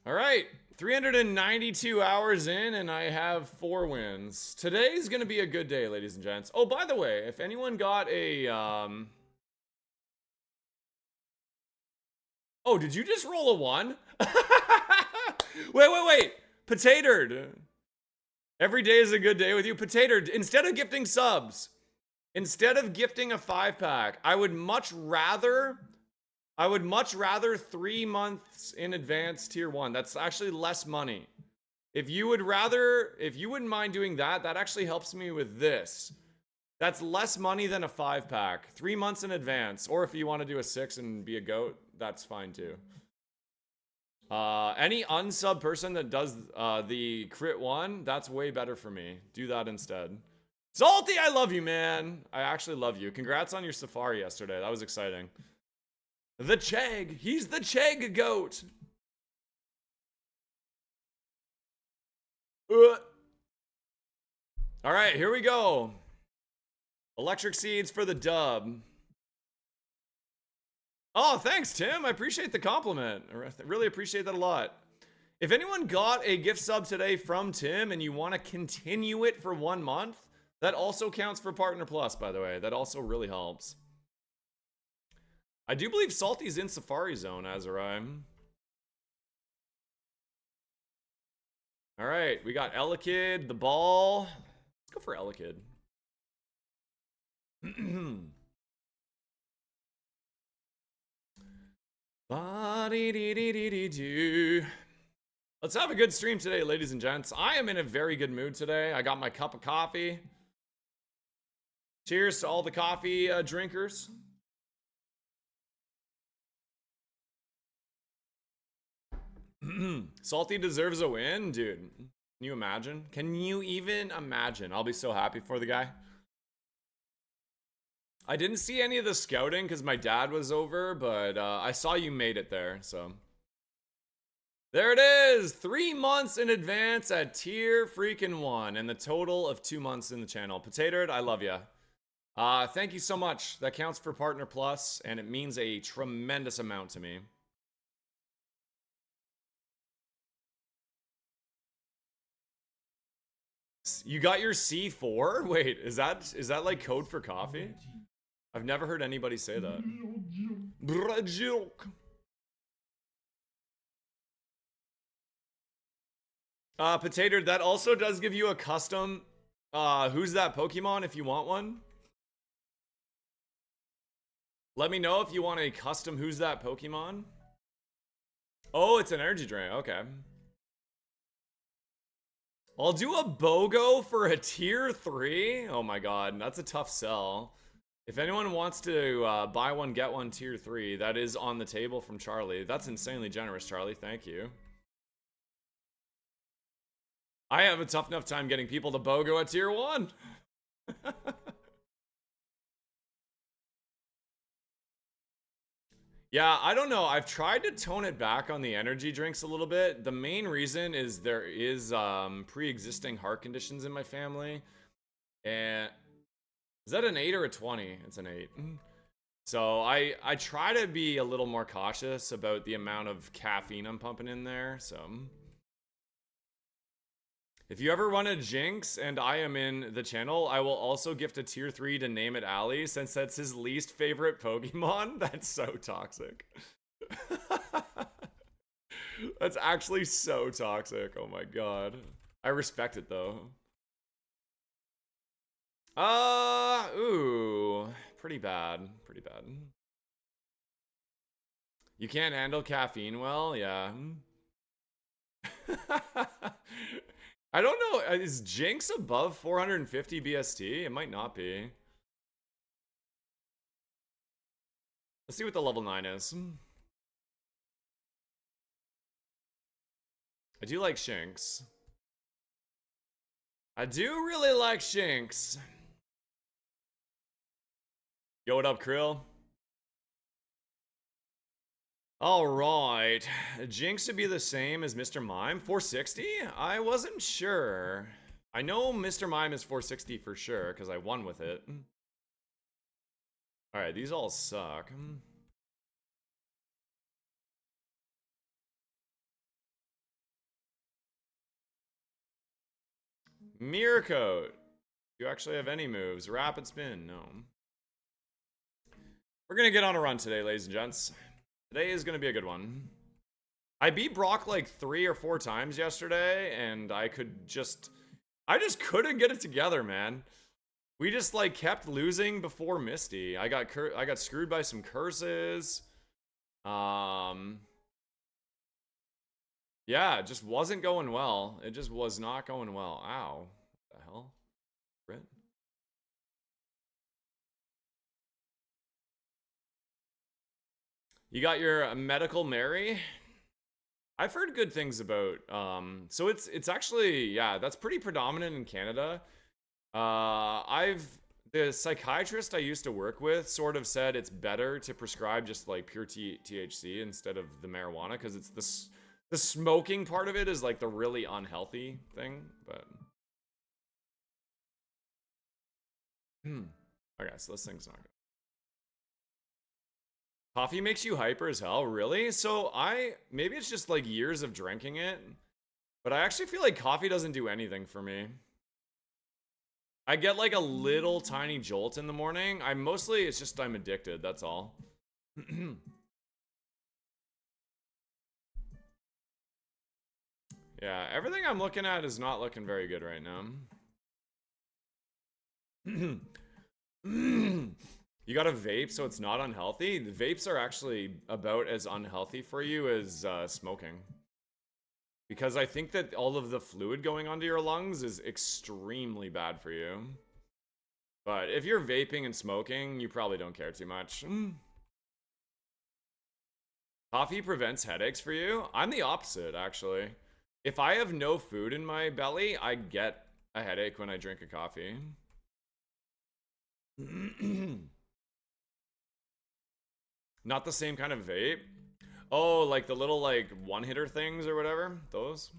All right, 392 hours in, and I have 4 wins. Today's gonna be a good day, ladies and gents. Oh, by the way, if anyone got a, Oh, did you just roll a 1? Wait. Potatoed. Every day is a good day with you. Potatoed, instead of gifting subs, instead of gifting a 5-pack, I would much rather 3 months in advance tier 1. That's actually less money. If you wouldn't mind doing that, that actually helps me with this. That's less money than a 5-pack. 3 months in advance. Or if you want to do a 6 and be a goat, that's fine too. Any unsub person that does the crit 1, that's way better for me. Do that instead. Salty, I love you, man. I actually love you. Congrats on your safari yesterday. That was exciting. The Chegg. He's the Chegg goat. All right, here we go. Electric seeds for the dub. Oh, thanks, Tim. I appreciate the compliment. I really appreciate that a lot. If anyone got a gift sub today from Tim and you want to continue it for 1 month, that also counts for Partner Plus, by the way. That also really helps. I do believe Salty's in Safari Zone, Azurai. All right, we got Elekid, the ball. Let's go for Elekid. Let's have a good stream today, ladies and gents. I am in a very good mood today. I got my cup of coffee. Cheers to all the coffee drinkers. Salty deserves a win, dude. Can you imagine? Can you even imagine? I'll be so happy for the guy. I didn't see any of the scouting because my dad was over, but I saw you made it there, so. There it is! 3 months in advance at tier freaking 1, and the total of 2 months in the channel. Potatoed, I love ya. Thank you so much. That counts for Partner Plus, and it means a tremendous amount to me. You got your C4? Wait, is that like code for coffee? I've never heard anybody say that. Potato, that also does give you a custom who's that Pokemon if you want one. Let me know if you want a custom who's that Pokemon. Oh, it's an energy drink. Okay. I'll do a BOGO for a tier 3. Oh my god, that's a tough sell. If anyone wants to buy one, get one tier 3, that is on the table from Charlie. That's insanely generous, Charlie. Thank you. I have a tough enough time getting people to BOGO at tier 1. Yeah, I don't know. I've tried to tone it back on the energy drinks a little bit. The main reason is there is pre-existing heart conditions in my family. And is that an 8 or a 20? It's an 8. So I try to be a little more cautious about the amount of caffeine I'm pumping in there. So if you ever run a Jinx and I am in the channel, I will also gift a tier 3 to Name It Ali, since that's his least favorite Pokemon. That's so toxic. That's actually so toxic. Oh my god. I respect it though. Ooh. Pretty bad. Pretty bad. You can't handle caffeine well? Yeah. I don't know. Is Jinx above 450 BST? It might not be. Let's see what the level 9 is. I do like Shinx. I do really like Shinx. Yo, what up, Krill? Alright. Jinx should be the same as Mr. Mime. 460? I wasn't sure. I know Mr. Mime is 460 for sure, because I won with it. Alright, these all suck. Mirror Coat. Do you actually have any moves? Rapid Spin? No. We're gonna get on a run today, ladies and gents. Today is gonna be a good one. I beat Brock like 3 or 4 times yesterday, and I just couldn't get it together, man. We just like kept losing before Misty. I got screwed by some curses. Yeah, it just wasn't going well. It just was not going well. Ow. What the hell? Brit? You got your medical Mary? I've heard good things about so it's actually, yeah, that's pretty predominant in Canada. The psychiatrist I used to work with sort of said it's better to prescribe just like pure THC instead of the marijuana, because it's the smoking part of it is like the really unhealthy thing, but okay, so this thing's not good. Coffee makes you hyper as hell, really? So maybe it's just like years of drinking it, but I actually feel like coffee doesn't do anything for me. I get like a little tiny jolt in the morning. It's just I'm addicted, that's all. Yeah, everything I'm looking at is not looking very good right now. You got a vape, so it's not unhealthy? The vapes are actually about as unhealthy for you as smoking. Because I think that all of the fluid going onto your lungs is extremely bad for you. But if you're vaping and smoking, you probably don't care too much. Coffee prevents headaches for you? I'm the opposite, actually. If I have no food in my belly, I get a headache when I drink a coffee. Not the same kind of vape? Oh, like the little like one-hitter things or whatever? Those?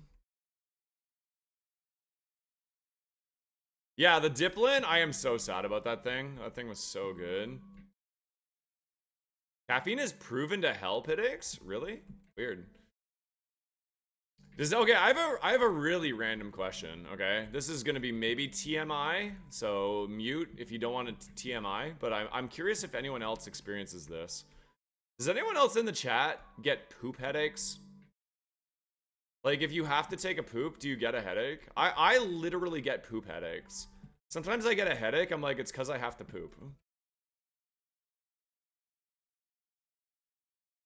Yeah, the Diplin, I am so sad about that thing. That thing was so good. Caffeine is proven to help headaches? Really? Weird. Okay, I have a really random question, okay? This is gonna be maybe TMI, so mute if you don't want it to TMI, but I'm curious if anyone else experiences this. Does anyone else in the chat get poop headaches? Like, if you have to take a poop, do you get a headache? I literally get poop headaches. Sometimes I get a headache, I'm like, it's because I have to poop.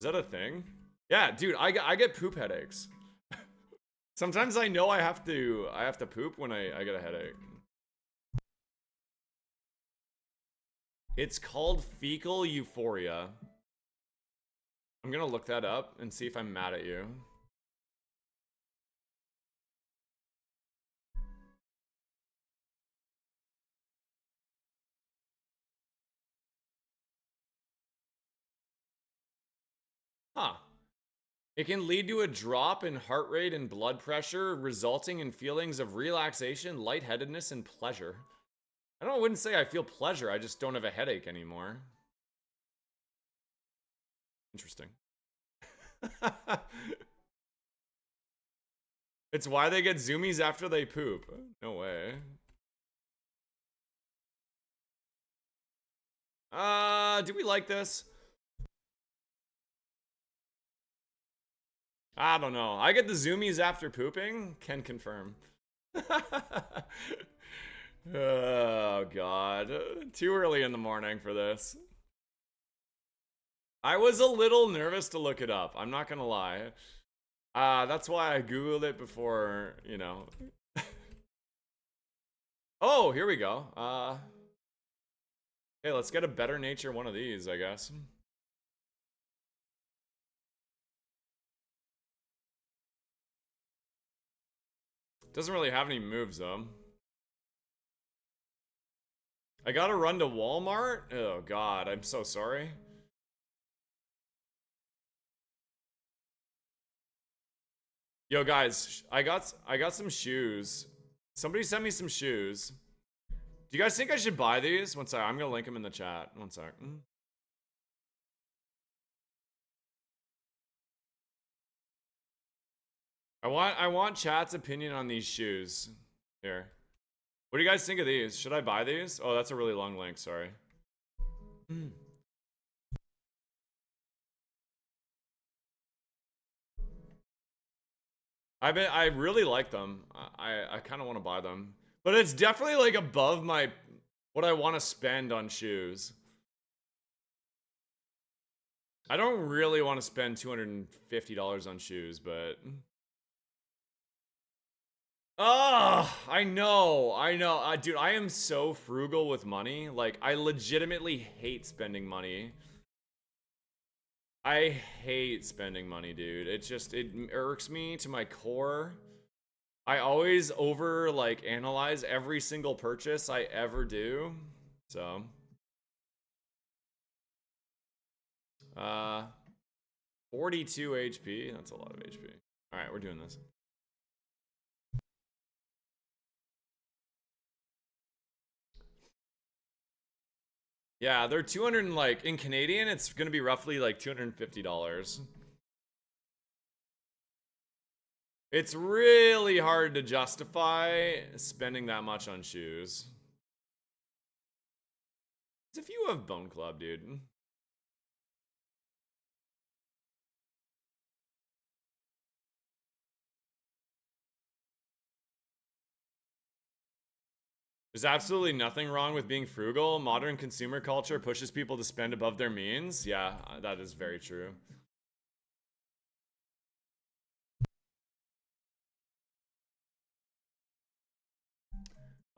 Is that a thing? Yeah, dude, I get poop headaches. Sometimes I know I have to poop when I get a headache. It's called fecal euphoria. I'm gonna look that up and see if I'm mad at you. Huh. It can lead to a drop in heart rate and blood pressure, resulting in feelings of relaxation, lightheadedness, and pleasure. I wouldn't say I feel pleasure, I just don't have a headache anymore. Interesting. It's why they get zoomies after they poop. No way. Do we like this? I don't know. I get the zoomies after pooping. Can confirm. Oh, God. Too early in the morning for this. I was a little nervous to look it up. I'm not gonna lie. That's why I Googled it before, you know. Oh, here we go. Hey, let's get a better nature one of these, I guess. Doesn't really have any moves, though. I gotta run to Walmart? Oh, God, I'm so sorry. Yo, guys, I got some shoes. Somebody sent me some shoes. Do you guys think I should buy these? One sec, I'm gonna link them in the chat. One sec. I want chat's opinion on these shoes. Here. What do you guys think of these? Should I buy these? Oh, that's a really long link, sorry. I really like them. I kind of want to buy them. But it's definitely like above my what I want to spend on shoes. I don't really want to spend $250 on shoes, but I know. Dude, I am so frugal with money. Like, I legitimately hate spending money. I hate spending money, dude. It irks me to my core. I always like analyze every single purchase I ever do. So, 42 HP. That's a lot of HP. All right, we're doing this. Yeah, they're 200 like in Canadian, it's gonna be roughly like $250. It's really hard to justify spending that much on shoes. If you have Bone Club, dude. There's absolutely nothing wrong with being frugal. Modern consumer culture pushes people to spend above their means. Yeah, that is very true.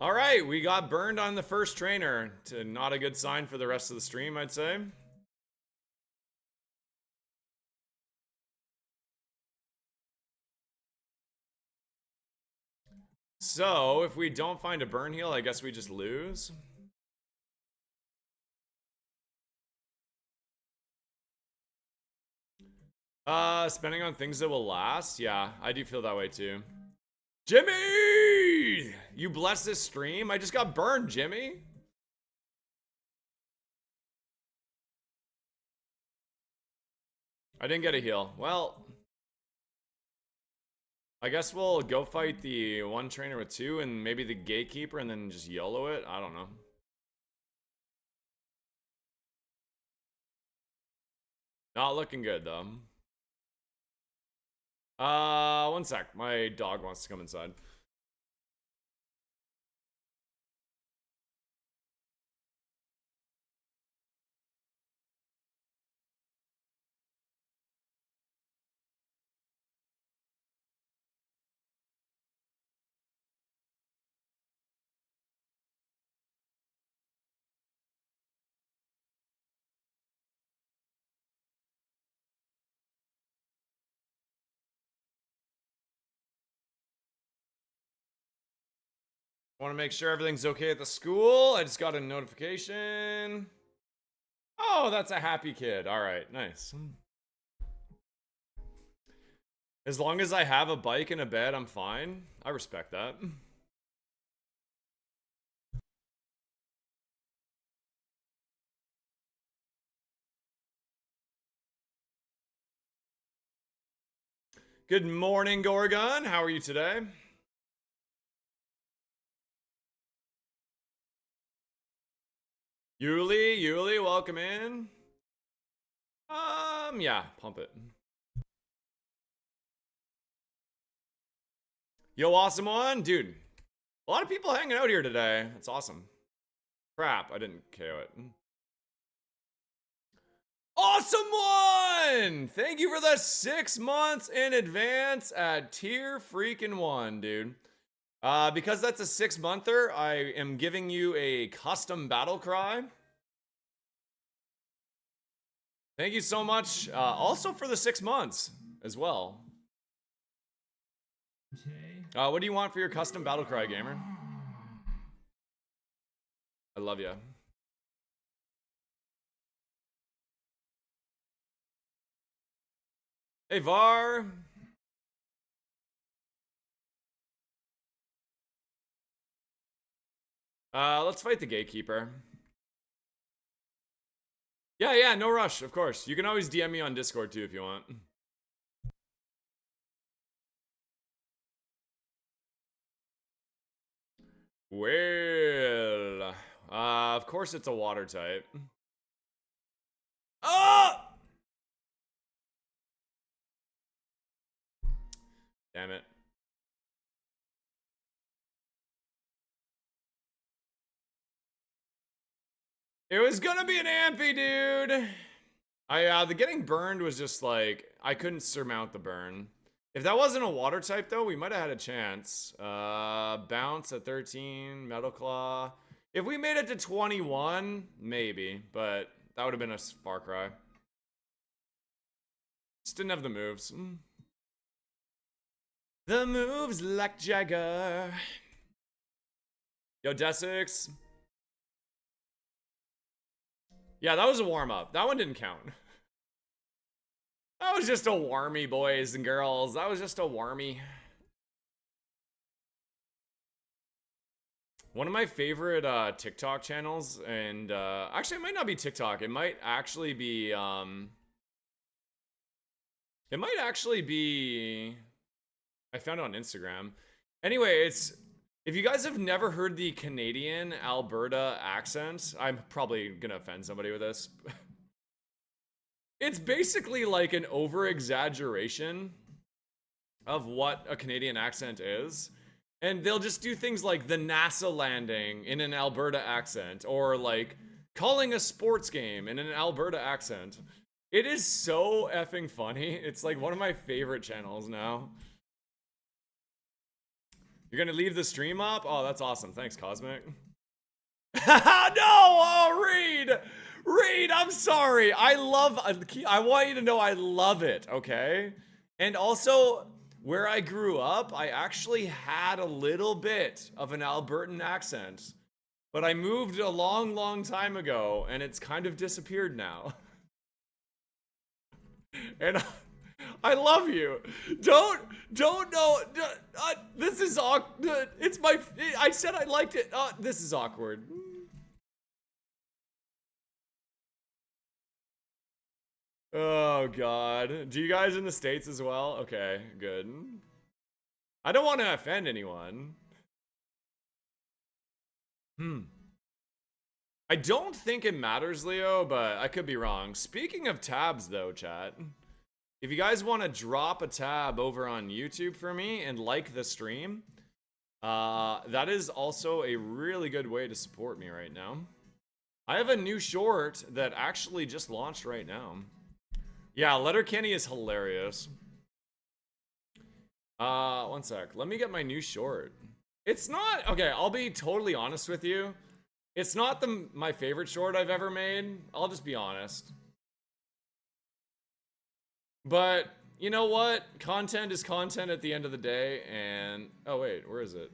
All right, we got burned on the first trainer. Not a good sign for the rest of the stream, I'd say. So, if we don't find a burn heal, I guess we just lose. Spending on things that will last? Yeah, I do feel that way too. Jimmy! You bless this stream? I just got burned, Jimmy. I didn't get a heal. Well, I guess we'll go fight the one trainer with two and maybe the gatekeeper and then just YOLO it. I don't know. Not looking good though. One sec. My dog wants to come inside. Want to make sure everything's okay at the school. I just got a notification. Oh, that's a happy kid. All right, nice. As long as I have a bike and a bed, I'm fine. I respect that. Good morning, Gorgon. How are you today? Yuli, welcome in. Yeah, pump it. Yo, awesome one, dude. A lot of people hanging out here today. That's awesome. Crap, I didn't KO it. Awesome one! Thank you for the 6 months in advance at tier freaking 1, dude. Because that's a 6-monther, I am giving you a custom battle cry. Thank you so much. Also for the 6 months as well. What do you want for your custom battle cry, gamer? I love you. Hey, Var. Let's fight the gatekeeper. Yeah, no rush, of course. You can always DM me on Discord too if you want. Well, of course it's a water type. Oh! Damn it. It was gonna be an Amphi, dude. The getting burned was just like, I couldn't surmount the burn. If that wasn't a water type though, we might have had a chance. Bounce at 13, Metal Claw. If we made it to 21, maybe, but that would have been a far cry. Just didn't have the moves. The moves like Jagger. Yo, Desix. Yeah, that was a warm-up. That one didn't count. That was just a warmy, boys and girls. That was just a warmy. One of my favorite TikTok channels, and actually it might not be TikTok. It might actually be I found it on Instagram. Anyway, if you guys have never heard the Canadian Alberta accent, I'm probably gonna offend somebody with this. It's basically like an over-exaggeration of what a Canadian accent is. And they'll just do things like the NASA landing in an Alberta accent, or like calling a sports game in an Alberta accent. It is so effing funny. It's like one of my favorite channels now. You're gonna leave the stream up? Oh, that's awesome. Thanks, Cosmic. No! Oh, Reed! Reed, I'm sorry. I want you to know I love it, okay? And also, where I grew up, I actually had a little bit of an Albertan accent. But I moved a long, long time ago, and it's kind of disappeared now. And I love you. Don't know. This is awkward. I said I liked it. This is awkward. Oh, God. Do you guys in the States as well? Okay, good. I don't want to offend anyone. I don't think it matters, Leo, but I could be wrong. Speaking of tabs, though, chat. If you guys want to drop a tab over on YouTube for me and like the stream, that is also a really good way to support me right now. I have a new short that actually just launched right now. Yeah, Letterkenny is hilarious. One sec. Let me get my new short. It's not... Okay, I'll be totally honest with you. It's not my favorite short I've ever made. I'll just be honest. But, you know what? Content is content at the end of the day, and... Oh, wait, where is it?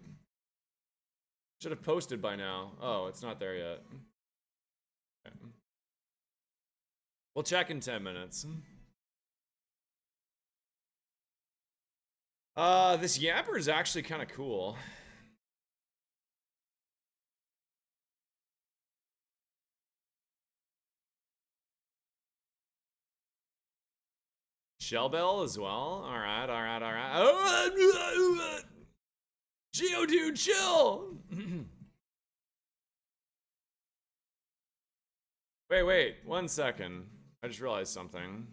Should have posted by now. Oh, it's not there yet. Okay. We'll check in 10 minutes. This Yamper is actually kind of cool. Shellbell as well? Alright. Oh, Geodude, chill! Wait, 1 second. I just realized something.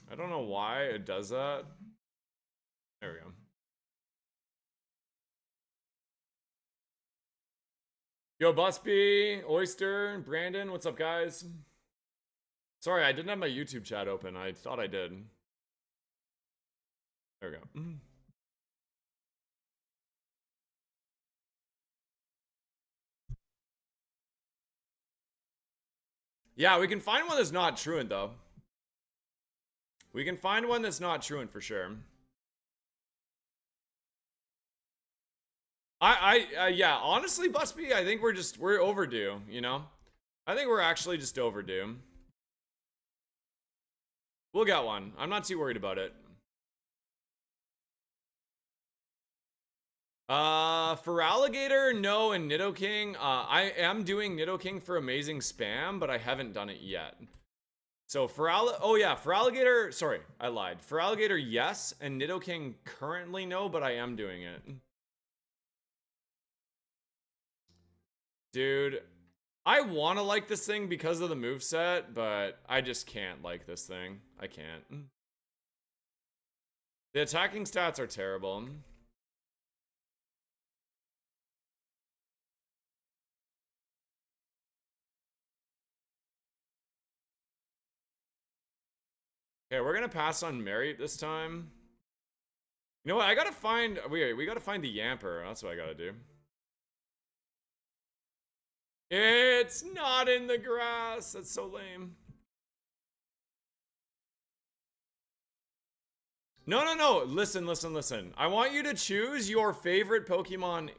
I don't know why it does that. There we go. Yo, Busby, Oyster, Brandon, what's up, guys? Sorry, I didn't have my YouTube chat open. I thought I did. There we go. Yeah, we can find one that's not truant, though. We can find one that's not truant for sure. Yeah, honestly, Busby, I think we're overdue, you know? I think we're actually just overdue. We'll get one. I'm not too worried about it. For Alligator, no, and Nidoking, I am doing Nidoking for Amazing Spam, but I haven't done it yet. So for for Alligator, sorry, I lied. For Alligator, yes, and Nidoking currently no, but I am doing it. Dude, I want to like this thing because of the moveset, but I just can't like this thing. I can't. The attacking stats are terrible. Okay, we're gonna pass on Merit this time. You know what? I gotta find. We gotta find the Yamper. That's what I gotta do. It's not in the grass. That's so lame. No, no, no. Listen, listen, listen. I want you to choose your favorite Pokemon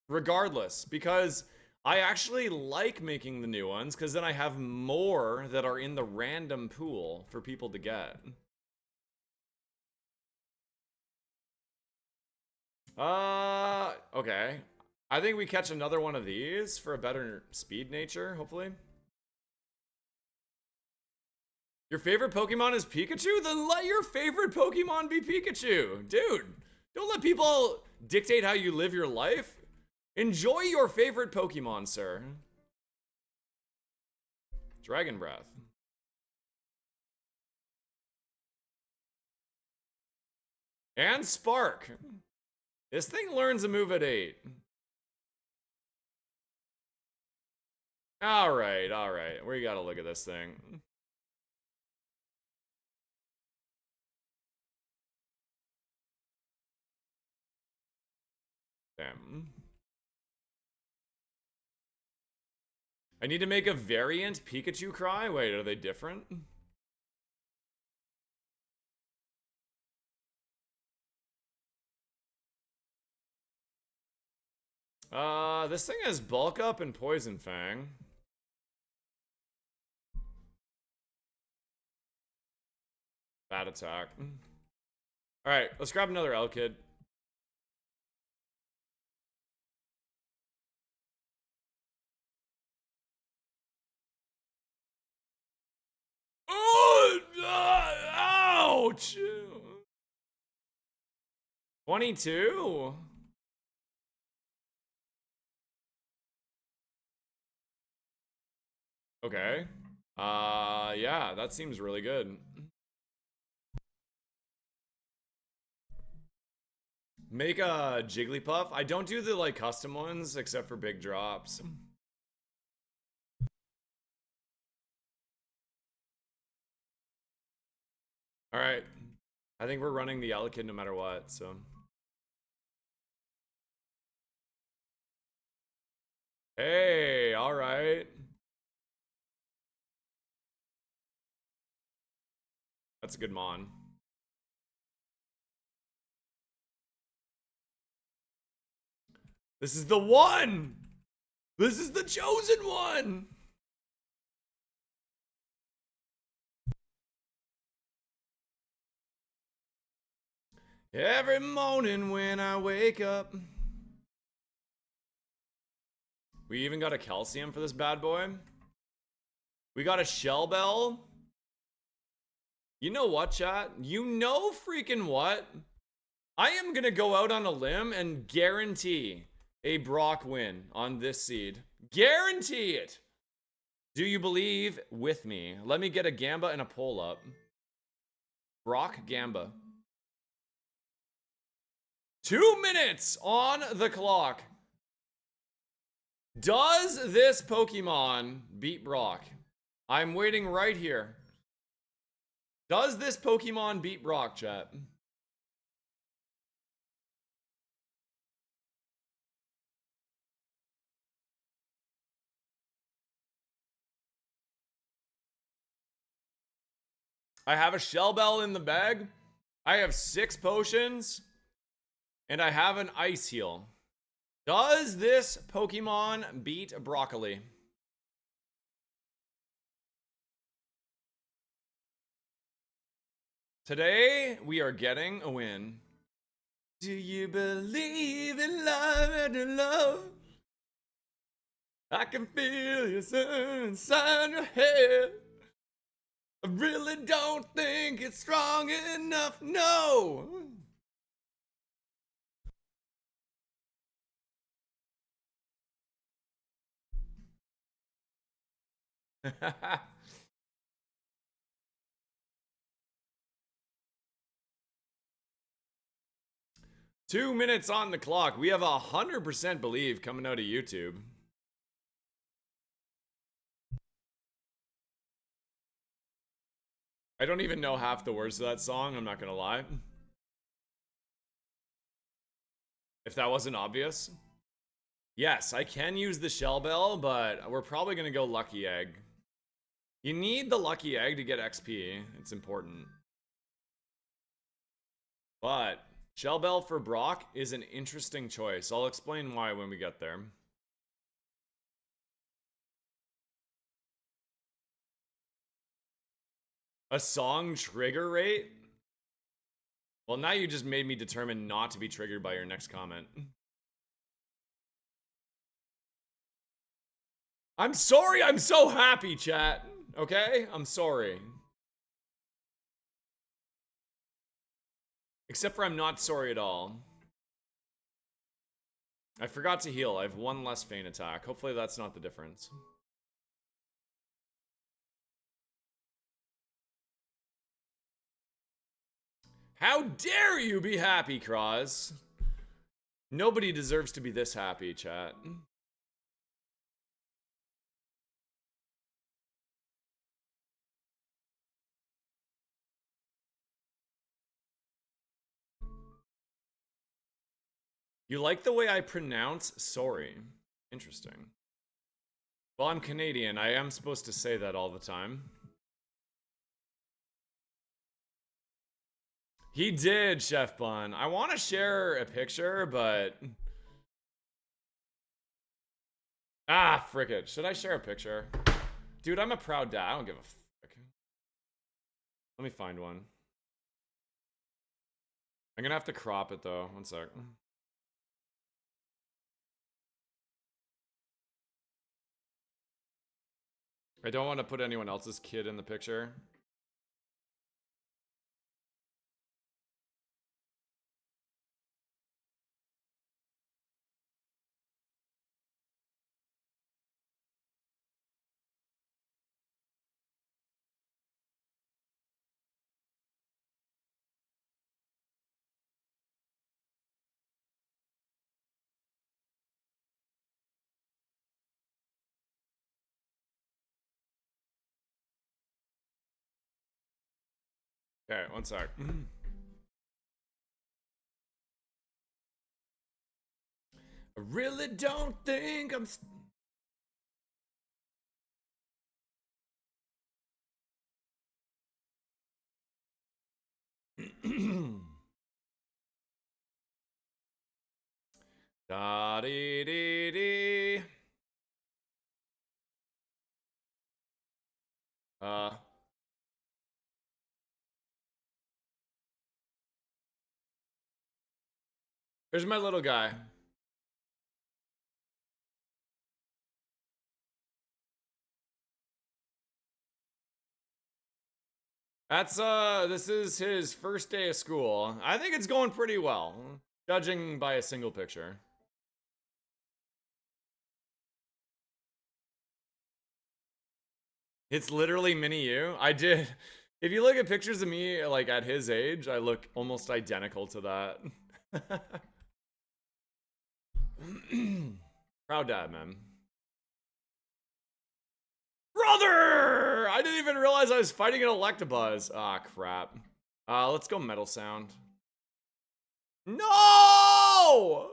regardless, because I actually like making the new ones, because then I have more that are in the random pool for people to get. Okay. I think we catch another one of these for a better speed nature, hopefully. Your favorite Pokemon is Pikachu? Then let your favorite Pokemon be Pikachu. Dude, don't let people dictate how you live your life. Enjoy your favorite Pokemon, sir. Dragon Breath. And Spark. This thing learns a move at 8. Alright, alright. We gotta look at this thing. Damn. I need to make a variant Pikachu cry? Wait, are they different? This thing has Bulk Up and Poison Fang. Bad attack. Alright, let's grab another Elekid. Oh, ouch! 22? Okay. Yeah, that seems really good. Make a Jigglypuff. I don't do the, like, custom ones, except for big drops. Alright. I think we're running the Elekid no matter what, so... Hey, alright. That's a good mon. This is the one! This is the chosen one! Every morning when I wake up. We even got a calcium for this bad boy. We got a shell bell. You know what, chat? You know freaking what? I am gonna go out on a limb and guarantee a Brock win on this seed. Guarantee it! Do you believe with me? Let me get a Gamba and a pull up. Brock Gamba. 2 minutes on the clock. Does this Pokemon beat Brock? I'm waiting right here. Does this Pokemon beat Brock, chat? I have a Shell Bell in the bag. I have 6 potions. And I have an Ice Heal. Does this Pokemon beat Broccoli? Today, we are getting a win. Do you believe in love and love? I can feel you inside your head. I really don't think it's strong enough, no! Two minutes on the clock. We have 100% believe coming out of YouTube. I don't even know half the words to that song, I'm not gonna lie. If that wasn't obvious. Yes, I can use the shell bell, but we're probably gonna go lucky egg. You need the lucky egg to get XP. It's important. But shell bell for Brock is an interesting choice. I'll explain why when we get there. A song trigger rate? Well, now you just made me determine not to be triggered by your next comment. I'm sorry, I'm so happy, chat. Okay? I'm sorry. Except for I'm not sorry at all. I forgot to heal. I have one less feint attack. Hopefully that's not the difference. How dare you be happy, Cross? Nobody deserves to be this happy, chat. You like the way I pronounce sorry? Interesting. Well, I'm Canadian. I am supposed to say that all the time. He did, Chef Bun. I want to share a picture, but... Ah, frick it. Should I share a picture? Dude, I'm a proud dad. I don't give a frick. Let me find one. I'm gonna have to crop it, though. One sec. I don't want to put anyone else's kid in the picture. Okay, one sec. I really don't think I'm... Da dee dee dee. Here's my little guy. That's, this is his first day of school. I think it's going pretty well, judging by a single picture. It's literally mini you. I did. If you look at pictures of me, like, at his age, I look almost identical to that. Proud dad, man. Brother! I didn't even realize I was fighting an Electabuzz. Ah, crap. Let's go Metal Sound. No!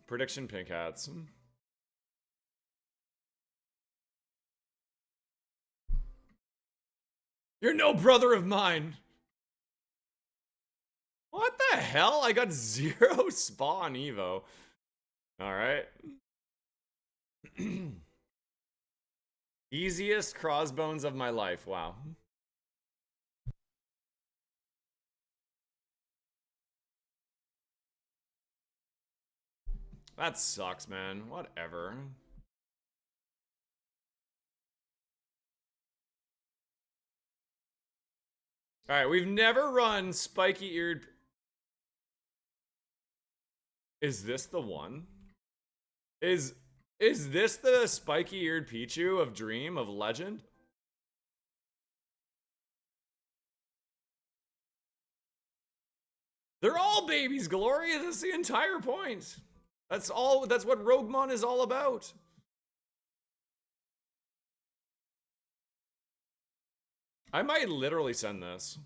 Prediction Pink Hats. You're no brother of mine. What the hell? I got 0 spawn Evo. Alright. Easiest crossbones of my life. Wow. That sucks, man. Whatever. Alright, we've never run spiky-eared... Is this the one? Is this the spiky-eared Pichu of Dream, of Legend? They're all babies, Gloria. That's the entire point. That's what Roguemon is all about. I might literally send this.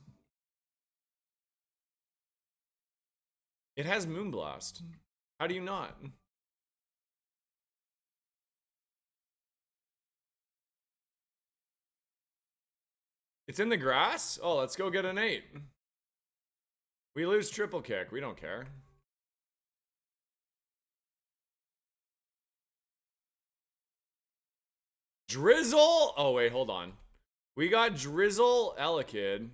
It has Moonblast. How do you not? It's in the grass? Oh, let's go get an 8. We lose triple kick. We don't care. Drizzle? Oh, wait, hold on. We got Drizzle Elekid.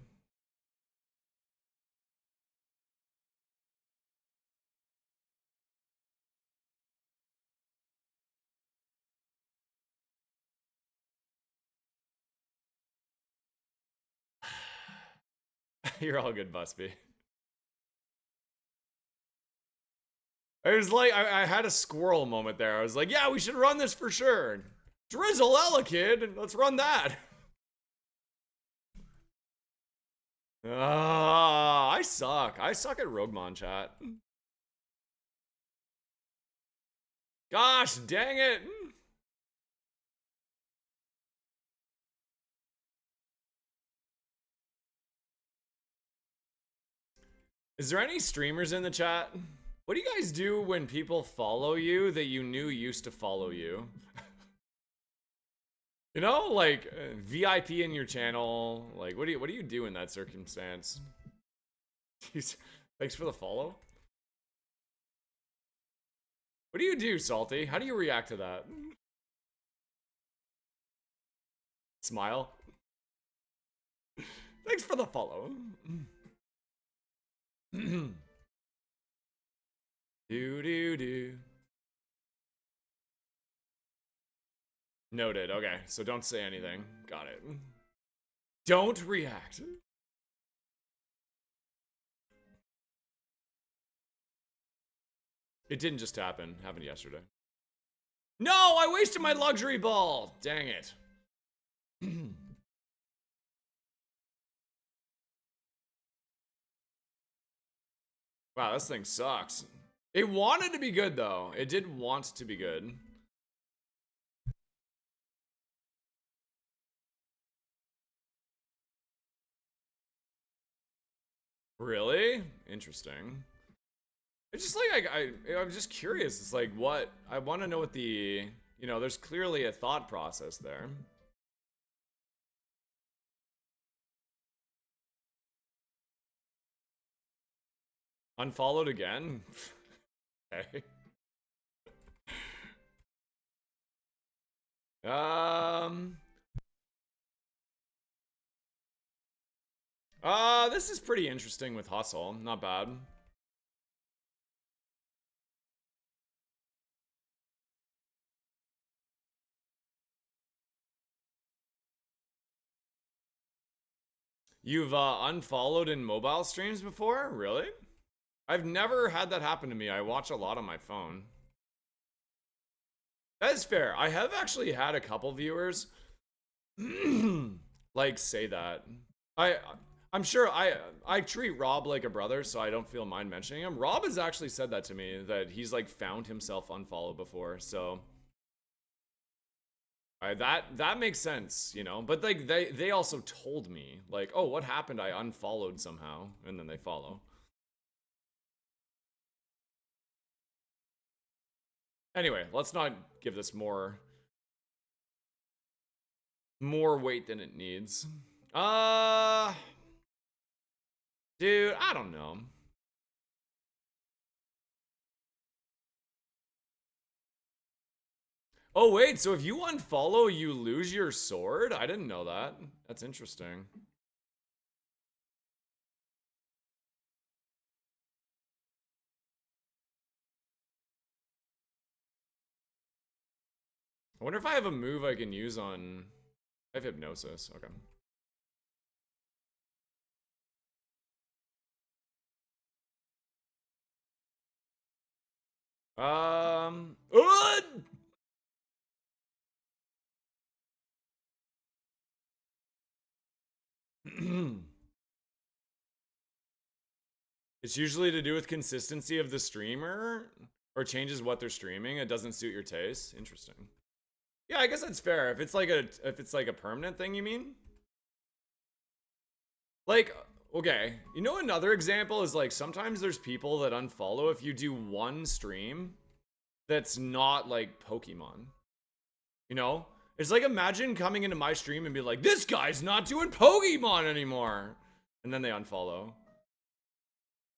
You're all good, Busby. I was like, I had a squirrel moment there. I was like, yeah, we should run this for sure. Drizzle Elekid, let's run that. I suck. I suck at Roguemon chat. Gosh, dang it. Is there any streamers in the chat? What do you guys do when people follow you that you knew used to follow you? You know, like VIP in your channel. Like, what do you do in that circumstance? Thanks for the follow. What do you do, Salty? How do you react to that? Smile. Thanks for the follow. Do. Noted. Okay, so don't say anything. Got it. Don't react. It didn't just happen. Happened yesterday. No, I wasted my luxury ball. Dang it. Wow, this thing sucks. It wanted to be good, though. It did want to be good. Really? Interesting. It's just like, I'm just curious. It's like, what? I want to know what the... You know, there's clearly a thought process there. Unfollowed again? Okay. This is pretty interesting with Hustle. Not bad. You've unfollowed in mobile streams before? Really? I've never had that happen to me. I watch a lot on my phone. That is fair. I have actually had a couple viewers like say that. I'm sure I treat Rob like a brother, so I don't feel mind mentioning him. Rob has actually said that to me, that he's like found himself unfollowed before, so that makes sense, you know. But like they also told me like, oh, what happened? I unfollowed somehow, and then they follow. Anyway, let's not give this more weight than it needs. Dude, I don't know. Oh, wait, so if you unfollow, you lose your sword? I didn't know that. That's interesting. I wonder if I have a move I can use on... I have hypnosis. Okay. Um... It's usually to do with consistency of the streamer or changes what they're streaming. It doesn't suit your taste. Interesting. Yeah, I guess that's fair. If it's like a permanent thing, you mean? Like, okay, you know another example is like sometimes there's people that unfollow if you do one stream that's not like Pokemon. You know? It's like imagine coming into my stream and be like, this guy's not doing Pokemon anymore. And then they unfollow.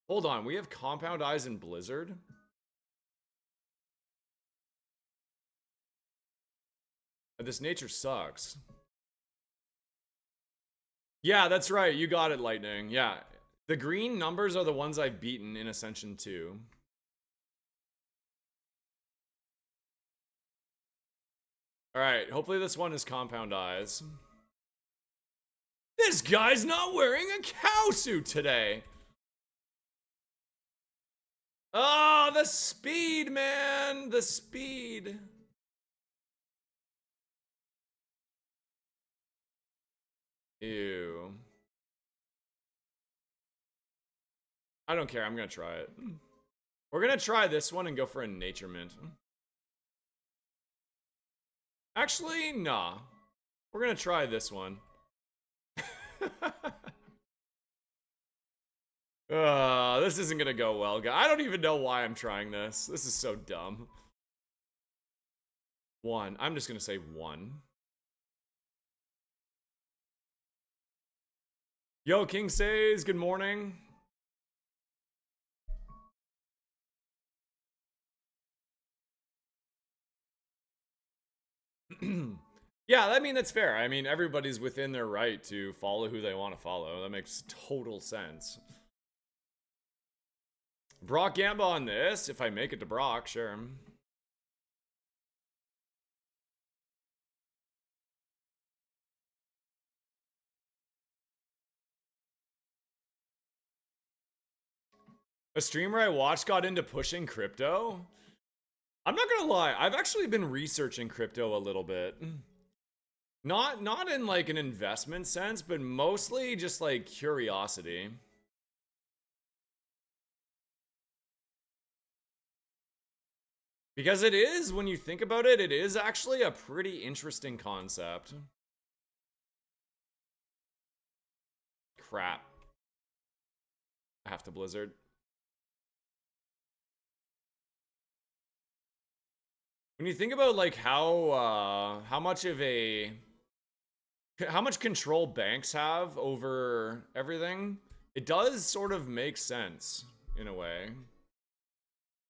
Hold on, we have Compound Eyes and Blizzard. This nature sucks. Yeah, that's right. You got it, Lightning. Yeah. The green numbers are the ones I've beaten in Ascension 2. Alright, hopefully this one is Compound Eyes. This guy's not wearing a cow suit today. Oh, the speed, man. The speed. Ew. I don't care. I'm going to try it. We're going to try this one and go for a nature mint. Actually, nah. We're going to try this one. This isn't going to go well, guys. I don't even know why I'm trying this. This is so dumb. 1. I'm just going to say 1. Yo, King says, good morning. Yeah, I mean, that's fair. I mean, everybody's within their right to follow who they want to follow. That makes total sense. Brock Gamba on this. If I make it to Brock, sure. A streamer I watched got into pushing crypto. I'm not gonna lie, I've actually been researching crypto a little bit. Not in like an investment sense, but mostly just like curiosity. Because it is, when you think about it, it is actually a pretty interesting concept. Crap. I have to Blizzard. When you think about like how much control banks have over everything, it does sort of make sense in a way.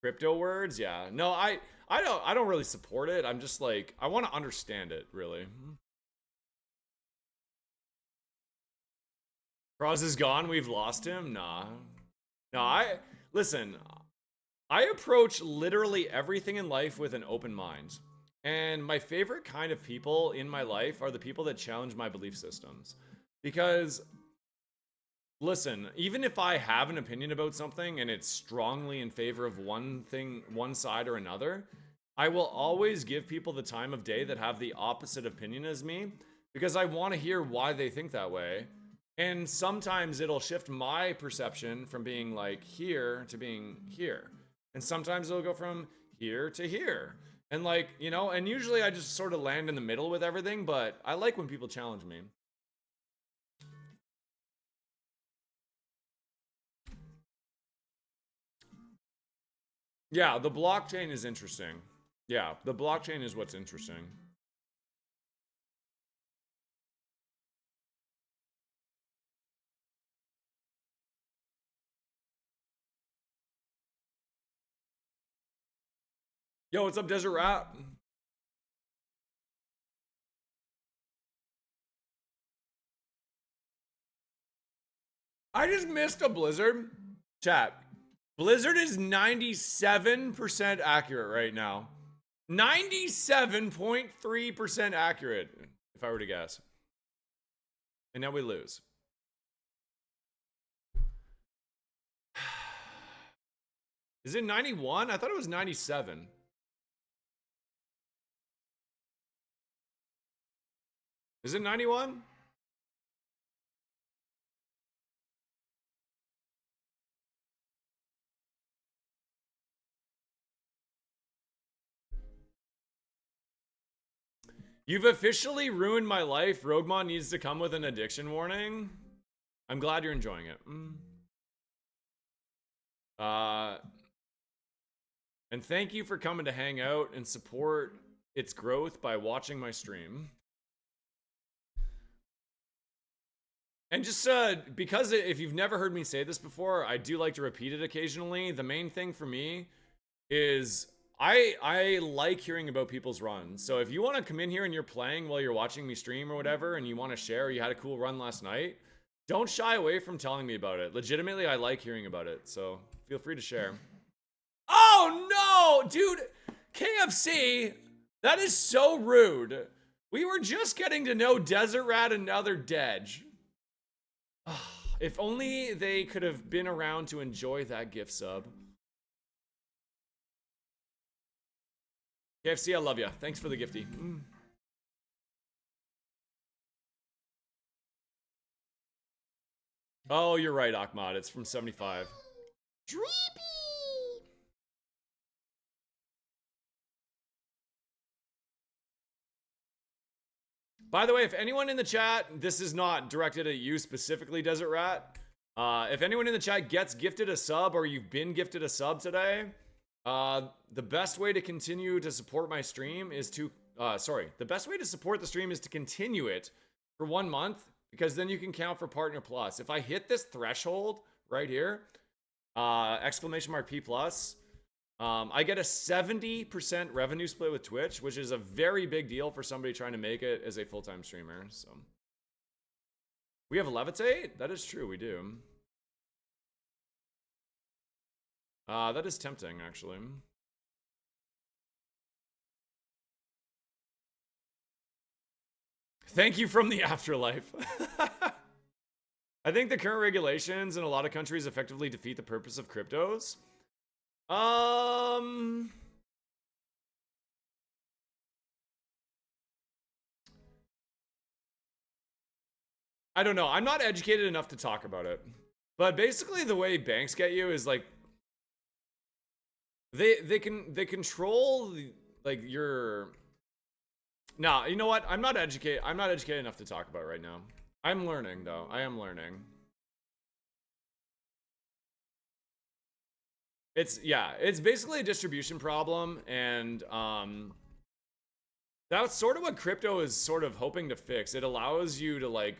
Crypto words, yeah. No, I don't really support it. I'm just like I want to understand it really. Cross is gone. We've lost him. Nah, no. Listen. I approach literally everything in life with an open mind. And my favorite kind of people in my life are the people that challenge my belief systems. Because, listen, even if I have an opinion about something and it's strongly in favor of one thing, one side or another, I will always give people the time of day that have the opposite opinion as me because I want to hear why they think that way. And sometimes it'll shift my perception from being like here to being here. And sometimes it'll go from here to here. And like, you know, and usually I just sort of land in the middle with everything, but I like when people challenge me. Yeah, the blockchain is interesting. Yeah, the blockchain is what's interesting. Yo, what's up, Desert Rat? I just missed a blizzard. Chat. Blizzard is 97% accurate right now. 97.3% accurate, if I were to guess. And now we lose. Is it 91? I thought it was 97. Is it 91? You've officially ruined my life. Roguemon needs to come with an addiction warning. I'm glad you're enjoying it. And thank you for coming to hang out and support its growth by watching my stream. And just because if you've never heard me say this before, I do like to repeat it occasionally. The main thing for me is I like hearing about people's runs. So if you want to come in here and you're playing while you're watching me stream or whatever, and you want to share, you had a cool run last night, don't shy away from telling me about it. Legitimately, I like hearing about it. So feel free to share. Oh no, dude, KFC, that is so rude. We were just getting to know Desert Rat and now they're dead. If only they could have been around to enjoy that gift sub. KFC, I love you. Thanks for the gifty. Oh, you're right, Ahmad. It's from 75. Dreepy! By the way, if anyone in the chat, this is not directed at you specifically, Desert Rat. If anyone in the chat gets gifted a sub or you've been gifted a sub today, the best way to continue to support my stream is to, the best way to support the stream is to continue it for 1 month, because then you can count for Partner Plus. If I hit this threshold right here, exclamation mark P plus, I get a 70% revenue split with Twitch, which is a very big deal for somebody trying to make it as a full-time streamer. So we have Levitate? That is true, we do. That is tempting, actually. Thank you from the afterlife. I think the current regulations in a lot of countries effectively defeat the purpose of cryptos. I don't know. I'm not educated enough to talk about it. But basically the way banks get you is like they control like your. Nah, you know what? I'm not educated enough to talk about it right now. I'm learning though. I am learning. It's basically a distribution problem, and that's sort of what crypto is sort of hoping to fix. It allows you to like,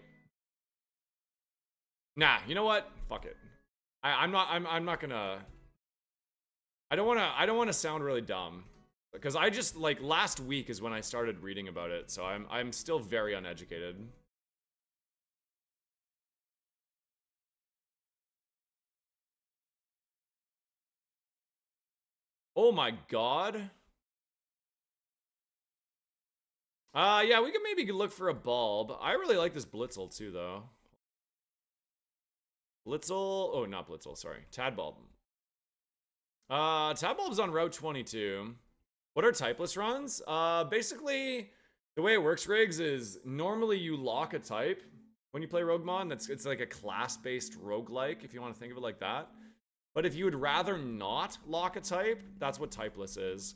nah, you know what? Fuck it. I'm not gonna. I don't want to sound really dumb, because I just like last week is when I started reading about it, so I'm still very uneducated. Oh my god. Yeah, we could maybe look for a bulb. I really like this Blitzel too, though. Blitzel, oh, not Blitzel, sorry. Tadbulb. Tadbulb's on Route 22. What are typeless runs? Basically, the way it works, Riggs, is normally you lock a type when you play Roguemon. It's like a class-based roguelike, if you want to think of it like that. But if you would rather not lock a type, that's what typeless is.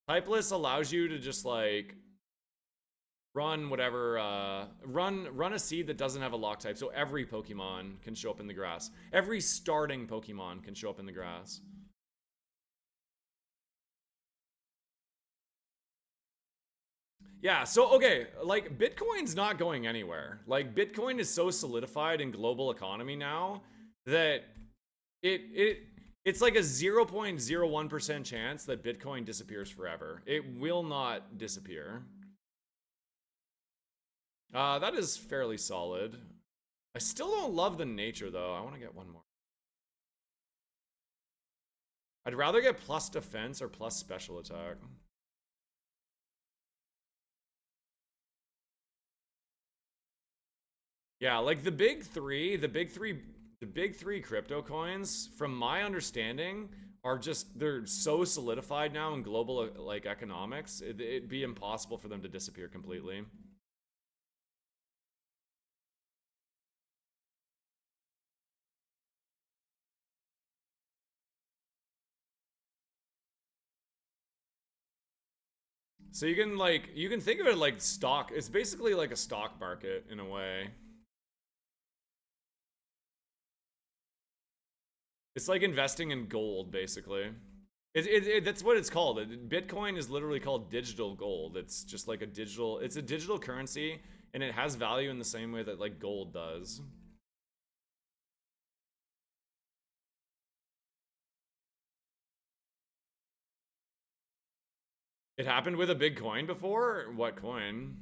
Typeless allows you to just like run whatever, run a seed that doesn't have a lock type, so every Pokemon can show up in the grass. Every starting Pokemon can show up in the grass. Yeah, so okay, like Bitcoin's not going anywhere. Like Bitcoin is so solidified in global economy now that it's like a 0.01% chance that Bitcoin disappears forever. It will not disappear. That is fairly solid. I still don't love the nature, though. I want to get one more. I'd rather get plus defense or plus special attack. Yeah, like the big three crypto coins, from my understanding, are just, they're so solidified now in global like economics, it'd be impossible for them to disappear completely. So you can think of it like stock. It's basically like a stock market in a way. It's like investing in gold, basically. That's what it's called. Bitcoin is literally called digital gold. It's just like it's a digital currency, and it has value in the same way that like gold does. It happened with a big coin before? What coin?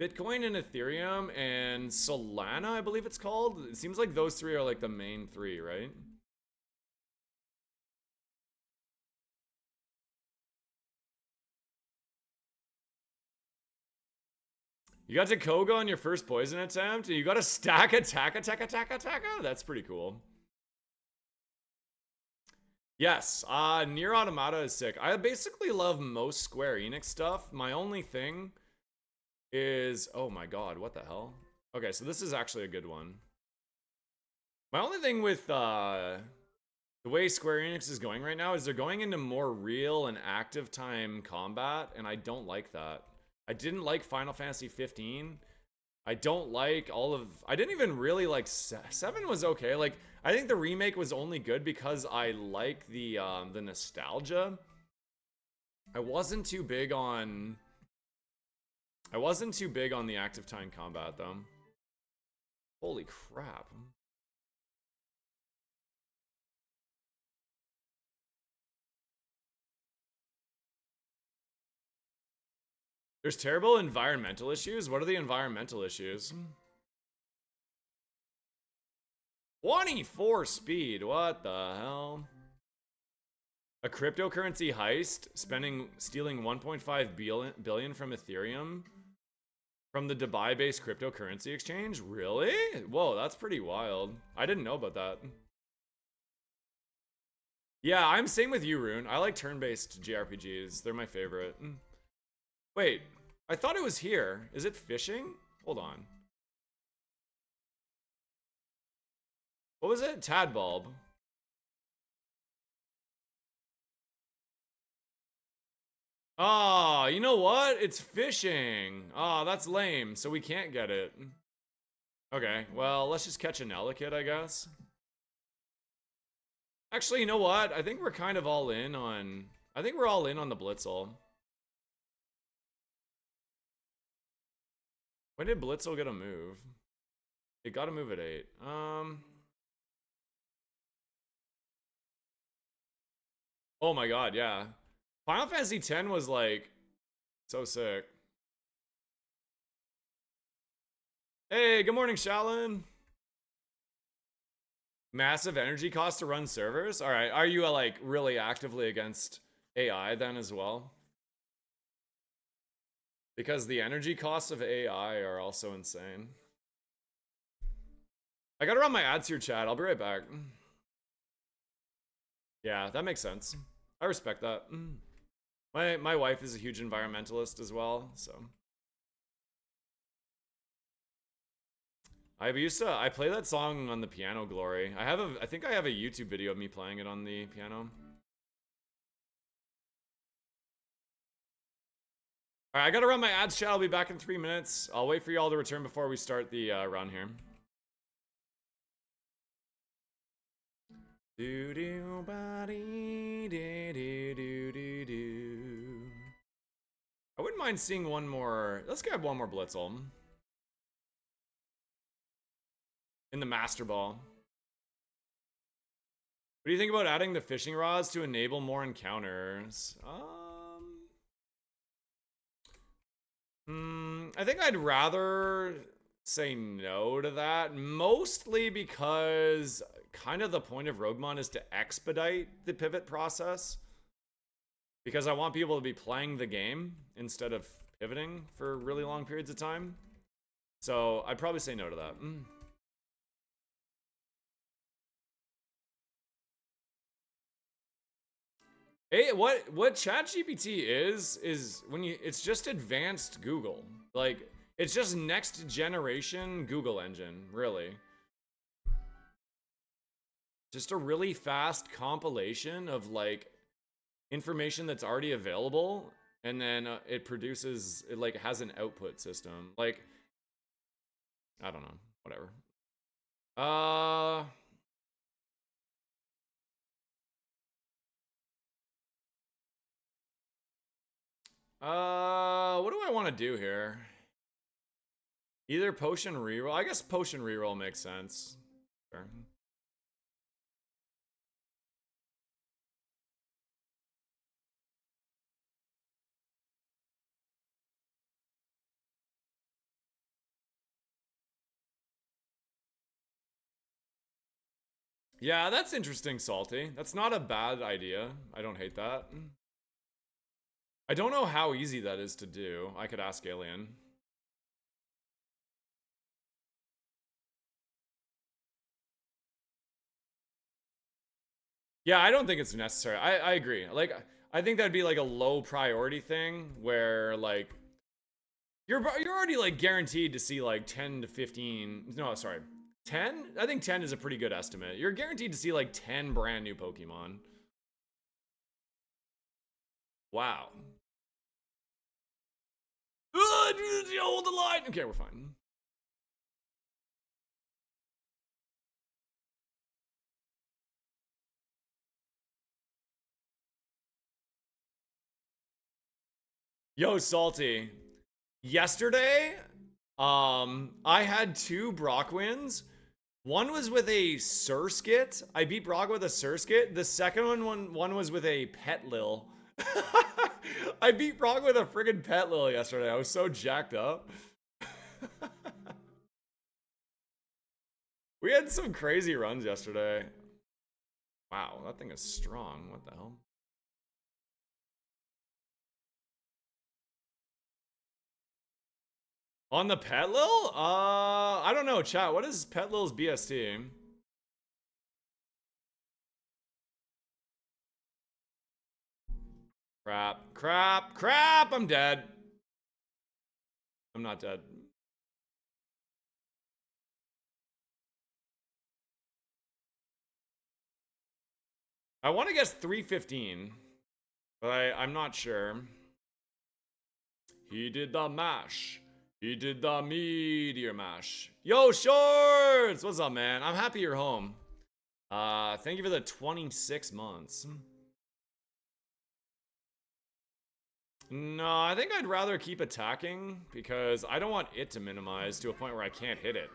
Bitcoin and Ethereum and Solana, I believe it's called. It seems like those three are like the main three, right? You got to Koga on your first poison attempt? You got a stack attack. That's pretty cool. Yes, Nier Automata is sick. I basically love most Square Enix stuff. My only thing is... Oh my god, what the hell? Okay, so this is actually a good one. My only thing with the way Square Enix is going right now is they're going into more real and active time combat, and I don't like that. I didn't like Final Fantasy 15. I don't like all of... I didn't even really like... 7 was okay. Like, I think the remake was only good because I like the nostalgia. I wasn't too big on the active time combat, though. Holy crap. There's terrible environmental issues? What are the environmental issues? 24 speed, what the hell? A cryptocurrency heist, stealing 1.5 billion from Ethereum from the Dubai-based cryptocurrency exchange? Really? Whoa, that's pretty wild. I didn't know about that. Yeah, I'm same with you, Rune. I like turn-based JRPGs. They're my favorite. Wait, I thought it was here. Is it fishing? Hold on. What was it? Tadbulb. Ah, you know what? It's fishing. Ah, that's lame. So we can't get it. Okay, well, let's just catch an Elekid, I guess. Actually, you know what? I think we're kind of all in on... I think we're all in on the Blitzel. When did Blitzel get a move? It got a move at 8. Oh my god, yeah. Final Fantasy X was like so sick. Hey, good morning, Shalin. Massive energy cost to run servers? All right, are you like really actively against AI then as well? Because the energy costs of AI are also insane. I gotta run my ads here, chat. I'll be right back. Yeah, that makes sense. I respect that. My wife is a huge environmentalist as well, so. I play that song on the piano, Glory. I think I have a YouTube video of me playing it on the piano. Alright, I gotta run my ads, chat. I'll be back in 3 minutes. I'll wait for y'all to return before we start the run here. Do do body do do do do do. I wouldn't mind seeing one more. Let's grab one more Blitzel. In the Master Ball. What do you think about adding the fishing rods to enable more encounters? I think I'd rather say no to that, mostly because kind of the point of Roguemon is to expedite the pivot process. Because I want people to be playing the game instead of pivoting for really long periods of time. So I'd probably say no to that. Hey, what ChatGPT is when it's just advanced Google. Like, it's just next generation Google engine, really. Just a really fast compilation of like information that's already available, and then it produces, it like has an output system. Like, I don't know, whatever. What do I want to do here? Either potion reroll. I guess potion reroll makes sense. Sure. Yeah, that's interesting, Salty. That's not a bad idea. I don't hate that. I don't know how easy that is to do. I could ask Alien. Yeah, I don't think it's necessary. I agree. Like, I think that'd be like a low priority thing where like you're already like guaranteed to see like 10 to 15. No, sorry. 10? I think 10 is a pretty good estimate. You're guaranteed to see like 10 brand new Pokemon. Wow. Hold the line. Okay, we're fine. Yo, Salty. Yesterday, I had 2 Brock wins. One was with a Surskit. I beat Brock with a Surskit. The second one was with a Petlil. I beat Brock with a friggin' Petlil yesterday. I was so jacked up. We had some crazy runs yesterday. Wow, that thing is strong. What the hell? On the Petlil? I don't know, chat. What is Petlil's BST? Crap, crap, crap! I'm dead. I'm not dead. I want to guess 315, but I'm not sure. He did the mash. He did the meteor mash. Yo, Shorts! What's up, man? I'm happy you're home. Thank you for the 26 months. No, I think I'd rather keep attacking because I don't want it to minimize to a point where I can't hit it.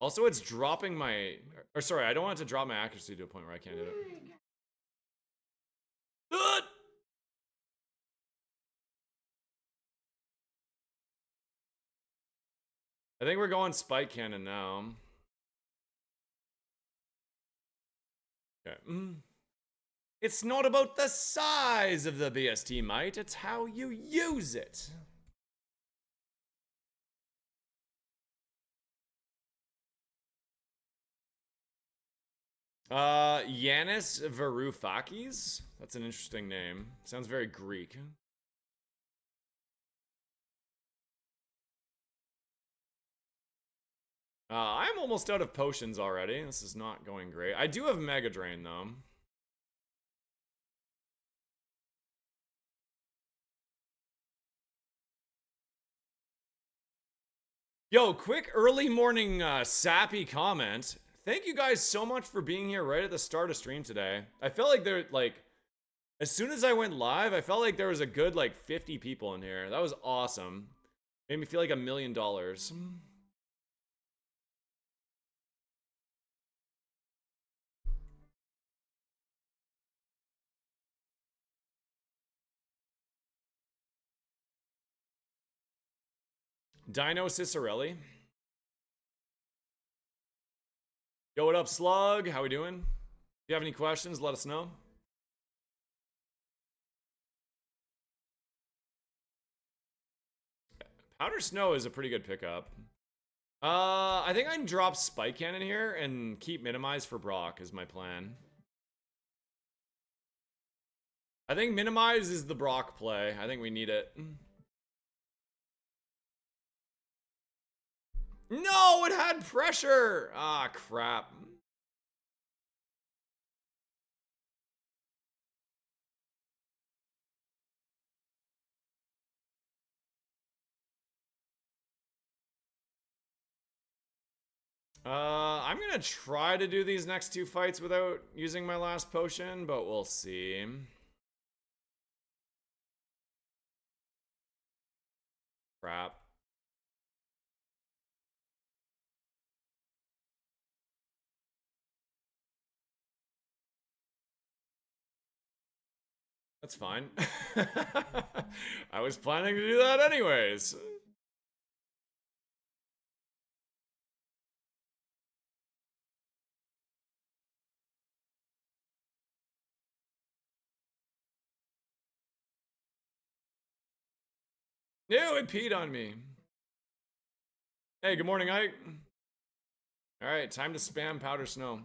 Also, it's dropping my... Or sorry, I don't want it to drop my accuracy to a point where I can't hit it. I think we're going Spike Cannon now. Okay. It's not about the size of the BST, mate. It's how you use it. Yanis Varoufakis? That's an interesting name. Sounds very Greek. I'm almost out of potions already. This is not going great. I do have Mega Drain, though. Yo, quick early morning sappy comment. Thank you guys so much for being here right at the start of stream today. I felt like there, like, as soon as I went live, I felt like there was a good, like, 50 people in here. That was awesome. Made me feel like $1 million. Dino Cicerelli. Yo, what up, Slug? How we doing? If you have any questions, let us know. Powder Snow is a pretty good pickup. I think I can drop Spike Cannon here and keep Minimize for Brock is my plan. I think Minimize is the Brock play. I think we need it. No, it had pressure! Ah, crap. I'm gonna try to do these next two fights without using my last potion, but we'll see. Crap. That's fine. I was planning to do that anyways. Ew, it peed on me. Hey, good morning, Ike. Alright, time to spam Powder Snow.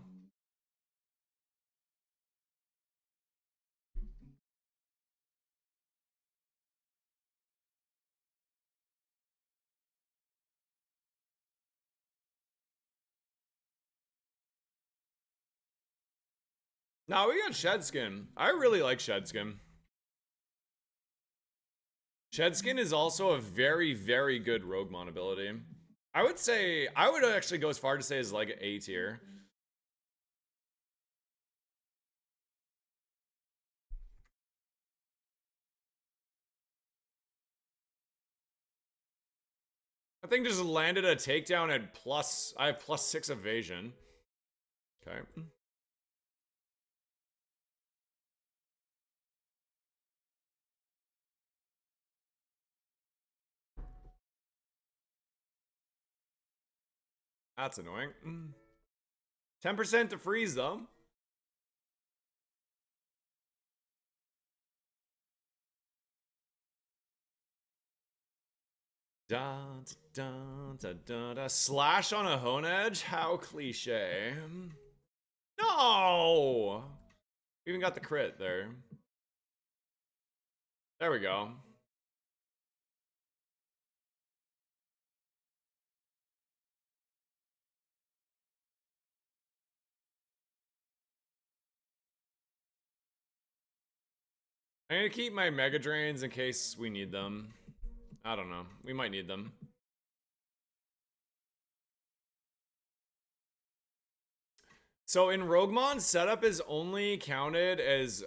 Nah, we got Shedskin. I really like Shedskin. Shedskin is also a very, very good Roguemon ability. I would say, I would actually go as far to say is like A tier. I think just landed a takedown at plus, I have +6 evasion. Okay. That's annoying. 10% to freeze, though. Dun, dun, dun, dun, dun. Slash on a hone edge? How cliche. No! We even got the crit there. There we go. I'm gonna keep my Mega Drains in case we need them. I don't know. We might need them. So in Roguemon, setup is only counted as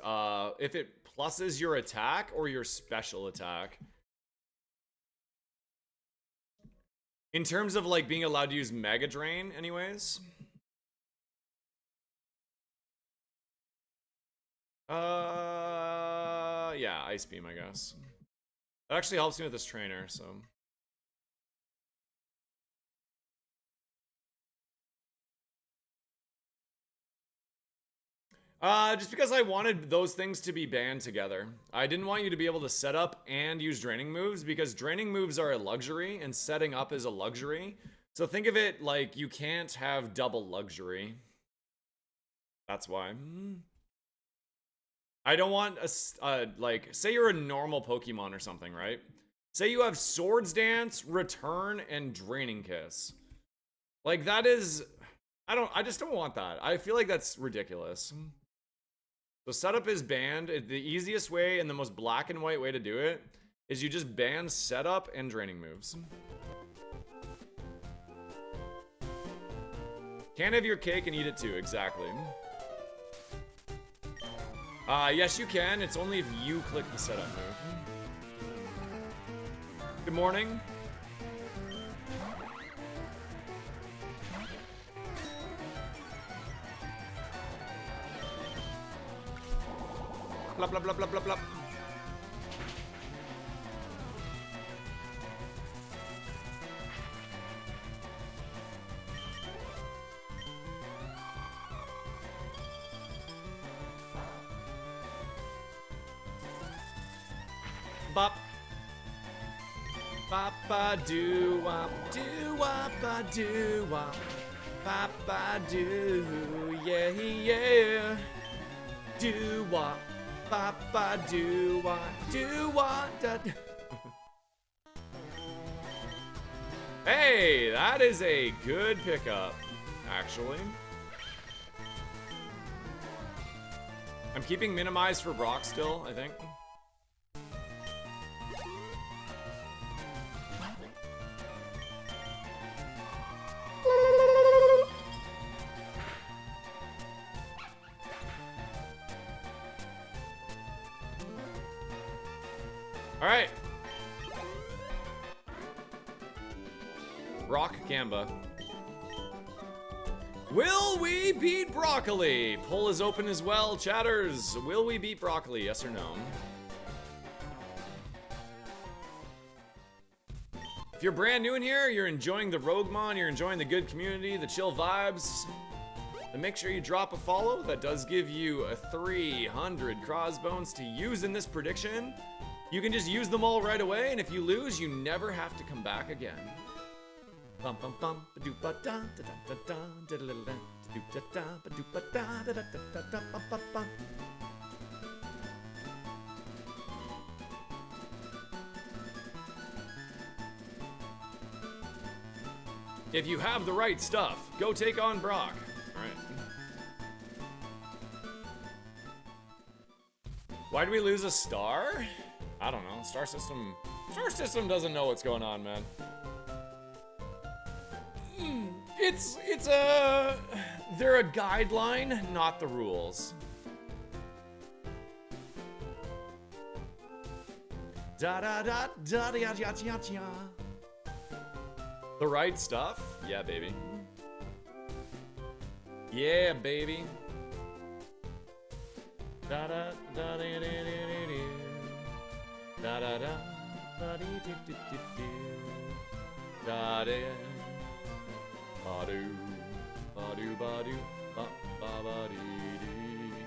if it pluses your attack or your special attack. In terms of like being allowed to use Mega Drain anyways. Yeah, Ice Beam, I guess. That actually helps me with this trainer, so. Just because I wanted those things to be banned together. I didn't want you to be able to set up and use draining moves because draining moves are a luxury and setting up is a luxury. So think of it like you can't have double luxury. That's why. I don't want a, like, say you're a normal Pokemon or something, right? Say you have Swords Dance, Return, and Draining Kiss. Like, that is... I just don't want that. I feel like that's ridiculous. So setup is banned. The easiest way and the most black and white way to do it is you just ban setup and draining moves. Can't have your cake and eat it too, exactly. Yes, you can. It's only if you click the setup move. Good morning. Blah, blah, blah, blah, blah, blah. bop. Bop ba doo wop, doo wop ba doo wop. Bop ba doo, yeah, yeah. Doo wop, bop ba doo wop, doo wop da. Hey, that is a good pickup, actually. I'm keeping minimized for Brock still, I think. All right. Brock Gamba. Will we beat Broccoli? Poll is open as well, chatters. Will we beat Broccoli? Yes or no? If you're brand new in here, you're enjoying the Roguemon, you're enjoying the good community, the chill vibes, then make sure you drop a follow. That does give you a 300 crossbones to use in this prediction. You can just use them all right away, and if you lose, you never have to come back again. Bum bum bum ba doo ba da da da da da da da da doo da da ba doo ba da da da da da bum bum bum. If you have the right stuff, go take on Brock. All right. Why did we lose a star? I don't know. Star system doesn't know what's going on, man. They're a guideline, not the rules. Da da da da da da da da. The right stuff? Yeah, baby. Yeah, baby. Da da da da da da da da da da da da da. Ba-do, ba-do, ba-do, ba-ba-ba-dee-dee.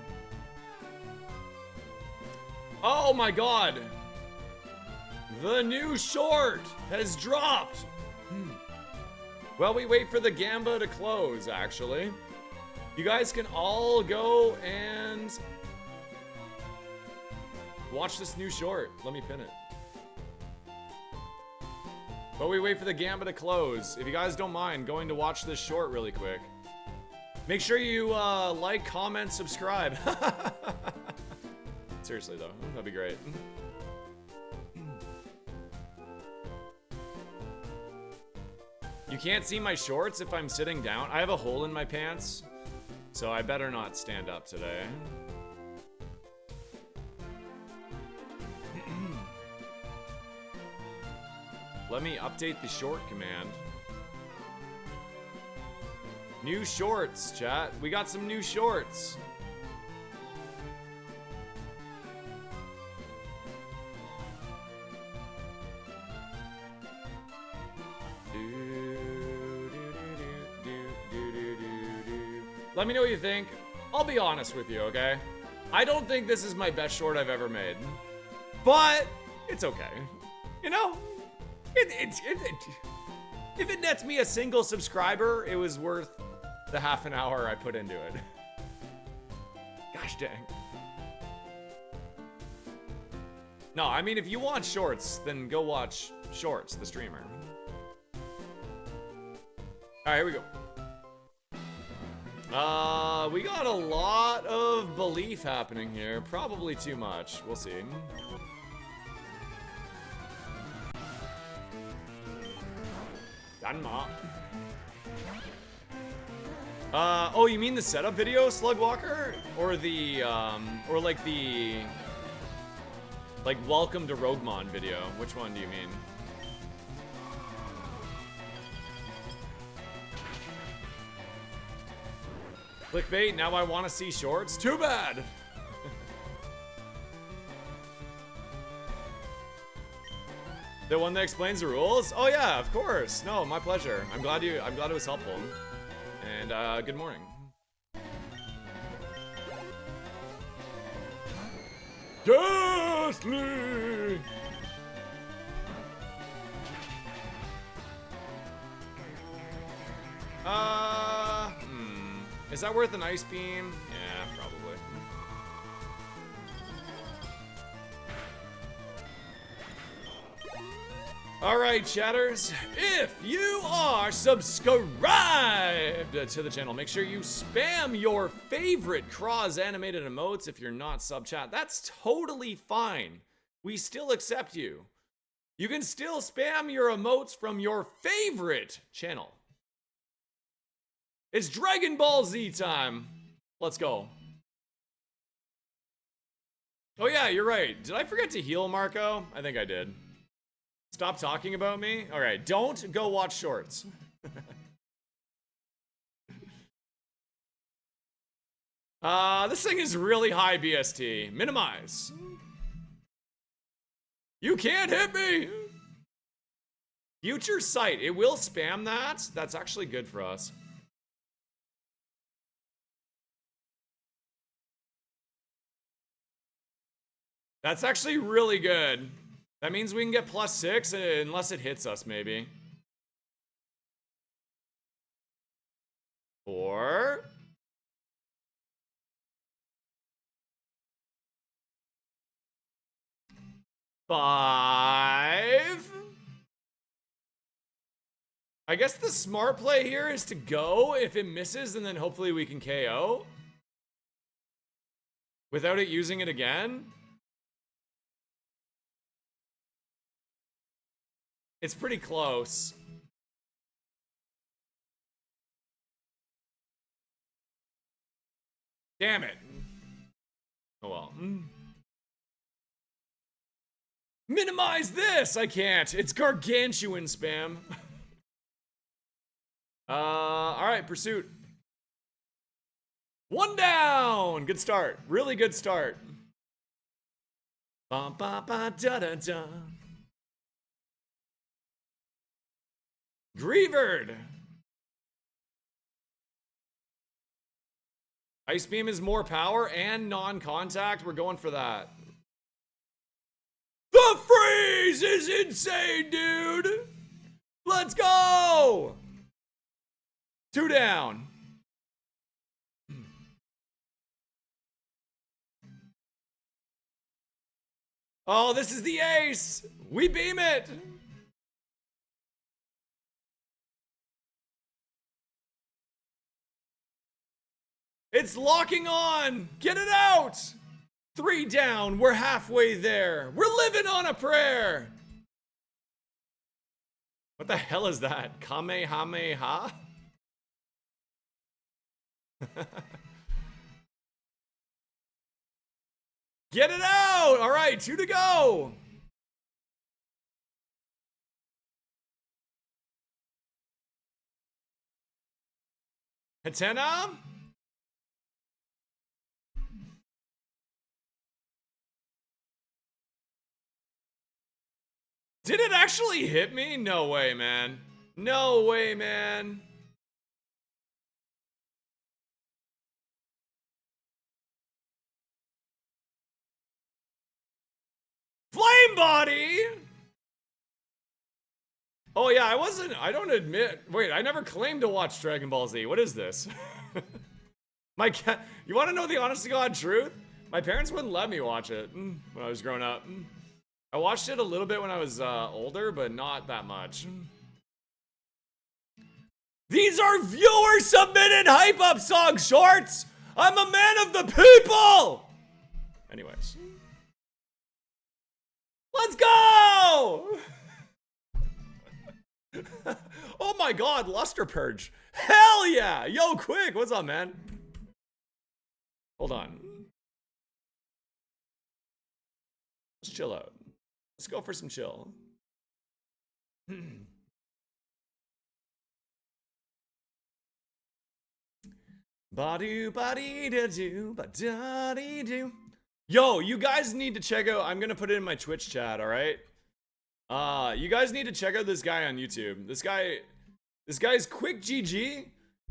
Oh my god! The new short has dropped! Well, we wait for the Gamba to close, actually. You guys can all go and watch this new short. Let me pin it. But we wait for the Gamba to close. If you guys don't mind going to watch this short really quick. Make sure you like, comment, subscribe. Seriously though, that'd be great. You can't see my shorts if I'm sitting down. I have a hole in my pants, so I better not stand up today. Let me update the short command. New shorts, chat. We got some new shorts. Let me know what you think. I'll be honest with you, okay? I don't think this is my best short I've ever made. But it's okay. You know? If it nets me a single subscriber, it was worth the half an hour I put into it. Gosh dang. No, I mean, if you want shorts, then go watch Shorts, the streamer. Alright, here we go. We got a lot of belief happening here. Probably too much. We'll see. Danma. Oh, you mean the setup video, Slugwalker? Or the, or like the, like, welcome to Roguemon video? Which one do you mean? Clickbait, now I want to see shorts? Too bad! The one that explains the rules? Oh yeah, of course. No, my pleasure. I'm glad it was helpful. And good morning. Ghastly! Is that worth an ice beam? Yeah, probably. Alright, chatters, if you are subscribed to the channel, make sure you spam your favorite cross-animated emotes. If you're not sub-chat, that's totally fine. We still accept you. You can still spam your emotes from your favorite channel. It's Dragon Ball Z time. Let's go. Oh yeah, you're right. Did I forget to heal Marco? I think I did. Stop talking about me? Alright, don't go watch shorts. This thing is really high BST. Minimize. You can't hit me! Future sight. It will spam that. That's actually good for us. That's actually really good. That means we can get +6 unless it hits us, maybe. 4. 5. I guess the smart play here is to go if it misses and then hopefully we can KO. Without it using it again. It's pretty close. Damn it. Oh well. Minimize this! I can't. It's gargantuan spam. Alright, pursuit. 1 down! Good start. Really good start. Ba ba ba da da da. Grievered! Ice Beam is more power and non-contact. We're going for that. The freeze is insane, dude! Let's go! 2 down. Oh, this is the ace! We beam it! It's locking on! Get it out! 3 down, we're halfway there. We're living on a prayer! What the hell is that? Kamehameha? Get it out! Alright, 2 to go! Hatena? Did it actually hit me? No way, man. No way, man. Flame body! Oh yeah, I don't admit, wait, I never claimed to watch Dragon Ball Z. What is this? My cat, you wanna know the honest to God truth? My parents wouldn't let me watch it when I was growing up. I watched it a little bit when I was older, but not that much. These are viewer submitted hype up song shorts! I'm a man of the people! Anyways. Let's go! Oh my god, Luster Purge. Hell yeah! Yo, quick, what's up, man? Hold on. Let's chill out. Let's go for some chill. Ba-do, ba-dee-da-do, ba-da-dee-do. Yo, you guys need to check out, I'm gonna put it in my Twitch chat, alright? You guys need to check out this guy on YouTube. This guy's Quick GG.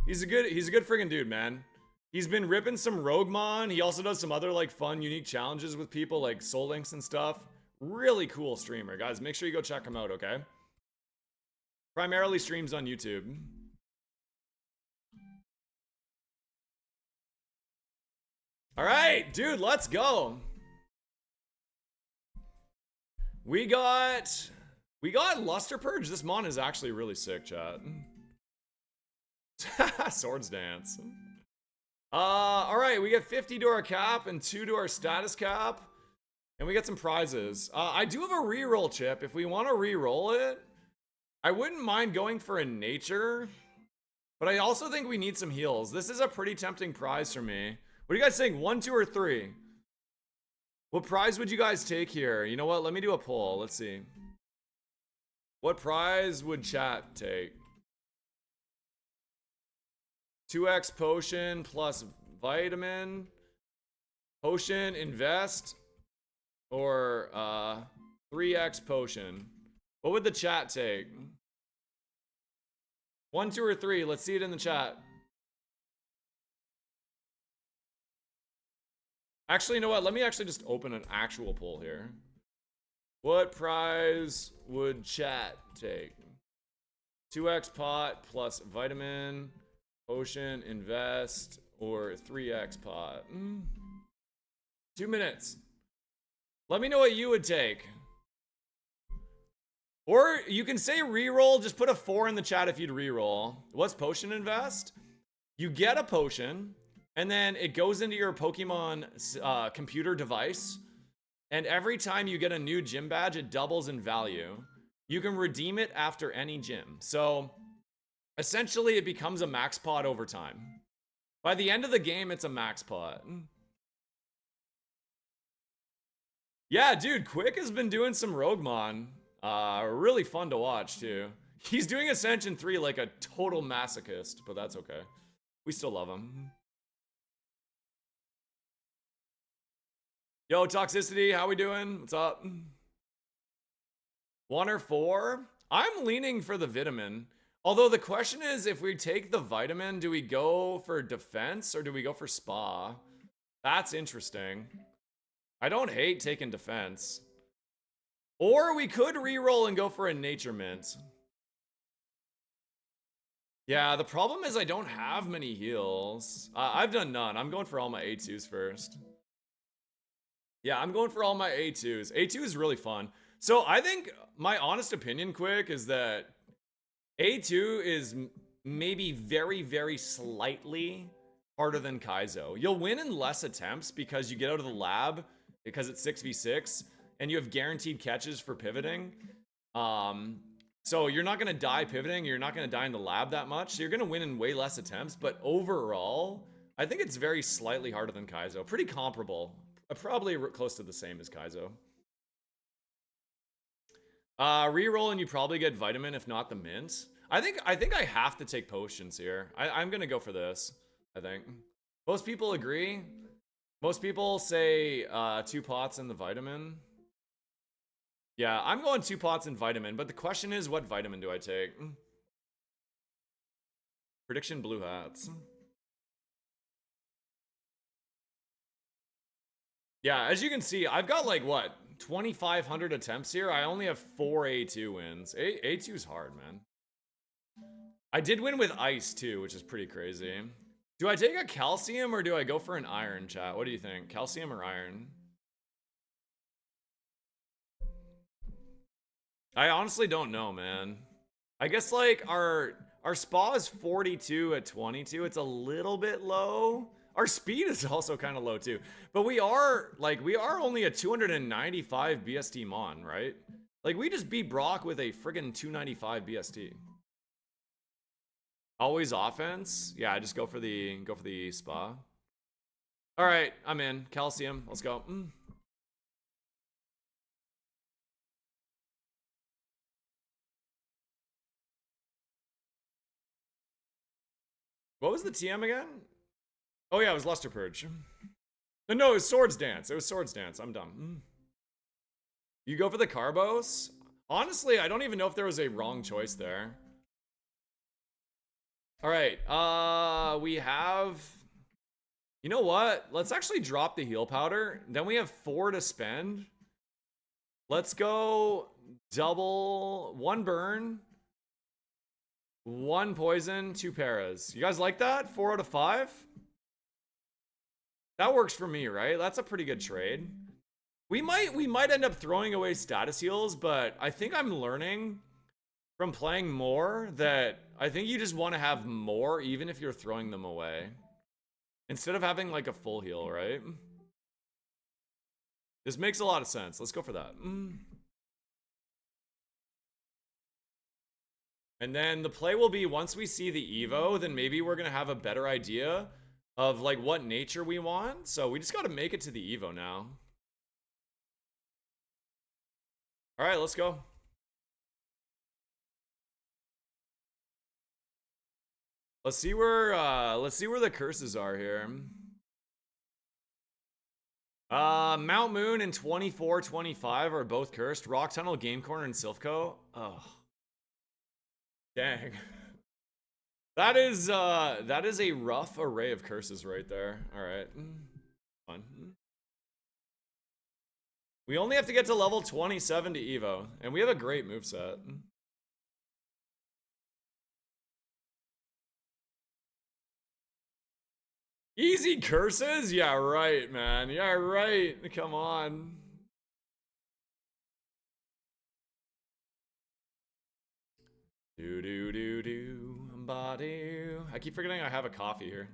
He's a good friggin' dude, man. He's been ripping some Roguemon. He also does some other like fun, unique challenges with people like Soul Links and stuff. Really cool streamer, guys. Make sure you go check him out, okay? Primarily streams on YouTube. All right, dude, let's go. We got Luster Purge. This mon is actually really sick, chat. Swords Dance. All right, we get 50 to our cap and 2 to our status cap. And we get some prizes. I do have a reroll chip. If we want to reroll it, I wouldn't mind going for a nature. But I also think we need some heals. This is a pretty tempting prize for me. What are you guys saying? 1, 2, or 3? What prize would you guys take here? You know what? Let me do a poll. Let's see. What prize would chat take? 2x potion plus vitamin. Potion invest. Or 3x potion. What would the chat take? 1, 2, or 3? Let's see it in the chat. Actually, you know what? Let me actually just open an actual poll here. What prize would chat take? 2x pot plus vitamin, potion, invest, or 3x pot? 2 minutes. Let me know what you would take. Or you can say reroll. Just put a 4 in the chat if you'd reroll. What's potion invest? You get a potion, and then it goes into your Pokemon computer device. And every time you get a new gym badge, it doubles in value. You can redeem it after any gym. So essentially, it becomes a max pot over time. By the end of the game, it's a max pot. Yeah, dude, Quick has been doing some Roguemon. Really fun to watch, too. He's doing Ascension 3 like a total masochist, but that's okay. We still love him. Yo, Toxicity, how we doing? What's up? 1 or 4? I'm leaning for the vitamin. Although the question is, if we take the vitamin, do we go for defense or do we go for spa? That's interesting. I don't hate taking defense. Or we could reroll and go for a nature mint. Yeah, the problem is I don't have many heals. I've done none. I'm going for all my A2s first. Yeah, I'm going for all my A2s. A2 is really fun. So I think my honest opinion, Quick, is that A2 is maybe very, very slightly harder than Kaizo. You'll win in less attempts because you get out of the lab because it's 6v6 and you have guaranteed catches for pivoting. So you're not going to die pivoting. You're not going to die in the lab that much. So you're going to win in way less attempts. But overall, I think it's very slightly harder than Kaizo. Pretty comparable. Probably close to the same as Kaizo. Reroll and you probably get vitamin, if not the mint. I think I have to take potions here. I'm going to go for this, I think. Most people agree. Most people say 2 pots in the vitamin. Yeah, I'm going 2 pots in vitamin, but the question is, what vitamin do I take? Prediction blue hats. Yeah, as you can see, I've got like, what, 2,500 attempts here? I only have 4 A2 wins. A2 is hard, man. I did win with ice, too, which is pretty crazy. Do I take a calcium or do I go for an iron, chat? What do you think? Calcium or iron? I honestly don't know, man. I guess, like, our spa is 42 at 22. It's a little bit low. Our speed is also kind of low, too. But we are only a 295 BST mon, right? Like, we just beat Brock with a friggin' 295 BST. Always offense? Yeah, just go for the spa. All right, I'm in. Calcium, let's go. What was the TM again? Oh yeah, it was Luster Purge. No, it was Swords Dance. It was Swords Dance. I'm dumb. You go for the Carbos? Honestly, I don't even know if there was a wrong choice there. All right, we have... You know what? Let's actually drop the heal powder. Then we have 4 to spend. Let's go double 1 burn, 1 poison, 2 paras. You guys like that? 4 out of 5? That works for me, right? That's a pretty good trade. We might end up throwing away status heals, but I think I'm learning from playing more that I think you just want to have more even if you're throwing them away. Instead of having like a full heal, right? This makes a lot of sense. Let's go for that. And then the play will be once we see the Evo, then maybe we're going to have a better idea of like what nature we want. So we just got to make it to the Evo now. All right, let's go. Let's see where the curses are here. Mount Moon and 24-25 are both cursed. Rock Tunnel, Game Corner, and Silphco. Oh. Dang. That is a rough array of curses right there. Alright. Fun. We only have to get to level 27 to Evo, and we have a great moveset. Easy curses? Yeah, right, man. Yeah, right. Come on. Body. I keep forgetting I have a coffee here.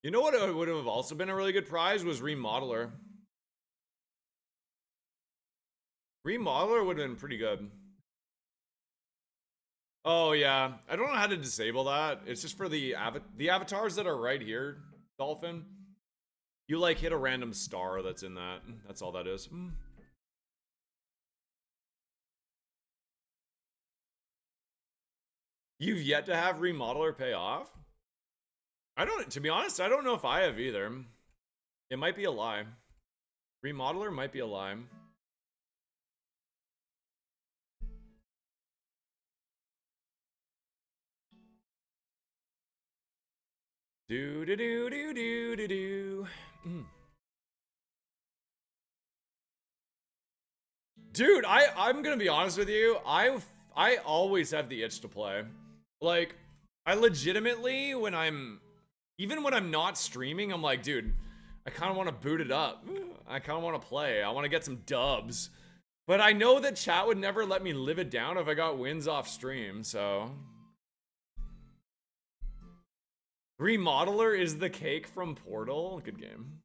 You know what would have also been a really good prize was Remodeler. Remodeler would have been pretty good. Oh yeah, I don't know how to disable that. It's just for the avatars that are right here, Dolphin. You like hit a random star that's in that. That's all that is. You've yet to have Remodeler pay off? To be honest, I don't know if I have either. It might be a lie. Remodeler might be a lie. Do do do do do do do. Dude, I'm gonna be honest with you. I always have the itch to play. Like, I legitimately even when I'm not streaming, I'm like, dude, I kind of want to boot it up. I kind of want to play. I want to get some dubs. But I know that chat would never let me live it down if I got wins off stream, so. Remodeler is the cake from Portal. Good game.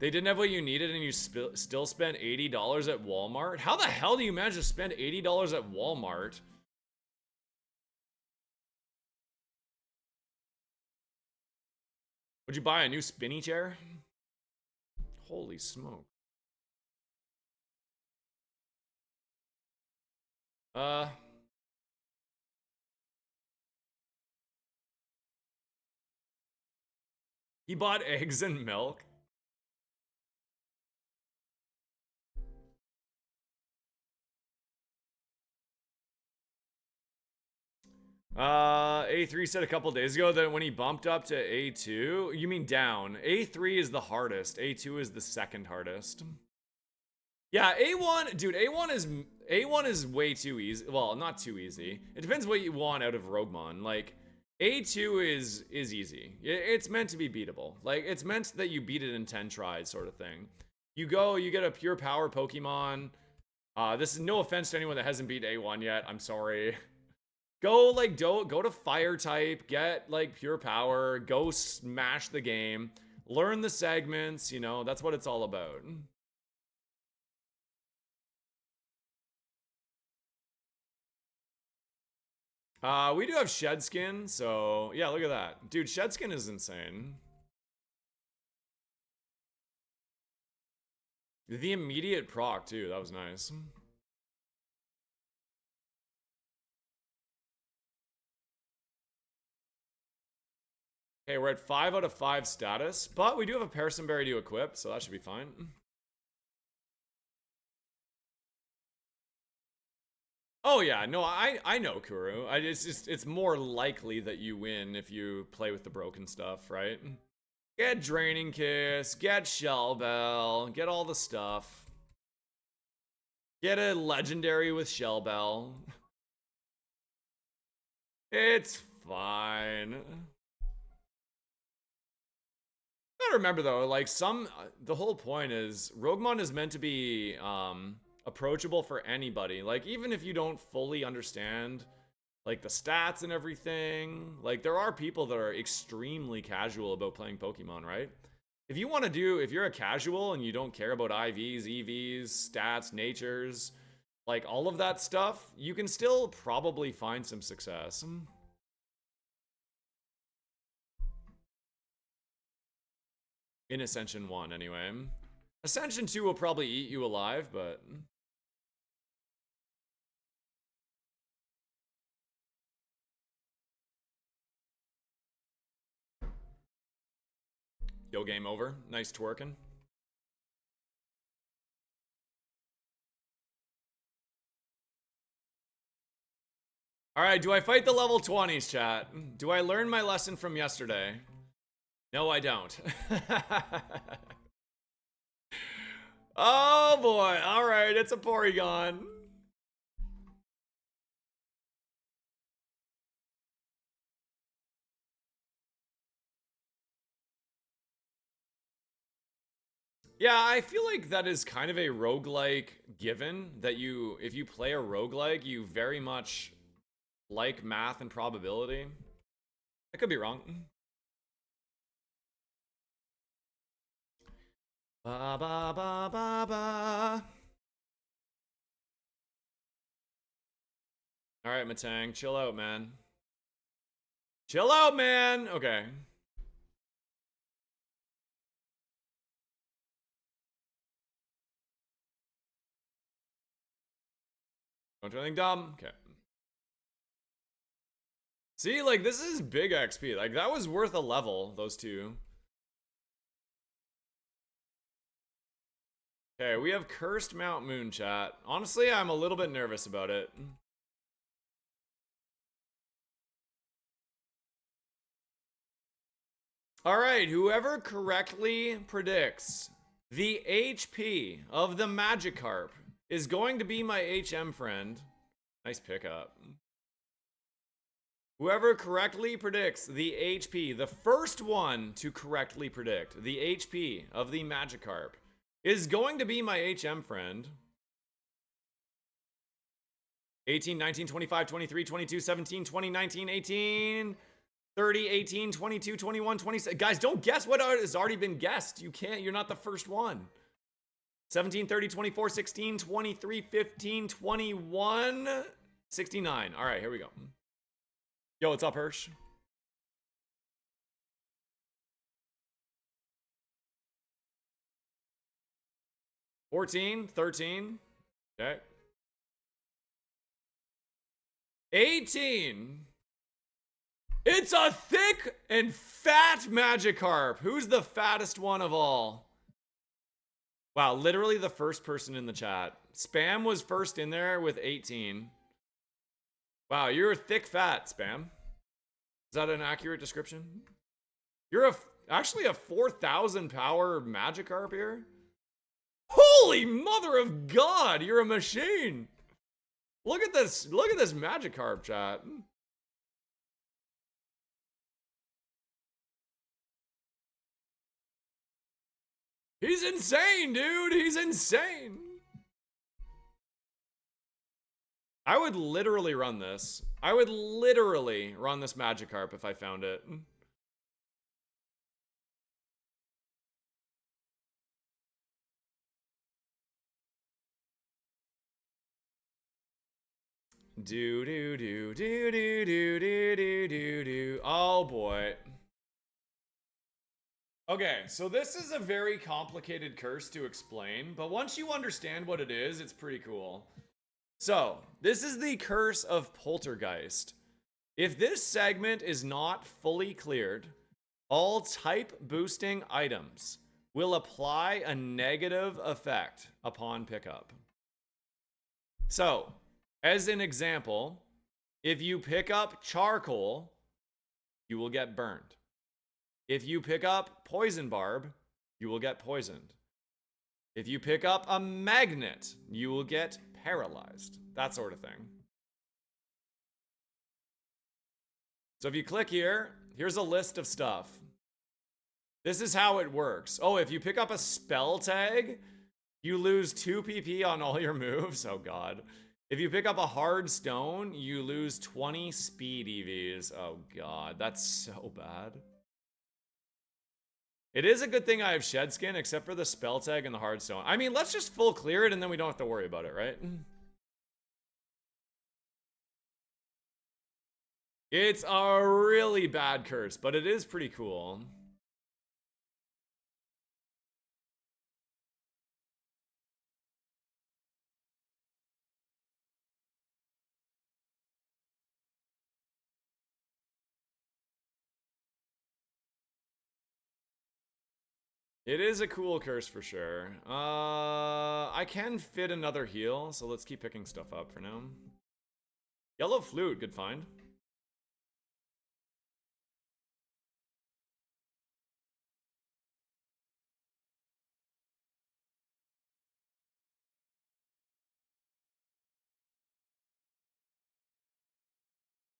They didn't have what you needed and you still spent $80 at Walmart? How the hell do you manage to spend $80 at Walmart? Would you buy a new spinny chair? Holy smoke. He bought eggs and milk. A3 said a couple days ago that when he bumped up to A2, you mean down. A3 is the hardest. A2 is the second hardest. Yeah, A1, dude, A1 is way too easy. Well, not too easy. It depends what you want out of Roguemon. Like, A2 is easy. It's meant to be beatable. Like, it's meant that you beat it in 10 tries, sort of thing. You get a pure power Pokemon. This is no offense to anyone that hasn't beat A1 yet. I'm sorry. Go to fire type, get like pure power, go smash the game, learn the segments, you know, that's what it's all about. We do have Shedskin, so yeah, look at that. Dude, Shedskin is insane. The immediate proc too, that was nice. Okay, we're at 5 out of 5 status, but we do have a Parasamberry to equip, so that should be fine. Oh yeah, no, I know Kuru. It's more likely that you win if you play with the broken stuff, right? Get Draining Kiss, get Shell Bell, get all the stuff. Get a legendary with Shell Bell. It's fine. Gotta remember though, like the whole point is Roguemon is meant to be approachable for anybody. Like even if you don't fully understand like the stats and everything, like there are people that are extremely casual about playing Pokemon, right? If you're a casual and you don't care about IVs, EVs, stats, natures, like all of that stuff, you can still probably find some success. In Ascension 1, anyway. Ascension 2 will probably eat you alive, but... Yo, game over. Nice twerking. Alright, do I fight the level 20s, chat? Do I learn my lesson from yesterday? No, I don't. Oh boy, alright, it's a Porygon. Yeah, I feel like that is kind of a roguelike given, that if you play a roguelike, you very much like math and probability. I could be wrong. Ba ba ba ba ba. Alright, Matang, chill out, man. Chill out, man! Okay. Don't do anything dumb. Okay. See, like, this is big XP. Like, that was worth a level, those two. Okay, we have Cursed Mount Moon, chat. Honestly, I'm a little bit nervous about it. Alright, whoever correctly predicts the HP of the Magikarp is going to be my HM friend. Nice pickup. Whoever correctly predicts the HP, the first one to correctly predict the HP of the Magikarp, is going to be my HM friend. 18, 19, 25, 23, 22, 17, 20, 19, 18, 30, 18, 22, 21, 26. Guys, don't guess what has already been guessed. You can't, you're not the first one. 17, 30, 24, 16, 23, 15, 21, 69. All right, here we go. Yo, what's up, Hirsch? $14, $13. Okay. 18. It's a thick and fat Magikarp. Who's the fattest one of all? Wow, literally the first person in the chat. Spam was first in there with 18. Wow, you're thick fat, Spam. Is that an accurate description? You're actually a 4,000 power Magikarp here? Holy mother of God, you're a machine. Look at this Magikarp, chat. He's insane, dude. He's insane. I would literally run this. I would literally run this Magikarp if I found it. Do do do do do do do do do do. Oh boy. Okay, so this is a very complicated curse to explain, but once you understand what it is, it's pretty cool. So, this is the curse of Poltergeist. If this segment is not fully cleared, all type boosting items will apply a negative effect upon pickup. So, As an example, if you pick up charcoal, you will get burned. If you pick up poison barb, you will get poisoned. If you pick up a magnet, you will get paralyzed. That sort of thing. So if you click here, here's a list of stuff. This is how it works. Oh, if you pick up a spell tag, you lose 2 PP on all your moves. Oh god. If you pick up a hard stone, you lose 20 speed EVs. Oh god, that's so bad. It is a good thing I have shed skin, except for the spell tag and the hard stone. I mean, let's just full clear it and then we don't have to worry about it, right? It's a really bad curse, but it is pretty cool. It is a cool curse for sure. I can fit another heal, so let's keep picking stuff up for now. Yellow flute, good find.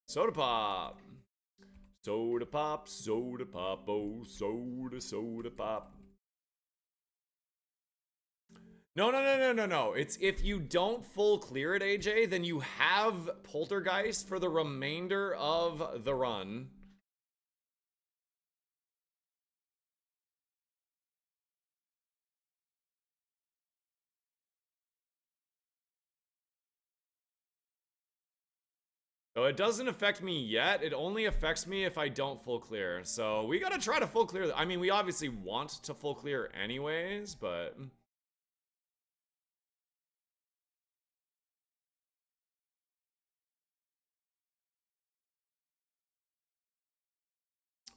Soda pop. Soda pop, oh, soda pop. No. It's if you don't full clear it, AJ, then you have Poltergeist for the remainder of the run. So it doesn't affect me yet. It only affects me if I don't full clear. So we gotta try to full clear. I mean, we obviously want to full clear anyways, but...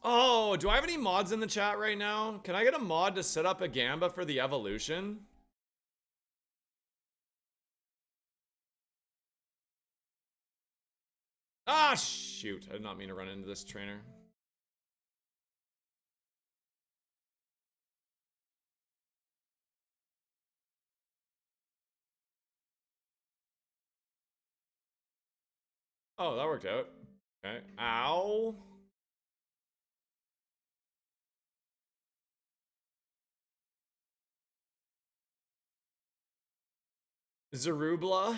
Oh, do I have any mods in the chat right now? Can I get a mod to set up a Gamba for the evolution? Ah, shoot. I did not mean to run into this trainer. Oh, that worked out. Okay. Ow. Zarubla.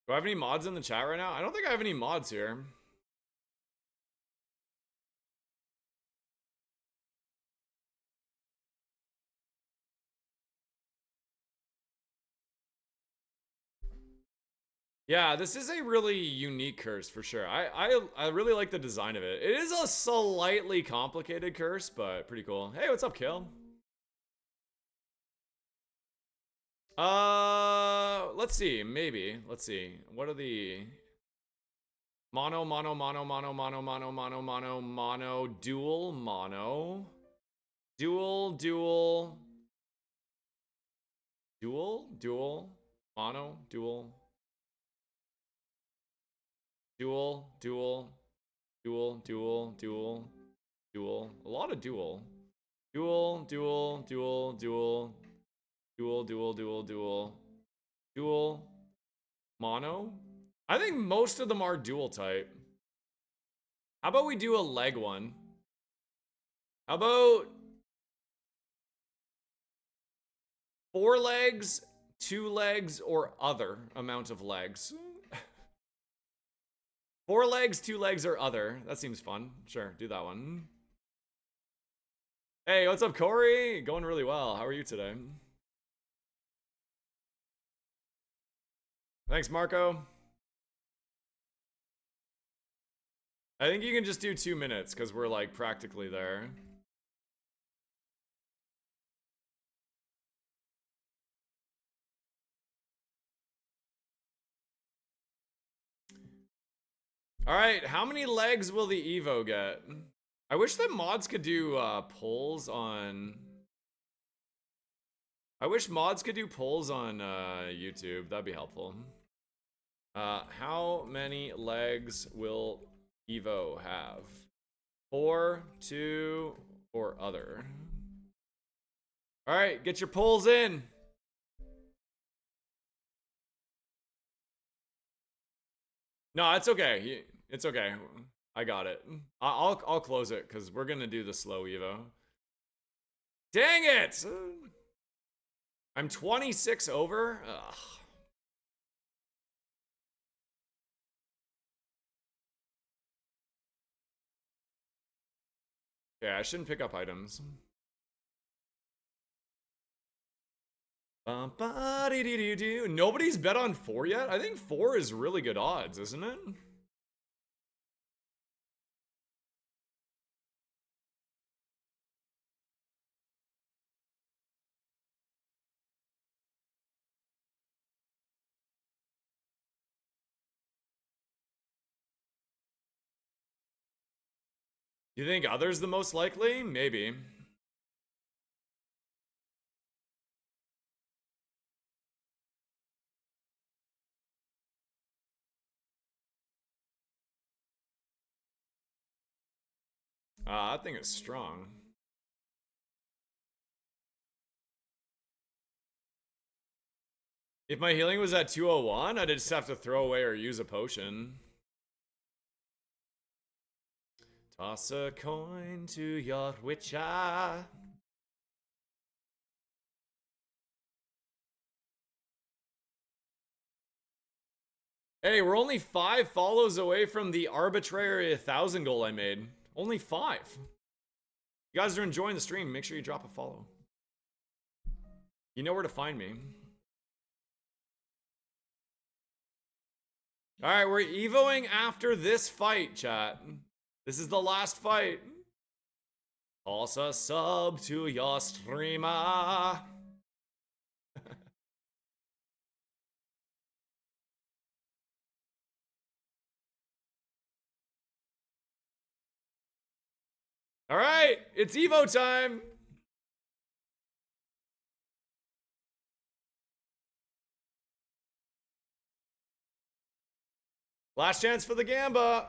Do I have any mods in the chat right now? I don't think I have any mods here. Yeah, this is a really unique curse for sure. I really like the design of it. It is a slightly complicated curse, but pretty cool. Hey, what's up, Kale? Let's see, maybe. Let's see. What are the mono, dual, mono, dual. A lot of dual. Dual. Mono? I think most of them are dual type. How about we do a leg one? How about 4 legs, 2 legs, or other amount of legs? 4 legs, 2 legs, or other. That seems fun. Sure, do that one. Hey, what's up, Corey? Going really well. How are you today? Thanks, Marco. I think you can just do 2 minutes because we're like practically there. All right, how many legs will the Evo get? I wish that mods could do polls on... I wish mods could do polls on YouTube. That'd be helpful. How many legs will Evo have? 4, 2, or other? All right, get your polls in. No, it's okay. It's okay. I got it. I'll close it because we're gonna do the slow Evo. Dang it! I'm 26 over. Ugh. Yeah, I shouldn't pick up items. Nobody's bet on 4 yet? I think 4 is really good odds, isn't it? You think other's the most likely? Maybe. That thing is strong. If my healing was at 201, I'd just have to throw away or use a potion. Toss a coin to your witcher. Hey, we're only 5 follows away from the arbitrary 1,000 goal I made. Only 5. You guys are enjoying the stream, make sure you drop a follow. You know where to find me. Alright, we're evoing after this fight, chat. This is the last fight. Toss a sub to your streamer. Alright, it's Evo time. Last chance for the Gamba.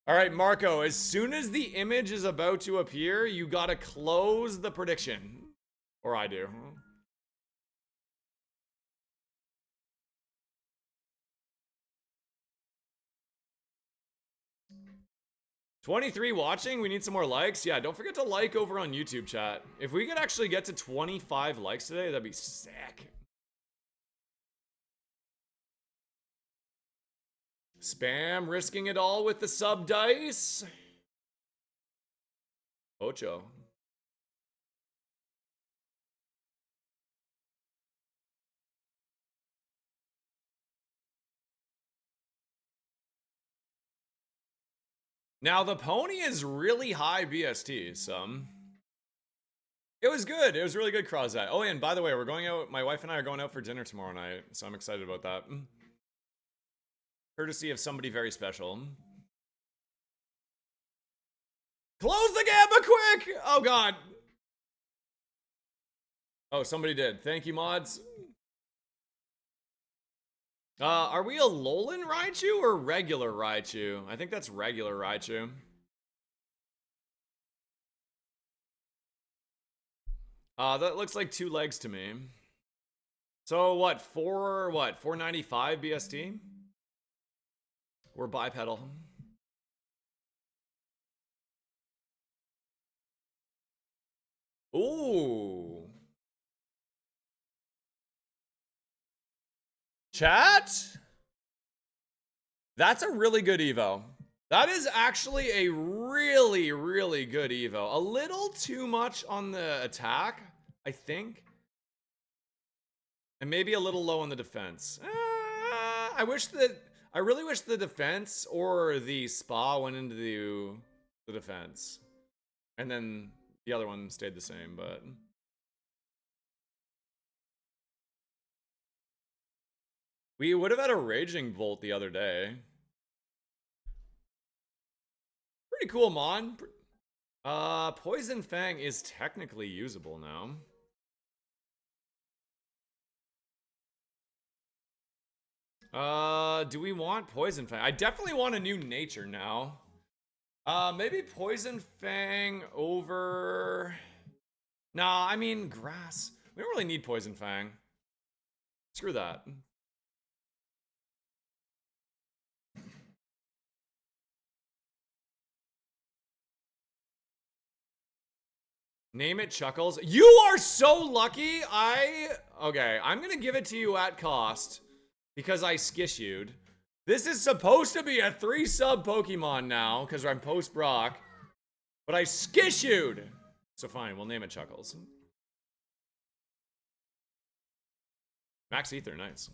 All right, Marco, as soon as the image is about to appear, you gotta close the prediction. Or I do. 23 watching, we need some more likes. Yeah, don't forget to like over on YouTube, chat. If we could actually get to 25 likes today, that'd be sick. Spam risking it all with the sub dice. Ocho. Now the pony is really high BST, so it was good. It was really good, Crozat. Oh, and by the way, we're going out. My wife and I are going out for dinner tomorrow night, so I'm excited about that. Courtesy of somebody very special. Close the Gamba quick! Oh god. Oh, somebody did. Thank you, mods. Are we a Alolan Raichu or regular Raichu? I think that's regular Raichu. That looks like 2 legs to me. So what, 495 BST? We're bipedal. Ooh. Chat? That's a really good Evo. That is actually a really, really good Evo. A little too much on the attack, I think. And maybe a little low on the defense. I really wish the defense or the spa went into the defense. And then the other one stayed the same, but... We would have had a Raging Bolt the other day. Pretty cool, Mon. Poison Fang is technically usable now. Do we want Poison Fang? I definitely want a new nature now. Maybe Poison Fang over... Nah, I mean, grass. We don't really need Poison Fang. Screw that. Name it Chuckles. You are so lucky. Okay, I'm gonna give it to you at cost because I skissued. This is supposed to be a 3-sub Pokemon now because I'm post Brock, but I skissued. So fine, we'll name it Chuckles. Max Ether, nice.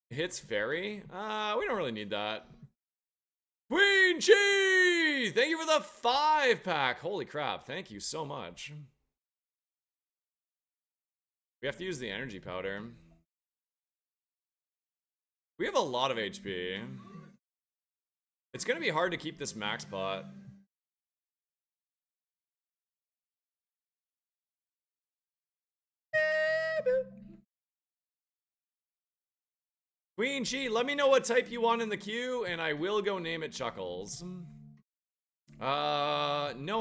Hits Fairy? We don't really need that. Queen Chi! Thank you for the 5-pack. Holy crap, thank you so much. We have to use the energy powder. We have a lot of HP. It's gonna be hard to keep this max pot. Queen Chi, let me know what type you want in the queue, and I will go name it Chuckles. No,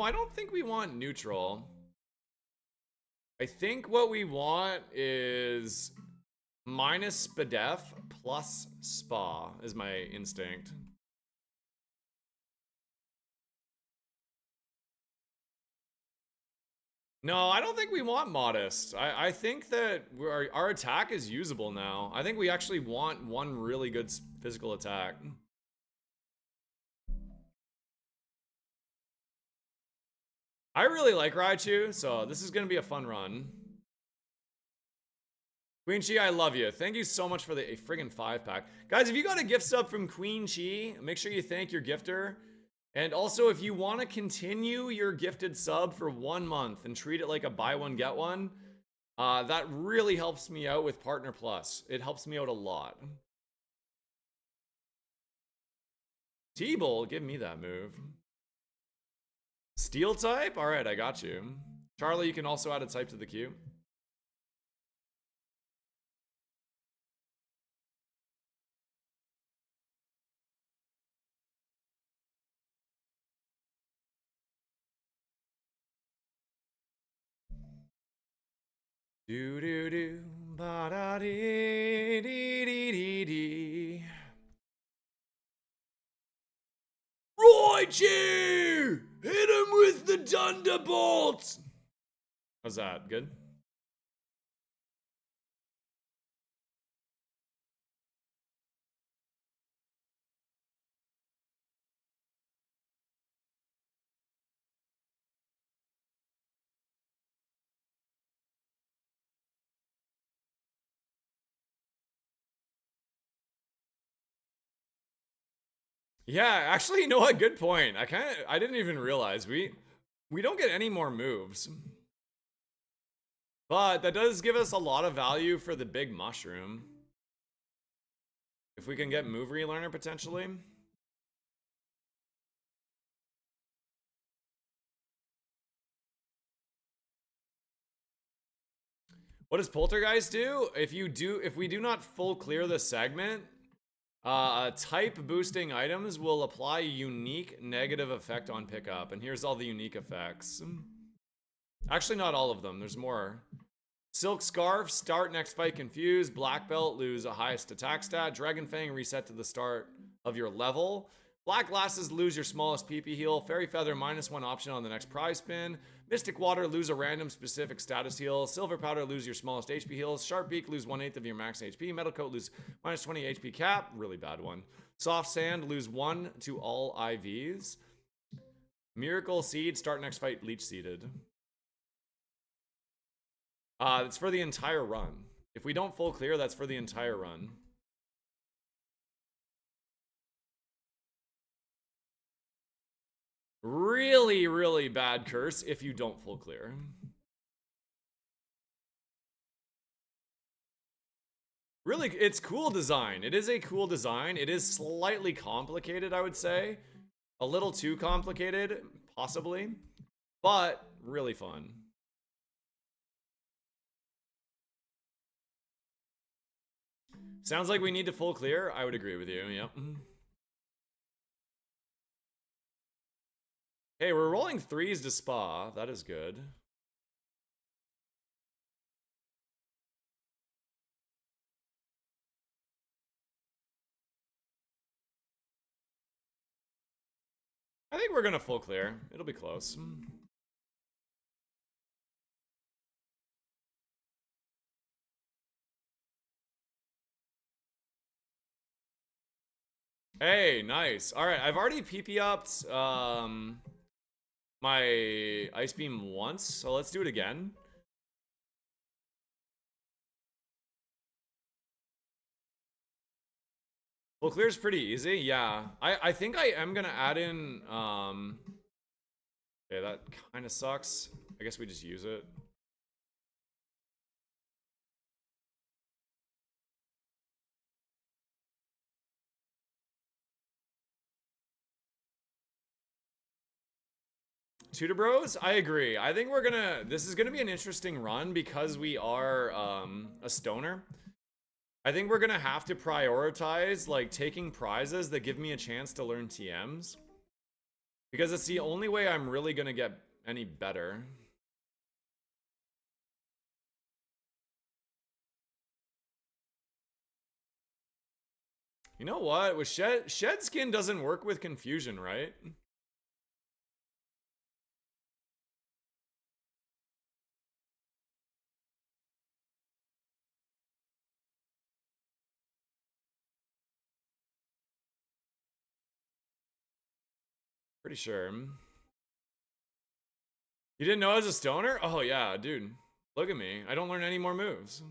I don't think we want neutral. I think what we want is minus Spadef plus Spa is my instinct. No, I don't think we want Modest. I think that our attack is usable now. I think we actually want one really good physical attack. I really like Raichu, so this is going to be a fun run. Queen Chi, I love you. Thank you so much for the friggin' 5-pack. Guys, if you got a gift sub from Queen Chi, make sure you thank your gifter. And also, if you want to continue your gifted sub for 1 month and treat it like a buy one, get one, that really helps me out with Partner Plus. It helps me out a lot. T-Bolt, give me that move. Steel type? Alright, I got you. Charlie, you can also add a type to the queue. Do do do ba da dee dee dee dee dee. Raichu! Hit him with the Thunderbolt! How's that? Good? Yeah, actually, you know what? Good point. I didn't even realize we don't get any more moves. But that does give us a lot of value for the big mushroom. If we can get move relearner potentially. What does Poltergeist do? If we do not full clear the segment, type boosting items will apply a unique negative effect on pickup. And here's all the unique effects. Actually, not all of them. There's more. Silk Scarf, start next fight confused. Black Belt, lose a highest attack stat. Dragon Fang, reset to the start of your level. Black Glasses, lose your smallest PP heal. Fairy Feather, -1 option on the next prize spin. Mystic Water, lose a random specific status heal. Silver Powder, lose your smallest HP heals. Sharp Beak, lose 1/8 of your max HP. Metal Coat, lose -20 HP cap. Really bad one. Soft Sand, lose 1 to all IVs. Miracle Seed, start next fight Leech Seeded. It's for the entire run. If we don't full clear, that's for the entire run. Really, really bad curse if you don't full clear. Really, it's cool design. It is a cool design. It is slightly complicated, I would say. A little too complicated, possibly. But really fun. Sounds like we need to full clear. I would agree with you, yep. Hey, we're rolling 3s to spa. That is good. I think we're gonna full clear. It'll be close. Hey, nice. All right, I've already PP-upped my Ice Beam once, so let's do it again. Full clear is pretty easy, yeah. I think I am gonna add in, okay, that kind of sucks. I guess we just use it. Tutor Bros, I agree. I think this is gonna be an interesting run because we are a stoner. I think we're gonna have to prioritize like taking prizes that give me a chance to learn TMs. Because it's the only way I'm really gonna get any better. You know what? With shed skin doesn't work with confusion, right? Pretty sure. You didn't know I was a stoner? Oh yeah, dude. Look at me. I don't learn any more moves.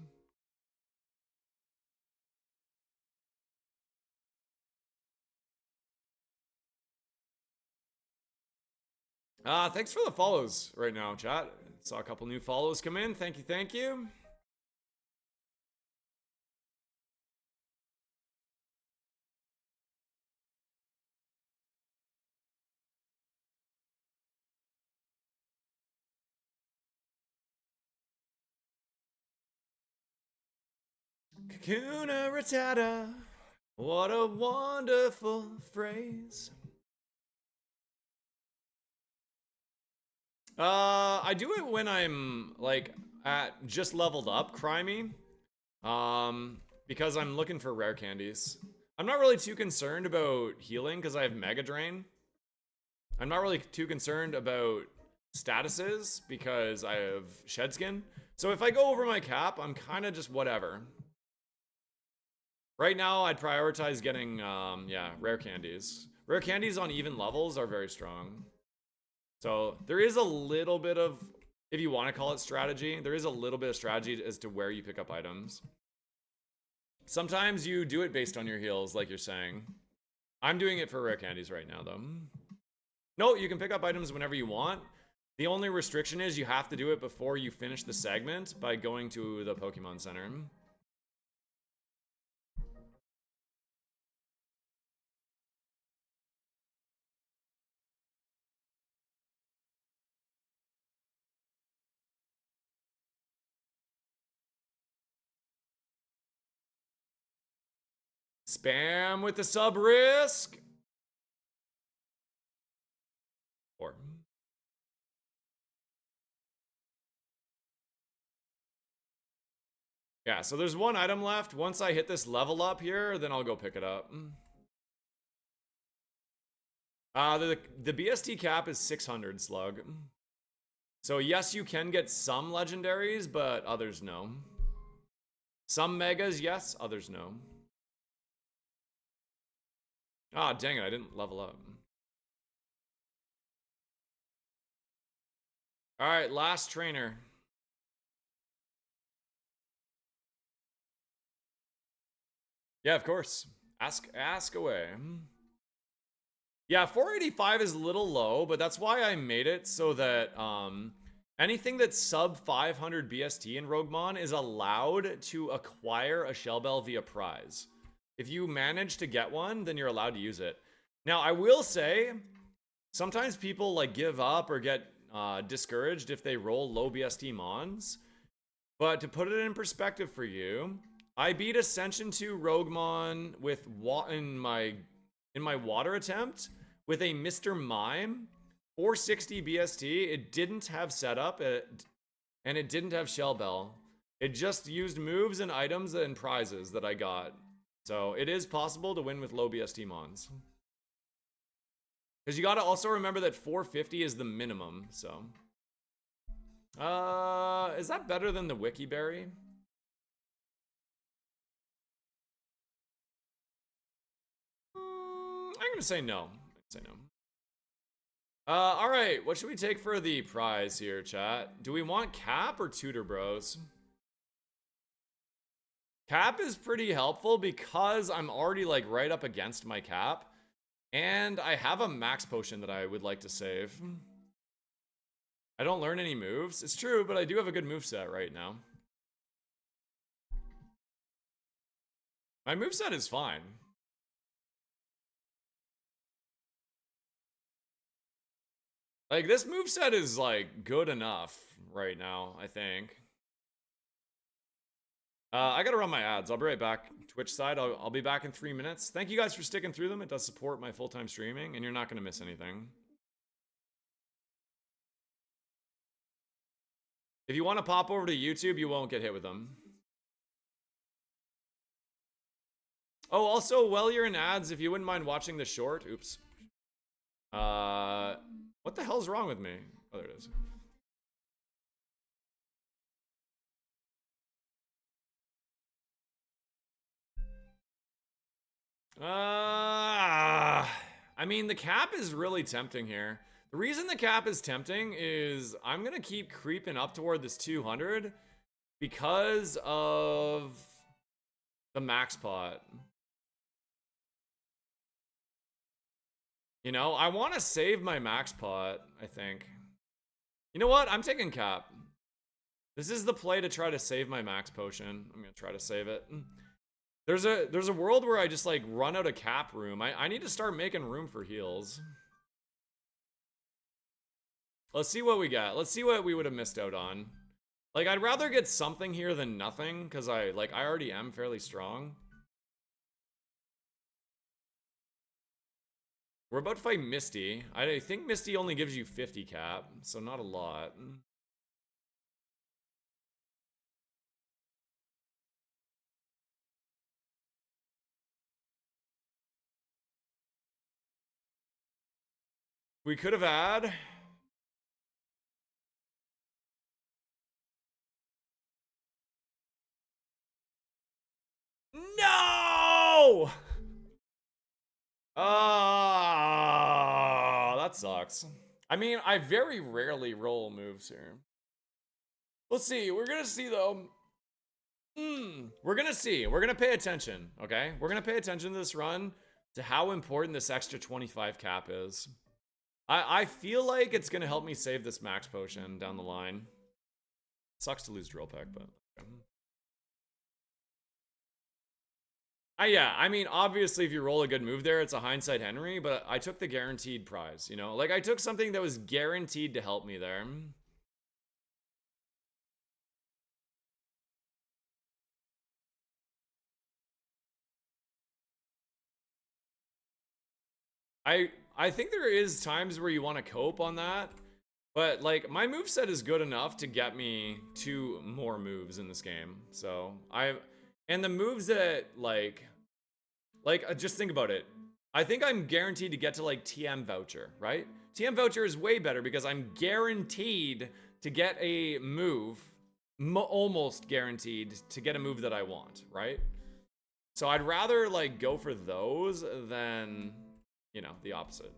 Thanks for the follows right now, chat. Saw a couple new follows come in. Thank you, thank you. Kakuna Ratata. What a wonderful phrase. I do it when I'm like at just leveled up, Crimey. Because I'm looking for rare candies. I'm not really too concerned about healing because I have Mega Drain. I'm not really too concerned about statuses because I have Shed Skin. So if I go over my cap, I'm kind of just whatever. Right now, I'd prioritize getting, yeah, rare candies. Rare candies on even levels are very strong. So there is a little bit of, if you want to call it strategy, there is a little bit of strategy as to where you pick up items. Sometimes you do it based on your heals, like you're saying. I'm doing it for rare candies right now, though. No, you can pick up items whenever you want. The only restriction is you have to do it before you finish the segment by going to the Pokemon Center. Spam with the sub risk. Or yeah, so there's one item left. Once I hit this level up here, then I'll go pick it up. The BST cap is 600 slug. So yes, you can get some legendaries, but others no. Some megas, yes, others no. Ah, dang it, I didn't level up. Alright, last trainer. Yeah, of course. Ask away. Yeah, 485 is a little low, but that's why I made it so that Anything that's sub 500 BST in Roguemon is allowed to acquire a shell bell via prize. If you manage to get one, then you're allowed to use it. Now, I will say, sometimes people like give up or get discouraged if they roll low BST mons. But to put it in perspective for you, I beat Ascension 2 Roguemon with in my water attempt with a Mr. Mime 460 BST. It didn't have setup, and it didn't have shell bell. It just used moves and items and prizes that I got. So it is possible to win with low BST mons. Because you got to also remember that 450 is the minimum, so. Is that better than the Wikiberry? I'm gonna say no. Alright, what should we take for the prize here, chat? Do we want Cap or Tutor Bros? Cap is pretty helpful because I'm already like right up against my cap. And I have a max potion that I would like to save. I don't learn any moves. It's true, but I do have a good moveset right now. My moveset is fine. Like, this moveset is, like, good enough right now, I think. I gotta run my ads. I'll be right back. Twitch side, I'll be back in 3 minutes. Thank you guys for sticking through them. It does support my full-time streaming, and you're not gonna miss anything. If you want to pop over to YouTube, you won't get hit with them. Oh, also, while you're in ads, if you wouldn't mind watching the short. Oops. What the hell's wrong with me? Oh, there it is. I mean, the cap is really tempting here. The reason the cap is tempting is I'm gonna keep creeping up toward this 200 because of the max pot. You know, I want to save my max pot, I think. You know what? I'm taking cap. This is the play to try to save my max potion. I'm gonna try to save it. There's a world where I just like run out of cap room. I need to start making room for heals. Let's see what we got. Let's see what we would have missed out on. Like, I'd rather get something here than nothing, because I already am fairly strong. We're about to fight Misty. I think Misty only gives you 50 cap, so not a lot. We could have had... No! That sucks. I mean, I very rarely roll moves here. Let's see. We're gonna see, though. We're gonna see. We're gonna pay attention, okay? We're gonna pay attention to this run, to how important this extra 25 cap is. I feel like it's gonna help me save this max potion down the line. Sucks to lose drill peck, but... yeah, I mean, obviously, if you roll a good move there, it's a hindsight Henry, but I took the guaranteed prize, you know? Like, I took something that was guaranteed to help me there. I think there is times where you want to cope on that, but, like, my moveset is good enough to get me 2 more moves in this game, so and the moves that, like, just think about it. I think I'm guaranteed to get to, like, TM Voucher, right? TM Voucher is way better because I'm guaranteed to get a move, almost guaranteed to get a move that I want, right? So I'd rather, like, go for those than, you know, the opposite.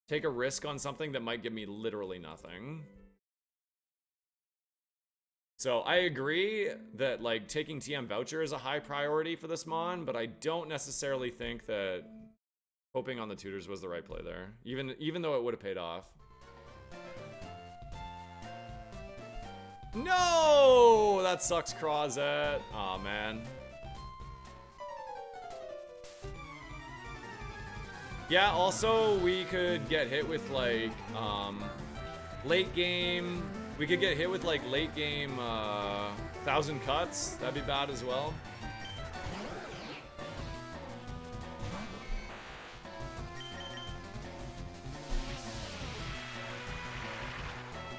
Take a risk on something that might give me literally nothing. So I agree that, like, taking TM Voucher is a high priority for this mon, but I don't necessarily think that hoping on the tutors was the right play there, even though it would have paid off. No! That sucks, Crozet. Aw, man. Yeah, also, we could get hit with, like, late game. We could get hit with, like, late game, 1,000 cuts. That'd be bad as well.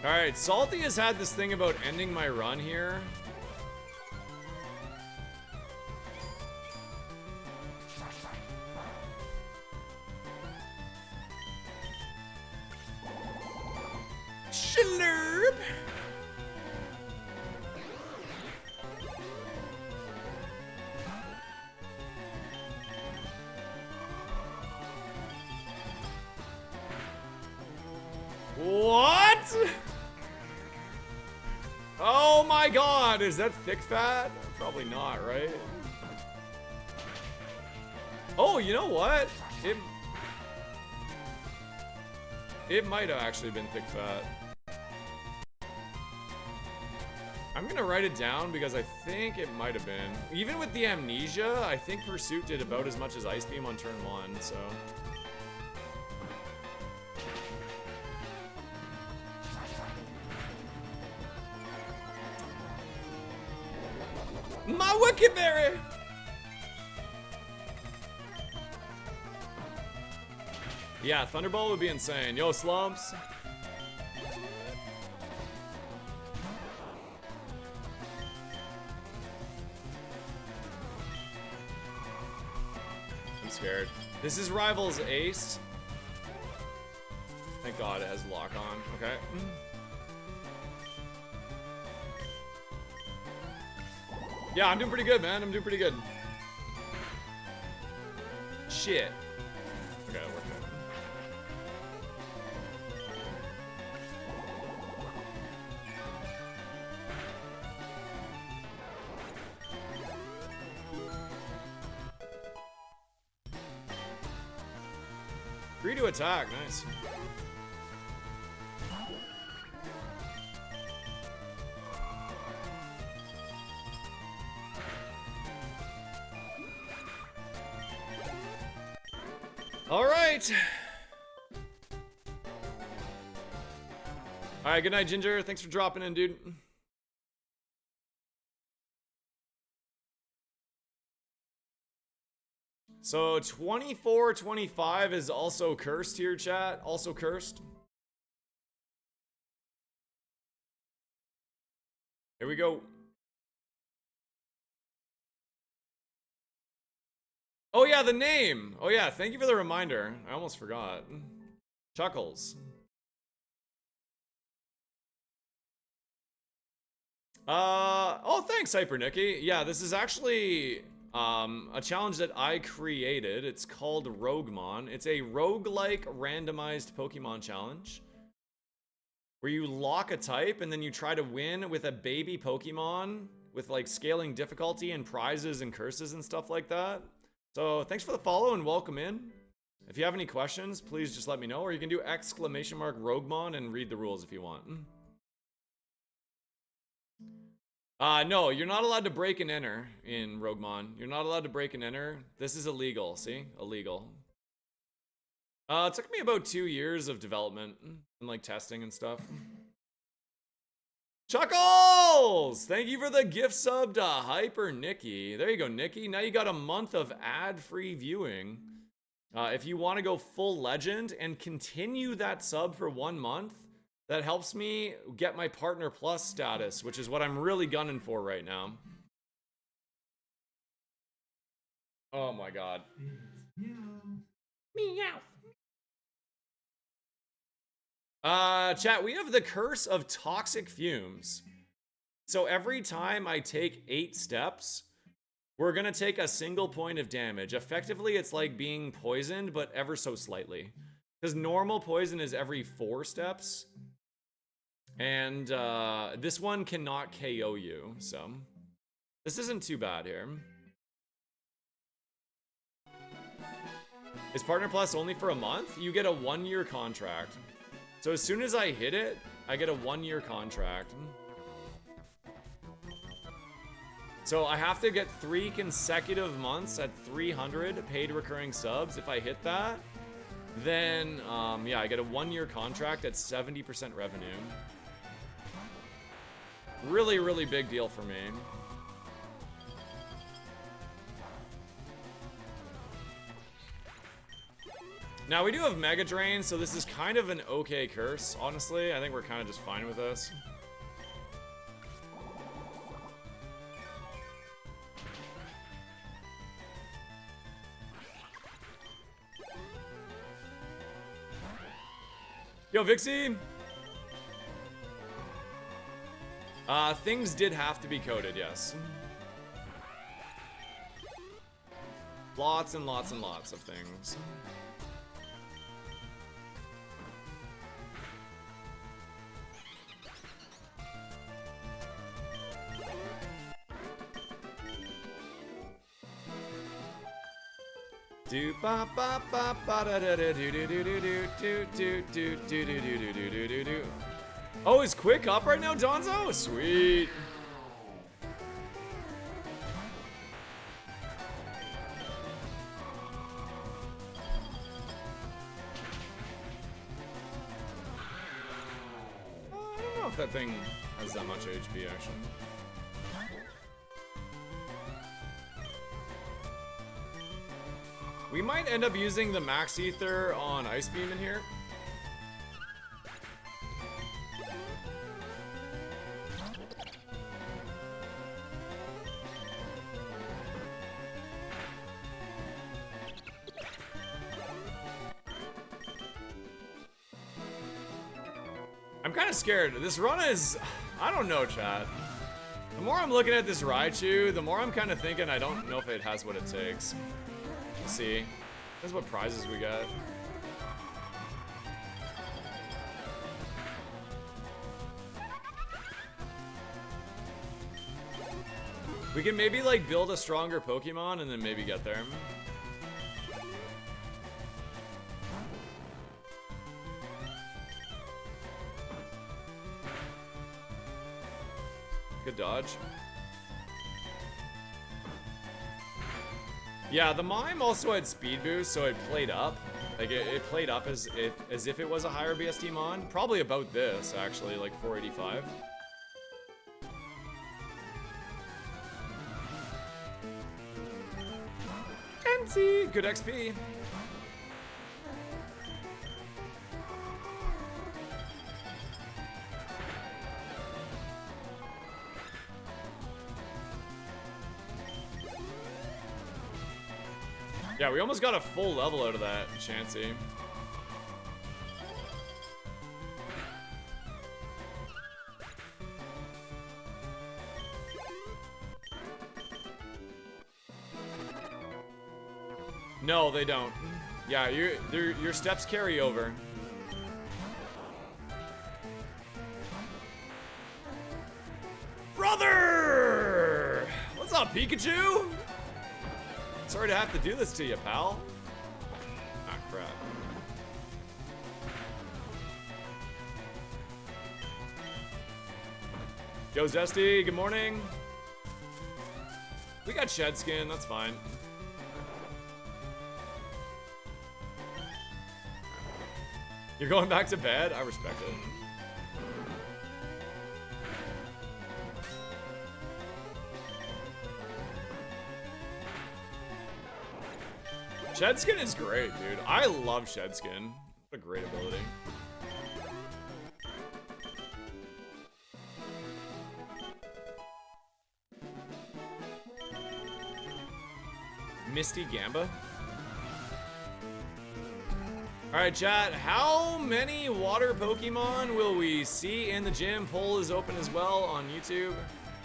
Alright, Salty has had this thing about ending my run here. Slurp! What? Oh my god, is that thick fat? Probably not, right? Oh, you know what? It might have actually been thick fat. I'm gonna write it down because I think it might have been. Even with the amnesia, I think Pursuit did about as much as Ice Beam on turn 1, so. My Wickberry! Yeah, Thunderbolt would be insane. Yo, Slumps. I'm scared. This is Rivals Ace. Thank God it has lock on. Okay. Yeah, I'm doing pretty good, man. I'm doing pretty good. Shit. Okay, that worked out. Free to attack, nice. All right. All right, good night, Ginger. Thanks for dropping in, dude. So 24-25 is also cursed here, chat. Also cursed. Here we go. Oh yeah, the name. Oh yeah, thank you for the reminder. I almost forgot. Chuckles. Oh, thanks, Hyper Nikki. Yeah, this is actually a challenge that I created. It's called Roguemon. It's a roguelike randomized Pokemon challenge where you lock a type and then you try to win with a baby Pokemon with like scaling difficulty and prizes and curses and stuff like that. So thanks for the follow and welcome in. If you have any questions, please just let me know, or you can do ! Roguemon and read the rules if you want. No, you're not allowed to break and enter in Roguemon. You're not allowed to break and enter. This is illegal, see? Illegal. It took me about 2 years of development and like testing and stuff. Chuckles! Thank you for the gift sub to Hyper Nikki. There you go, Nikki. Now you got a month of ad-free viewing. If you want to go full legend and continue that sub for 1 month, that helps me get my Partner Plus status, which is what I'm really gunning for right now. Oh my god. Meow. Chat, we have the curse of toxic fumes. So every time I take 8 steps, we're gonna take a single point of damage. Effectively, it's like being poisoned, but ever so slightly. Because normal poison is every 4 steps. And this one cannot KO you, so this isn't too bad here. Is Partner Plus only for a month? You get a 1-year contract. So as soon as I hit it, I get a 1-year contract. So I have to get 3 consecutive months at 300 paid recurring subs. If I hit that, then yeah, I get a 1-year contract at 70% revenue. Really, really big deal for me. Now, we do have Mega Drain, so this is kind of an okay curse, honestly. I think we're kind of just fine with this. Yo, Vixie! Things did have to be coded, yes. Lots and lots and lots of things. Do ba ba ba ba da da da do do do do do do do do do do do do do do do. Oh, is Quick up right now, Donzo? Sweet. I don't know if that thing has that much HP actually. We might end up using the Max Ether on Ice Beam in here. I'm kind of scared. This run is... I don't know, chat. The more I'm looking at this Raichu, the more I'm kind of thinking I don't know if it has what it takes. We'll see. That's what prizes we got. We can maybe like build a stronger Pokemon and then maybe get there. Good dodge. Yeah, the Mime also had speed boost, so it played up. Like, it played up as if it was a higher BST mon. Probably about this, actually, like 485. MC! Good XP. Yeah, we almost got a full level out of that Chansey. No, they don't. Yeah, your steps carry over. Brother! What's up, Pikachu? Sorry to have to do this to you, pal. Ah, crap. Yo, Zesty, good morning. We got Shed Skin, that's fine. You're going back to bed? I respect it. Shed Skin is great, dude. I love Shed Skin. What a great ability. Misty Gamba. Alright, chat. How many water Pokemon will we see in the gym? Poll is open as well on YouTube.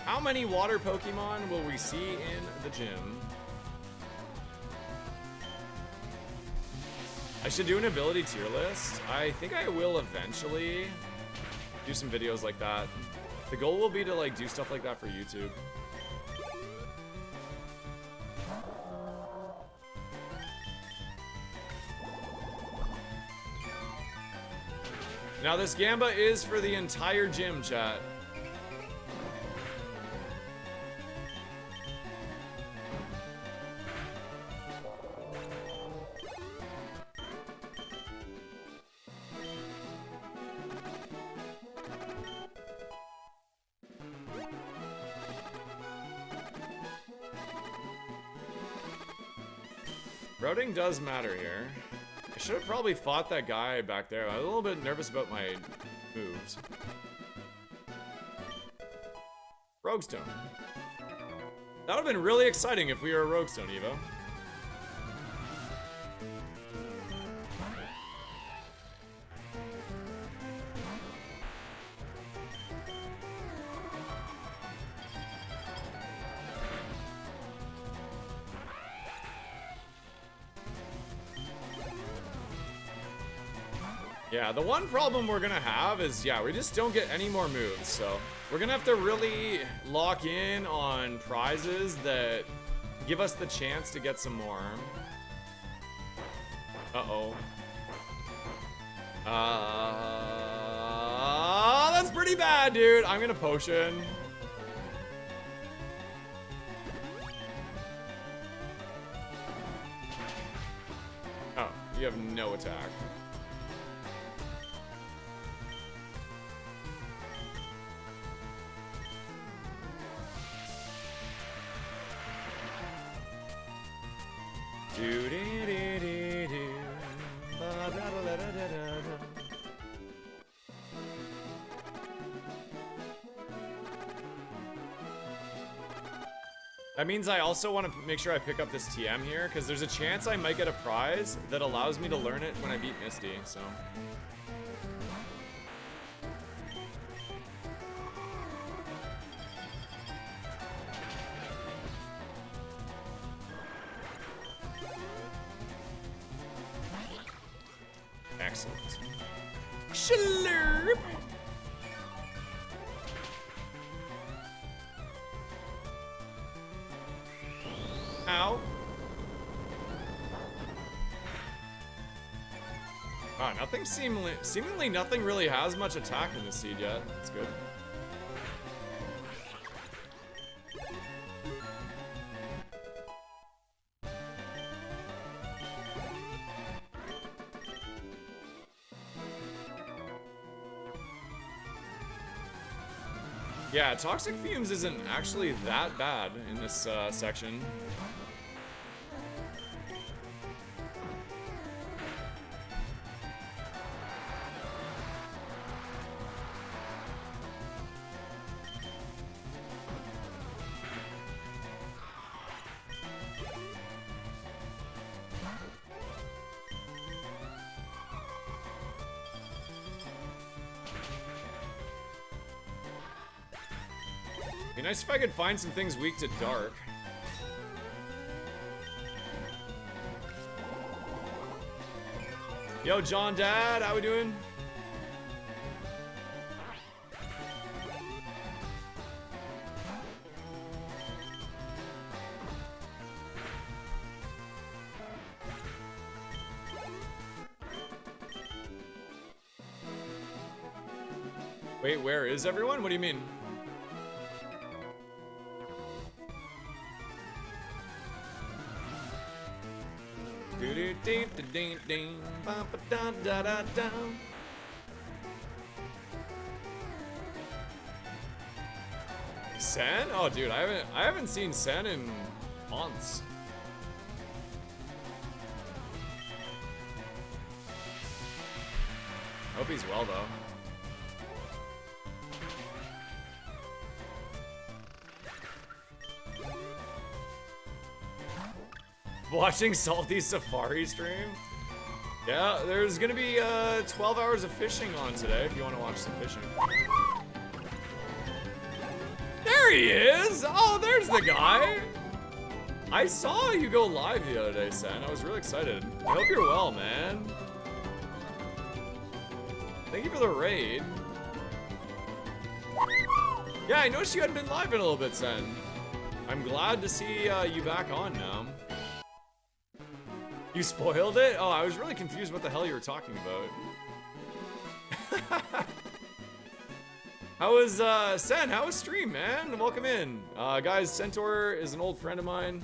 How many water Pokemon will we see in the gym? I should do an ability tier list. I think I will eventually do some videos like that. The goal will be to like do stuff like that for YouTube. Now this Gamba is for the entire gym, chat. Routing does matter here. I should have probably fought that guy back there. I was a little bit nervous about my moves. Roguestone. That would have been really exciting if we were a Roguestone Evo. Yeah, the one problem we're gonna have is, yeah, we just don't get any more moves, so we're gonna have to really lock in on prizes that give us the chance to get some more. Uh-oh. That's pretty bad, dude. I'm gonna potion. Oh, you have no attack. That means I also want to make sure I pick up this TM here, because there's a chance I might get a prize that allows me to learn it when I beat Misty, so. Excellent. Slurp! Ow. Ah, nothing seemingly nothing really has much attack in this seed yet. That's good. Yeah, toxic fumes isn't actually that bad in this section. Be nice if I could find some things weak to dark. Yo, John Dad, how we doing? Wait, where is everyone? What do you mean? Sen? Oh, dude, I haven't seen Sen in months. Hope he's well though. Watching Salty Safari stream? Yeah, there's gonna be 12 hours of fishing on today if you want to watch some fishing. There he is! Oh, there's the guy! I saw you go live the other day, Sen. I was really excited. I hope you're well, man. Thank you for the raid. Yeah, I noticed you hadn't been live in a little bit, Sen. I'm glad to see you back on now. You spoiled it? Oh, I was really confused what the hell you were talking about. How was, Sen, how was stream, man? Welcome in. Guys, Centaur is an old friend of mine.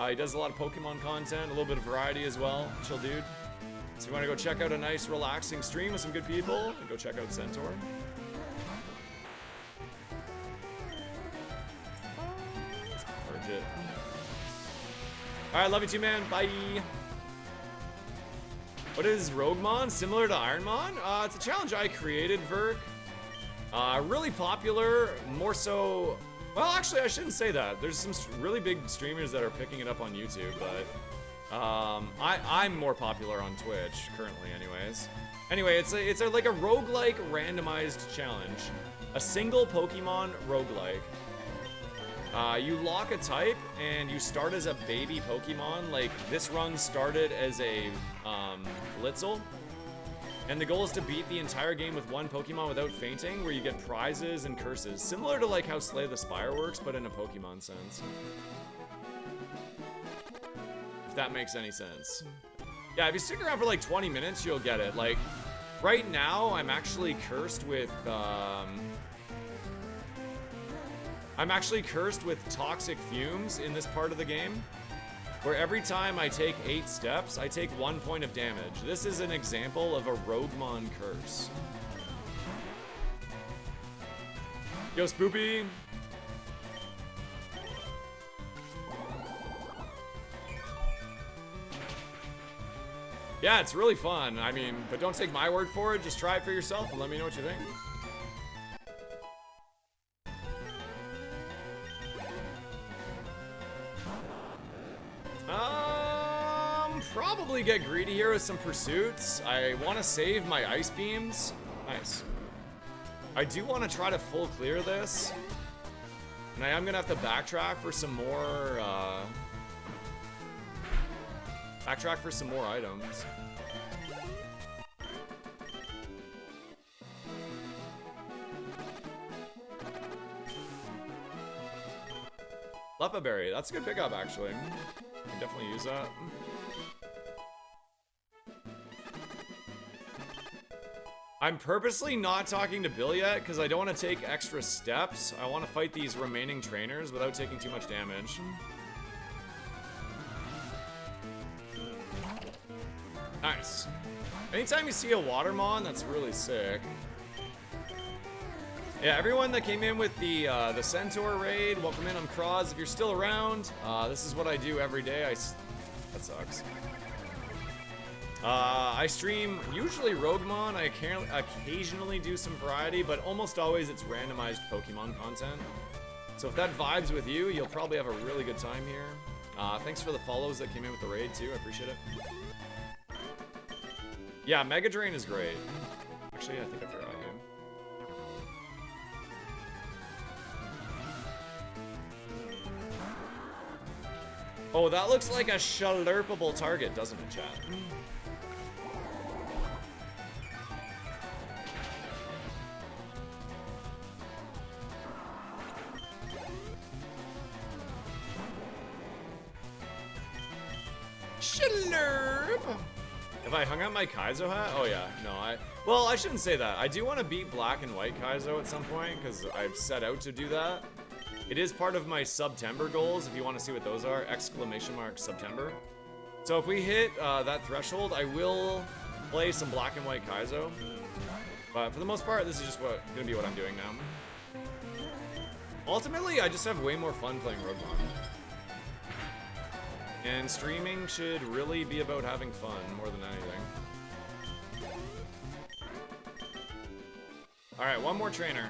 He does a lot of Pokemon content, a little bit of variety as well. Chill dude. So if you want to go check out a nice, relaxing stream with some good people, go check out Centaur. Purge it. Alright, love you too, man. Bye. What is Roguemon? Similar to Ironmon? It's a challenge I created, Verk. Really popular, more so... Well, actually, I shouldn't say that. There's some really big streamers that are picking it up on YouTube, but... I'm more popular on Twitch, currently, anyways. Anyway, it's like a roguelike randomized challenge. A single Pokemon roguelike. You lock a type, and you start as a baby Pokemon. Like, this run started as a Bliztle. And the goal is to beat the entire game with one Pokemon without fainting, where you get prizes and curses. Similar to like how Slay the Spire works, but in a Pokemon sense. If that makes any sense. Yeah, if you stick around for like 20 minutes, you'll get it. Like, right now, I'm actually cursed with, toxic fumes in this part of the game, where every time I take 8 steps, I take 1 point of damage. This is an example of a Roguemon curse. Yo, Spoopy! Yeah, it's really fun. I mean, but don't take my word for it. Just try it for yourself and let me know what you think. Probably get greedy here with some pursuits. I want to save my ice beams. Nice. I do want to try to full clear this. And I am going to have to backtrack for some more, items. Lepa Berry, that's a good pickup actually. Can definitely use that. I'm purposely not talking to Bill yet because I don't want to take extra steps. I want to fight these remaining trainers without taking too much damage. Nice. Anytime you see a Watermon, that's really sick. Yeah, everyone that came in with the Centaur raid, welcome in. I'm Croz. If you're still around, this is what I do every day. That sucks. I stream usually Roguemon. I occasionally do some variety, but almost always it's randomized Pokemon content. So if that vibes with you, you'll probably have a really good time here. Thanks for the follows that came in with the raid too. I appreciate it. Yeah, Mega Drain is great. Actually, I think I forgot you. Oh, that looks like a slurpable target, doesn't it, chat? Slurp! Have I hung out my Kaizo hat? Oh yeah, no, well, I shouldn't say that. I do want to beat Black and White Kaizo at some point, because I've set out to do that. It is part of my September goals, if you want to see what those are, ! September. So if we hit that threshold, I will play some Black and White Kaizo. But for the most part, this is just gonna be what I'm doing now. Ultimately, I just have way more fun playing Roguemon. And streaming should really be about having fun more than anything. Alright, one more trainer.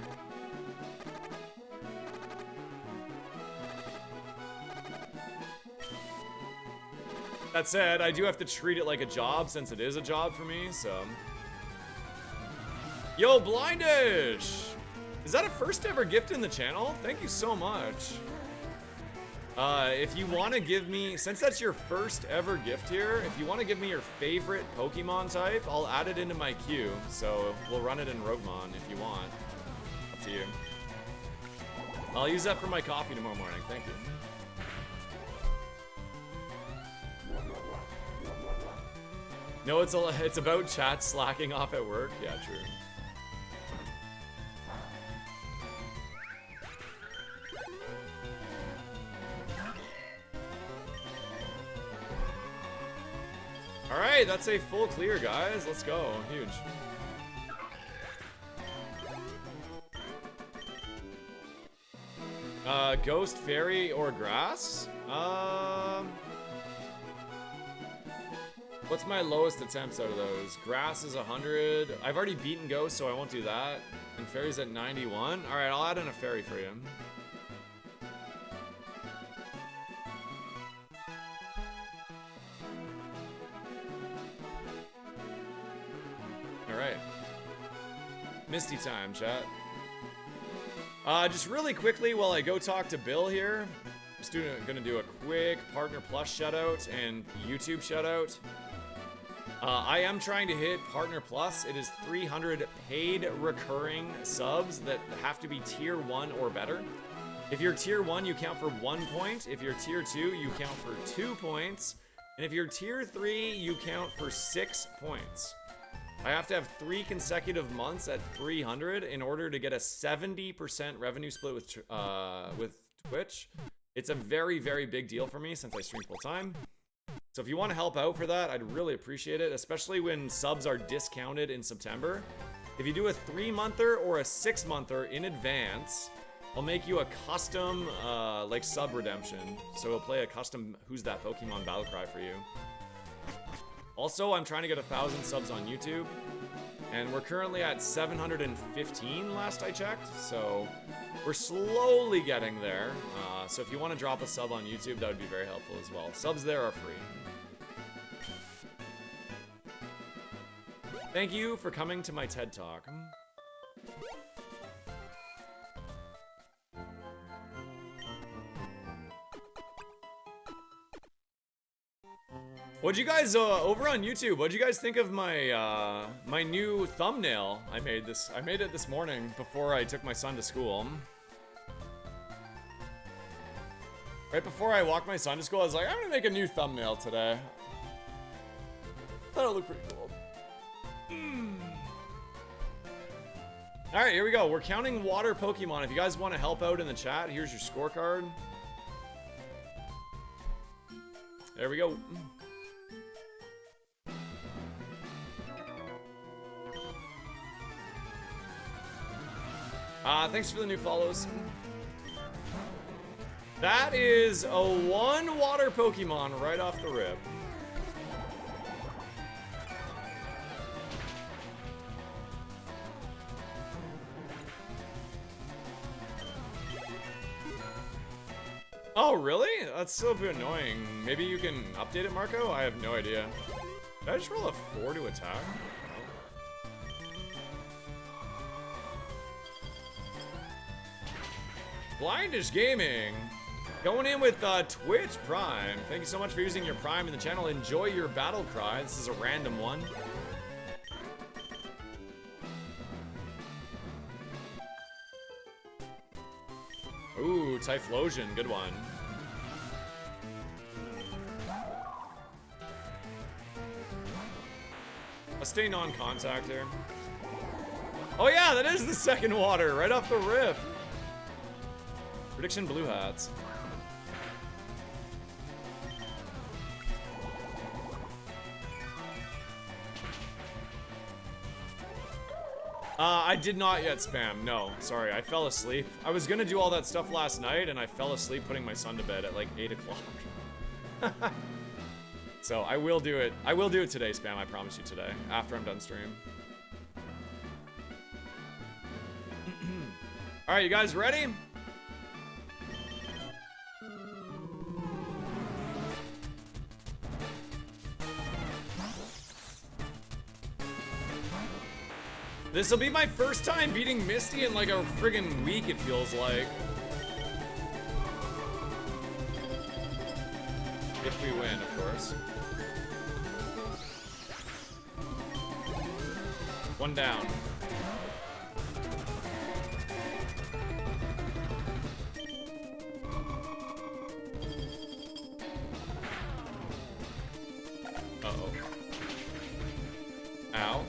That said, I do have to treat it like a job since it is a job for me, so... Yo, Blindish! Is that a first ever gift in the channel? Thank you so much. If you want to give me, since that's your first ever gift here, if you want to give me your favorite Pokemon type, I'll add it into my queue. So we'll run it in Roguemon if you want. Up to you. I'll use that for my coffee tomorrow morning. Thank you. No, it's about chat slacking off at work. Yeah, true. Alright, that's a full clear, guys. Let's go. Huge. Ghost, Fairy, or Grass? What's my lowest attempts out of those? Grass is 100. I've already beaten Ghost, so I won't do that. And Fairy's at 91. Alright, I'll add in a Fairy for you. Alright. Misty time, chat. Just really quickly while I go talk to Bill here, I'm just gonna do a quick Partner Plus shout out and YouTube shout out. I am trying to hit Partner Plus. It is 300 paid recurring subs that have to be tier 1 or better. If you're tier 1, you count for 1 point. If you're tier 2, you count for 2 points. And if you're tier 3, you count for 6 points. I have to have 3 consecutive months at 300 in order to get a 70% revenue split with Twitch. It's a very, very big deal for me since I stream full time. So if you want to help out for that, I'd really appreciate it, especially when subs are discounted in September. If you do a 3-monther or a 6-monther in advance, I'll make you a custom like sub redemption. So we'll play a custom Who's That Pokemon battle cry for you. Also, I'm trying to get 1,000 subs on YouTube, and we're currently at 715 last I checked, so we're slowly getting there. So if you want to drop a sub on YouTube, that would be very helpful as well. Subs there are free. Thank you for coming to my TED Talk. What'd you guys over on YouTube? What'd you guys think of my my new thumbnail? I made it this morning before I took my son to school. Right before I walked my son to school, I was like, I'm gonna make a new thumbnail today. That'll look pretty cool. All right, here we go. We're counting water Pokemon. If you guys want to help out in the chat, here's your scorecard. There we go. Thanks for the new follows. That is a 1 water Pokemon right off the rip. Oh, really? That's still a bit annoying. Maybe you can update it, Marco? I have no idea. Did I just roll a 4 to attack? Blindish Gaming, going in with Twitch Prime. Thank you so much for using your Prime in the channel. Enjoy your battle cry. This is a random one. Ooh, Typhlosion, good one. I'll stay non-contact here. Oh yeah, that is the second water, right off the rip. Prediction Blue Hats. I did not yet spam. No, sorry, I fell asleep. I was gonna do all that stuff last night, and I fell asleep putting my son to bed at like 8 o'clock. So I will do it. I will do it today, spam. I promise you today, after I'm done stream. All right, you guys ready? This will be my first time beating Misty in like a friggin' week, it feels like. If we win, of course. One down. Uh-oh. Ow.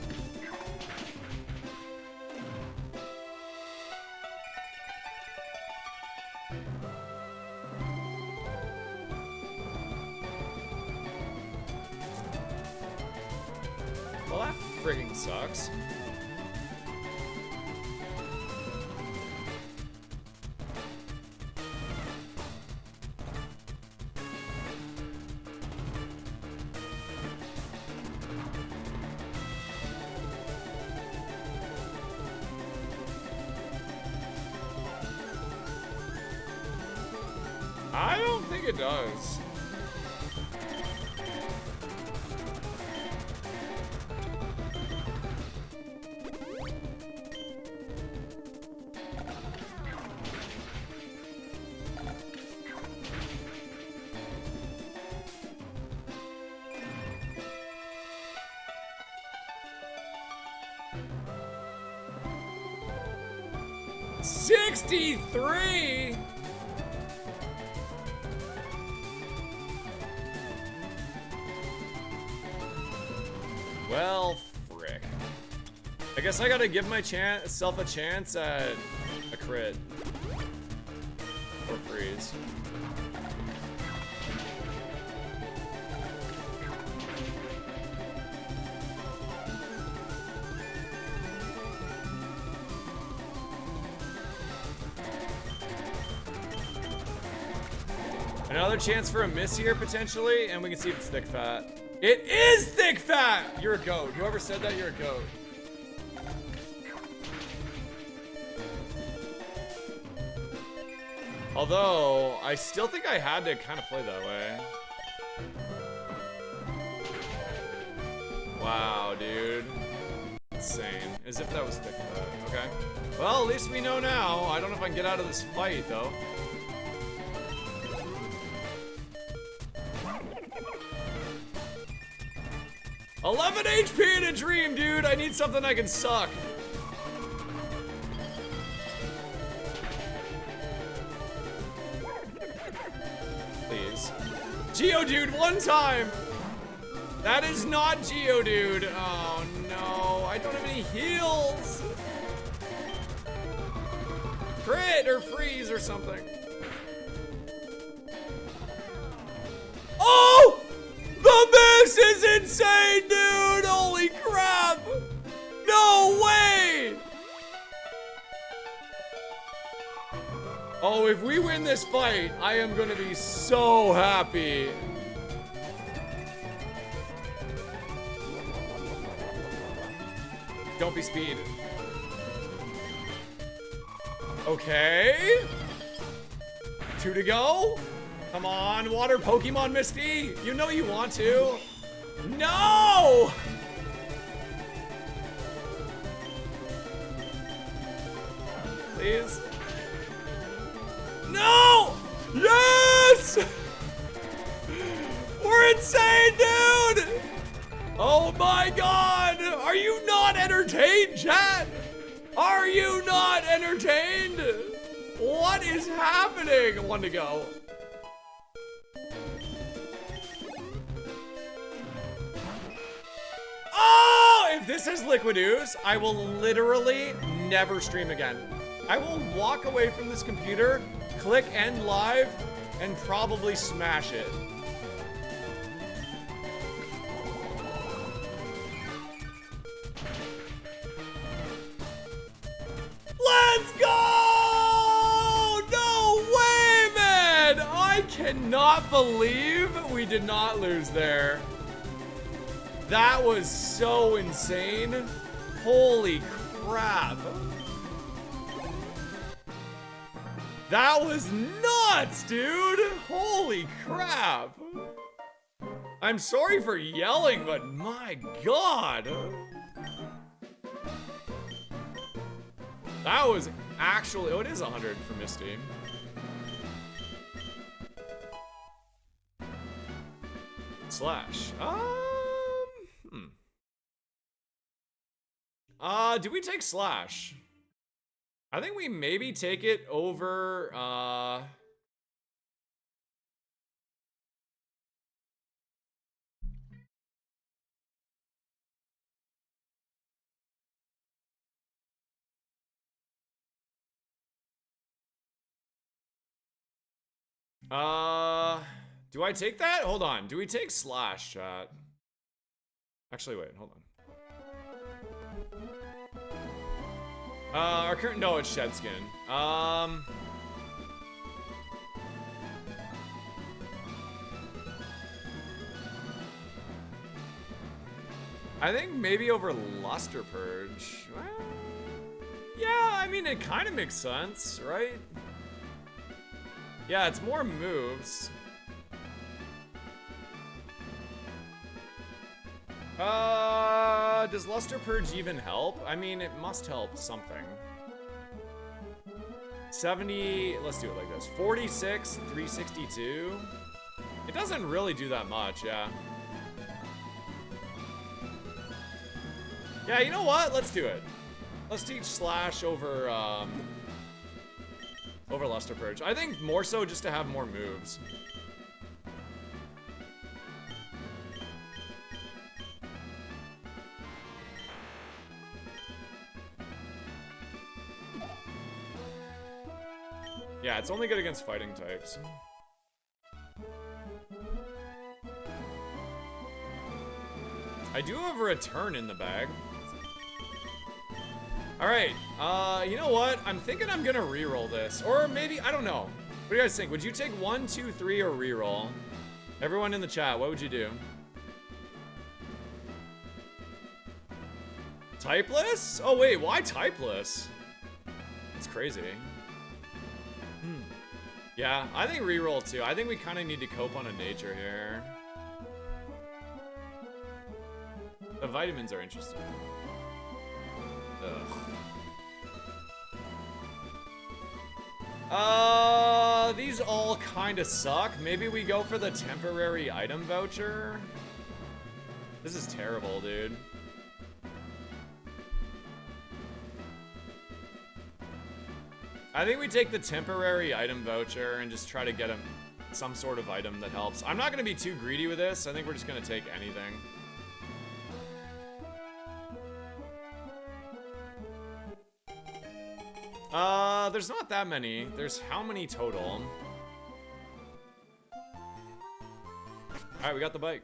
Well, that friggin' sucks. I don't think it does. $63. Well, frick. I guess I gotta give myself a chance at a crit. Or freeze. Another chance for a miss here, potentially, and we can see if it's thick fat. It is thick fat! You're a goat. Whoever said that, you're a goat. Although, I still think I had to kind of play that way. Wow, dude. Insane. As if that was thick fat. Okay. Well, at least we know now. I don't know if I can get out of this fight, though. $11 HP in a dream, dude. I need something I can suck. Please. Geodude, one time. That is not Geodude. Oh no, I don't have any heals. Crit or freeze or something. Oh! The miss is insane, dude! Holy crap! No way! Oh, if we win this fight, I am gonna be so happy. Don't be speed. Okay. 2 to go. Come on, water Pokemon Misty. You know you want to. No! Please. No! Yes! We're insane, dude! Oh my god! Are you not entertained, chat? Are you not entertained? What is happening? 1 to go. Oh! If this is Liquid Ooze, I will literally never stream again. I will walk away from this computer, click end live, and probably smash it. Let's go! No way, man! I cannot believe we did not lose there. That was so insane. Holy crap. That was nuts, dude. Holy crap. I'm sorry for yelling, but my god. That was actually, oh, it is 100 for Misty. Slash. Do we take Slash? I think we maybe take it over, do I take that? Hold on. Do we take Slash, chat? Actually, wait, hold on. Our current, no, it's Shed Skin. I think maybe over Luster Purge. Well, yeah, I mean, it kind of makes sense, right? Yeah, it's more moves. Does Luster Purge even help? I mean, it must help something. 70, let's do it like this. 46, 362. It doesn't really do that much, yeah. Yeah, you know what? Let's do it. Let's teach Slash over, over Luster Purge. I think more so just to have more moves. Yeah, it's only good against fighting types. I do have a return in the bag. Alright, you know what? I'm thinking I'm gonna reroll this. Or maybe, I don't know. What do you guys think? Would you take 1, 2, 3 or reroll? Everyone in the chat, what would you do? Typeless? Oh wait, why typeless? That's crazy. Yeah, I think reroll too. I think we kind of need to cope on a nature here. The vitamins are interesting. Ugh. These all kind of suck. Maybe we go for the temporary item voucher. This is terrible, dude. I think we take the temporary item voucher and just try to get him some sort of item that helps. I'm not going to be too greedy with this. I think we're just going to take anything. There's not that many. There's how many total? Alright, we got the bike.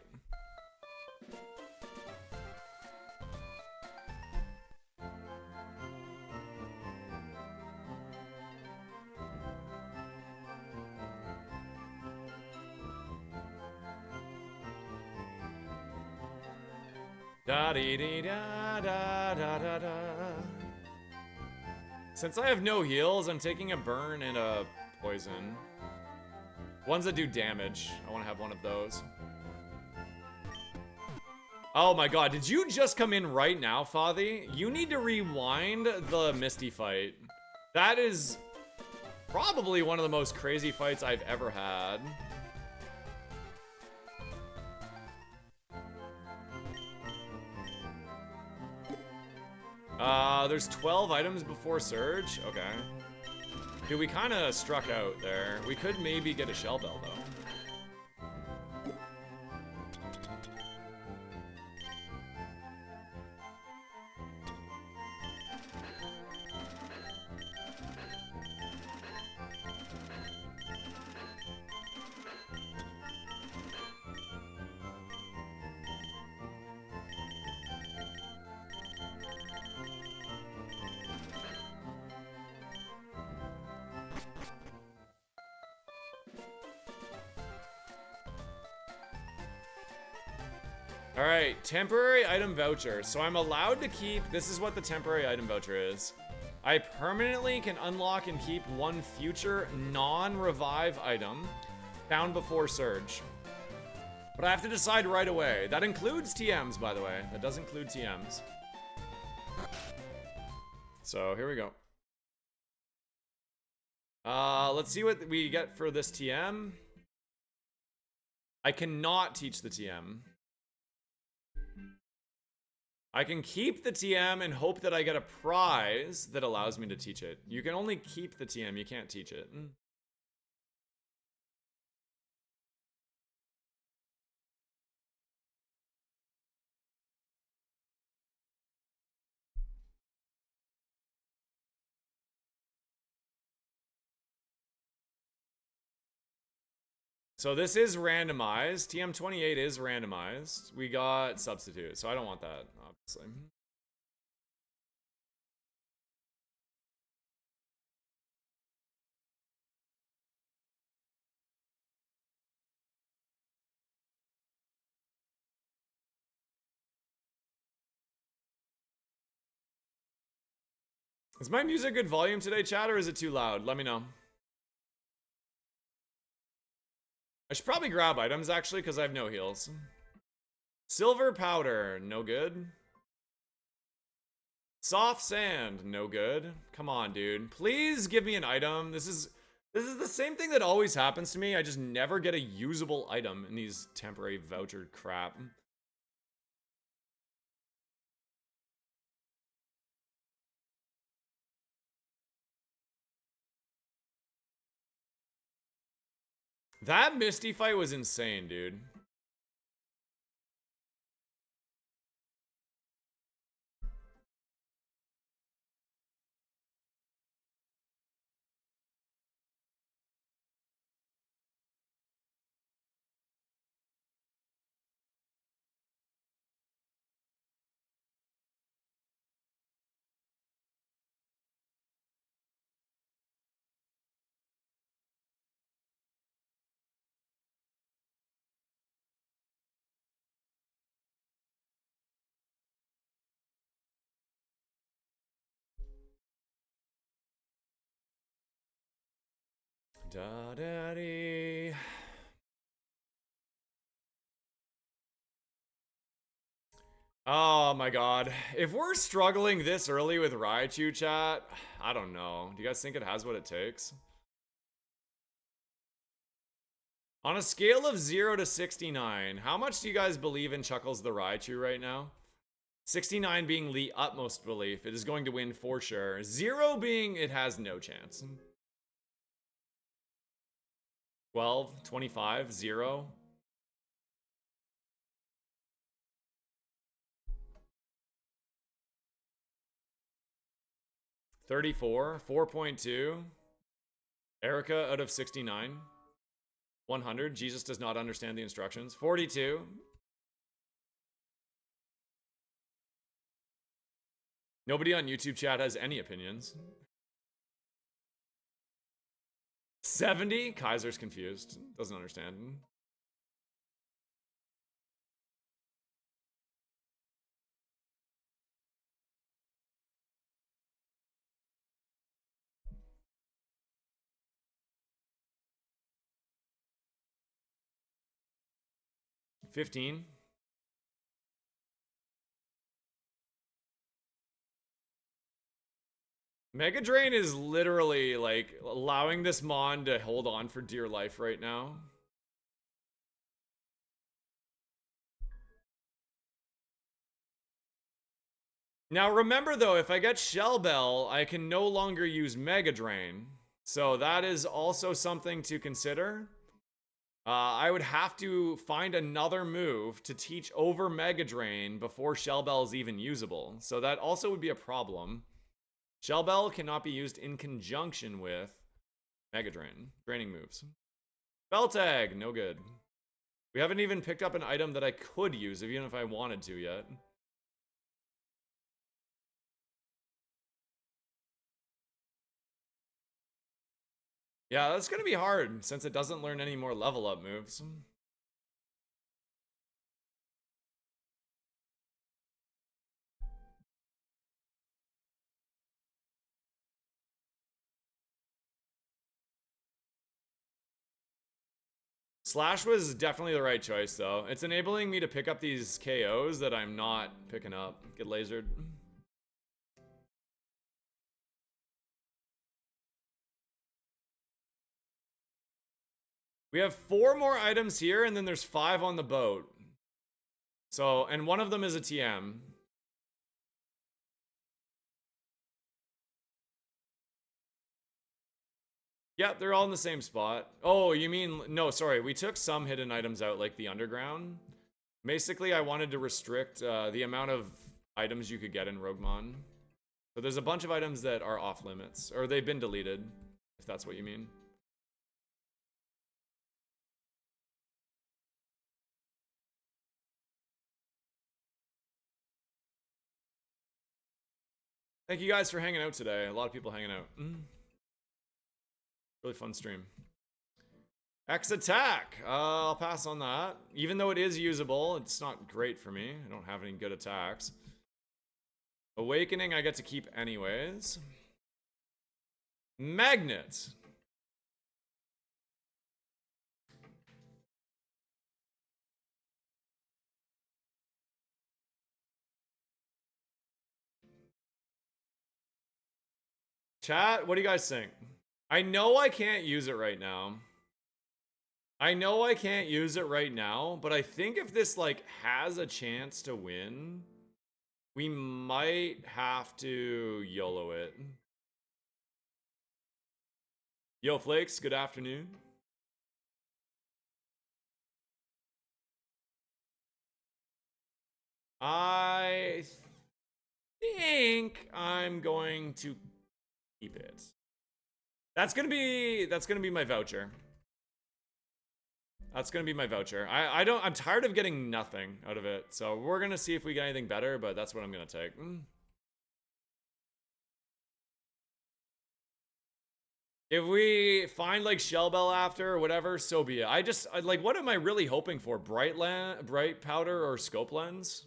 Da dee dee da da da da da. Since I have no heals, I'm taking a burn and a poison. Ones that do damage. I want to have one of those. Oh my god, did you just come in right now, Fathy? You need to rewind the Misty fight. That is probably one of the most crazy fights I've ever had. There's 12 items before Surge? Okay. Dude, we kind of struck out there. We could maybe get a Shell Bell, though. Alright, temporary item voucher. So I'm allowed to keep, this is what the temporary item voucher is. I permanently can unlock and keep one future non-revive item found before Surge. But I have to decide right away. That includes TMs, by the way. That does include TMs. So here we go. Let's see what we get for this TM. I cannot teach the TM. I can keep the TM and hope that I get a prize that allows me to teach it. You can only keep the TM, you can't teach it. So this is randomized. TM28 is randomized. We got substitute, so I don't want that, obviously. Is my music good volume today, chat, or is it too loud? Let me know. I should probably grab items, actually, because I have no heals. Silver powder, no good. Soft sand, no good. Come on, dude. Please give me an item. This is the same thing that always happens to me. I just never get a usable item in these temporary voucher crap. That Misty fight was insane, dude. Da daddy. Oh my god. If we're struggling this early with Raichu, chat, I don't know. Do you guys think it has what it takes? On a scale of 0 to 69, how much do you guys believe in Chuckles the Raichu right now? 69 being the utmost belief. It is going to win for sure. 0 being it has no chance. 12, 25, 0. 34, 4.2. Erica out of 69. 100. Jesus does not understand the instructions. 42. Nobody on YouTube chat has any opinions. 70. Kaiser's confused. Doesn't understand. $15. Mega Drain is literally like allowing this Mon to hold on for dear life right now. Now remember though, if I get Shell Bell, I can no longer use Mega Drain. So that is also something to consider. I would have to find another move to teach over Mega Drain before Shell Bell is even usable. So that also would be a problem. Shell Bell cannot be used in conjunction with Mega Drain. Draining moves. Bell Tag, no good. We haven't even picked up an item that I could use, even if I wanted to yet. Yeah, that's gonna be hard, since it doesn't learn any more level up moves. Slash was definitely the right choice, though. It's enabling me to pick up these KOs that I'm not picking up. Get lasered. We have 4 more items here, and then there's 5 on the boat. So, and one of them is a TM. Yep, they're all in the same spot. Oh, you mean, no, sorry. We took some hidden items out, like the underground. Basically, I wanted to restrict the amount of items you could get in Roguemon. So there's a bunch of items that are off limits, or they've been deleted, if that's what you mean. Thank you guys for hanging out today. A lot of people hanging out. Really fun stream. X attack. I'll pass on that. Even though it is usable, it's not great for me. I don't have any good attacks. Awakening I get to keep anyways. Magnet. Chat, what do you guys think? I know I can't use it right now. I know I can't use it right now, but I think if this like has a chance to win, we might have to YOLO it. Yo, Flakes, good afternoon. I think I'm going to keep it. That's gonna be my voucher. That's gonna be my voucher. I'm tired of getting nothing out of it. So we're gonna see if we get anything better, but that's what I'm gonna take. If we find like Shell Bell after or whatever, so be it. Like, what am I really hoping for? Bright powder or scope lens?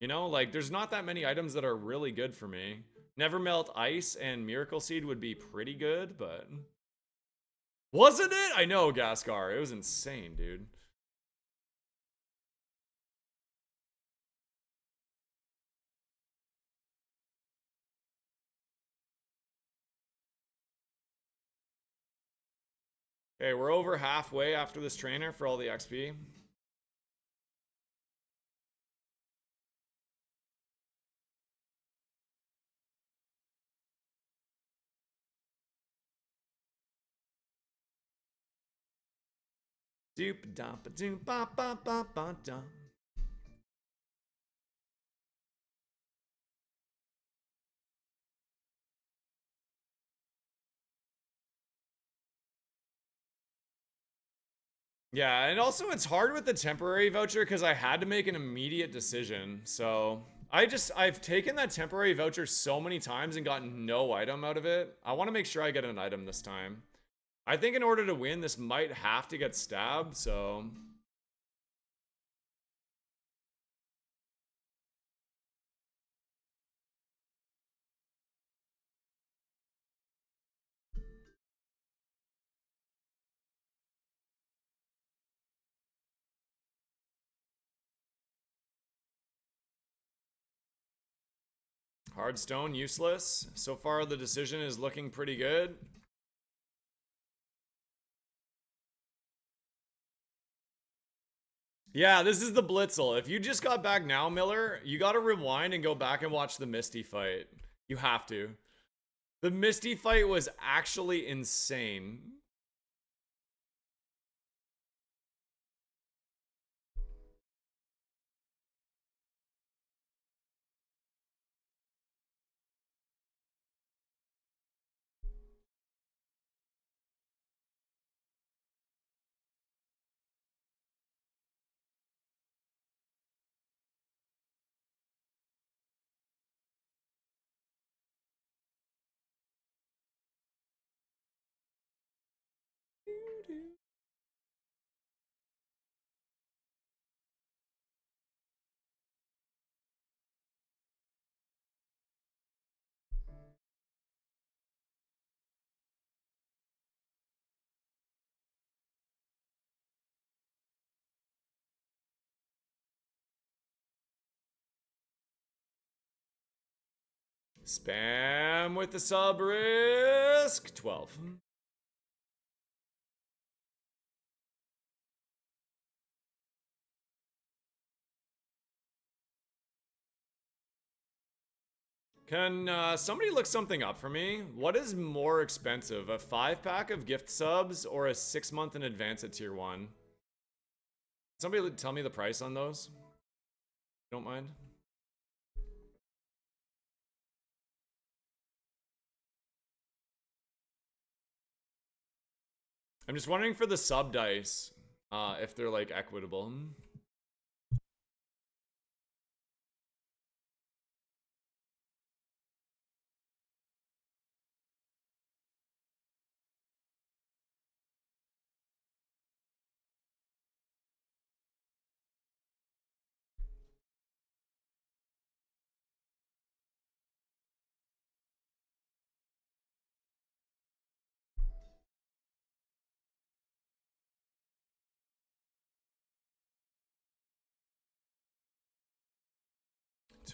You know, like there's not that many items that are really good for me. Never Melt Ice and Miracle Seed would be pretty good, but wasn't it? I know, Gascar. It was insane, dude. Okay, we're over halfway after this trainer for all the XP. Doop dump a doop ba ba ba ba dum. Yeah, and also it's hard with the temporary voucher because I had to make an immediate decision. So I've taken that temporary voucher so many times and gotten no item out of it. I want to make sure I get an item this time. I think in order to win, this might have to get stabbed, so Hardstone, useless. So far, the decision is looking pretty good. Yeah, this is the Blitzel. If you just got back now, Miller, you gotta rewind and go back and watch the Misty fight. You have to. The Misty fight was actually insane. Spam with the sub risk. 12. Can somebody look something up for me? What is more expensive, a 5-pack of gift subs or a 6-month in advance at tier 1? Somebody tell me the price on those? Don't mind. I'm just wondering for the sub dice, if they're like equitable.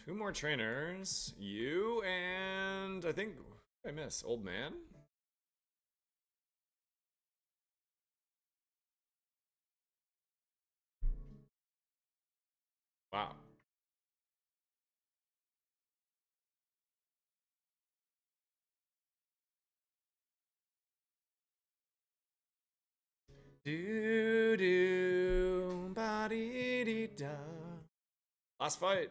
Two more trainers. You and I think I miss old man. Wow. Do do ba dee dee da. Last fight.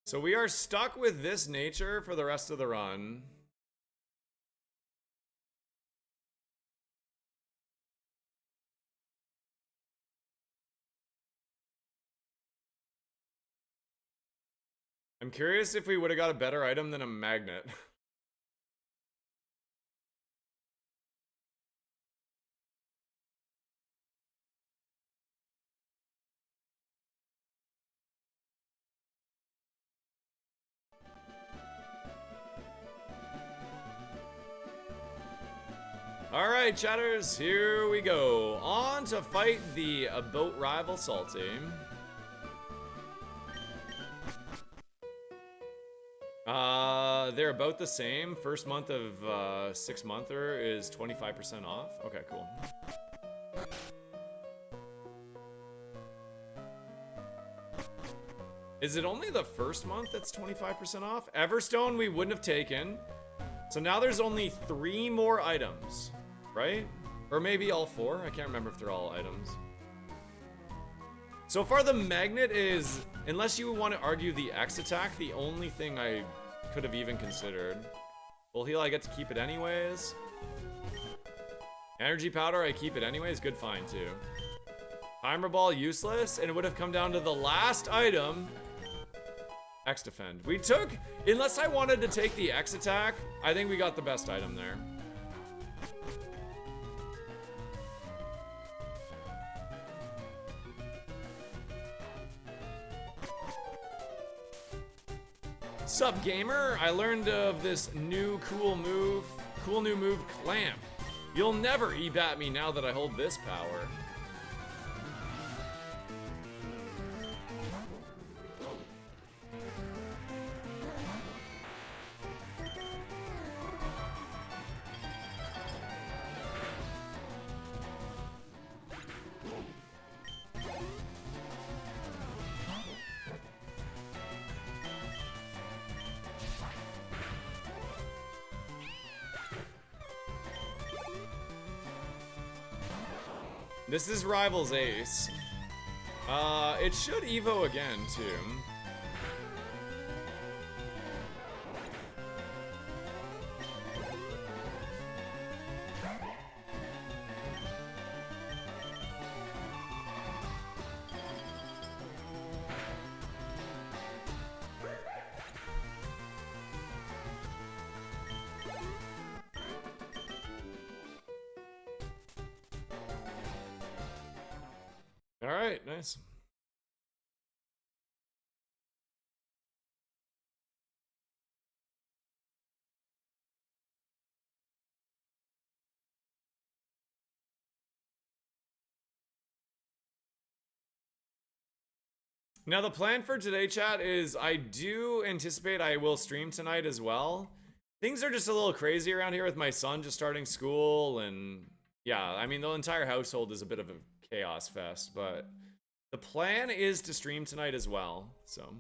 So we are stuck with this nature for the rest of the run. I'm curious if we would have got a better item than a magnet. Alright, chatters, here we go. On to fight the boat rival Salty. They're about the same. First month of 6-monther is 25% off. Okay, cool. Is it only the first month that's 25% off? Everstone we wouldn't have taken. So now there's only 3 more items, right? Or maybe all 4. I can't remember if they're all items. So far the magnet is, unless you want to argue the X attack, the only thing I could have even considered. Full heal, I get to keep it anyways. Energy powder, I keep it anyways. Good find too. Timer ball, useless. And it would have come down to the last item. X defend. We took, unless I wanted to take the X attack, I think we got the best item there. Sup gamer, I learned of this new cool new move, Clamp. You'll never e-bat me now that I hold this power. This is Rival's Ace. It should Evo again, too. All right, nice. Now the plan for today, chat, is I do anticipate I will stream tonight as well. Things are just a little crazy around here with my son just starting school, and yeah, I mean the entire household is a bit of a chaos fest, but the plan is to stream tonight as well, so.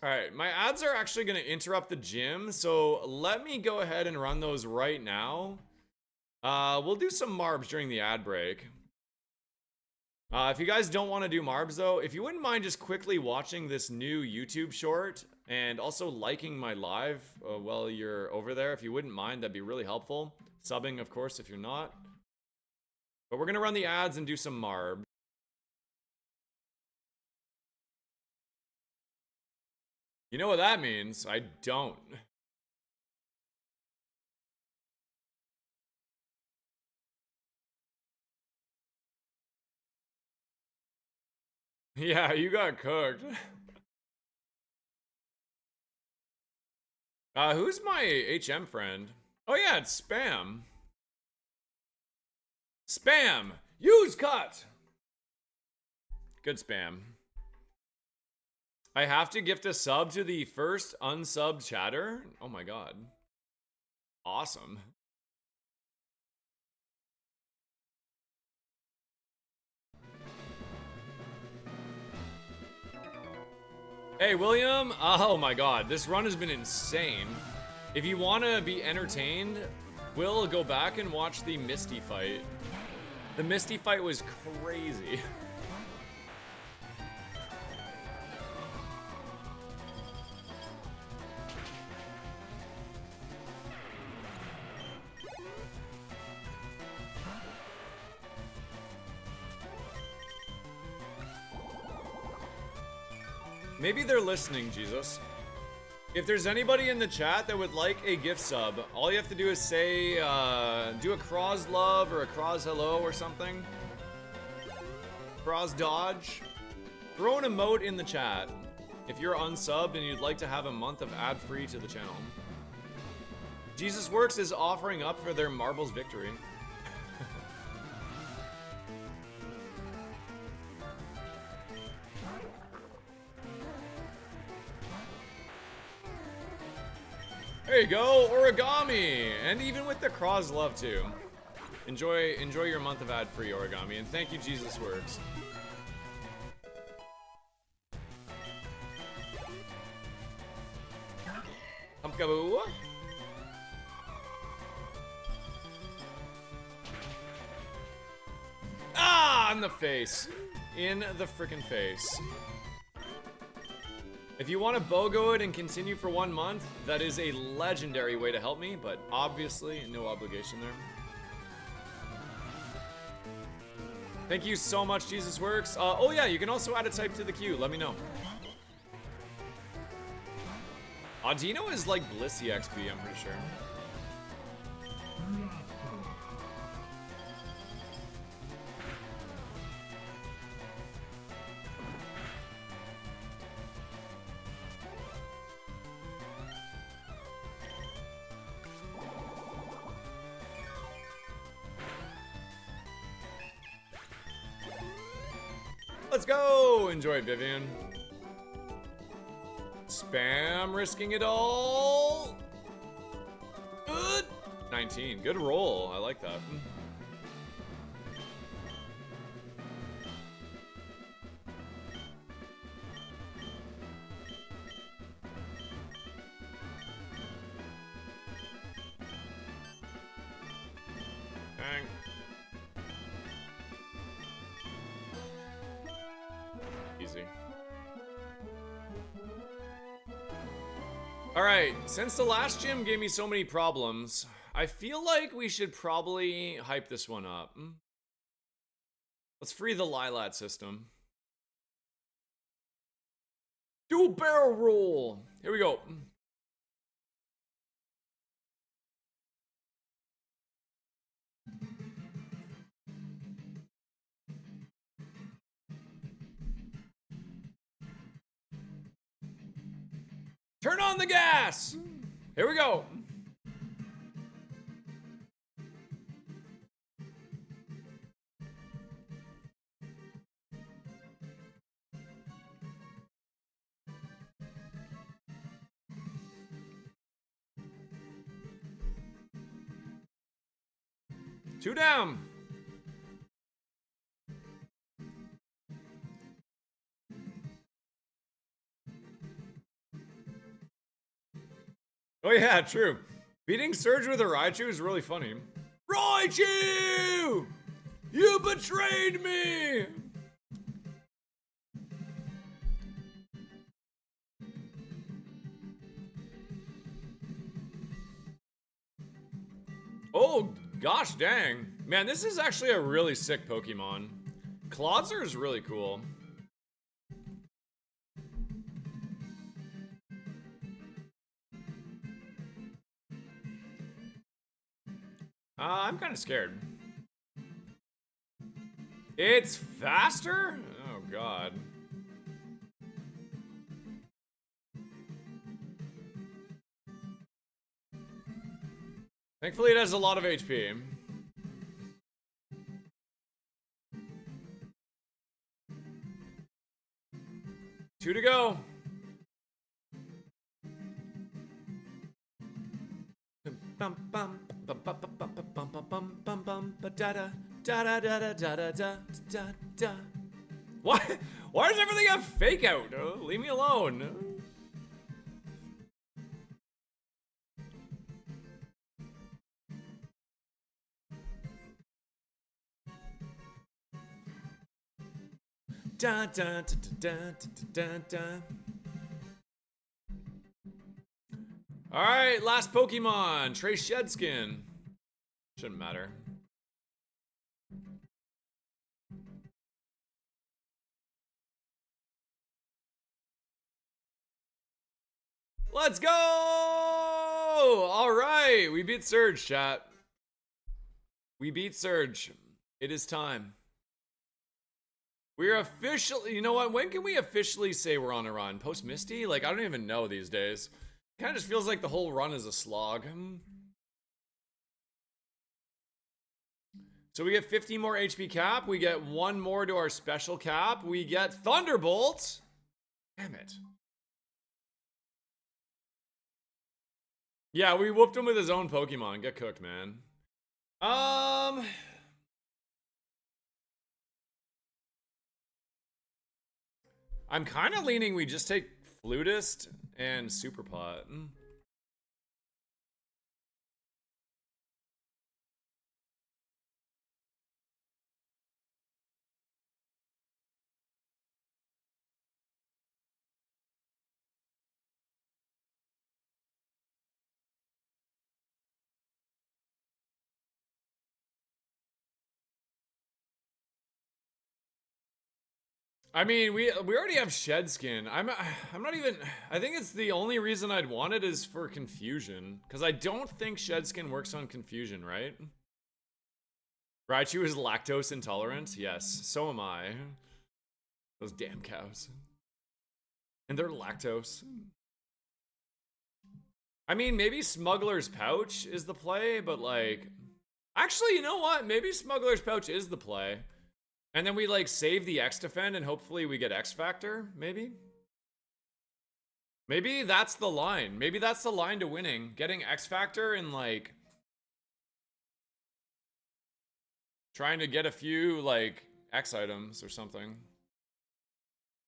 Alright, my ads are actually going to interrupt the gym, so let me go ahead and run those right now. We'll do some Marbs during the ad break. If you guys don't want to do Marbs though, if you wouldn't mind just quickly watching this new YouTube short and also liking my live while you're over there, if you wouldn't mind, that'd be really helpful. Subbing, of course, if you're not. But we're going to run the ads and do some Marbs. You know what that means? I don't. Yeah, you got cooked. Who's my HM friend? Oh yeah, it's Spam. Spam! Use cut! Good Spam. I have to gift a sub to the first unsubbed chatter? Oh my god. Awesome. Hey, William. Oh my god, this run has been insane. If you want to be entertained, we'll go back and watch the Misty fight. The Misty fight was crazy. Maybe they're listening, Jesus. If there's anybody in the chat that would like a gift sub, all you have to do is say, do a cross love or a cross hello or something. Cross dodge. Throw an emote in the chat if you're unsubbed and you'd like to have a month of ad-free to the channel. Jesus Works is offering up for their Marbles victory. There you go, Origami! And even with the cross love too. Enjoy your month of ad-free, Origami, and thank you, Jesus Works. Pumpkaboo. Ah, in the face. In the frickin' face. If you want to BOGO it and continue for 1 month, that is a legendary way to help me, but obviously no obligation there. Thank you so much, Jesus Works. Oh yeah, you can also add a type to the queue. Let me know. Audino is like Blissey XP, I'm pretty sure. Let's go! Enjoy, Vivian. Spam risking it all. Good. 19. Good roll. I like that. Bang. Easy. Alright, since the last gym gave me so many problems, I feel like we should probably hype this one up. Let's free the Lilat system. Do a barrel roll! Here we go. Turn on the gas! Here we go. Two down. Oh yeah, true. Beating Surge with a Raichu is really funny. Raichu! You betrayed me! Oh, gosh dang. Man, this is actually a really sick Pokemon. Clawser is really cool. I'm kind of scared. It's faster? Oh, God. Thankfully, it has a lot of HP. Two to go. Why? Why does everything have fake out? Leave me alone. Alright, last Pokemon. Trace Shedskin. Shouldn't matter. Let's go! Alright, we beat Surge, chat. We beat Surge. It is time. We're officially, you know what? When can we officially say we're on a run? Post Misty? Like, I don't even know these days. Kind of just feels like the whole run is a slog. So we get 50 more HP cap. We get one more to our special cap. We get Thunderbolt. Damn it. Yeah, we whooped him with his own Pokemon. Get cooked, man. I'm kind of leaning we just take Flutist and Super Pot. I mean, we already have Shedskin. I'm not even. I think it's the only reason I'd want it is for confusion, because I don't think Shedskin works on confusion, right? Raichu is lactose intolerant. Yes, so am I. Those damn cows. And they're lactose. I mean, maybe Smuggler's Pouch is the play, but like, actually, you know what? Maybe Smuggler's Pouch is the play. And then we like save the X defend and hopefully we get X Factor, maybe? Maybe that's the line. Maybe that's the line to winning. Getting X Factor and like trying to get a few like X items or something.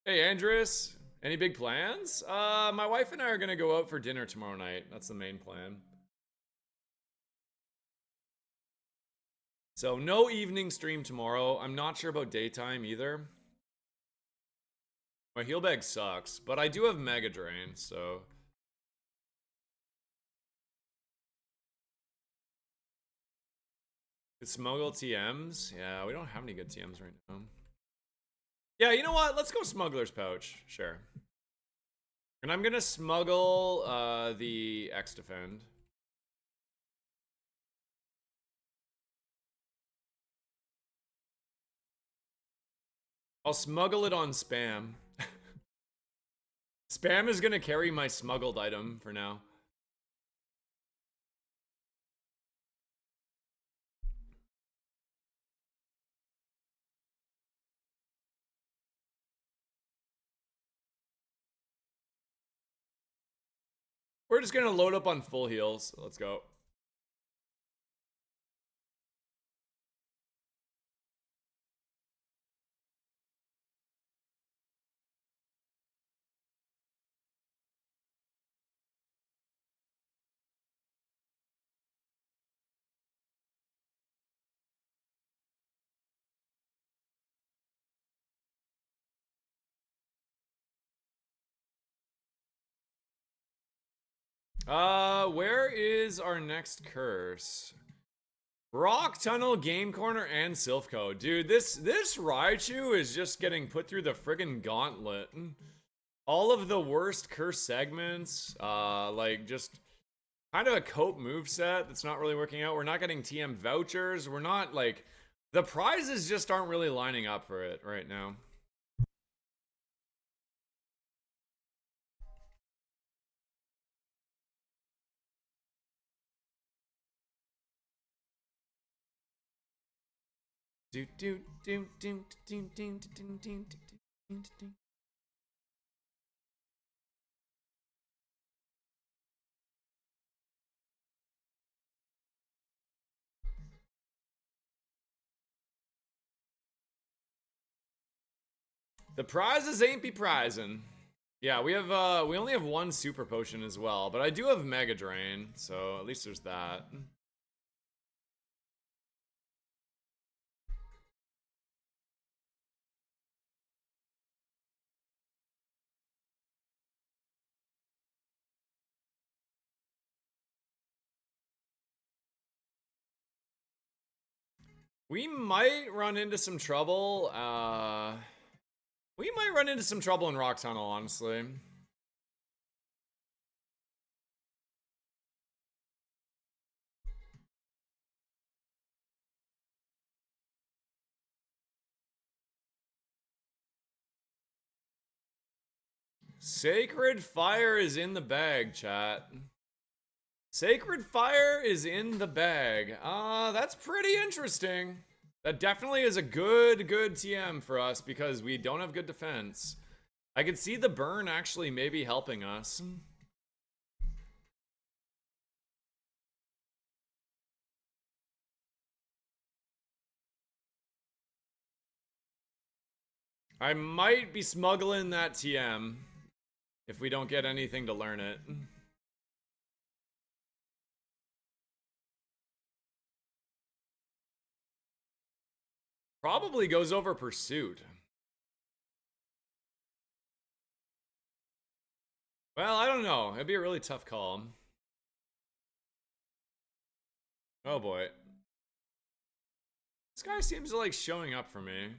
Hey Andres, any big plans? My wife and I are gonna go out for dinner tomorrow night. That's the main plan. So no evening stream tomorrow. I'm not sure about daytime either. My heal bag sucks, but I do have Mega Drain, so. Could smuggle TMs? Yeah, we don't have any good TMs right now. Yeah, you know what? Let's go Smuggler's Pouch. Sure. And I'm gonna smuggle the X Defend. I'll smuggle it on Spam. Spam is gonna carry my smuggled item for now. We're just gonna load up on full heals. Let's go. Where is our next curse? Rock Tunnel, Game Corner, and Silphco. Dude, this Raichu is just getting put through the friggin' gauntlet. All of the worst curse segments, like just kind of a cope moveset that's not really working out. We're not getting TM vouchers. We're not like, the prizes just aren't really lining up for it right now. The prizes ain't be prizing. Yeah, we only have one super potion as well, but I do have Mega Drain, so at least there's that. We might run into some trouble. We might run into some trouble in Rock Tunnel, honestly. Sacred Fire is in the bag, chat. Sacred Fire is in the bag. That's pretty interesting. That definitely is a good TM for us because we don't have good defense. I could see the burn actually maybe helping us. I might be smuggling that TM if we don't get anything to learn it. Probably goes over Pursuit. Well, I don't know. It'd be a really tough call. Oh boy. This guy seems to like showing up for me.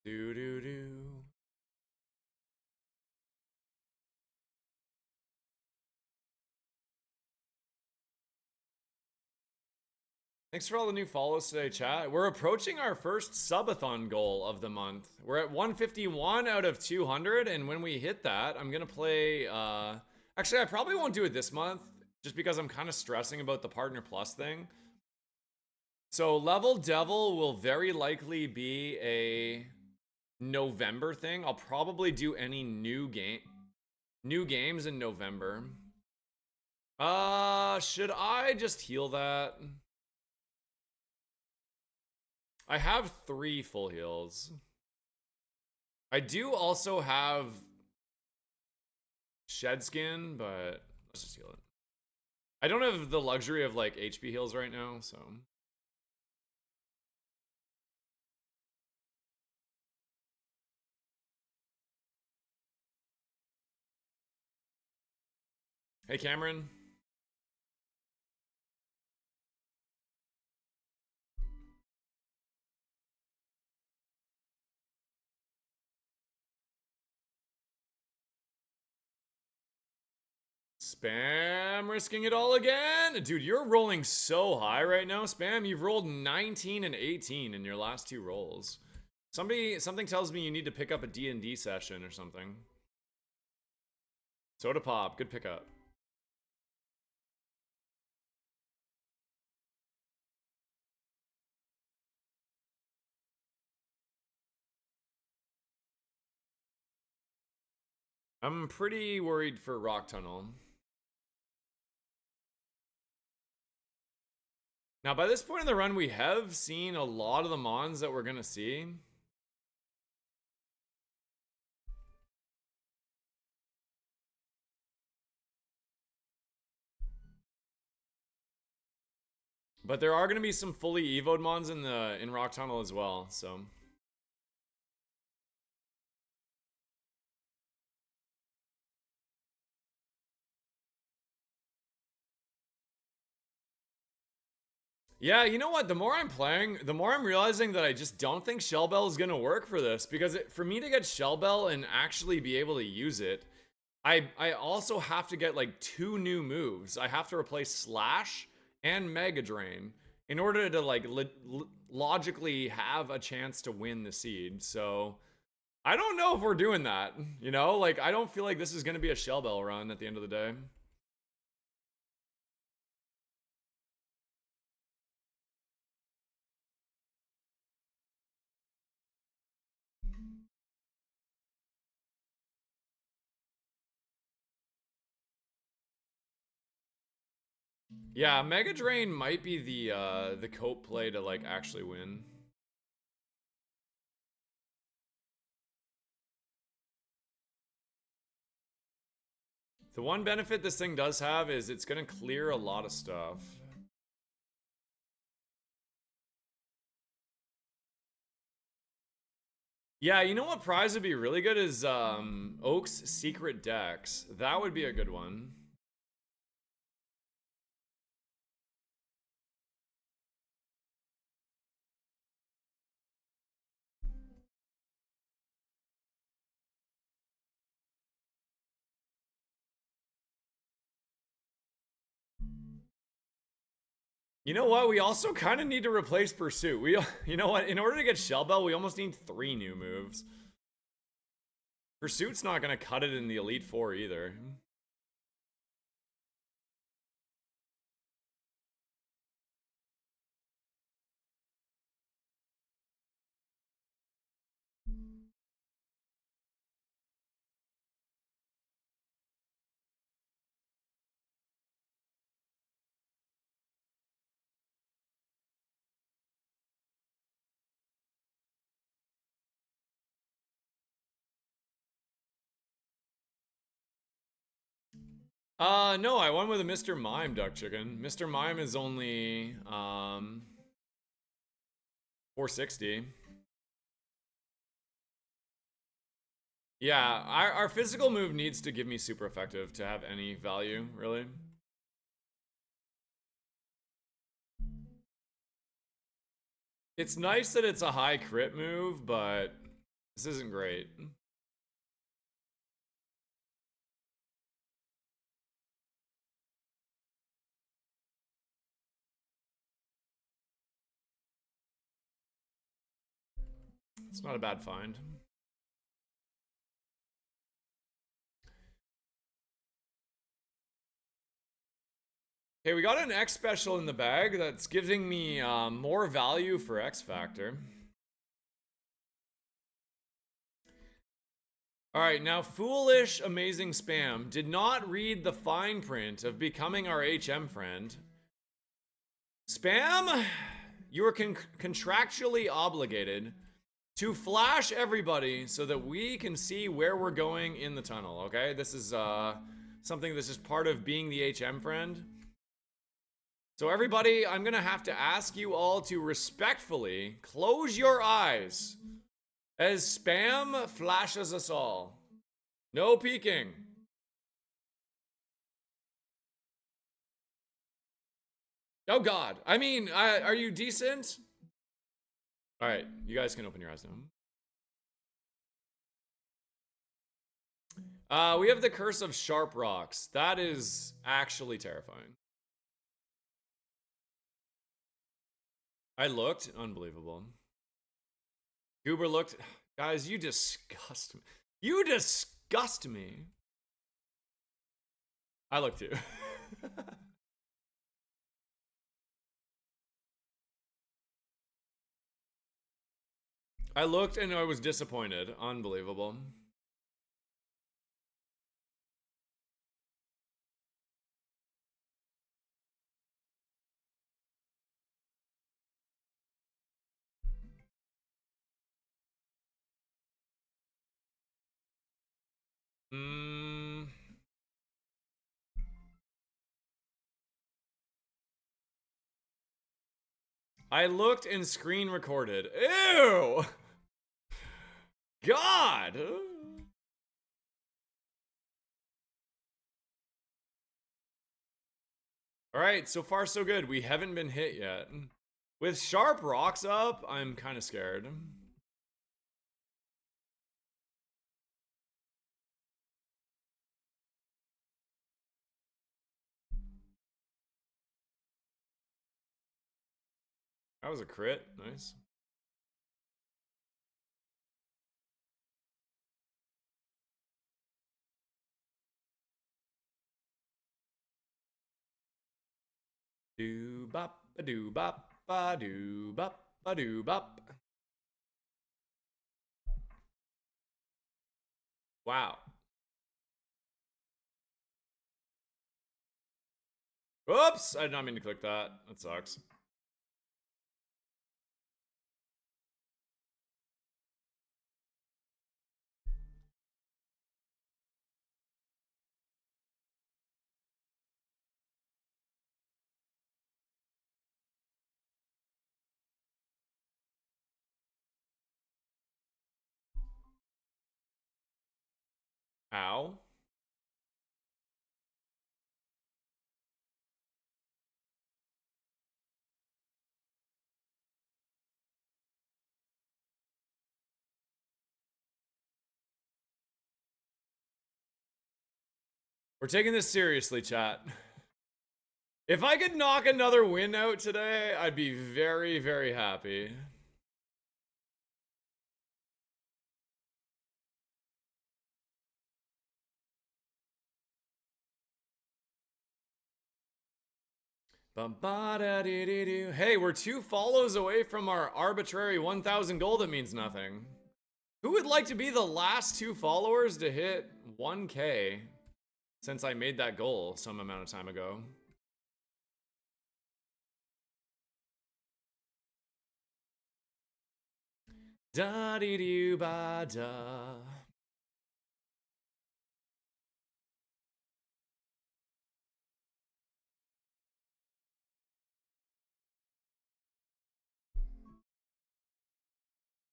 Do. Thanks for all the new follows today, chat. We're approaching our first subathon goal of the month. We're at 151 out of 200, and when we hit that, I'm gonna play, actually, I probably won't do it this month, just because I'm kind of stressing about the Partner Plus thing. So, Level Devil will very likely be a November thing. I'll probably do any new games in November. Should I just heal that? I have 3 full heals. I do also have Shed Skin, but let's just heal it. I don't have the luxury of like HP heals right now, so. Hey, Cameron. Spam risking it all again. Dude, you're rolling so high right now, Spam. You've rolled 19 and 18 in your last 2 rolls. Something tells me you need to pick up a D&D session or something. Soda Pop, good pickup. I'm pretty worried for Rock Tunnel. Now, by this point in the run, we have seen a lot of the mons that we're going to see. But there are going to be some fully evoed mons in Rock Tunnel as well, so. Yeah, you know what? The more I'm playing, the more I'm realizing that I just don't think Shellbell is going to work for this. Because for me to get Shellbell and actually be able to use it, I also have to get like 2 new moves. I have to replace Slash and Mega Drain in order to like logically have a chance to win the seed. So I don't know if we're doing that, you know? Like, I don't feel like this is going to be a Shell Bell run at the end of the day. Yeah, Mega Drain might be the cope play to like actually win. The one benefit this thing does have is it's gonna clear a lot of stuff. Yeah, you know what prize would be really good is Oak's Secret Dex. That would be a good one. You know what? We also kind of need to replace Pursuit. You know what? In order to get Shell Bell, we almost need 3 new moves. Pursuit's not gonna cut it in the Elite Four either. No, I won with a Mr. Mime duck chicken. Mr. Mime is only 460. Yeah, our physical move needs to give me super effective to have any value, really. It's nice that it's a high crit move, but this isn't great. It's not a bad find. Okay, we got an X special in the bag that's giving me more value for X Factor. Alright, now Foolish Amazing Spam did not read the fine print of becoming our HM friend. Spam, you are contractually obligated to flash everybody so that we can see where we're going in the tunnel, okay? This is something that's just part of being the HM friend. So everybody, I'm gonna have to ask you all to respectfully close your eyes as Spam flashes us all. No peeking. Oh God. I mean, are you decent? All right, you guys can open your eyes now. We have the Curse of Sharp Rocks. That is actually terrifying. I looked. Unbelievable. Goober looked. Guys, you disgust me. You disgust me. I looked too. I looked and I was disappointed. Unbelievable. I looked and screen recorded. Ew! God! Alright, so far so good. We haven't been hit yet. With Sharp Rocks up, I'm kind of scared. That was a crit. Nice. Do bop ba do bop ba do bop ba do bop. Wow. Oops! I did not mean to click that. That sucks. Ow. We're taking this seriously, chat. If I could knock another win out today, I'd be very, very happy. Hey, we're 2 follows away from our arbitrary 1,000 gold that means nothing. Who would like to be the last 2 followers to hit 1K since I made that goal some amount of time ago? Da dee doo ba da.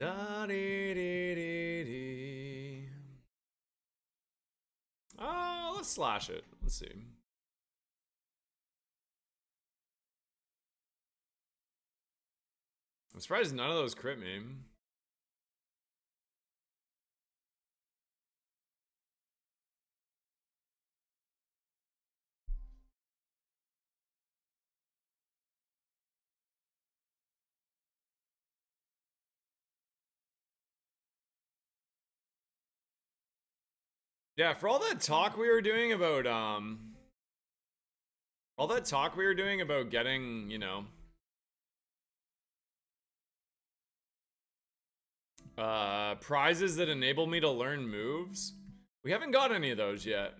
Da dee dee dee dee. Oh, let's slash it. Let's see. I'm surprised none of those crit me. Yeah, for all that talk we were doing about all that talk we were doing about getting, you know, prizes that enable me to learn moves. We haven't got any of those yet.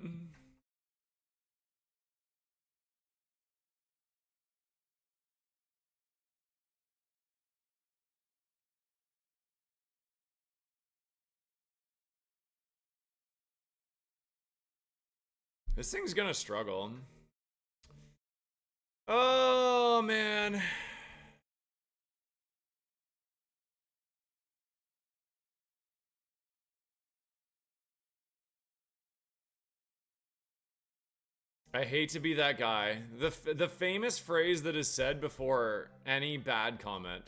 This thing's gonna struggle. Oh, man. I hate to be that guy. The famous phrase that is said before any bad comment.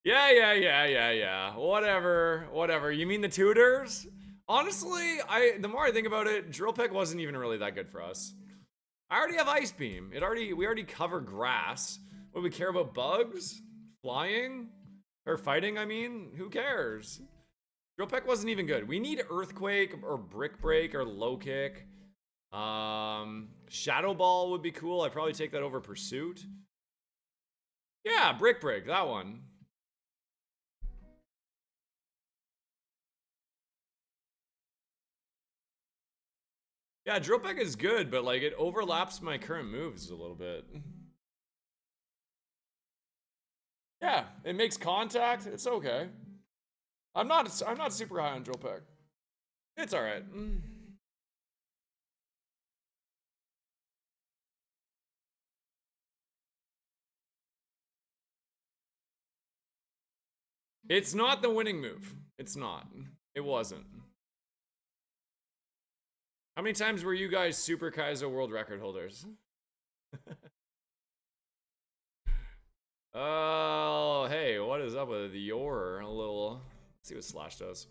Yeah. Whatever. You mean the tutors? Honestly, the more I think about it, drill pick wasn't even really that good for us. I already have ice beam. We already cover grass. What, we care about bugs? Flying? Or fighting, I mean? Who cares? Drill peck wasn't even good. We need earthquake or brick break or low kick. Shadow ball would be cool. I'd probably take that over pursuit. Yeah, brick break, that one. Yeah, drill peck is good, but like it overlaps my current moves a little bit. Yeah, it makes contact. It's okay. I'm not super high on drill peck. It's all right. It's not the winning move. It's not. It wasn't. How many times were you guys Super Kaizo world record holders? Oh, hey, what is up with your little... Let's see what Slash does.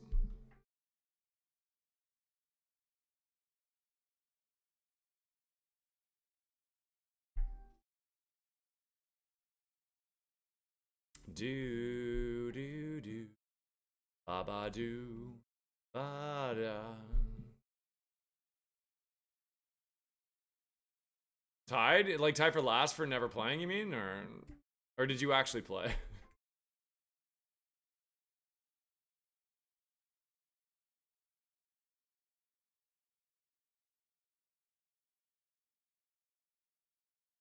Do do do. Ba ba do. Ba da. Tied? Like tied for last for never playing, you mean? Or did you actually play?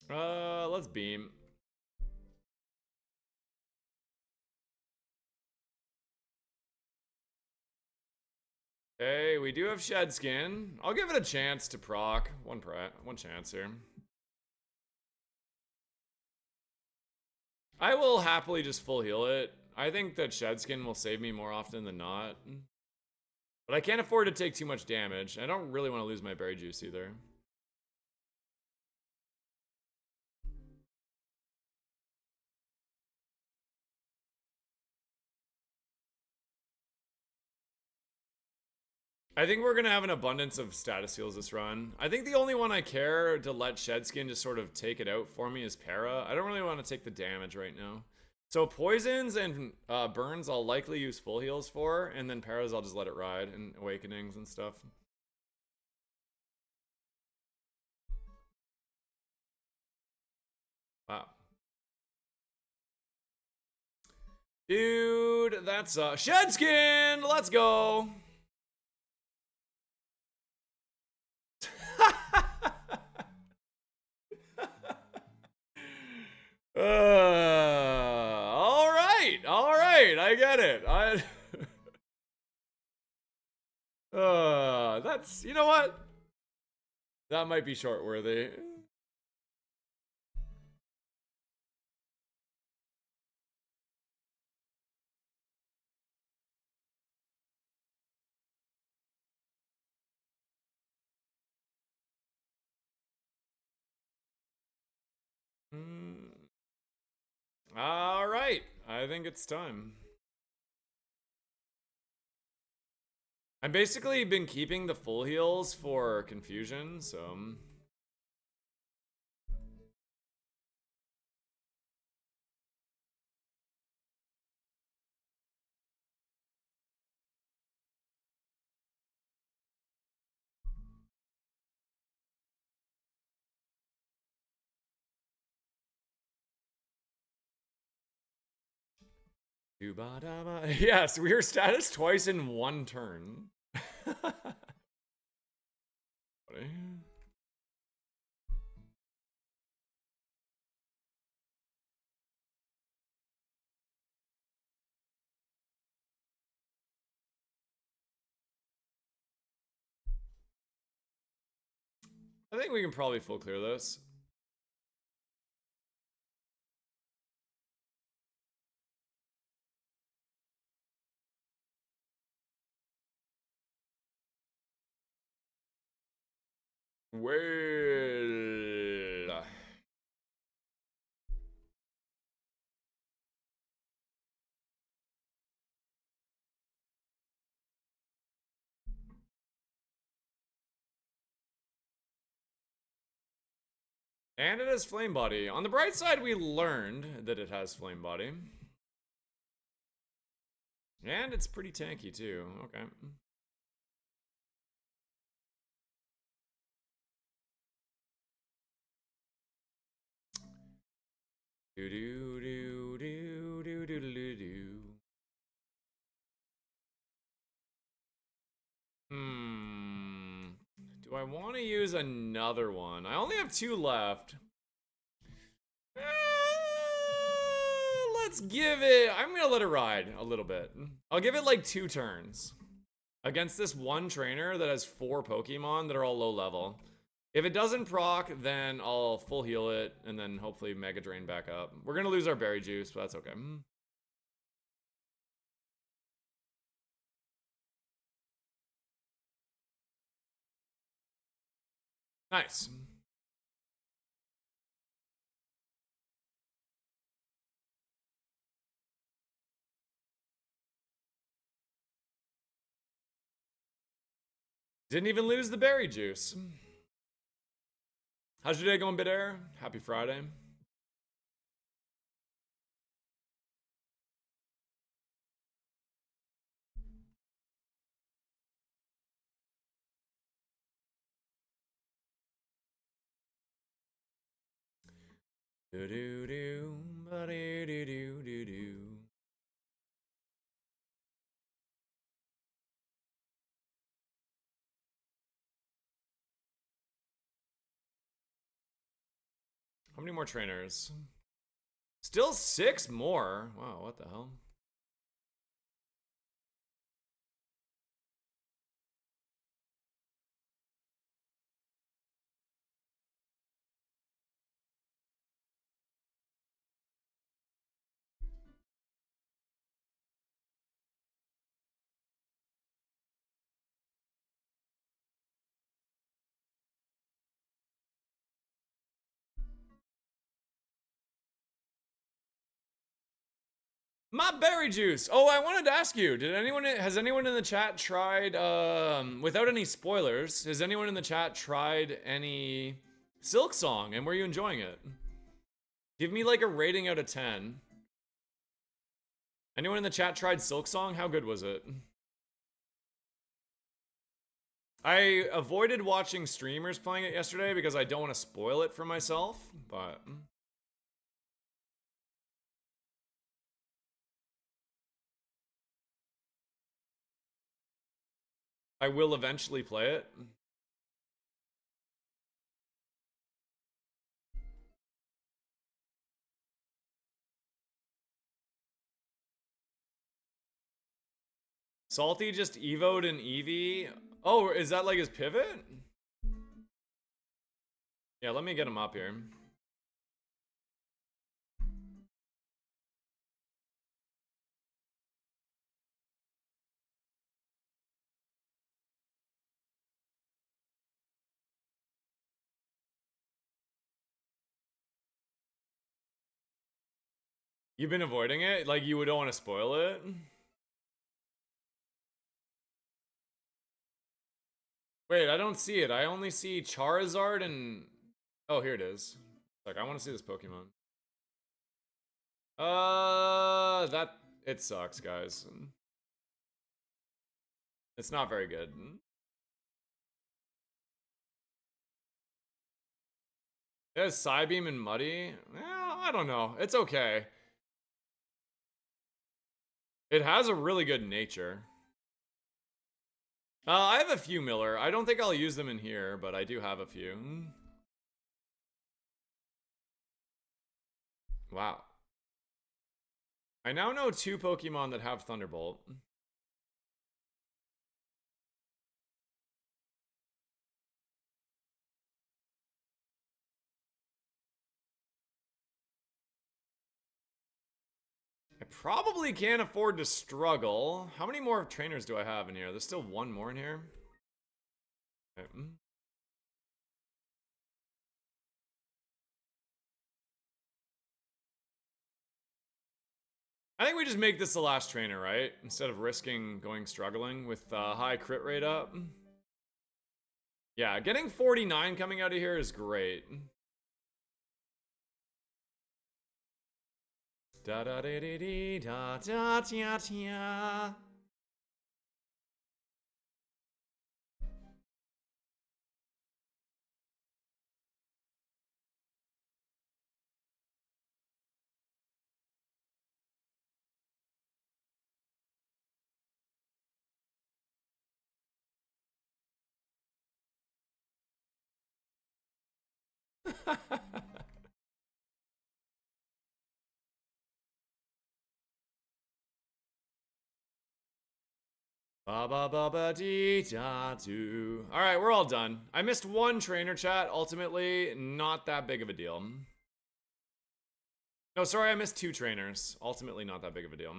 Let's beam. Hey, we do have shed skin. I'll give it a chance to proc. One chance here. I will happily just full heal it. I think that shed skin will save me more often than not. But I can't afford to take too much damage. I don't really want to lose my berry juice either. I think we're going to have an abundance of status heals this run. I think the only one I care to let Shedskin just sort of take it out for me is Para. I don't really want to take the damage right now. So poisons and burns I'll likely use full heals for, and then Paras I'll just let it ride, and awakenings and stuff. Wow. Dude, that's Shedskin! Let's go! All right, I get it. That's, you know what? That might be short-worthy. All right, I think it's time. I've basically been keeping the full heals for confusion, so... Yes, we are status twice in one turn. I think we can probably full clear this. Well... And it has flame body. On the bright side, we learned that it has flame body. And it's pretty tanky too. Okay. Do do do do do do do do. Do I want to use another one? I only have 2 left. Let's give it... I'm going to let it ride a little bit. I'll give it like 2 turns. Against this one trainer that has 4 Pokemon that are all low level. If it doesn't proc, then I'll full heal it and then hopefully Mega Drain back up. We're going to lose our berry juice, but that's okay. Nice. Didn't even lose the berry juice. How's your day going, Bidair? Happy Friday. Do do do, ba do do do do do. How many more trainers? Still 6 more. Wow, what the hell? My berry juice. Oh, I wanted to ask you, has anyone in the chat tried, without any spoilers, has anyone in the chat tried any Silk Song, and were you enjoying it? Give me like a rating out of 10. Anyone in the chat tried Silk Song? How good was it? I avoided watching streamers playing it yesterday because I don't want to spoil it for myself, but I will eventually play it. Salty just evoed an Eevee. Oh, is that like his pivot? Yeah, let me get him up here. You've been avoiding it? Like you don't want to spoil it? Wait, I don't see it. I only see Charizard and... Oh, here it is. Like, I want to see this Pokemon. That... It sucks, guys. It's not very good. It has Psybeam and Muddy. Well, I don't know. It's okay. It has a really good nature. I have a few Miller. I don't think I'll use them in here, but I do have a few. Wow. I now know 2 Pokemon that have Thunderbolt. I probably can't afford to struggle. How many more trainers do I have in here? There's still 1 more in here. Okay. I think we just make this the last trainer, right? Instead of risking going struggling with high crit rate up. Yeah, getting 49 coming out of here is great. Da da da da da da da da. Ba ba ba ba dee da do. All right, we're all done. I missed 1 trainer chat. Ultimately, not that big of a deal. No, sorry, I missed 2 trainers. Ultimately, not that big of a deal.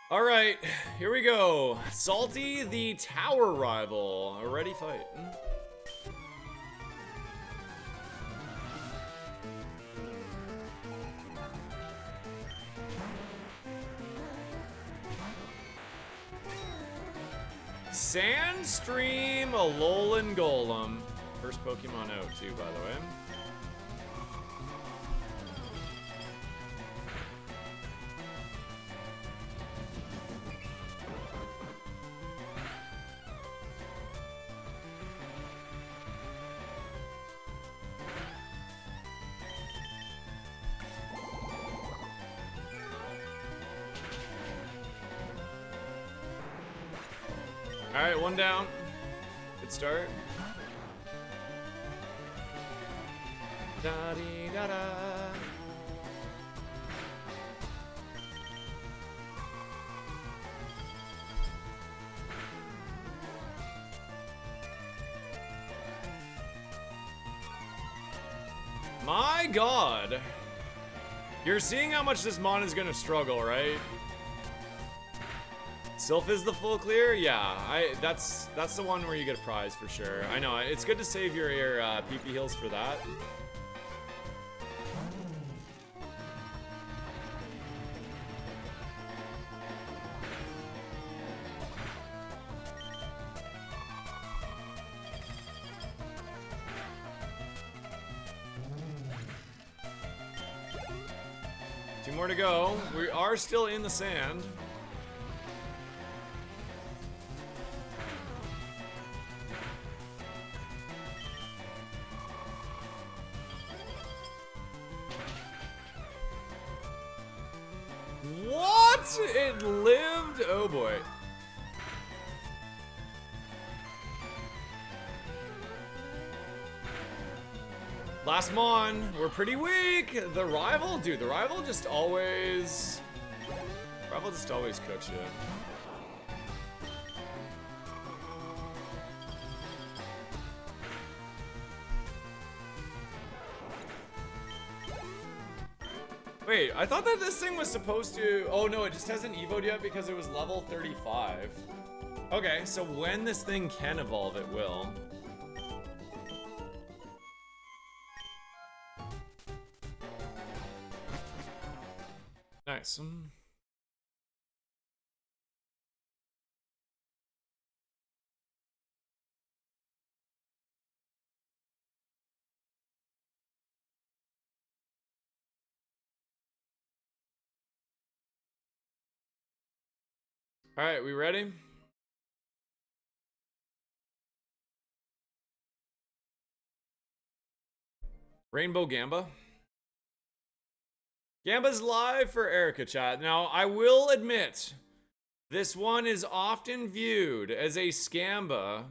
All right, here we go. Salty the Tower Rival. A ready fight. Sandstream, Alolan Golem. First Pokemon out, too, by the way. Alright, one down. Good start. Da-dee-da-da. My god. You're seeing how much this mon is gonna struggle, right? Sylph is the full clear? Yeah, that's the one where you get a prize for sure. I know, it's good to save your PP heals for that. Two more to go. We are still in the sand. What? It lived? Oh boy. Last mon, we're pretty weak. The rival, dude, the rival just always cooks you. Wait, I thought that this thing was supposed to... Oh no, it just hasn't evoed yet because it was level 35. Okay, so when this thing can evolve, it will. Nice. All right, we ready? Rainbow Gamba. Gamba's live for Erica chat. Now, I will admit, this one is often viewed as a scamba.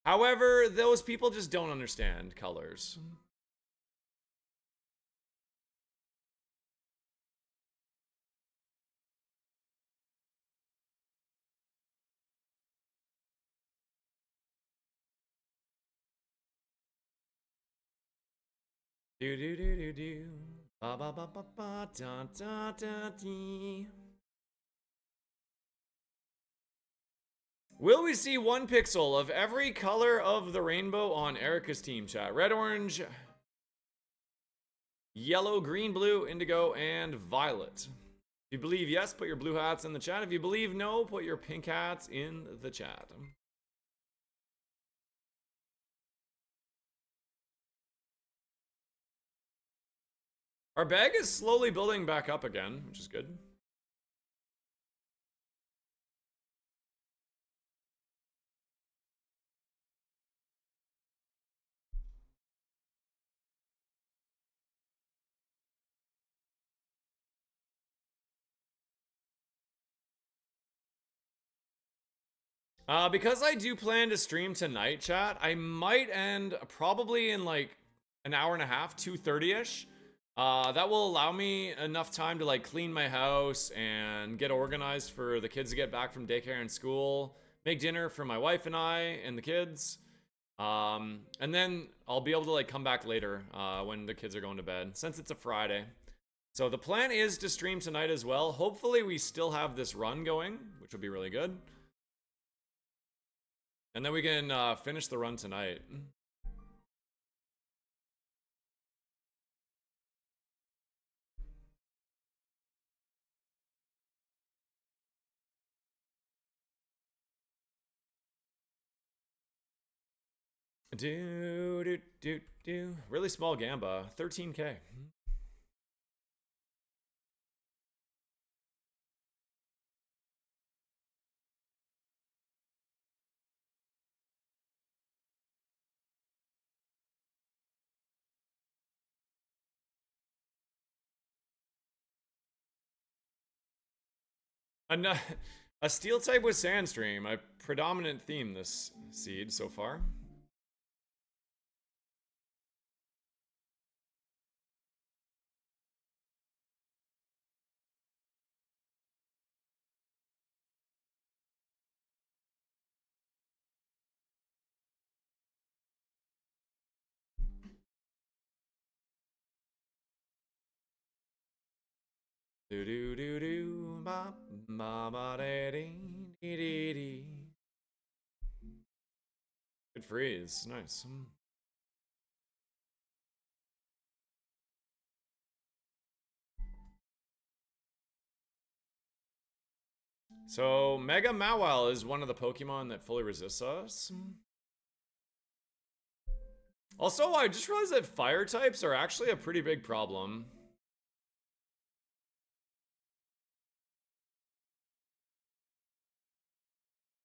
However, those people just don't understand colors. Do do do do do. Ba ba ba ba ba da da da dee. Will we see one pixel of every color of the rainbow on Erica's team chat? Red, orange, yellow, green, blue, indigo, and violet. If you believe yes, put your blue hats in the chat. If you believe no, put your pink hats in the chat. Our bag is slowly building back up again, which is good. Because I do plan to stream tonight, chat, I might end probably in like an hour and a half, 2:30ish. That will allow me enough time to like clean my house and get organized for the kids to get back from daycare and school, make dinner for my wife and I and the kids. And then I'll be able to like come back later when the kids are going to bed, since it's a Friday. So the plan is to stream tonight as well. Hopefully we still have this run going, which will be really good. And then we can finish the run tonight. Do. Really small Gamba. 13k. A steel type with Sandstream, a predominant theme this seed so far. Do ba ba da dee dee dee. Good freeze, nice. So Mega Mawile is one of the Pokemon that fully resists us. Also, I just realized that fire types are actually a pretty big problem.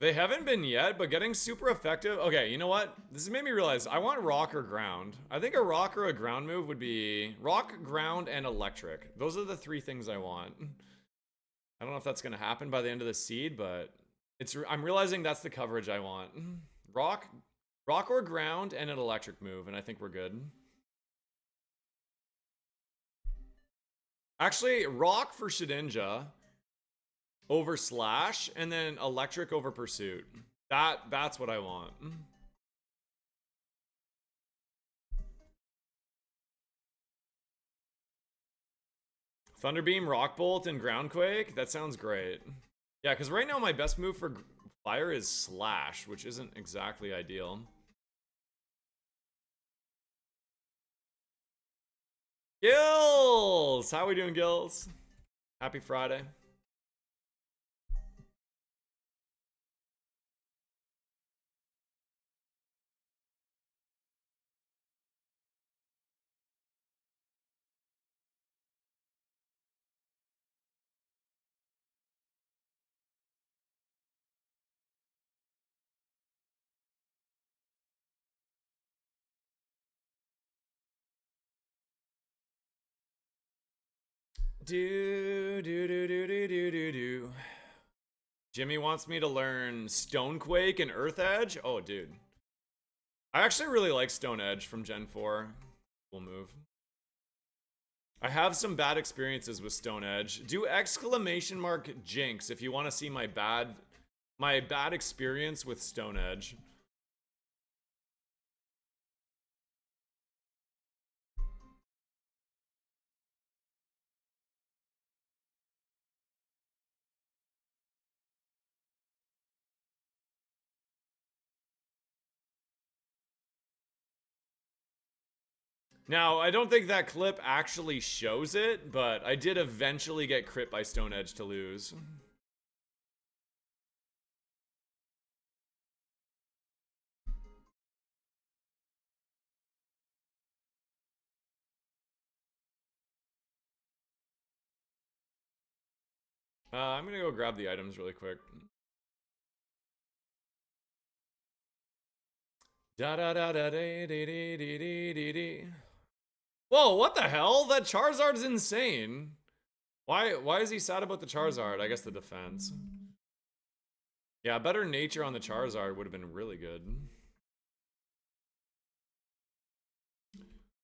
They haven't been yet, but getting super effective. Okay, you know what? This has made me realize I want rock or ground. I think a rock or a ground move would be rock, ground, and electric. Those are the three things I want. I don't know if that's gonna happen by the end of the seed, but I'm realizing that's the coverage I want. Rock or ground, and an electric move, and I think we're good. Actually, rock for Shedinja over slash, and then electric over pursuit. That's what I want. Thunderbeam, Rock Bolt, and Ground Quake? That sounds great. Yeah, because right now my best move for fire is slash, which isn't exactly ideal. Gills! How we doing, Gills? Happy Friday. Do. Jimmy wants me to learn Stonequake and Earth Edge. Oh, dude. I actually really like Stone Edge from Gen 4. Cool move. I have some bad experiences with Stone Edge. Do exclamation mark Jinx if you want to see my bad experience with Stone Edge. Now, I don't think that clip actually shows it, but I did eventually get crit by Stone Edge to lose. I'm gonna go grab the items really quick. Da da da da dee dee dee dee dee dee. Whoa, what the hell? That Charizard's insane. Why is he sad about the Charizard? I guess the defense. Yeah, better nature on the Charizard would have been really good.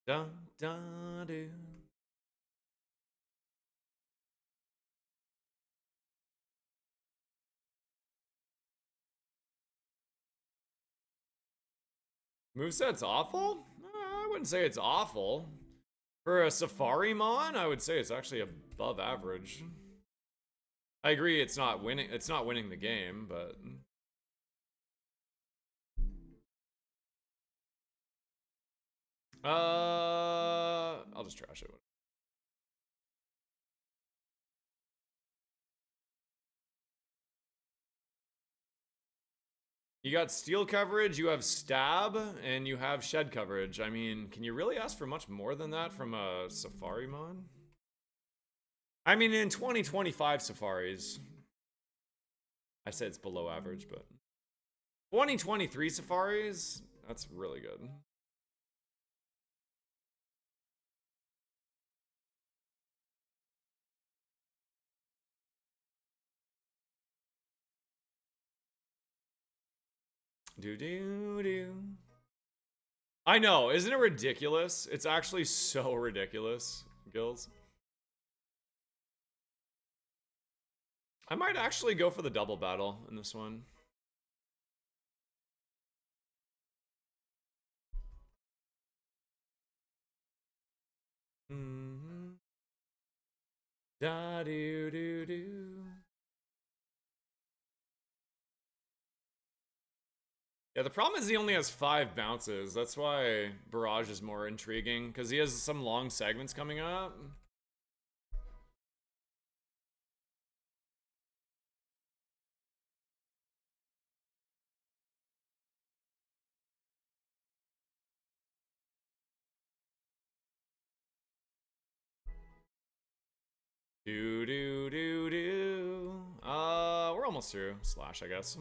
Dun dun do. Moveset's awful? I wouldn't say it's awful. For a Safari Mon, I would say it's actually above average. I agree it's not winning the game, but I'll just trash it. You got steel coverage, you have stab, and you have shed coverage. I mean, can you really ask for much more than that from a Safari mon? I mean, in 2025 Safaris, I said it's below average, but 2023 Safaris, that's really good. Do do do. I know, isn't it ridiculous? It's actually so ridiculous, Gills. I might actually go for the double battle in this one. Mm-hmm. Da do do do. Yeah, the problem is he only has 5 bounces. That's why Barrage is more intriguing, because he has some long segments coming up. Do do do do. We're almost through. Slash, I guess.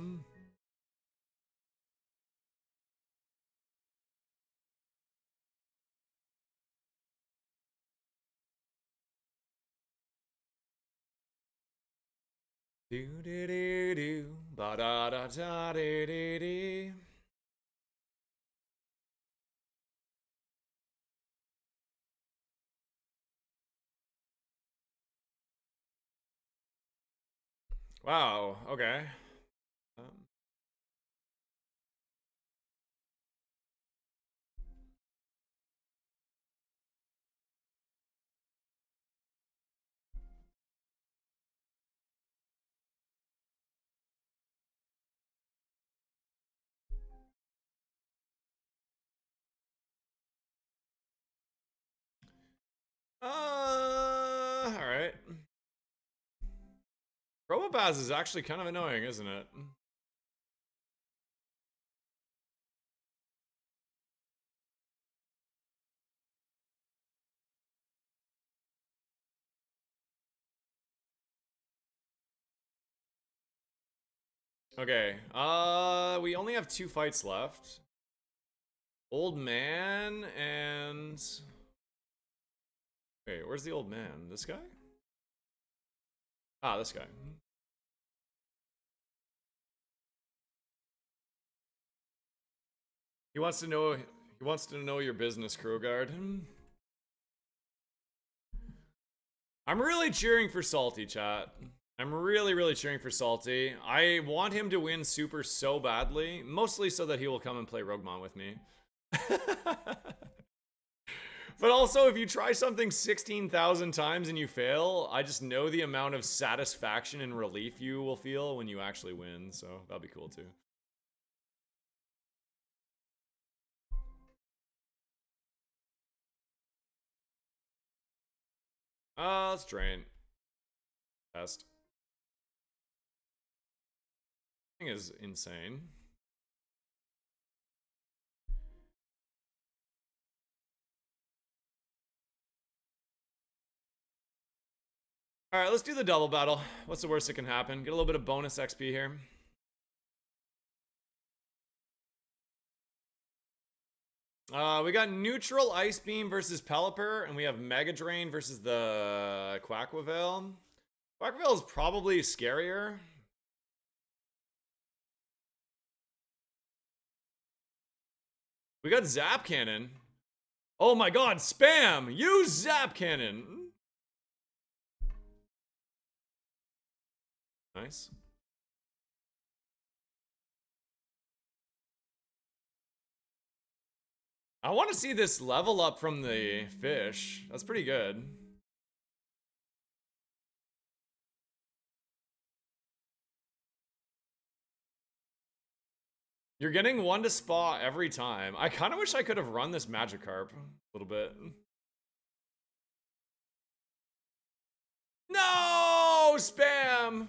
Do do do do. Ba da da da do do do. Wow. Okay. All right. Robobaz is actually kind of annoying, isn't it? Okay. We only have 2 fights left. Old man and... Wait, where's the old man? This guy? Ah, this guy. He wants to know your business, Krogard. I'm really cheering for Salty, chat. I'm really cheering for Salty. I want him to win Super so badly, mostly so that he will come and play Roguemon with me. But also, if you try something 16,000 times and you fail, I just know the amount of satisfaction and relief you will feel when you actually win, so that'll be cool too. Let's drain. Test. Thing is insane. Alright, let's do the double battle. What's the worst that can happen? Get a little bit of bonus XP here. We got neutral Ice Beam versus Pelipper, and we have Mega Drain versus the Quackwavel. Quackwavel is probably scarier. We got Zap Cannon. Oh my god, spam! Use Zap Cannon! Nice. I want to see this level up from the fish. That's pretty good. You're getting 1 to spa every time. I kind of wish I could have run this Magikarp a little bit. No! Spam!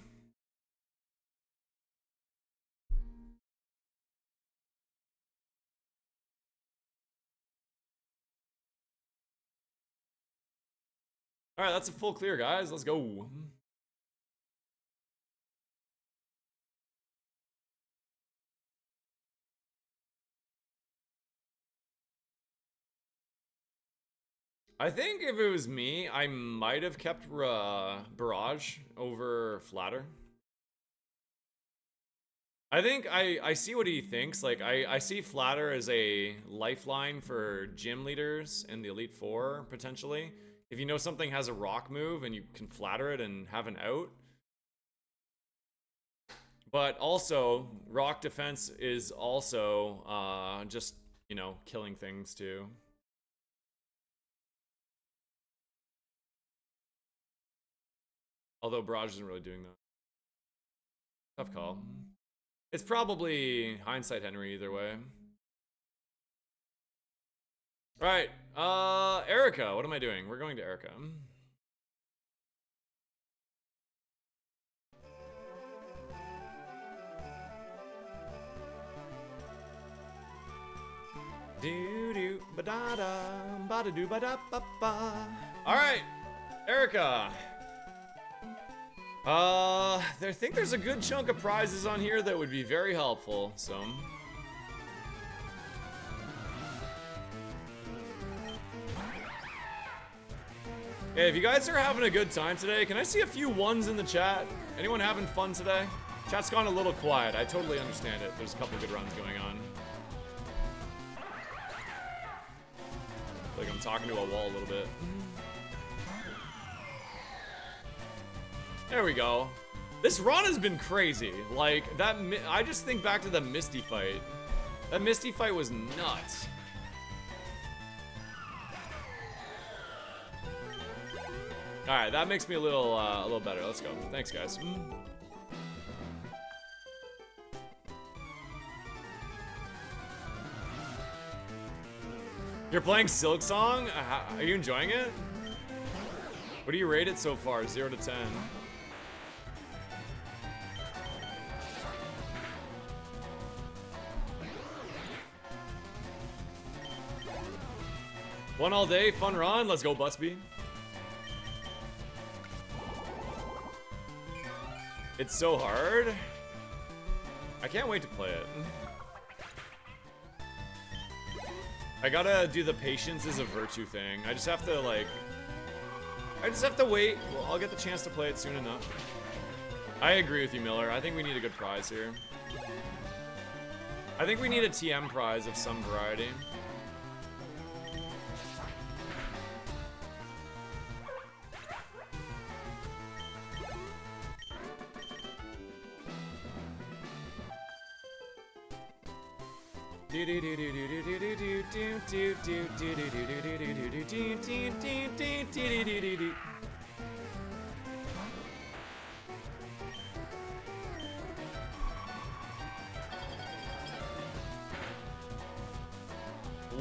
Alright, that's a full clear, guys. Let's go. I think if it was me, I might have kept Barrage over Flatter. I think I see what he thinks. Like, I see Flatter as a lifeline for gym leaders in the Elite Four, potentially. If you know something has a rock move and you can flatter it and have an out. But also, rock defense is also just, you know, killing things too. Although Barrage isn't really doing that. Tough call. It's probably hindsight Henry either way. Right, Erica, what am I doing? We're going to Erica. Do do ba da da ba da do ba da ba ba. All right, Erica. I think there's a good chunk of prizes on here that would be very helpful. So. Hey, if you guys are having a good time today, can I see a few ones in the chat? Anyone having fun today? Chat's gone a little quiet. I totally understand it. There's a couple good runs going on. Like I'm talking to a wall a little bit. There we go. This run has been crazy. Like, that, I just think back to the Misty fight. That Misty fight was nuts. Alright, that makes me a little better. Let's go. Thanks, guys. You're playing Silk Song? Are you enjoying it? What do you rate it so far? 0 to 10. One all day, fun run. Let's go, Busby. It's so hard. I can't wait to play it. I gotta do the patience is a virtue thing. I just have to, like... I just have to wait. Well, I'll get the chance to play it soon enough. I agree with you, Miller. I think we need a good prize here. I think we need a TM prize of some variety.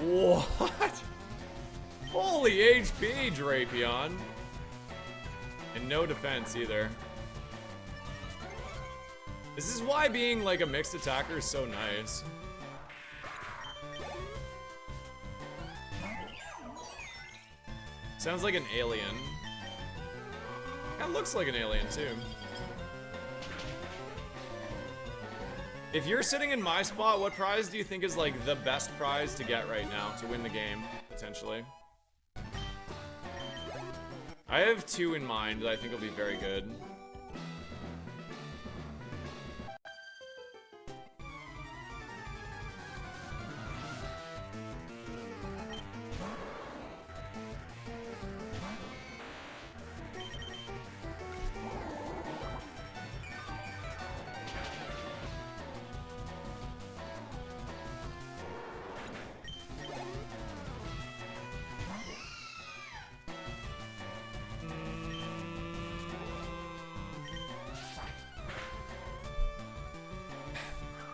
What? Holy HP, Drapion. And no defense either. This is why being like a mixed attacker is so nice. Sounds like an alien. That looks like an alien too. If you're sitting in my spot, what prize do you think is like the best prize to get right now to win the game, potentially? I have two in mind that I think will be very good.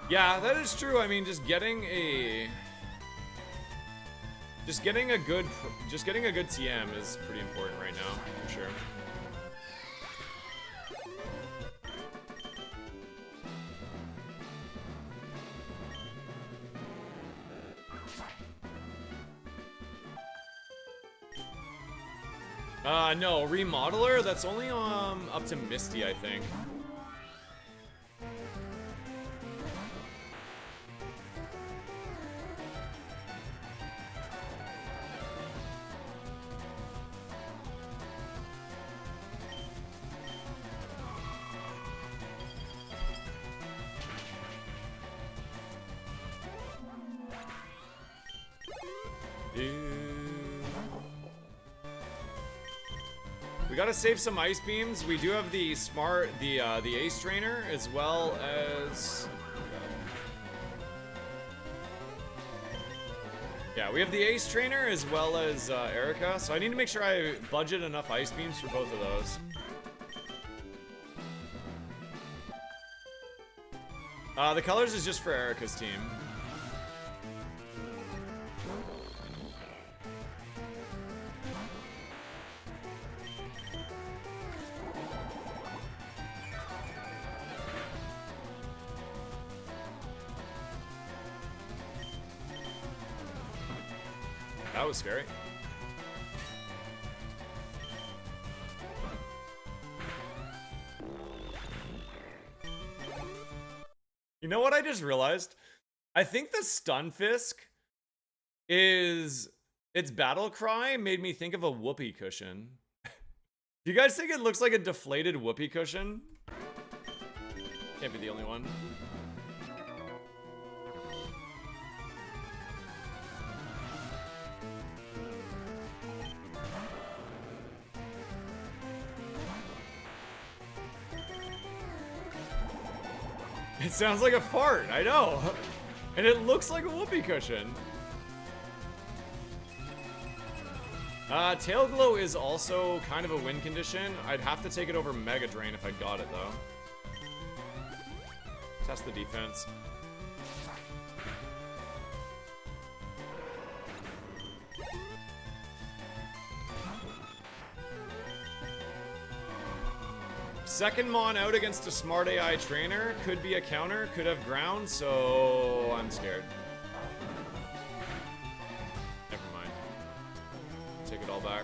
Yeah, that is true. I mean, just getting a good TM is pretty important right now, for sure. No, remodeler, that's only up to Misty, I think. We gotta save some ice beams. We do have the ace trainer as well as. Yeah, we have the ace trainer as well as Erica. So I need to make sure I budget enough ice beams for both of those. The colors is just for Erica's team. That was scary. You know what I just realized? I think the Stunfisk is its battle cry made me think of a whoopee cushion. Do you guys think it looks like a deflated whoopee cushion? Can't be the only one. It sounds like a fart, I know. And it looks like a whoopee cushion. Tail Glow is also kind of a win condition. I'd have to take it over Mega Drain if I got it though. Test the defense. Second Mon out against a smart AI trainer. Could be a counter, could have ground, so I'm scared. Never mind. Take it all back.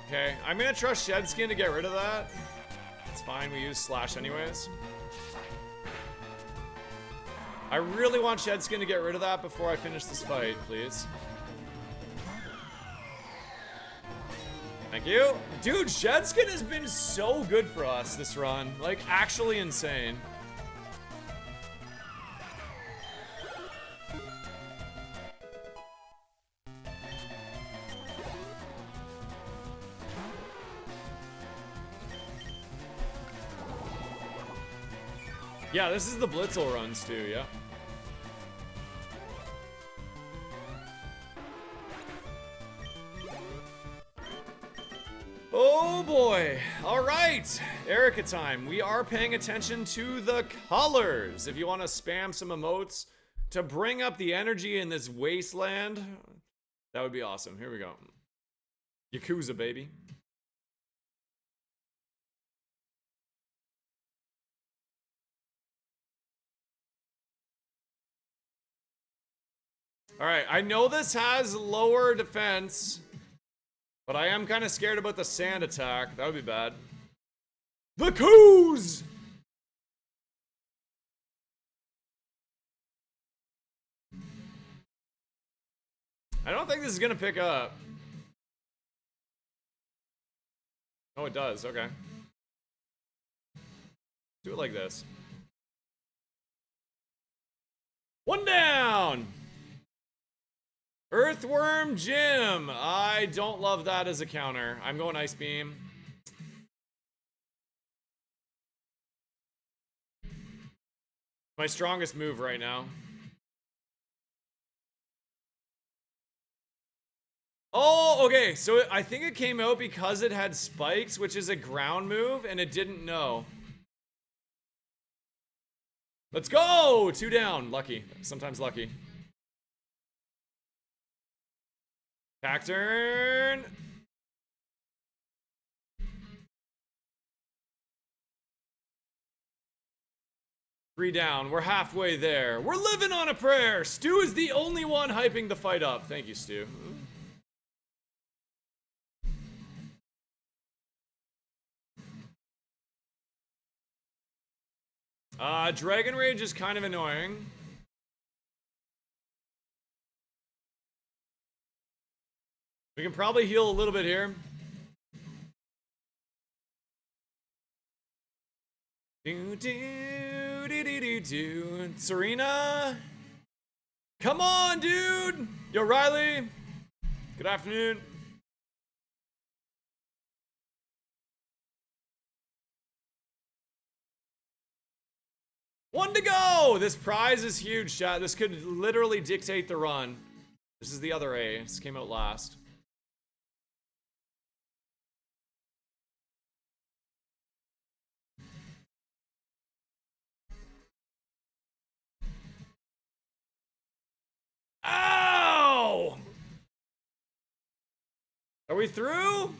Okay, I'm gonna trust Shedskin to get rid of that. It's fine, we use Slash anyways. I really want Shedskin to get rid of that before I finish this fight, please. Thank you. Dude, Shedskin has been so good for us this run. Like, actually insane. Yeah, this is the Blitzel runs too, yeah. Oh boy. All right, Erica time. We are paying attention to the colors. If you want to spam some emotes to bring up the energy in this wasteland, that would be awesome. Here we go. Yakuza, baby. All right, I know this has lower defense, but I am kind of scared about the sand attack. That would be bad. The Coos! I don't think this is gonna pick up. Oh, it does, okay. Do it like this. One down! Earthworm Jim. I don't love that as a counter. I'm going Ice Beam. My strongest move right now. Oh, okay. So I think it came out because it had spikes, which is a ground move, and it didn't know. Let's go! 2 down. Lucky. Sometimes lucky. Back turn. Three down. We're halfway there. We're living on a prayer. Stu is the only one hyping the fight up. Thank you, Stu. Dragon Rage is kind of annoying. We can probably heal a little bit here. Serena? Come on, dude! Yo, Riley! Good afternoon. One to go! This prize is huge, chat. This could literally dictate the run. This is the other A. This came out last. Ow! Are we through?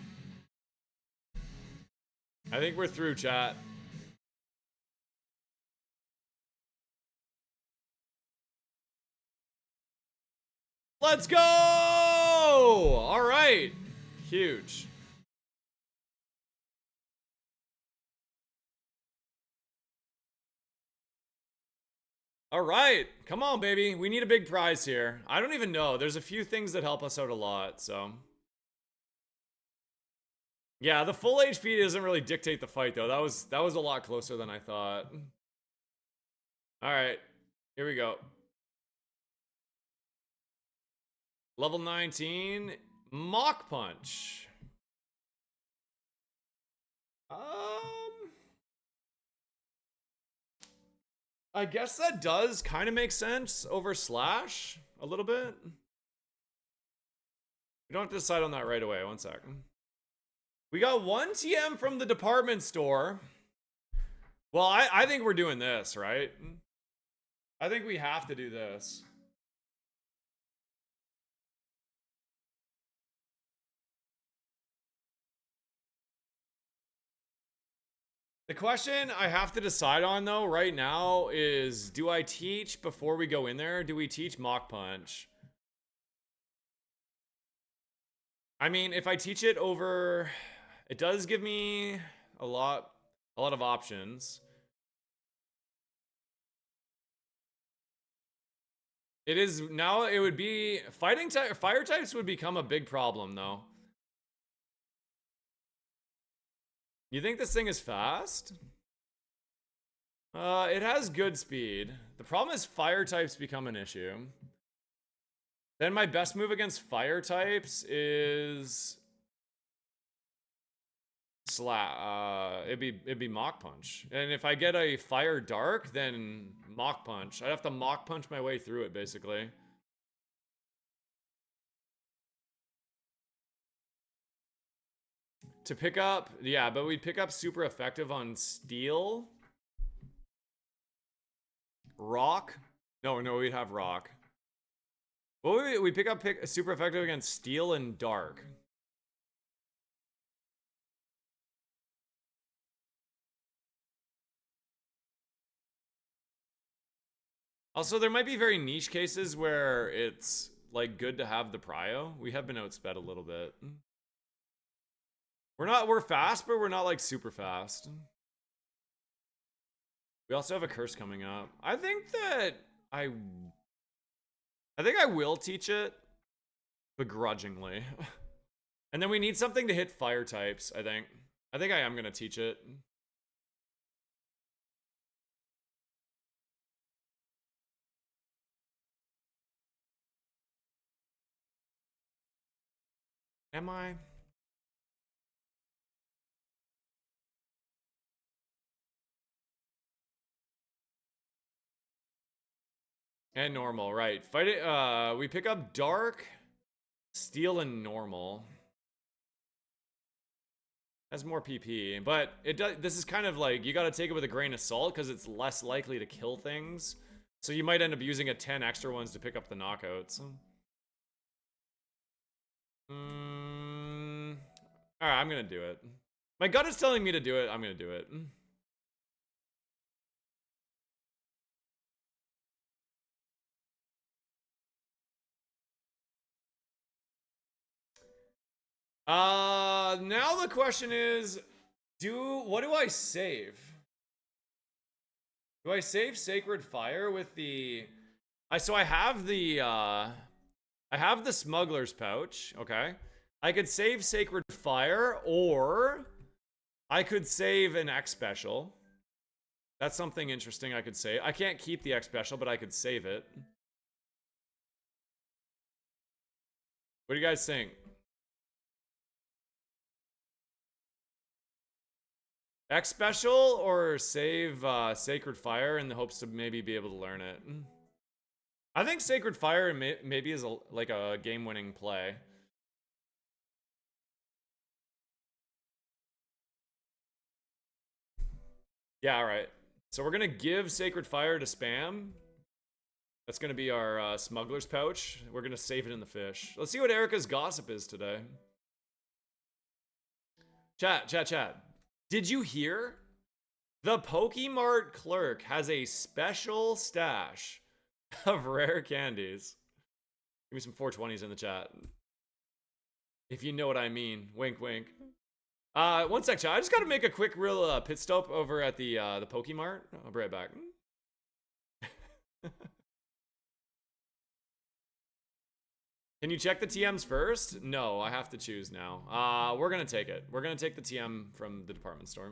I think we're through, chat. Let's go! All right. Huge. All right. Come on, baby. We need a big prize here. I don't even know. There's a few things that help us out a lot, so. Yeah, the full HP doesn't really dictate the fight, though. That was a lot closer than I thought. All right. Here we go. Level 19, Mach Punch. I guess that does kind of make sense over Slash a little bit. We don't have to decide on that right away. One second. We got 1 TM from the department store. Well, I think we're doing this, right? I think we have to do this. The question I have to decide on, though, right now is, do I teach before we go in there? Do we teach Mach Punch? I mean, if I teach it over... It does give me a lot of options. It is... Now, it would be... Fire types would become a big problem, though. You think this thing is fast? It has good speed. The problem is fire types become an issue. Then my best move against fire types is... it'd be Mach Punch. And if I get a Fire Dark, then Mach Punch. I'd have to Mach Punch my way through it, basically. To pick up, yeah, but we'd pick up super effective on Steel. Rock? No, we'd have Rock. Well, we pick up super effective against Steel and Dark. Also, there might be very niche cases where it's, like, good to have the prio. We have been outsped a little bit. We're fast, but we're not, like, super fast. We also have a curse coming up. I think I will teach it begrudgingly. And then we need something to hit fire types, I think. I think I am gonna teach it. Am I? And normal, right. Fight it, we pick up Dark, Steel, and Normal. Has more PP, but it does. This is kind of like, you gotta take it with a grain of salt, because it's less likely to kill things. So you might end up using 10 extra ones to pick up the knockouts. Alright, I'm gonna do it. My gut is telling me to do it. I'm gonna do it. Now the question is, what do I save? Do I save Sacred Fire with the... So I have the, I have the Smuggler's Pouch, okay? I could save Sacred Fire, or I could save an X Special. That's something interesting I could save. I can't keep the X Special, but I could save it. What do you guys think? X Special or save Sacred Fire in the hopes to maybe be able to learn it? I think Sacred Fire maybe is like a game-winning play. Yeah, alright. So we're gonna give Sacred Fire to spam. That's gonna be our Smuggler's Pouch. We're gonna save it in the fish. Let's see what Erica's gossip is today. Chat. Did you hear? The Pokemart clerk has a special stash of rare candies. Give me some 420s in the chat. If you know what I mean. Wink, wink. One sec, chat. I just gotta make a quick real pit stop over at the Pokemart. I'll be right back. Can you check the TMs first? No, I have to choose now. We're gonna take it. We're gonna take the TM from the department store.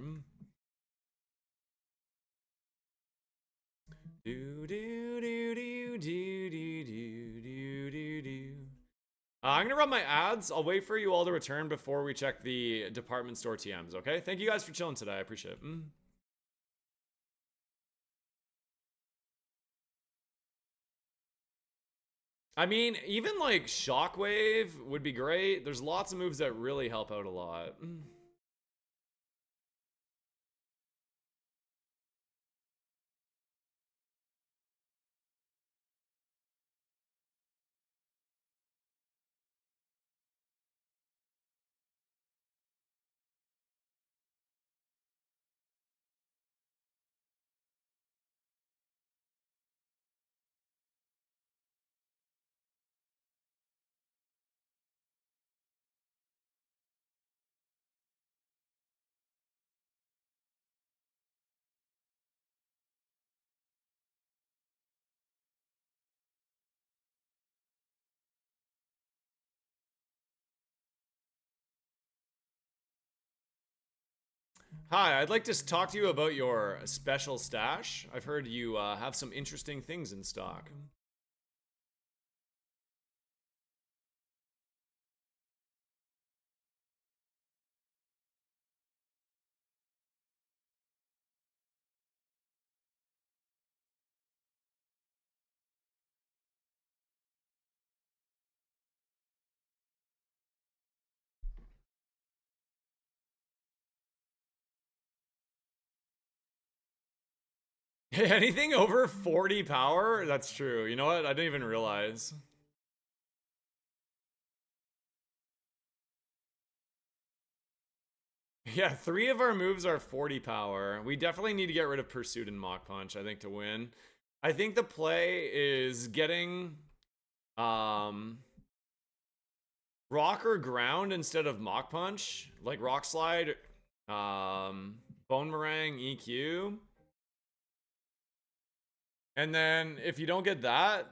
I'm gonna run my ads. I'll wait for you all to return before we check the department store TMs, okay? Thank you guys for chilling today. I appreciate it. I mean, even like Shockwave would be great. There's lots of moves that really help out a lot. Hi, I'd like to talk to you about your special stash. I've heard you have some interesting things in stock. Anything over 40 power? That's true. You know what? I didn't even realize. Yeah, 3 of our moves are 40 power. We definitely need to get rid of Pursuit and Mach Punch, I think, to win. I think the play is getting Rock or Ground instead of Mach Punch. Like Rock Slide, Bone Meringue, EQ. And then if you don't get that,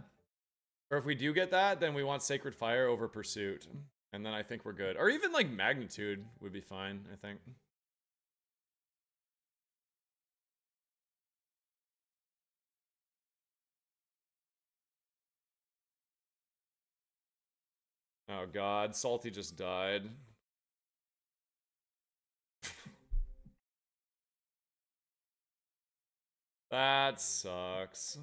or if we do get that, then we want Sacred Fire over Pursuit. And then I think we're good. Or even like Magnitude would be fine, I think. Oh god, Salty just died. That sucks.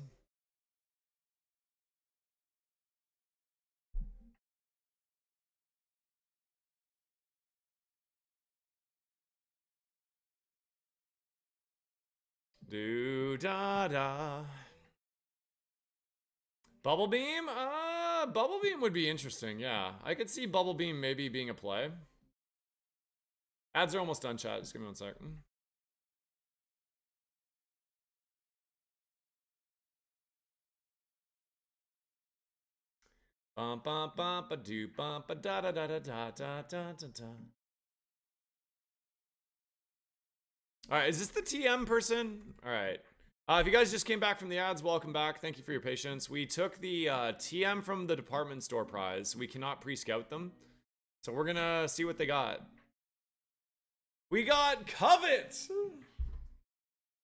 Do da da. Bubble Beam? Bubble Beam would be interesting, yeah. I could see Bubble Beam maybe being a play. Ads are almost done, chat. Just give me 1 sec. Bum bum bum ba do bum ba da da da da da da da da da. Alright, is this the TM person? Alright. If you guys just came back from the ads, welcome back. Thank you for your patience. We took the TM from the department store prize. We cannot pre-scout them. So we're gonna see what they got. We got Covet!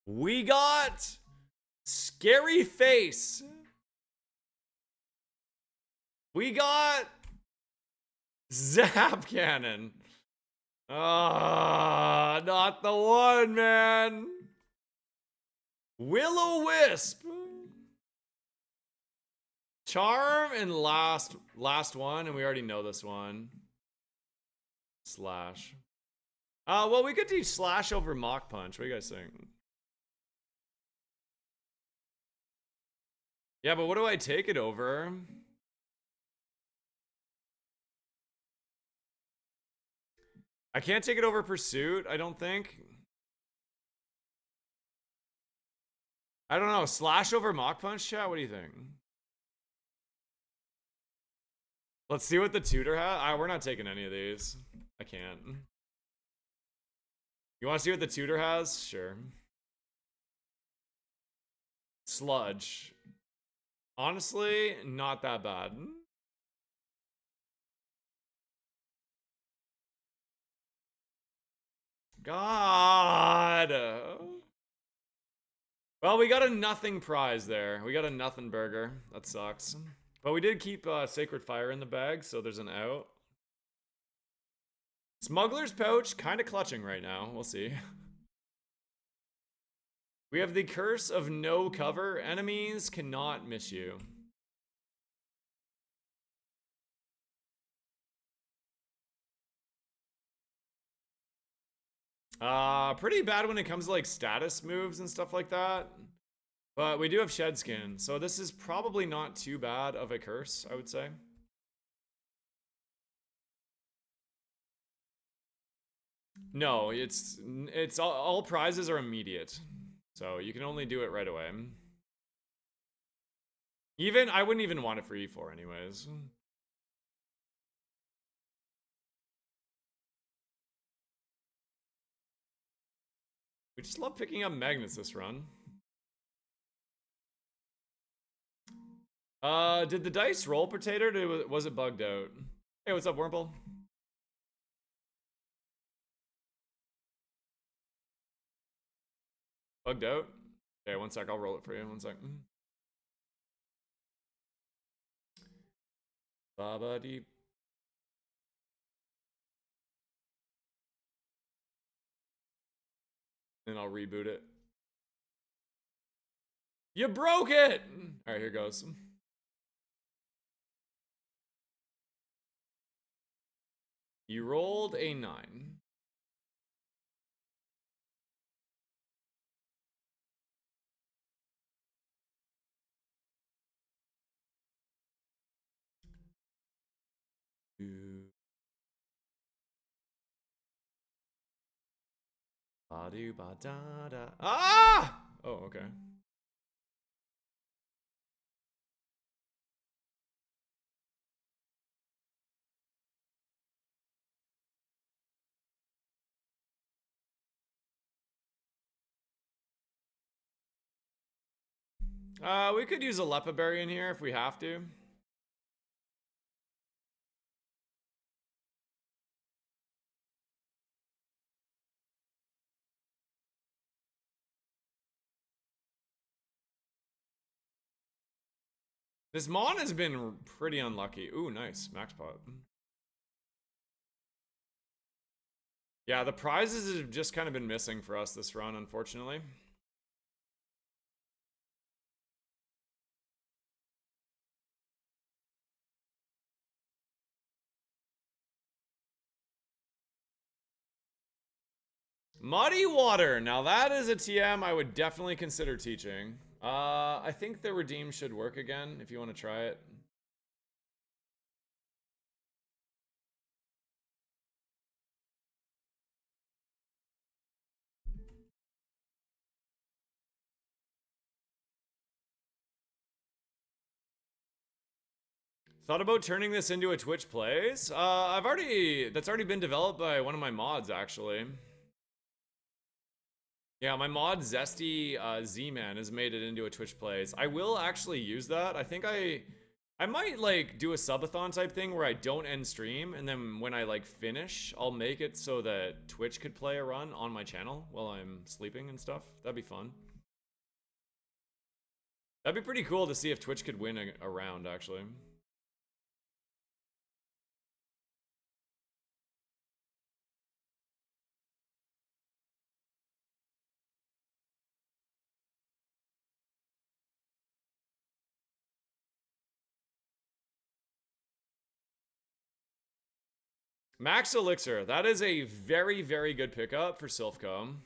We got Scary Face! We got Zap Cannon! Not the one, man! Will-O-Wisp! Charm and last one, and we already know this one. Slash. Well, we could do Slash over Mach Punch. What do you guys think? Yeah, but what do I take it over? I can't take it over Pursuit, I don't think. I don't know. Slash over Mach Punch, chat? What do you think? Let's see what the tutor has. We're not taking any of these. I can't. You want to see what the tutor has? Sure. Sludge. Honestly, not that bad. God. Well, we got a nothing prize there. We got a nothing burger. That sucks. But we did keep Sacred Fire in the bag, so there's an out. Smuggler's Pouch, kind of clutching right now. We'll see. We have the Curse of No Cover. Enemies cannot miss you. Pretty bad when it comes to like status moves and stuff like that. But we do have Shed Skin, so this is probably not too bad of a curse, I would say. No, it's all prizes are immediate. So you can only do it right away. I wouldn't even want it for E4 anyways. We just love picking up magnets this run. Did the dice roll potato or was it bugged out? Hey, what's up, Wurmple? Bugged out? Okay, 1 sec, I'll roll it for you. 1 sec. Baba deep. Then I'll reboot it. You broke it! Alright, here goes. You rolled a 9. Ah! Oh, okay. We could use a Lepa Berry in here if we have to. This Mon has been pretty unlucky. Ooh, nice. Max pot. Yeah, the prizes have just kind of been missing for us this run, unfortunately. Muddy Water. Now that is a TM I would definitely consider teaching. I think the redeem should work again if you want to try it. Thought about turning this into a Twitch Plays? That's already been developed by one of my mods, actually. Yeah, my mod Zesty Z-Man has made it into a Twitch Plays. I will actually use that. I think I might like do a subathon type thing where I don't end stream, and then when I like finish, I'll make it so that Twitch could play a run on my channel while I'm sleeping and stuff. That'd be fun. That'd be pretty cool to see if Twitch could win a round, actually. Max Elixir, that is a very, very good pickup for Silphcom.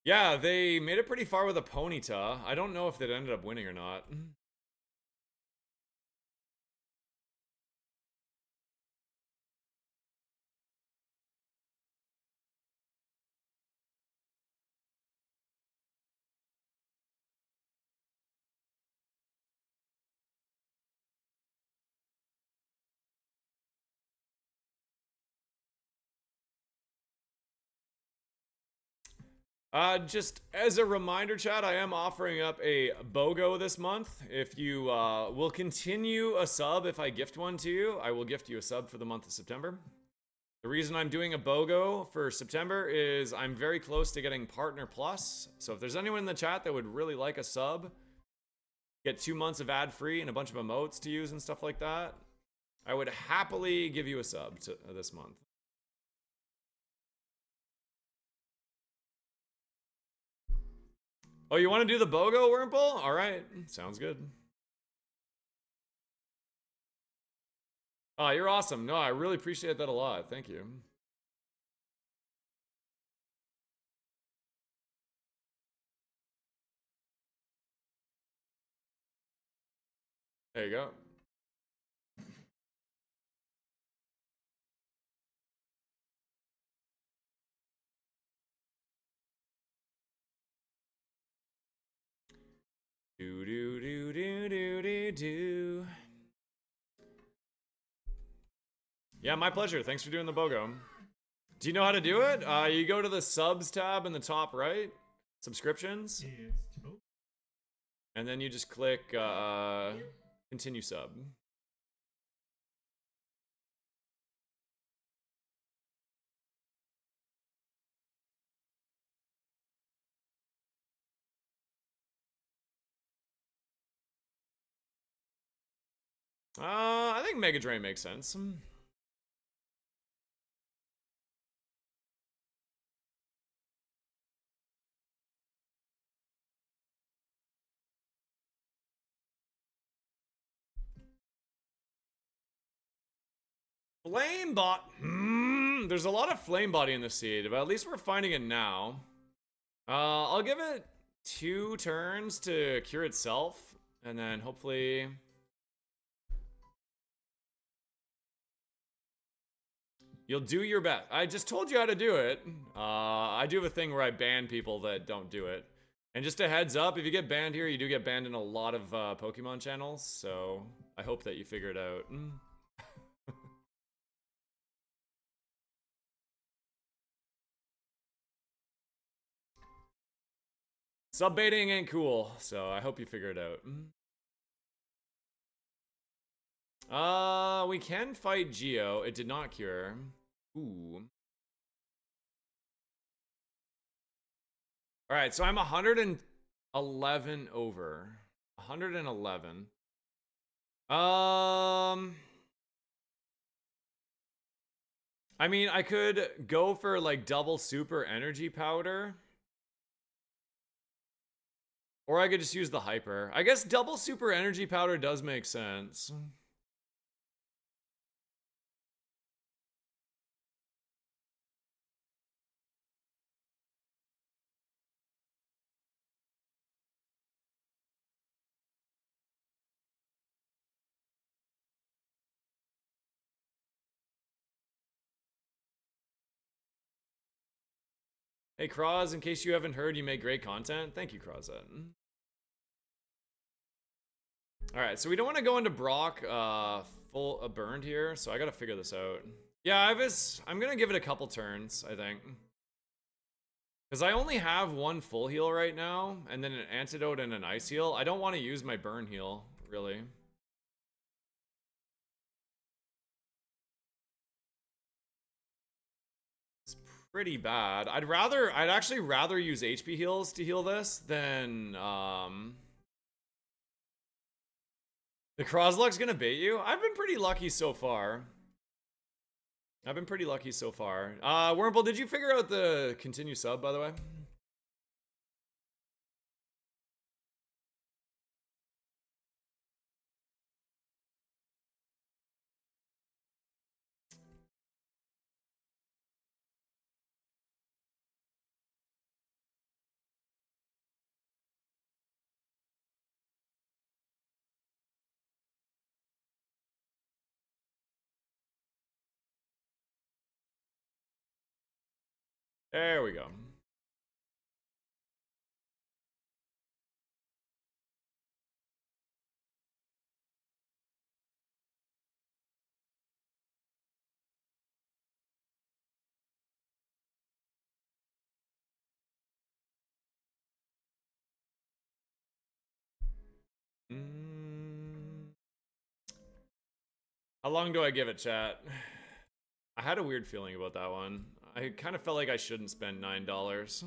Yeah, they made it pretty far with a Ponyta. I don't know if that ended up winning or not. Just as a reminder, chat, I am offering up a BOGO this month. If you will continue a sub, if I gift one to you, I will gift you a sub for the month of September. The reason I'm doing a BOGO for September is I'm very close to getting Partner Plus. So if there's anyone in the chat that would really like a sub, get 2 months of ad-free and a bunch of emotes to use and stuff like that, I would happily give you a sub this month. Oh, you want to do the BOGO, Wurmple? All right, sounds good. Oh, you're awesome. No, I really appreciate that a lot. Thank you. There you go. Do do do do do do do. Yeah, my pleasure. Thanks for doing the BOGO. Do you know how to do it? You go to the subs tab in the top right, subscriptions, and then you just click continue sub. I think Mega Drain makes sense. Flame bot. There's a lot of flame body in the seed, but at least we're finding it now. I'll give it 2 turns to cure itself, and then hopefully. You'll do your best. I just told you how to do it. I do have a thing where I ban people that don't do it. And just a heads up, if you get banned here, you do get banned in a lot of Pokemon channels, so I hope that you figure it out. Sub baiting ain't cool, so I hope you figure it out. We can fight Geo. It did not cure. Ooh. Alright, so I'm 111 over. 111. I mean, I could go for like double super energy powder. Or I could just use the hyper. I guess double super energy powder does make sense. Hey, Kraz, in case you haven't heard, you make great content. Thank you, Kraz. Alright, so we don't want to go into Brock full burned here, so I gotta figure this out. Yeah, I'm gonna give it a couple turns, I think. Because I only have one full heal right now, and then an antidote and an ice heal. I don't want to use my burn heal, really. It's pretty bad. I'd actually rather use HP heals to heal this than, The Crosluck's gonna bait you? I've been pretty lucky so far. Wormple, did you figure out the continue sub, by the way? There we go. How long do I give it, chat? I had a weird feeling about that one. I kind of felt like I shouldn't spend $9.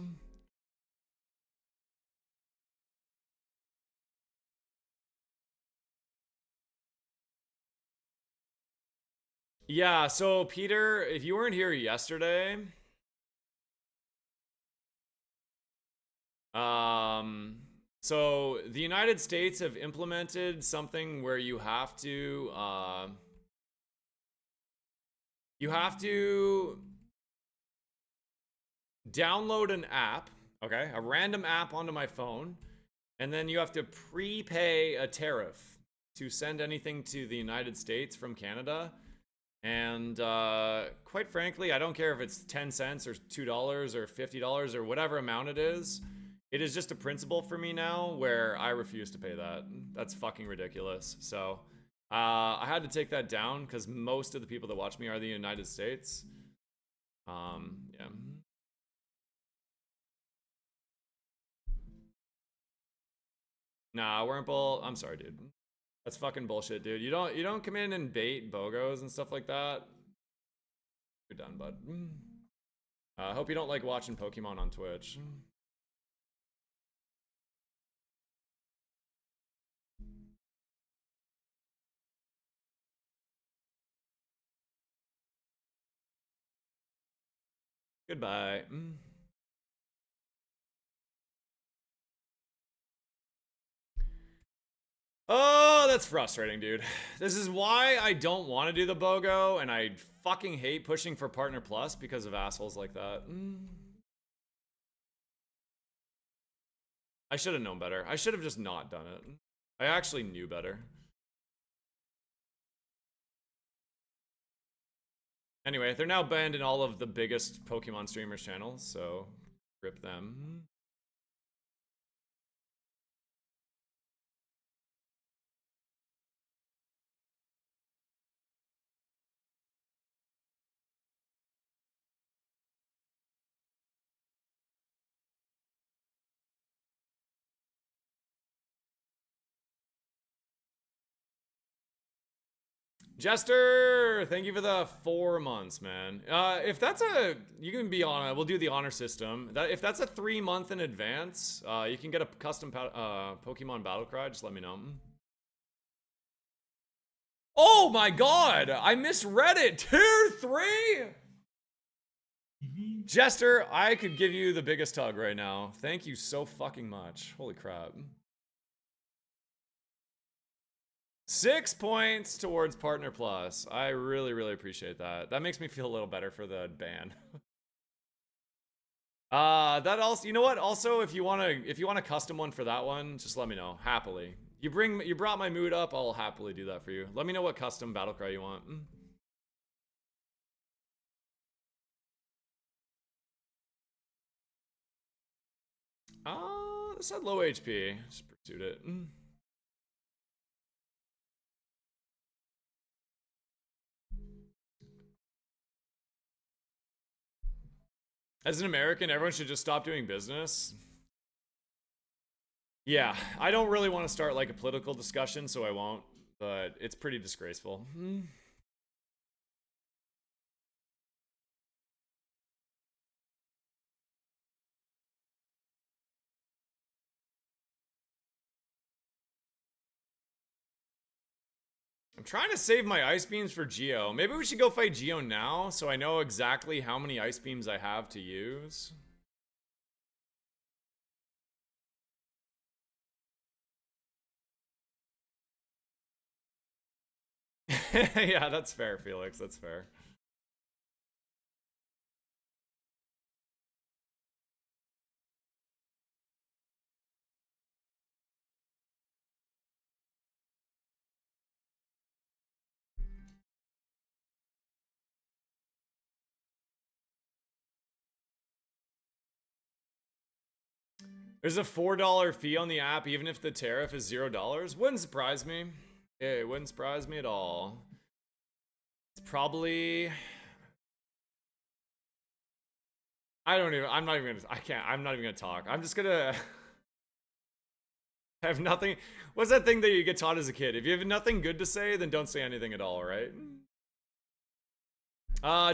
Yeah, so Peter, if you weren't here yesterday, so the United States have implemented something where you have to download an app, okay, a random app onto my phone, and then you have to prepay a tariff to send anything to the United States from Canada. And quite frankly, I don't care if it's 10 cents or $2 or $50 or whatever amount it is. It is just a principle for me now where I refuse to pay that. That's fucking ridiculous. So I had to take that down because most of the people that watch me are the United States. Yeah. Nah, Wurmple, I'm sorry, dude. That's fucking bullshit, dude. You don't come in and bait BOGOs and stuff like that. You're done, bud. I hope you don't like watching Pokemon on Twitch. Goodbye. Oh, that's frustrating, dude. This is why I don't want to do the BOGO, and I fucking hate pushing for Partner Plus because of assholes like that. I should have known better. I should have just not done it. I actually knew better. Anyway, they're now banned in all of the biggest Pokemon streamers' channels, so rip them. Jester, thank you for the 4 months, man. If that's you can be on it. We'll do the honor system. If that's a 3 month in advance, you can get a custom Pokemon battle cry. Just let me know. Oh my god, I misread it. Tier 3. Jester, I could give you the biggest hug right now. Thank you so fucking much. Holy crap. 6 points towards Partner Plus. I really, really appreciate that. That makes me feel a little better for the ban. That also, you know what? Also, if you want a custom one for that one, just let me know. Happily. You brought my mood up, I'll happily do that for you. Let me know what custom battle cry you want. This had low HP. Just pursued it. As an American, everyone should just stop doing business. Yeah, I don't really want to start like a political discussion, so I won't. But it's pretty disgraceful. I'm trying to save my ice beams for Geo. Maybe we should go fight Geo now, so I know exactly how many ice beams I have to use. Yeah, that's fair, Felix. That's fair. There's a $4 fee on the app, even if the tariff is $0. Wouldn't surprise me. It wouldn't surprise me at all. It's probably. I'm not even gonna. I'm not even gonna talk. I'm just gonna. Have nothing. What's that thing that you get taught as a kid? If you have nothing good to say, then don't say anything at all, right?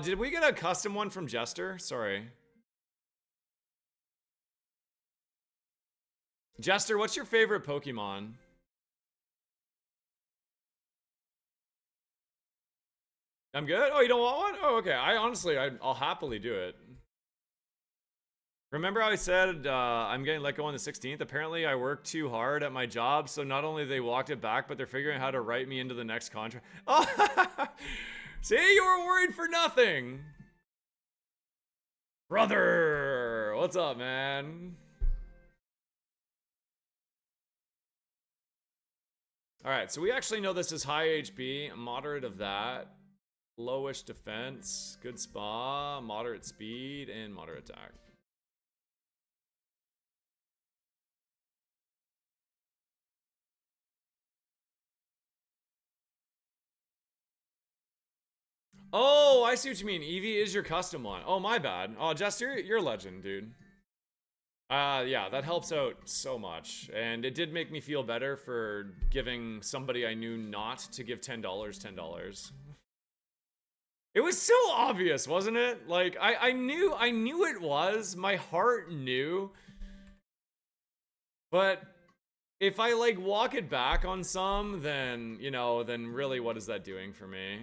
Did we get a custom one from Jester? Sorry. Jester, what's your favorite Pokemon? I'm good? Oh, you don't want one? Oh, okay. I'll happily do it. Remember how I said I'm getting let go on the 16th? Apparently, I worked too hard at my job, so not only they walked it back, but they're figuring out how to write me into the next contract. Oh, see, you were worried for nothing. Brother, what's up, man? All right, so we actually know this is high HP, moderate of that, lowish defense, good spa, moderate speed, and moderate attack. Oh, I see what you mean. Eevee is your custom one. Oh, my bad. Oh, Jess, you're a legend, dude. Yeah, that helps out so much. And it did make me feel better for giving somebody I knew not to give $10 $10. It was so obvious, wasn't it? Like, I knew it was. My heart knew. But if I, like, walk it back on some, then, you know, then really what is that doing for me?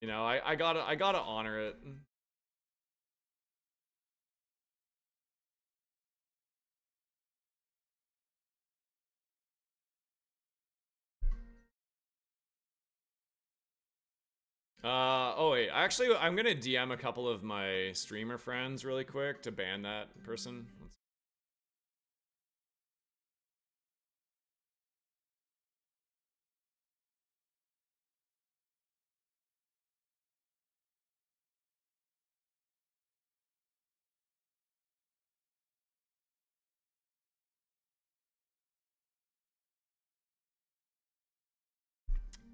You know, I gotta honor it. Oh wait, actually, I'm gonna DM a couple of my streamer friends really quick to ban that person.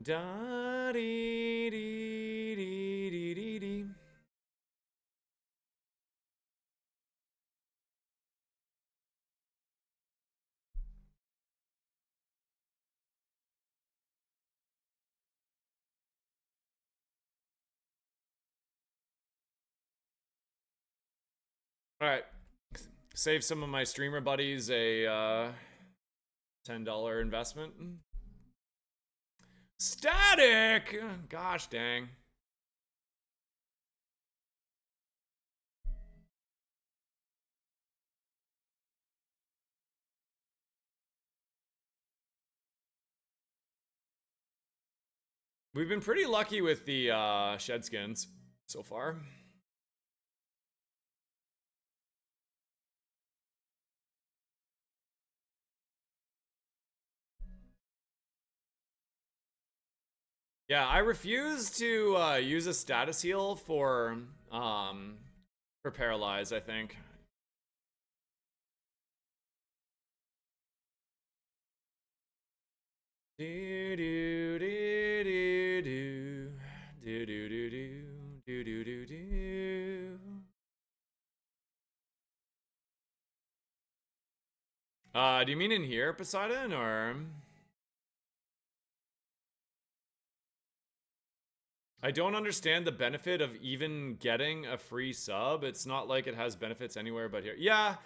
Da dee dee dee dee dee dee. All right, save some of my streamer buddies a $10 investment. Static. Gosh dang. We've been pretty lucky with the shed skins so far. Yeah, I refuse to use a status heal for paralyze, I think. Do do do do do do do do do do do do. Do you mean in here, Poseidon, or? I don't understand the benefit of even getting a free sub. It's not like it has benefits anywhere but here. Yeah,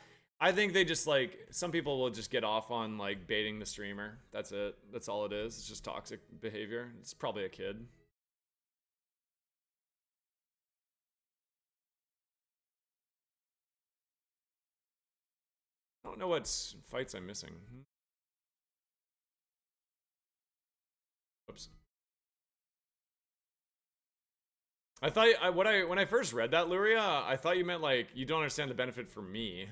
I think they just like, some people will just get off on like baiting the streamer. That's it. That's all it is. It's just toxic behavior. It's probably a kid. I don't know what fights I'm missing. Oops. I thought when I first read that, Luria, I thought you meant like you don't understand the benefit for me.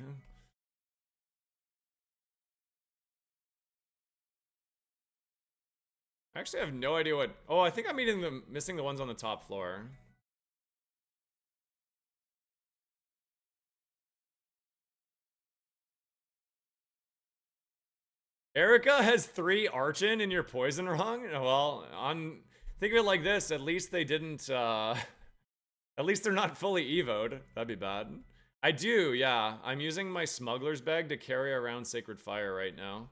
I actually have no idea what. Oh, I think I'm missing the ones on the top floor. Erica has 3 Archon in your poison rung? Well, think of it like this, at least they didn't, at least they're not fully evoed. That'd be bad. I do, yeah. I'm using my smuggler's bag to carry around Sacred Fire right now.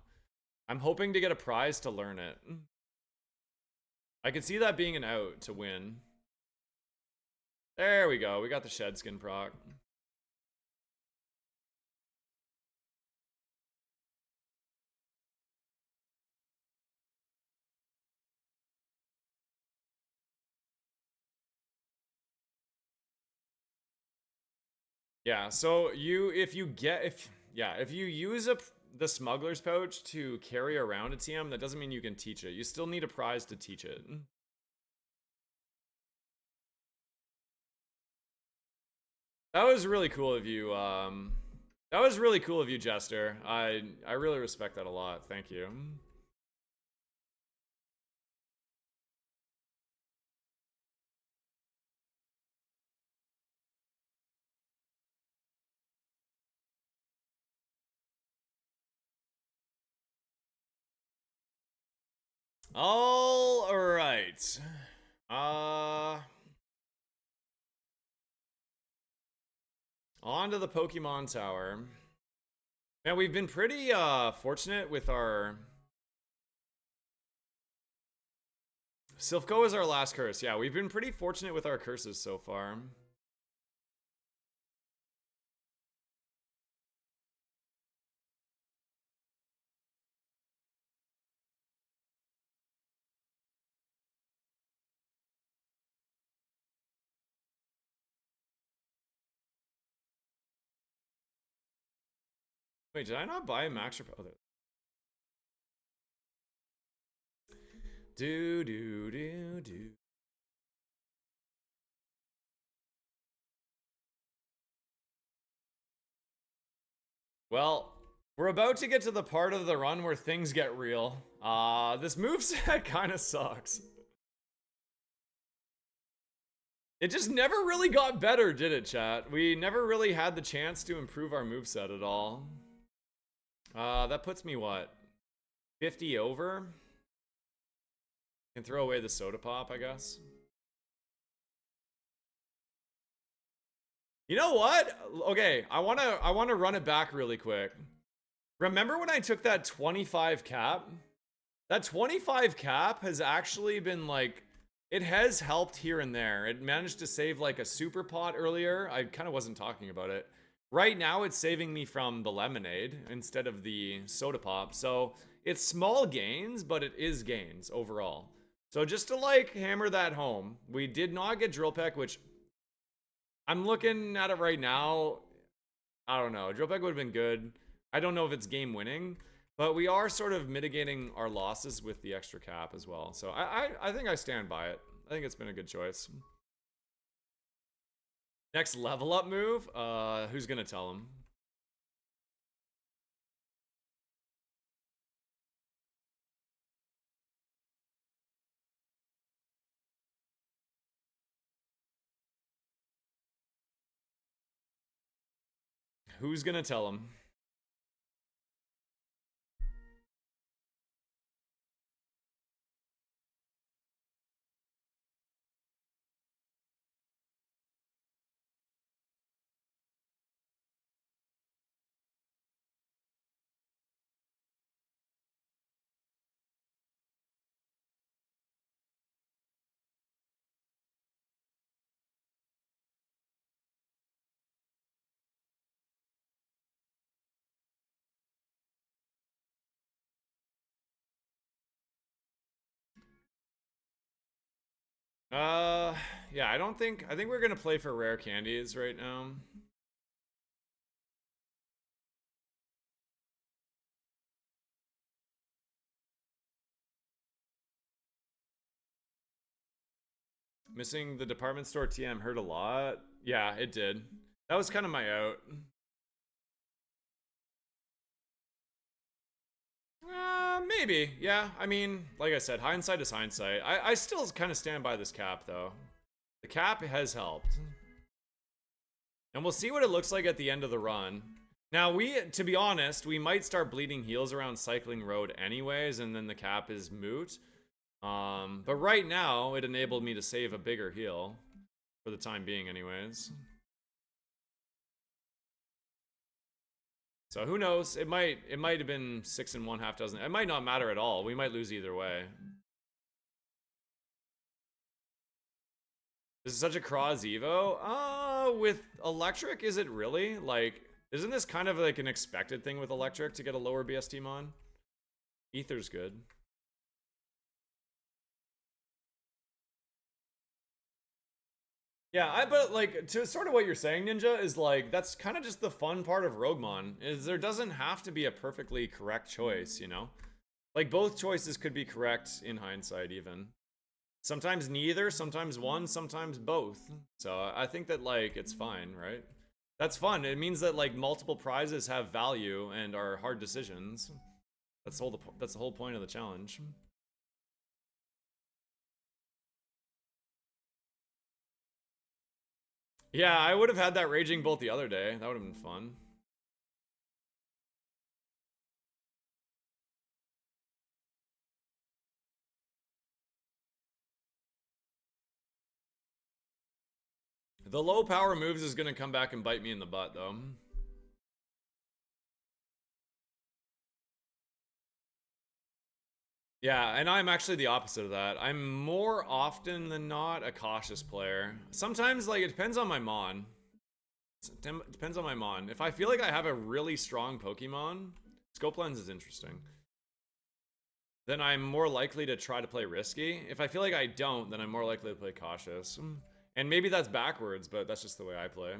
I'm hoping to get a prize to learn it. I could see that being an out to win. There we go, we got the shed skin proc. Yeah, so if you use the smuggler's pouch to carry around a TM, that doesn't mean you can teach it. You still need a prize to teach it. That was really cool of you. That was really cool of you, Jester. I really respect that a lot. Thank you. All right. On to the Pokemon Tower. Man, we've been pretty fortunate with our Silphco is our last curse. Yeah, we've been pretty fortunate with our curses so far. Wait, did I not buy a max repel? Do. Well, we're about to get to the part of the run where things get real. This moveset kind of sucks. It just never really got better, did it, chat? We never really had the chance to improve our moveset at all. That puts me, what? 50 over? Can throw away the soda pop, I guess. You know what? Okay, I wanna run it back really quick. Remember when I took that 25 cap? That 25 cap has actually been like, it has helped here and there. It managed to save like a super pot earlier. I kind of wasn't talking about it. Right now it's saving me from the lemonade instead of the soda pop. So it's small gains, but it is gains overall. So just to like hammer that home, we did not get Drill Peck, which I'm looking at it right now. I don't know. Drill Peck would have been good. I don't know if it's game winning, but we are sort of mitigating our losses with the extra cap as well. So I think I stand by it. I think it's been a good choice. Next level up move? Who's gonna tell him? Who's gonna tell him? Yeah, I think we're gonna play for rare candies right now. Missing the department store TM hurt a lot. Yeah, it did. That was kind of my out. Maybe. Yeah, I mean, like I said, hindsight is hindsight. I still kind of stand by this cap, though. The cap has helped. And we'll see what it looks like at the end of the run. Now, to be honest, we might start bleeding heals around Cycling Road anyways, and then the cap is moot. But right now, it enabled me to save a bigger heal. For the time being, anyways. So who knows? It might have been 6 and 1/2 dozen. It might not matter at all. We might lose either way. This is such a Cross Evo. With Electric, is it really? Like, isn't this kind of like an expected thing with Electric to get a lower BST mon? Ether's good. Yeah, but like, to sort of what you're saying, Ninja, is like, that's kind of just the fun part of Roguemon, is there doesn't have to be a perfectly correct choice, you know? Like, both choices could be correct in hindsight, even. Sometimes neither, sometimes one, sometimes both. So I think that, like, it's fine, right? That's fun. It means that, like, multiple prizes have value and are hard decisions. That's the whole point of the challenge. Yeah, I would have had that Raging Bolt the other day. That would have been fun. The low power moves is going to come back and bite me in the butt, though. Yeah, and I'm actually the opposite of that. I'm more often than not a cautious player. Sometimes, like, it depends on my mon. It depends on my mon. If I feel like I have a really strong Pokemon, Scope Lens is interesting. Then I'm more likely to try to play risky. If I feel like I don't, then I'm more likely to play cautious. And maybe that's backwards, but that's just the way I play.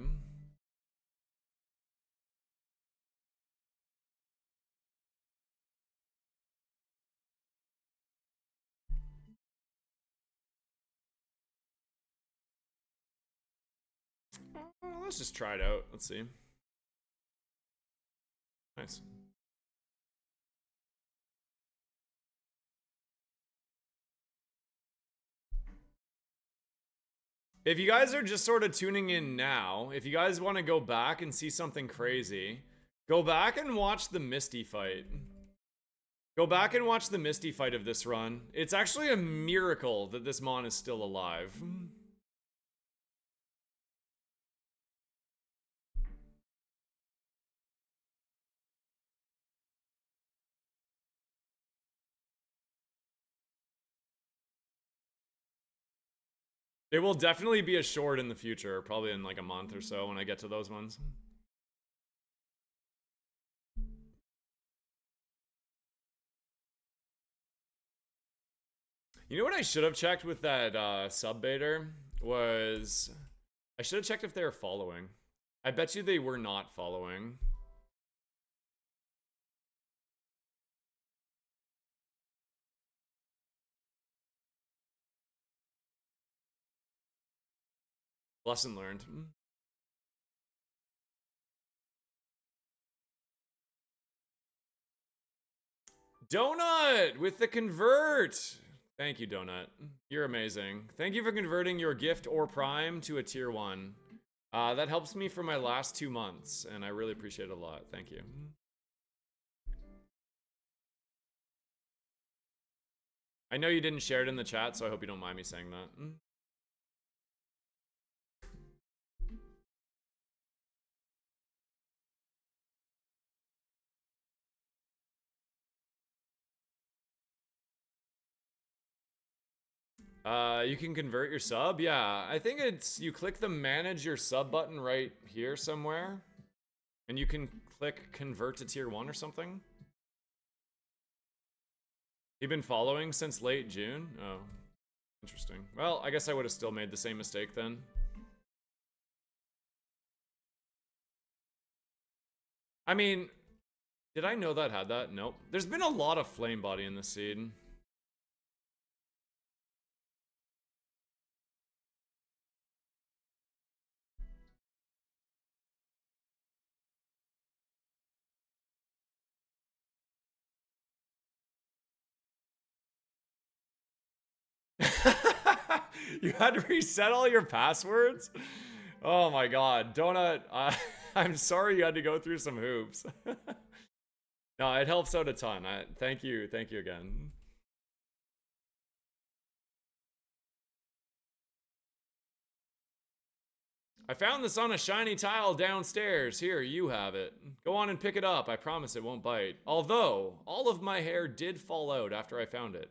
Let's just try it out. Let's see. Nice. If you guys are just sort of tuning in now, if you guys want to go back and see something crazy, go back and watch the Misty fight. Go back and watch the Misty fight of this run. It's actually a miracle that this mon is still alive. It will definitely be a short in the future, probably in like a month or so when I get to those ones. You know what I should have checked with that sub baiter was I should have checked if they were following. I bet you they were not following. Lesson learned. Donut with the convert. Thank you, Donut. You're amazing. Thank you for converting your gift or prime to a tier 1. That helps me for my last 2 months, and I really appreciate it a lot. Thank you. I know you didn't share it in the chat, so I hope you don't mind me saying that. You can convert your sub? Yeah, I think it's, you click the manage your sub button right here somewhere. And you can click convert to tier 1 or something. You've been following since late June? Oh. Interesting. Well, I guess I would have still made the same mistake then. I mean, did I know that had that? Nope. There's been a lot of flame body in this seed. You had to reset all your passwords? Oh my god. Donut, I'm sorry you had to go through some hoops. No, it helps out a ton. Thank you again. I found this on a shiny tile downstairs. Here, you have it. Go on and pick it up. I promise it won't bite. Although, all of my hair did fall out after I found it.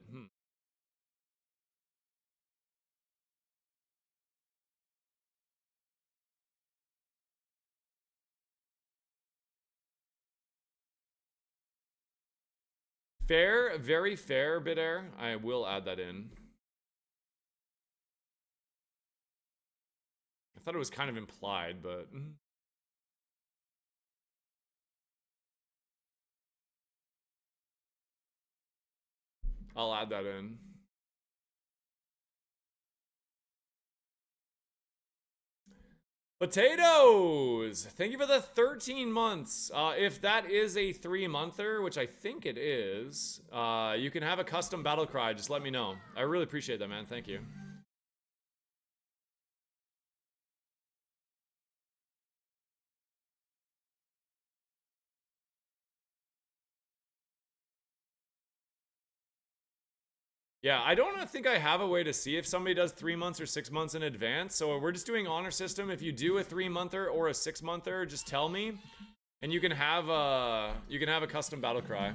Fair, very fair, Bidair. I will add that in. I thought it was kind of implied, but... I'll add that in. Potatoes! Thank you for the 13 months. If that is a 3-monther, which I think it is, you can have a custom battle cry. Just let me know. I really appreciate that, man. Thank you. Yeah, I don't think I have a way to see if somebody does 3 months or 6 months in advance. So we're just doing honor system. If you do a 3-monther or a 6-monther, just tell me, and you can have a custom battle cry.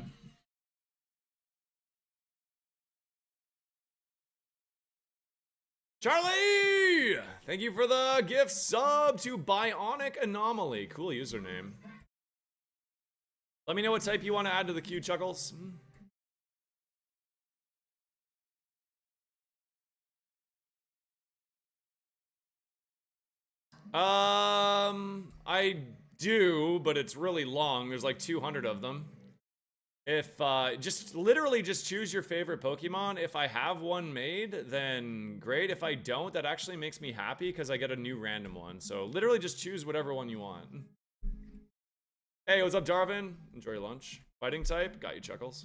Charlie! Thank you for the gift sub to Bionic Anomaly. Cool username. Let me know what type you want to add to the queue, Chuckles. I do, but it's really long. There's like 200 of them. If, literally just choose your favorite Pokemon. If I have one made, then great. If I don't, that actually makes me happy because I get a new random one. So literally just choose whatever one you want. Hey, what's up, Darvin? Enjoy your lunch. Fighting type? Got you, Chuckles.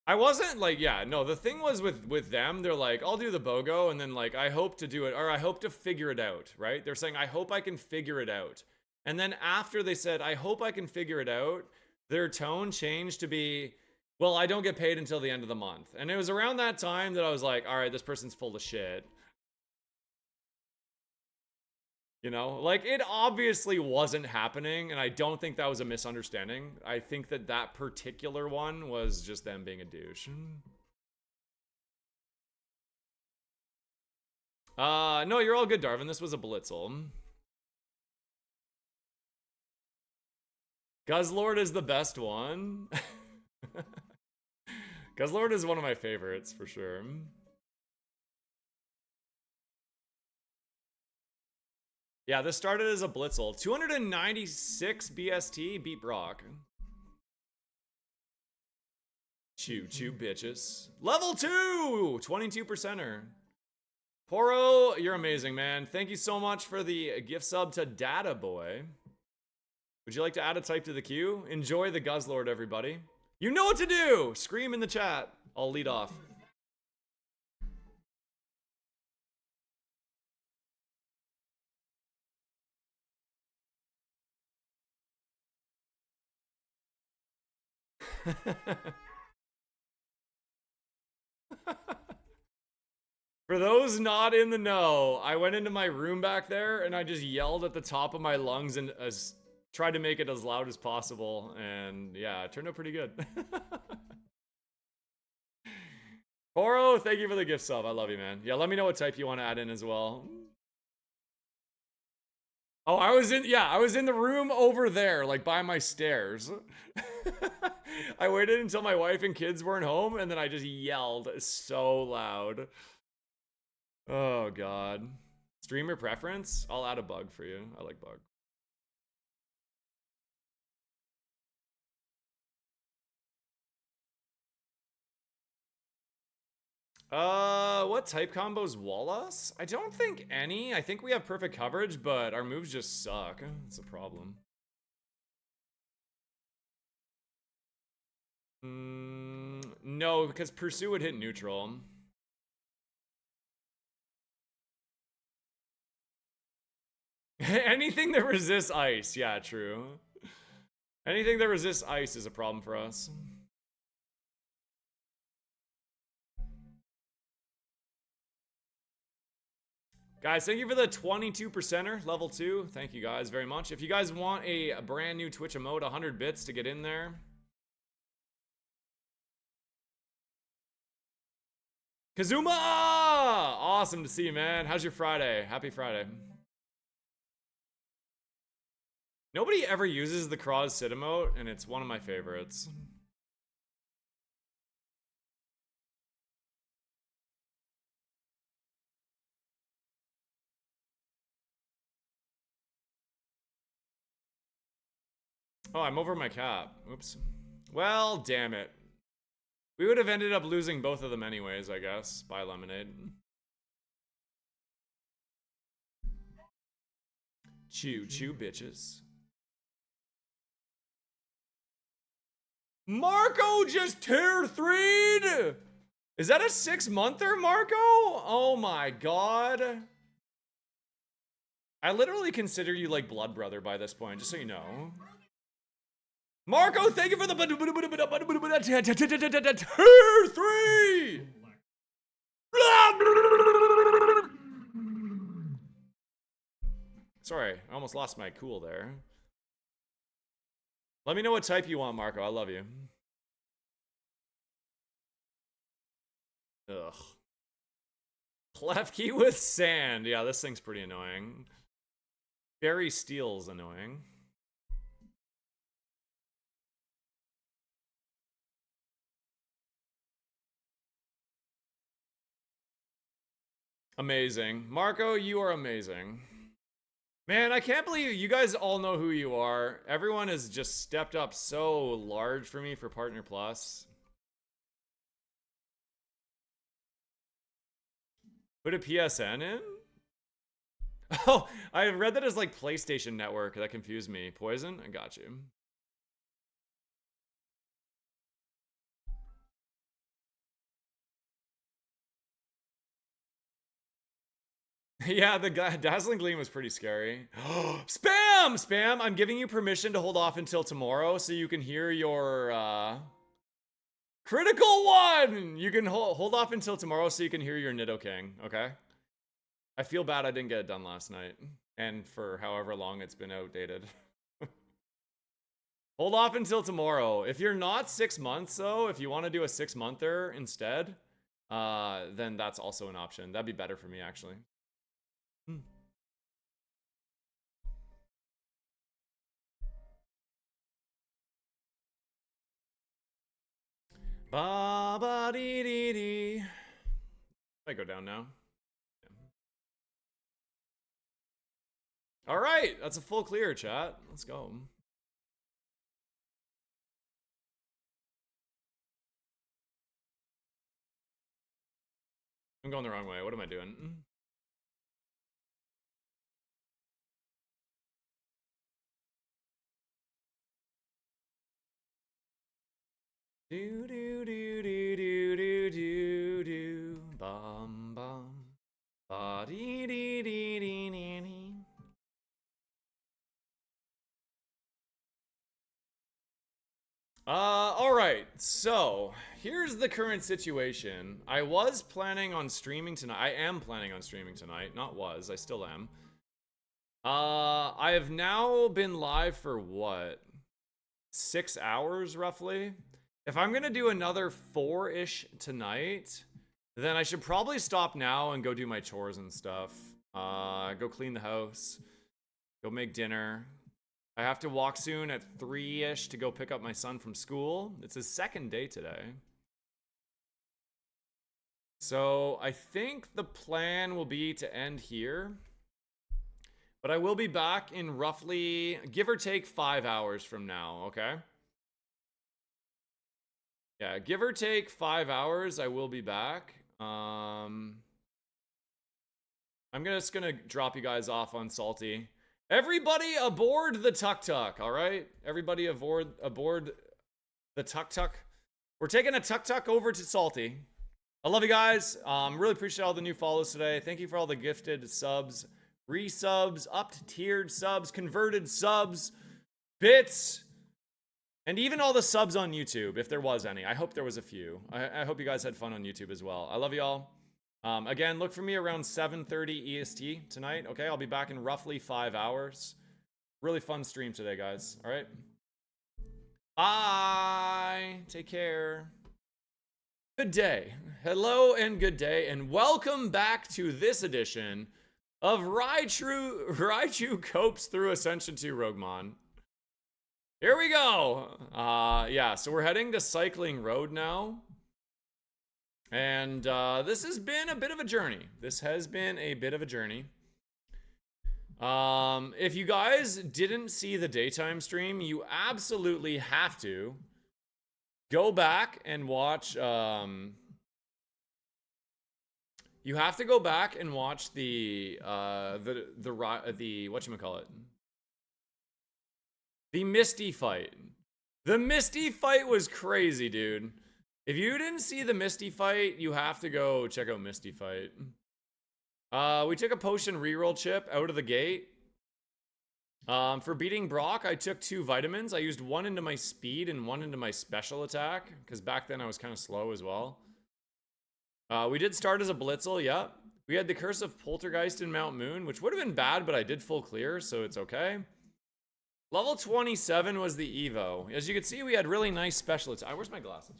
I wasn't like, yeah, no, the thing was with them, they're like, I'll do the BOGO, and then like, I hope to do it, or I hope to figure it out, right? They're saying, I hope I can figure it out. And then after they said, I hope I can figure it out, their tone changed to be, well, I don't get paid until the end of the month. And it was around that time that I was like, all right, this person's full of shit. You know, like it obviously wasn't happening, and I don't think that was a misunderstanding. I think that that particular one was just them being a douche. No, you're all good, Darvin. This was a Blitzel. Guzzlord is the best one. Guzzlord is one of my favorites, for sure. Yeah, this started as a Blitzel. 296 BST, beat Brock. Choo choo, bitches. Level 2! 22%er. Poro, you're amazing, man. Thank you so much for the gift sub to Data Boy. Would you like to add a type to the queue? Enjoy the Guzzlord, everybody. You know what to do! Scream in the chat. I'll lead off. For those not in the know, I went into my room back there and I just yelled at the top of my lungs and tried to make it as loud as possible. And yeah, it turned out pretty good. Oro, thank you for the gift sub. I love you, man. Yeah, let me know what type you want to add in as well. Oh, I was in the room over there, like by my stairs. I waited until my wife and kids weren't home, and then I just yelled so loud. Oh, God. Streamer preference? I'll add a bug for you. I like bug. What type combos wall us? I don't think any. I think we have perfect coverage, but our moves just suck. It's a problem. No, because Pursue would hit neutral. Anything that resists ice. Yeah, true. Anything that resists ice is a problem for us. Guys, thank you for the 22%er, level 2. Thank you guys very much. If you guys want a brand new Twitch emote, 100 bits to get in there. Kazuma! Awesome to see you, man. How's your Friday? Happy Friday. Nobody ever uses the Kraz sit emote, and it's one of my favorites. Oh, I'm over my cap. Oops. Well, damn it. We would have ended up losing both of them anyways, I guess, by lemonade. Chew, chew, bitches. Marco just tier 3'd! Is that a 6-monther, Marco? Oh my god. I literally consider you like blood brother by this point, just so you know. Marco, thank you for the tier 3! Sorry, I almost lost my cool there. Let me know what type you want, Marco. I love you. Ugh. Clef key with sand. Yeah, this thing's pretty annoying. Fairy Steel's annoying. Amazing. Marco, you are amazing. Man, I can't believe you guys all know who you are. Everyone has just stepped up so large for me for Partner Plus. Put a PSN in? Oh, I read that as like PlayStation Network. That confused me. Poison? I got you. Yeah, the Dazzling Gleam was pretty scary. Spam! Spam! I'm giving you permission to hold off until tomorrow so you can hear your, Critical one! You can hold off until tomorrow so you can hear your Nidoking, okay? I feel bad I didn't get it done last night. And for however long it's been outdated. Hold off until tomorrow. If you're not 6 months, though, if you want to do a 6-monther instead, then that's also an option. That'd be better for me, actually. Ba ba dee dee dee. I go down now. All right, that's a full clear, chat. Let's go. I'm going the wrong way. What am I doing? Do do do do do do do do bum bum ba dee dee dee dee dee dee. All right. So here's the current situation. I was planning on streaming tonight. I am planning on streaming tonight. Not was. I still am. I have now been live for what? 6 hours roughly. If I'm gonna do another 4-ish tonight, then I should probably stop now and go do my chores and stuff. Go clean the house. Go make dinner. I have to walk soon at 3-ish to go pick up my son from school. It's his second day today. So I think the plan will be to end here. But I will be back in roughly, give or take, 5 hours from now, okay? Yeah, give or take 5 hours, I will be back. I'm just gonna drop you guys off on Salty. Everybody aboard the tuk-tuk, all right? Everybody aboard the tuk-tuk. We're taking a tuk-tuk over to Salty. I love you guys. Really appreciate all the new follows today. Thank you for all the gifted subs, resubs, up-tiered subs, converted subs, bits, and even all the subs on YouTube, if there was any. I hope there was a few. I hope you guys had fun on YouTube as well. I love you all. Again, look for me around 7:30 EST tonight, okay? I'll be back in roughly 5 hours. Really fun stream today, guys. All right? Bye. Take care. Good day. Hello and good day, and welcome back to this edition of Raichu Copes Through Ascension 2 Roguemon. Here we go. Yeah, so we're heading to Cycling Road now. And this has been a bit of a journey. If you guys didn't see the daytime stream, you absolutely have to go back and watch. You have to go back and watch the whatchamacallit? The Misty fight. The Misty fight was crazy, dude. If you didn't see the Misty fight, you have to go check out Misty fight. We took a potion reroll chip out of the gate. For beating Brock, I took 2 vitamins. I used 1 into my speed and 1 into my special attack, because back then I was kind of slow as well. We did start as a Blitzel, yeah. We had the Curse of Poltergeist in Mount Moon, which would have been bad, but I did full clear, so it's okay. Level 27 was the Evo. As you can see, we had really nice special attack. Where's my glasses?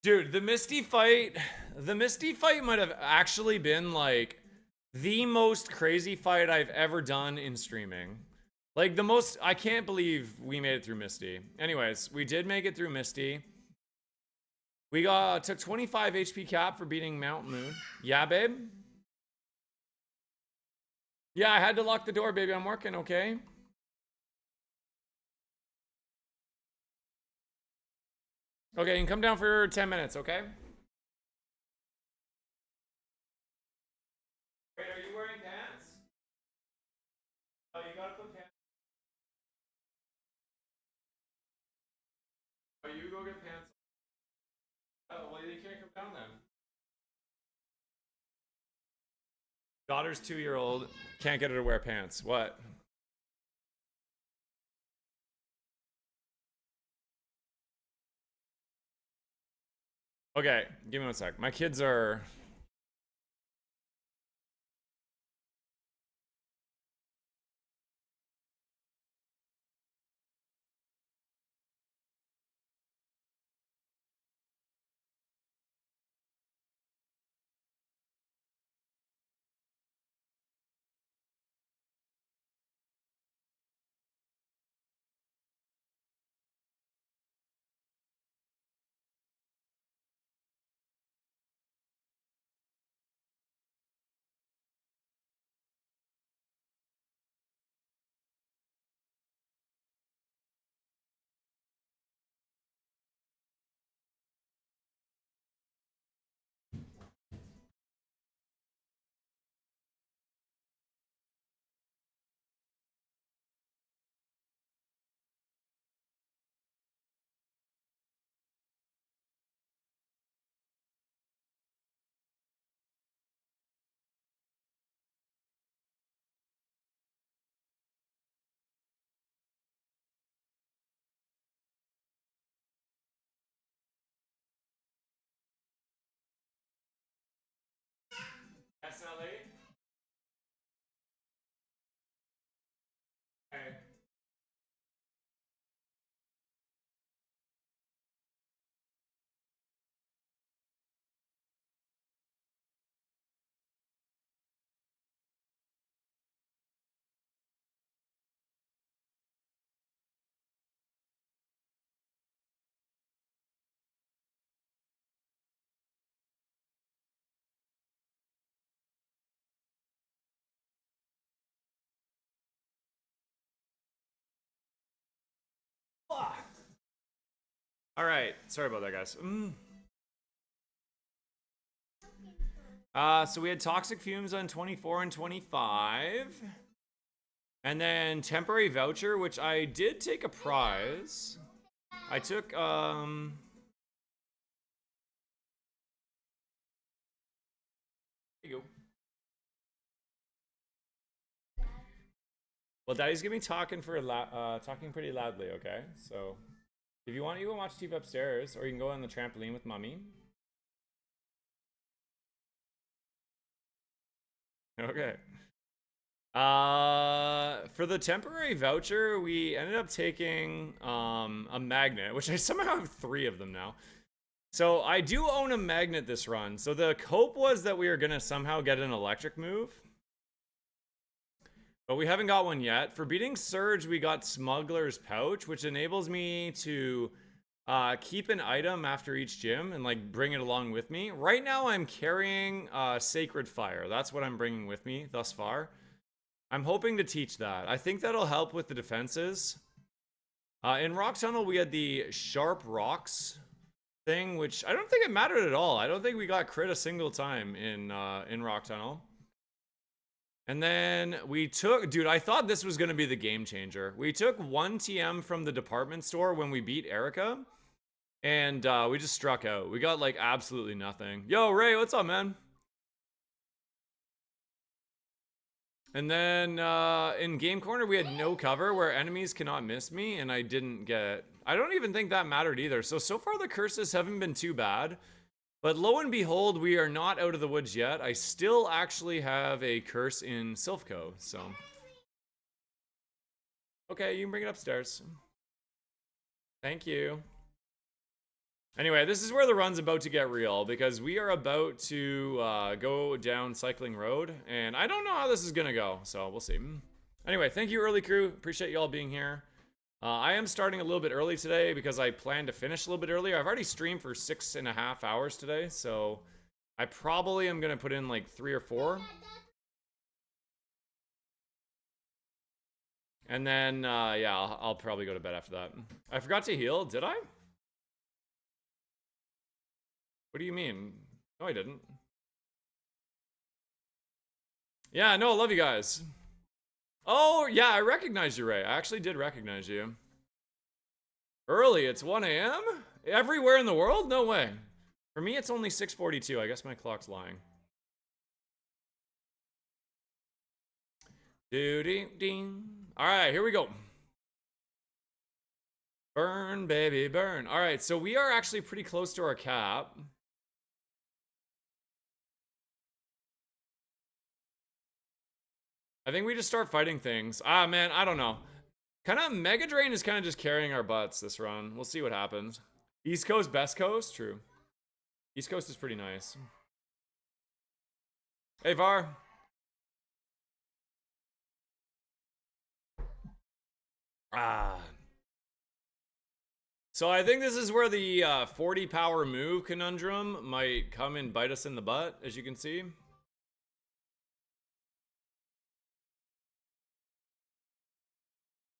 Dude, the Misty fight might have actually been like the most crazy fight I've ever done in streaming. Like the most, I can't believe we made it through Misty. Anyways, we did make it through Misty. We took 25 HP cap for beating Mount Moon. Yeah, babe? Yeah, I had to lock the door, baby. I'm working, okay? Okay, you can come down for 10 minutes, okay? Wait, are you wearing pants? Oh, you gotta put pants. Oh, you go get pants. Oh, well, you can't come down then. Daughter's 2-year-old, can't get her to wear pants. What? Okay, give me 1 sec. My kids are... Ellie. Okay. All right, sorry about that, guys. So we had toxic fumes on 24 and 25. And then temporary voucher, which I did take a prize. I took, There you go. Well, Daddy's gonna be talking talking pretty loudly, okay? So, if you want, you can watch TV upstairs, or you can go on the trampoline with Mommy. Okay. For the temporary voucher, we ended up taking a magnet, which I somehow have 3 of them now. So I do own a magnet this run. So the hope was that we were gonna somehow get an electric move, but we haven't got one yet. For beating Surge, we got Smuggler's Pouch, which enables me to keep an item after each gym and like bring it along with me. Right now I'm carrying Sacred Fire. That's what I'm bringing with me thus far. I'm hoping to teach that. I think that'll help with the defenses. In Rock Tunnel, we had the Sharp Rocks thing, which I don't think it mattered at all. I don't think we got crit a single time in Rock Tunnel. And then we took, dude, I thought this was going to be the game changer. We took 1 TM from the department store when we beat Erica, and we just struck out. We got like absolutely nothing. Yo, Ray, what's up, man? And then in Game Corner, we had no cover where enemies cannot miss me, and I didn't get... I don't even think that mattered either. So far the curses haven't been too bad. But lo and behold, we are not out of the woods yet. I still actually have a curse in Silphco, so... Okay, you can bring it upstairs. Thank you. Anyway, this is where the run's about to get real, because we are about to go down Cycling Road, and I don't know how this is gonna go, so we'll see. Anyway, thank you, early crew. Appreciate you all being here. I am starting a little bit early today because I plan to finish a little bit earlier. I've already streamed for 6.5 hours today, so I probably am gonna put in like 3 or 4. And then, yeah, I'll probably go to bed after that. I forgot to heal, did I? What do you mean? No, I didn't. Yeah, no, I love you guys. Oh, yeah, I recognize you, Ray. I actually did recognize you. Early, it's 1 a.m.? Everywhere in the world? No way. For me, it's only 6:42. I guess my clock's lying. Doo-ding-ding. All right, here we go. Burn, baby, burn. All right, so we are actually pretty close to our cap. I think we just start fighting things. Ah, man, I don't know. Kind of Mega Drain is kind of just carrying our butts this run. We'll see what happens. East Coast, best coast? True. East Coast is pretty nice. Hey, Var. Ah. So I think this is where the 40 power move conundrum might come and bite us in the butt, as you can see.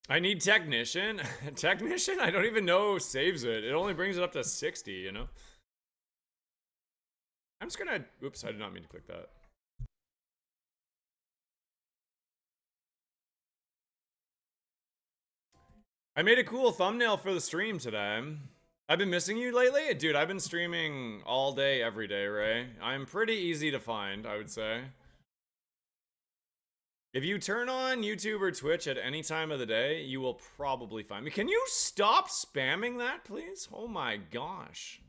I need Technician. Technician? I don't even know saves it. It only brings it up to 60, you know? I'm just gonna... Oops, I did not mean to click that. I made a cool thumbnail for the stream today. I've been missing you lately? Dude, I've been streaming all day, every day, Ray. I'm pretty easy to find, I would say. If you turn on YouTube or Twitch at any time of the day, you will probably find me. Can you stop spamming that, please? Oh my gosh.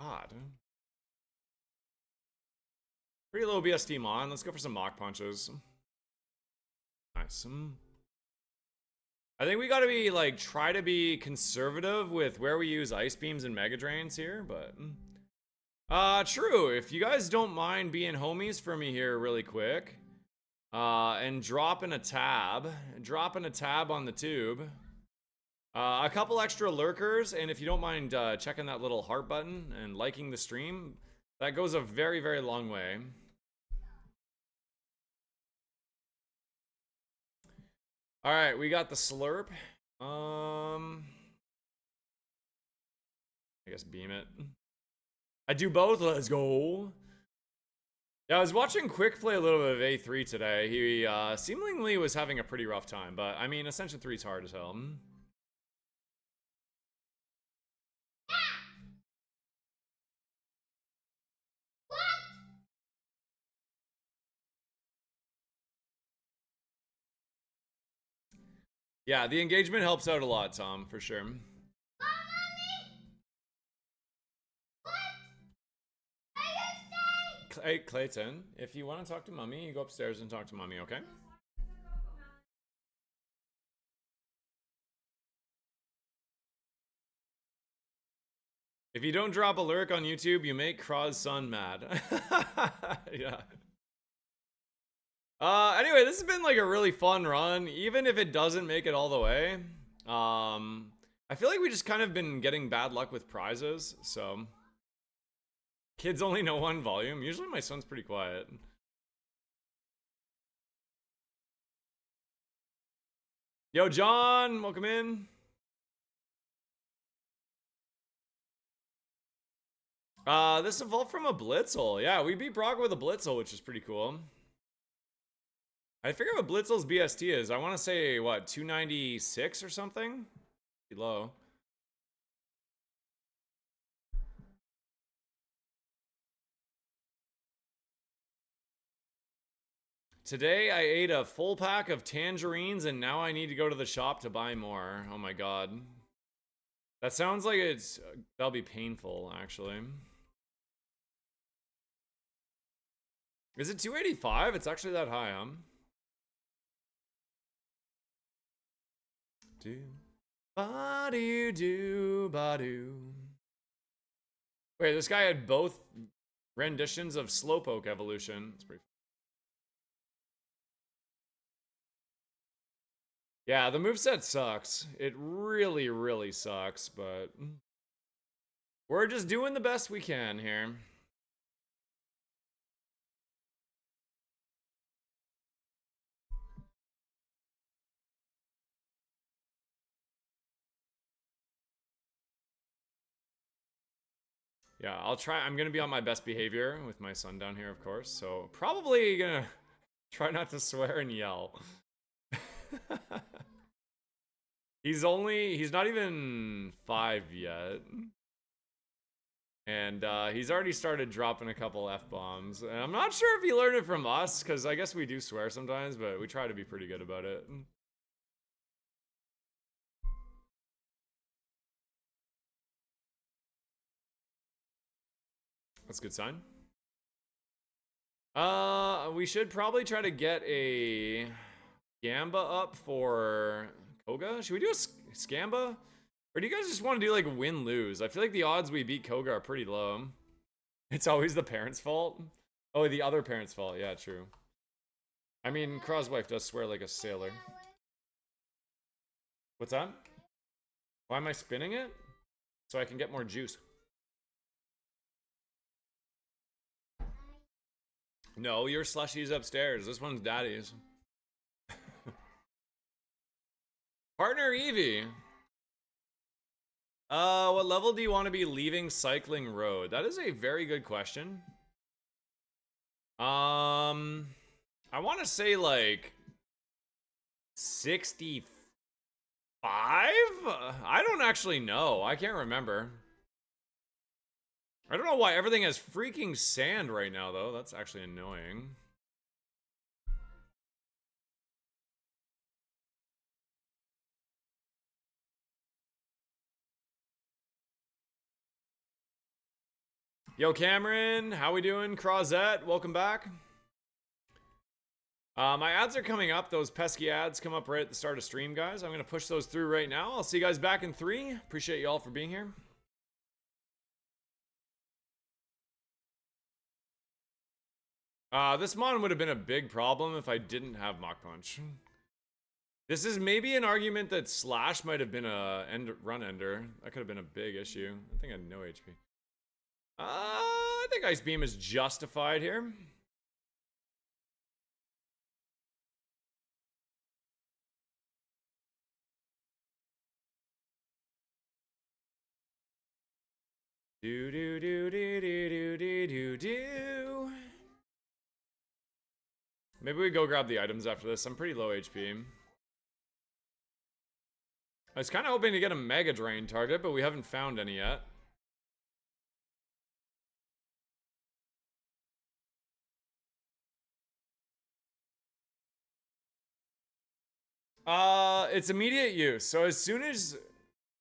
God. Pretty low BST mon. Let's go for some mock punches. Nice. I think we gotta be like, try to be conservative with where we use ice beams and mega drains here, but true. If you guys don't mind being homies for me here really quick, and dropping a tab on the tube, a couple extra lurkers, and if you don't mind checking that little heart button and liking the stream, that goes a very, very long way. All right, we got the slurp. I guess beam it. I do both. Let's go. Yeah, I was watching Quick play a little bit of A3 today. He seemingly was having a pretty rough time, but I mean, Ascension 3 is hard as hell. Yeah, the engagement helps out a lot, Tom, for sure. Hey, Clayton, if you want to talk to mommy, you go upstairs and talk to mommy, okay? If you don't drop a lyric on YouTube, you make Kraw's son mad. Yeah. Anyway, this has been like a really fun run, even if it doesn't make it all the way. I feel like we just kind of been getting bad luck with prizes, so. Kids only know one volume. Usually my son's pretty quiet. Yo, John, welcome in. This evolved from a Blitzel. Yeah, we beat Brock with a Blitzel, which is pretty cool. I figure what Blitzel's BST is. I want to say, what, 296 or something? Pretty low. Today I ate a full pack of tangerines and now I need to go to the shop to buy more. Oh my god. That sounds like that'll be painful, actually. Is it 285? It's actually that high, huh? Do ba-do do ba-do. Wait, this guy had both renditions of Slowpoke evolution. That's pretty. Yeah, the moveset sucks. It really, really sucks, but we're just doing the best we can here. Yeah, I'll try. I'm gonna be on my best behavior with my son down here, of course. So probably gonna try not to swear and yell. He's not even 5 yet. And he's already started dropping a couple F-bombs. And I'm not sure if he learned it from us, because I guess we do swear sometimes, but we try to be pretty good about it. That's a good sign. We should probably try to get a Gamba up for Koga. Should we do a Scamba? Or do you guys just want to do like win-lose? I feel like the odds we beat Koga are pretty low. It's always the parents' fault. Oh, the other parents' fault. Yeah, true. I mean, Kraw's wife does swear like a sailor. What's that? Why am I spinning it? So I can get more juice. No, your slushie's upstairs. This one's daddy's. Partner Evie. What level do you want to be leaving Cycling Road? That is a very good question. I want to say like 65? I don't actually know. I can't remember. I don't know why everything has freaking sand right now, though. That's actually annoying. Yo, Cameron, how we doing? Crozette, welcome back. My ads are coming up. Those pesky ads come up right at the start of stream, guys. I'm going to push those through right now. I'll see you guys back in 3. Appreciate you all for being here. This mon would have been a big problem if I didn't have Mach Punch. This is maybe an argument that Slash might have been a run ender. That could have been a big issue. I think I had no HP. I think Ice Beam is justified here. Do do do do do do do do do. Maybe we go grab the items after this. I'm pretty low HP. I was kind of hoping to get a Mega Drain target, but we haven't found any yet. It's immediate use. So as soon as...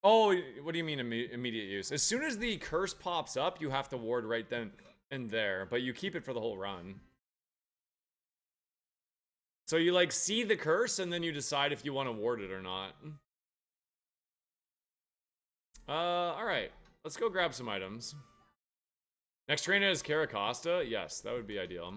Oh, what do you mean immediate use? As soon as the curse pops up, you have to ward right then and there, but you keep it for the whole run. So you like see the curse and then you decide if you want to ward it or not. Alright. Let's go grab some items. Next trainer is Caracosta. Yes, that would be ideal.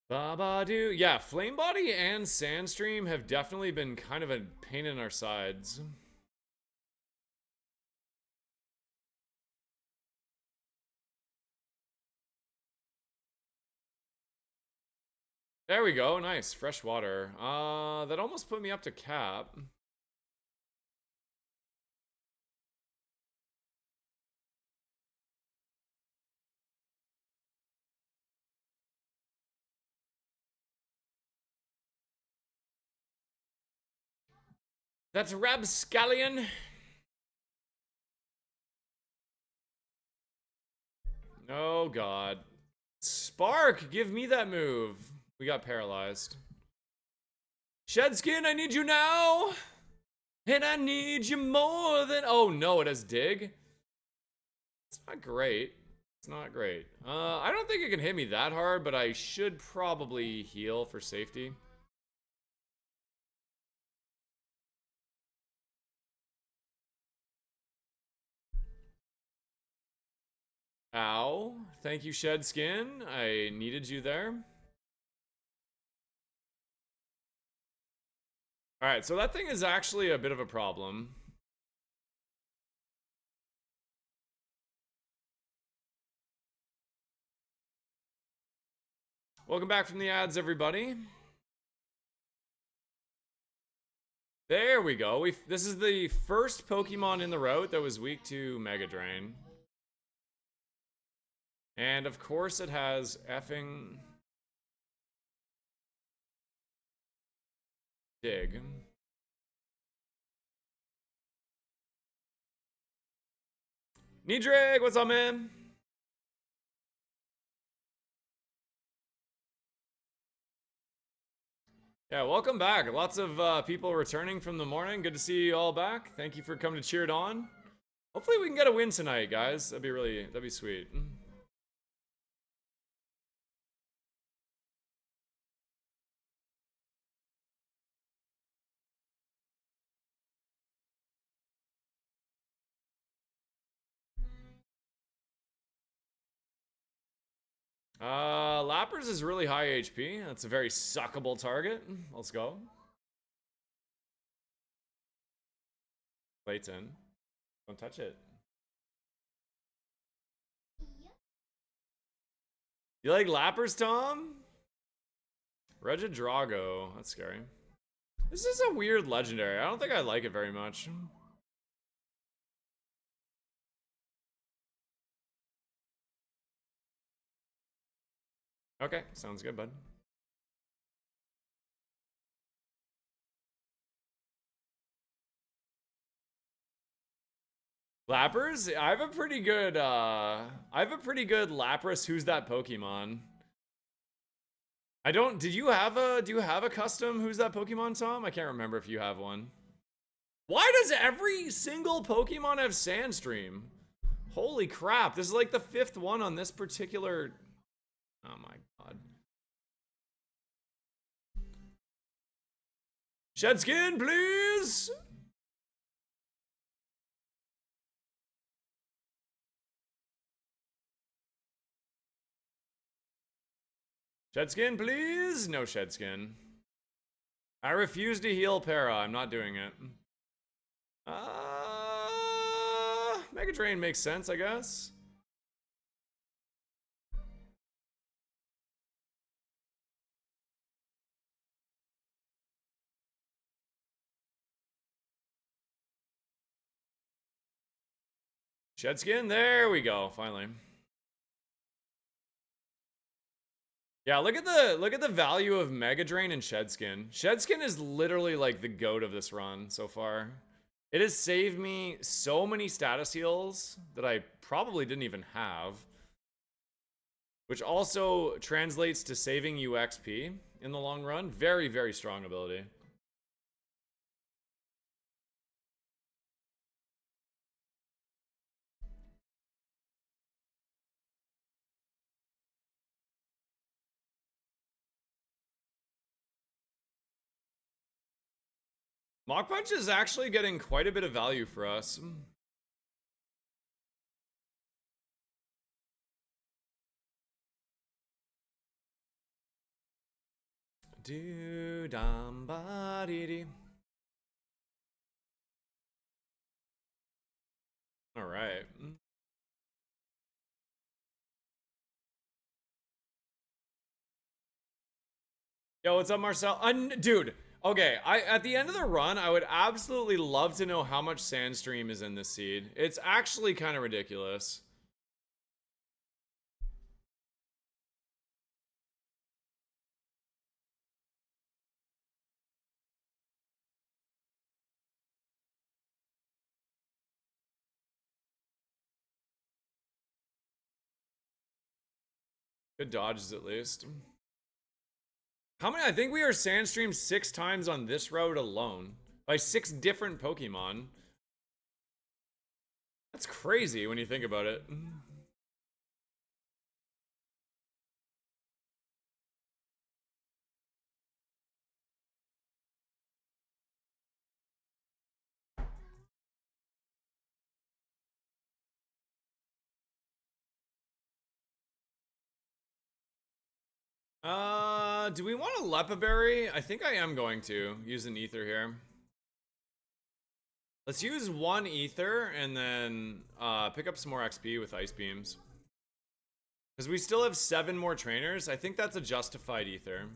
Babadoo. Yeah, Flame Body and Sandstream have definitely been kind of a pain in our sides. There we go. Nice. Fresh water. That almost put me up to cap. That's Rabscallion. Oh, God. Spark, give me that move. We got paralyzed. Shedskin, I need you now. And I need you more than... Oh, no, it has dig. It's not great. It's not great. I don't think it can hit me that hard, but I should probably heal for safety. Ow. Thank you, Shedskin. I needed you there. Alright, so that thing is actually a bit of a problem. Welcome back from the ads, everybody. There we go. This is the first Pokemon in the route that was weak to Mega Drain. And of course it has effing dig. Nidrig, what's up, man? Yeah, welcome back. Lots of people returning from the morning. Good to see you all back. Thank you for coming to cheer it on. Hopefully we can get a win tonight, guys. That'd be sweet. Lappers is really high HP. That's a very suckable target. Let's go. Clayton. Don't touch it. You like Lappers, Tom? Regidrago. That's scary. This is a weird legendary. I don't think I like it very much. Okay, sounds good, bud. Lappers? I have a pretty good Lapras Who's That Pokemon. I don't, do you have a custom Who's That Pokemon, Tom? I can't remember if you have one. Why does every single Pokemon have Sandstream? Holy crap, this is like the 5th one on this particular... Oh my god. Shed skin, please! Shed skin, please? No shed skin. I refuse to heal Para. I'm not doing it. Mega Drain makes sense, I guess. Shed skin, there we go, finally. Yeah, look at the value of Mega Drain and Shed Skin. Shed Skin is literally like the goat of this run so far. It has saved me so many status heals that I probably didn't even have. Which also translates to saving you XP in the long run. Very, very strong ability. Mach Punch is actually getting quite a bit of value for us. Do dum ba dee dee. All right. Yo, what's up, Marcel? Dude, okay, at the end of the run, I would absolutely love to know how much Sandstream is in this seed. It's actually kind of ridiculous. Good dodges, at least. How many? I think we are Sandstream 6 times on this route alone. By 6 different Pokemon. That's crazy when you think about it. Do we want a Lepaberry? I think I am going to use an Ether here. Let's use 1 Ether and then pick up some more XP with Ice Beams. Because we still have 7 more trainers. I think that's a justified Ether.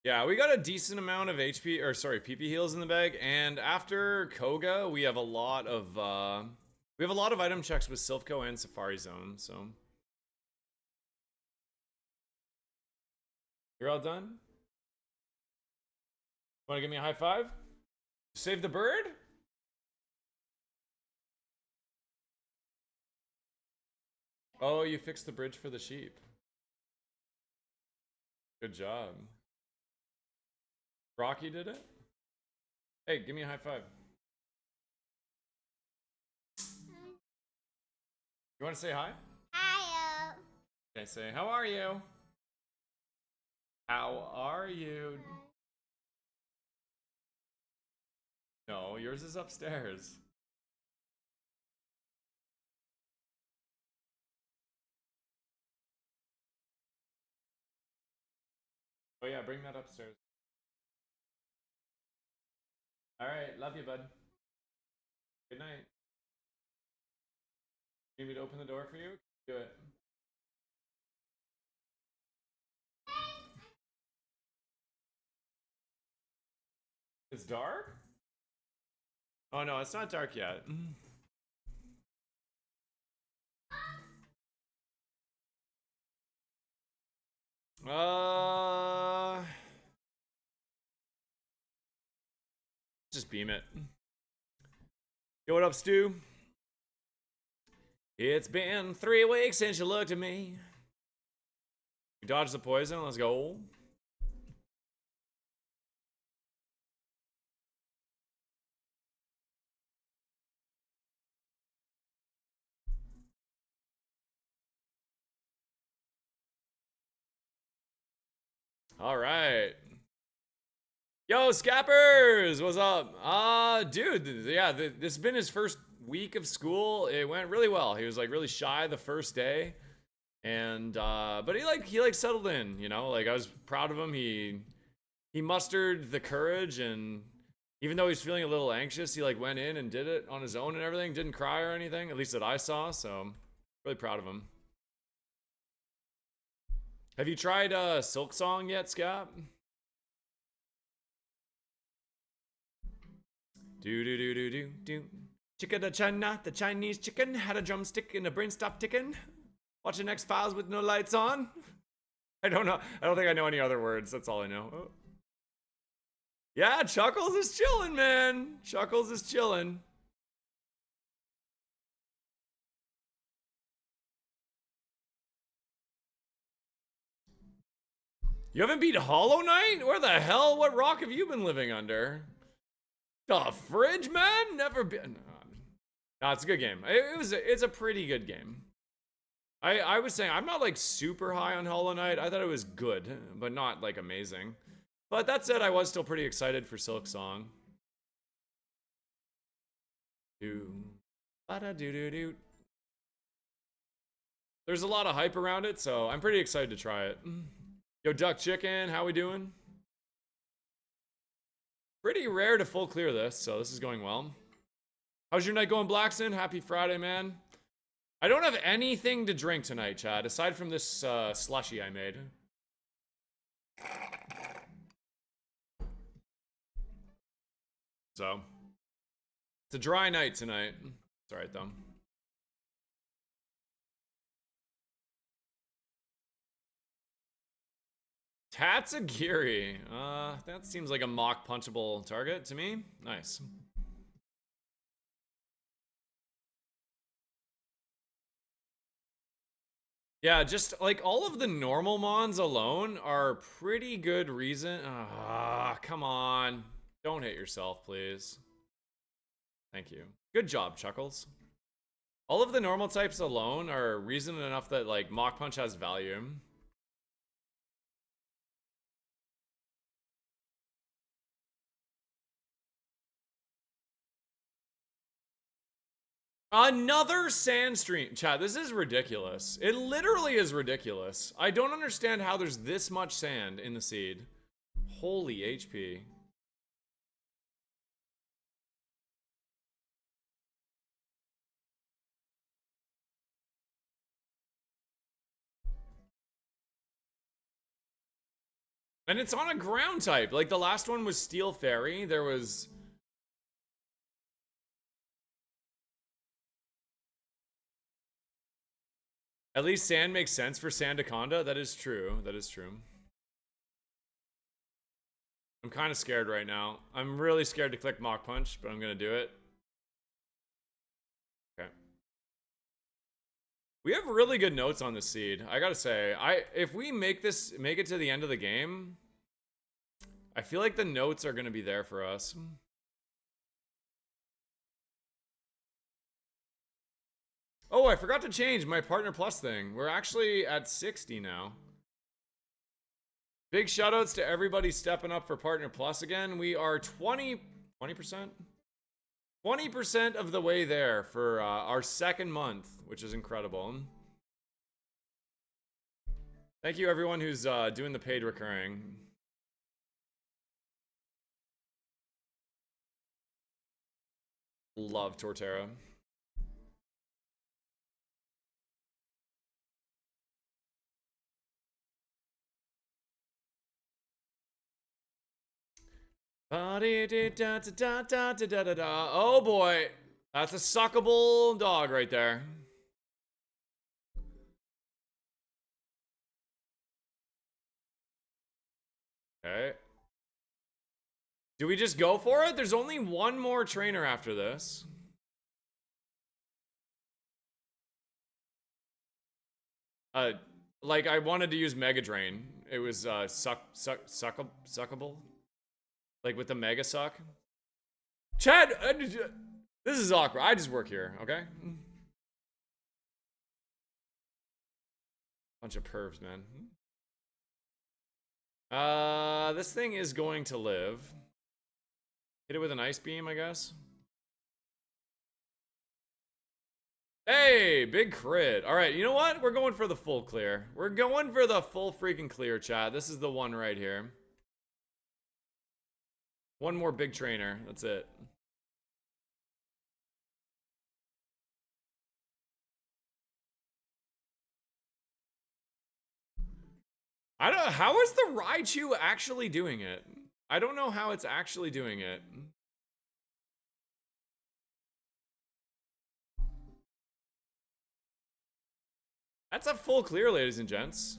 Yeah, we got a decent amount of HP, or sorry, PP heals in the bag, and after Koga, we have a lot of item checks with Silphco and Safari Zone. So you're all done. Want to give me a high five? Save the bird? Oh, you fixed the bridge for the sheep. Good job. Rocky did it? Hey, give me a high five. You want to say hi? Hi. Okay, say, how are you? How are you? No, yours is upstairs. Oh yeah, bring that upstairs. Alright, love you, bud. Good night. Need me to open the door for you? Do it. It's dark? Oh no, it's not dark yet. Just beam it. Yo, what up, Stu? It's been 3 weeks since you looked at me. You dodged the poison. Let's go. All right. Yo, Scappers, what's up? Dude, yeah, this has been his first week of school. It went really well. He was like really shy the first day, and but he settled in. You know, like I was proud of him. He mustered the courage, and even though he's feeling a little anxious, he like went in and did it on his own and everything. Didn't cry or anything, at least that I saw. So really proud of him. Have you tried Silk Song yet, Scap? Do do do do do do. Chicken the China, the Chinese chicken had a drumstick and a brain stopped ticking. Watching X-Files with no lights on. I don't know. I don't think I know any other words. That's all I know. Oh. Yeah, Chuckles is chilling, man. Chuckles is chilling. You haven't beat Hollow Knight? Where the hell? What rock have you been living under? The fridge, man? Never been. No, it's a good game. It's a pretty good game. I was saying I'm not like super high on Hollow Knight. I thought it was good, but not like amazing. But that said, I was still pretty excited for Silk Song. There's a lot of hype around it, so I'm pretty excited to try it. Yo, Duck Chicken, how we doing? Pretty rare to full clear this, so this is going well. How's your night going, Blackson? Happy Friday, man. I don't have anything to drink tonight, Chad, aside from this slushy I made. So, it's a dry night tonight. It's alright, though. Tatsugiri. That seems like a mock punchable target to me. Nice. Yeah, just like all of the normal mons alone are pretty good reason. Come on. Don't hit yourself, please. Thank you. Good job, Chuckles. All of the normal types alone are reason enough that like Mach Punch has value. Another sand stream. Chat, this is ridiculous. It literally is ridiculous. I don't understand how there's this much sand in the seed. Holy HP. And it's on a ground type. Like the last one was Steel Fairy. There was... At least sand makes sense for Sandaconda. That is true. That is true. I'm kind of scared right now. I'm really scared to click Mach Punch, but I'm going to do it. Okay. We have really good notes on this seed. I got to say, if we make it to the end of the game, I feel like the notes are going to be there for us. Oh, I forgot to change my Partner Plus thing. We're actually at 60 now. Big shoutouts to everybody stepping up for Partner Plus again. We are 20%? 20% of the way there for our second month, which is incredible. Thank you everyone who's doing the paid recurring. Love Torterra. Oh boy, that's a suckable dog right there. Okay. Do we just go for it? There's only one more trainer after this. Like I wanted to use Mega Drain. It was suckable. Like with the Mega Suck. Chad, this is awkward. I just work here, okay? Bunch of pervs, man. This thing is going to live. Hit it with an ice beam, I guess. Hey, big crit. All right, you know what? We're going for the full clear. We're going for the full freaking clear, chat. This is the one right here. One more big trainer. That's it. I don't. How is the Raichu actually doing it? I don't know how it's actually doing it. That's a full clear, ladies and gents.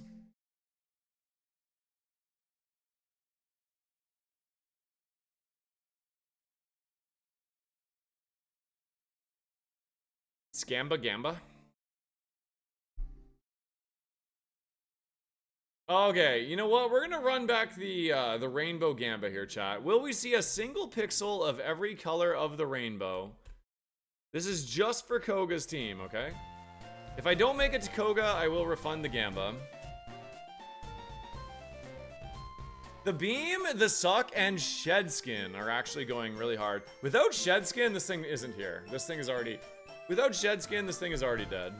Scamba Gamba. Okay, you know what? We're gonna run back the rainbow Gamba here, chat. Will we see a single pixel of every color of the rainbow? This is just for Koga's team, okay? If I don't make it to Koga, I will refund the Gamba. The Beam, the Suck, and Shed Skin are actually going really hard. Without Shed Skin, this thing isn't here. This thing is already... Without Shed Skin, this thing is already dead.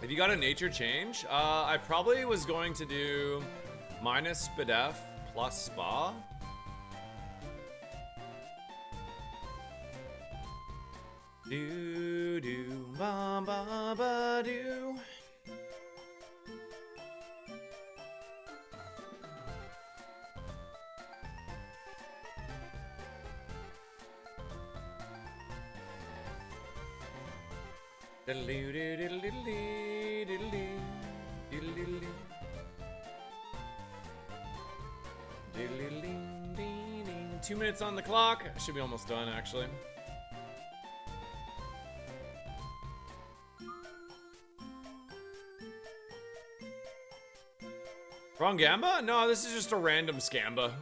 Have you got a nature change? I probably was going to do minus Spadef plus Spa. Do do ba ba ba do. Diddle-doo, diddle-diddle-dee, diddle-dee, diddle-diddle-dee. Diddle-diddle-dee-dee-dee. 2 minutes on the clock. Should be almost done, actually. Wrong Gamba? No, this is just a random Scamba.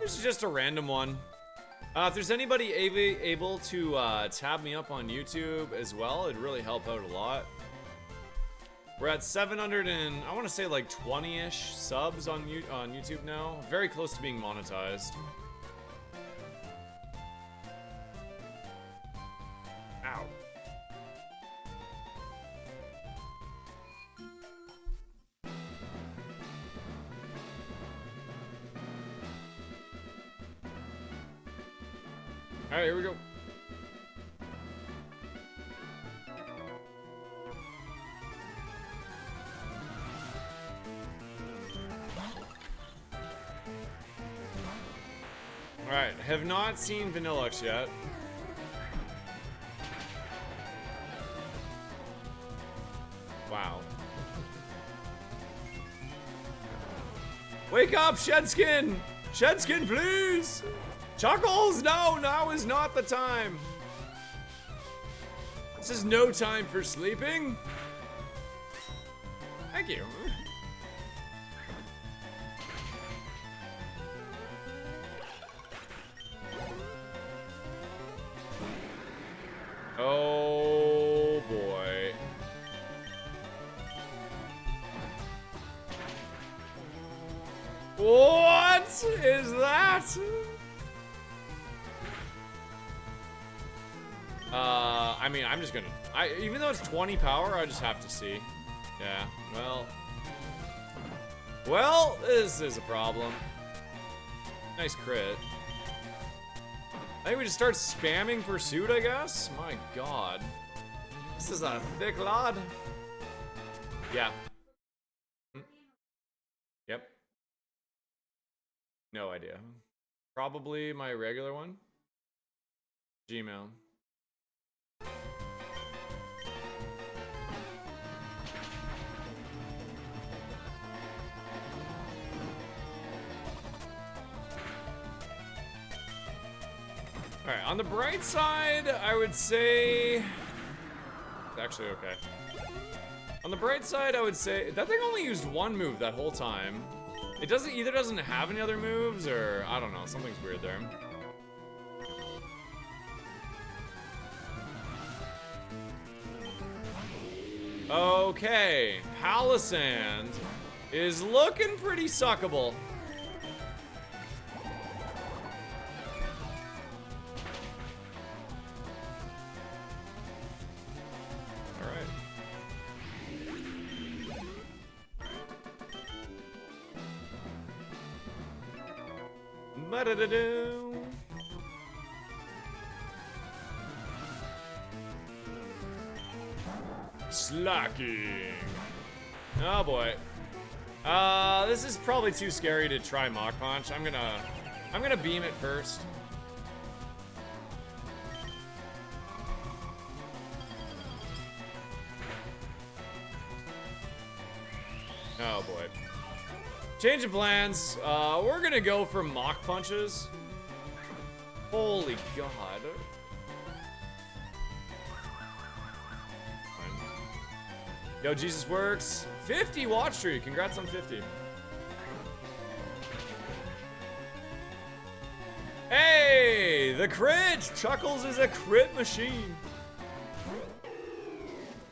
This is just a random one. If there's anybody able to tab me up on YouTube as well, it'd really help out a lot. We're at 700 and I want to say like 20-ish subs on YouTube now. Very close to being monetized. Ow. All right, here we go. All right, have not seen Vanillux yet. Wow. Wake up, Shedskin! Shedskin, please! Chuckles, no, now is not the time. This is no time for sleeping. Thank you. Oh boy. What is that? I mean, I'm just gonna... even though it's 20 power, I just have to see. Yeah, well... Well, this is a problem. Nice crit. I think we just start spamming Pursuit, I guess? My god. This is a thick lad. Yeah. Yep. No idea. Probably my regular one. Gmail. Alright, on the bright side, I would say... It's actually okay. On the bright side, I would say... That thing only used one move that whole time. It either doesn't have any other moves, or... I don't know, something's weird there. Okay, Palisand is looking pretty suckable. Slacking. Oh boy. This is probably too scary to try Mach Punch. I'm gonna beam it first. Oh boy. Change of plans. We're gonna go for Mach Punches. Holy God. Yo, Jesus Works. 50 watch streak. Congrats on 50. Hey, the crit. Chuckles is a crit machine.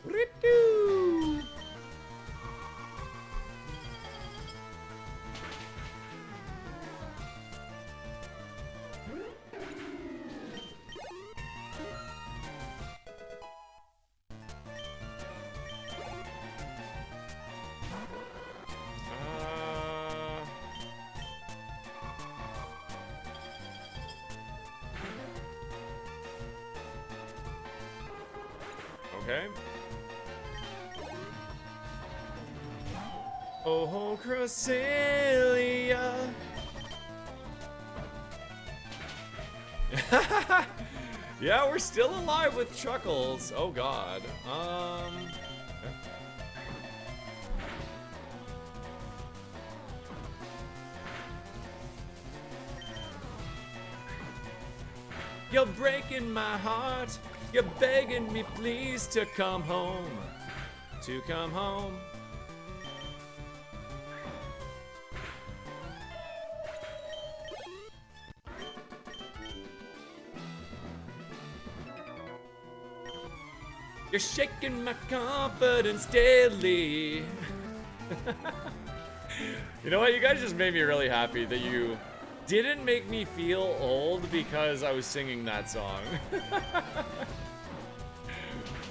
Ritoo. Okay. Oh, Cresselia. Yeah, we're still alive with Chuckles. Oh God. Okay. You're breaking my heart. You're begging me, please, to come home. To come home. You're shaking my confidence daily. You know what? You guys just made me really happy that you didn't make me feel old because I was singing that song.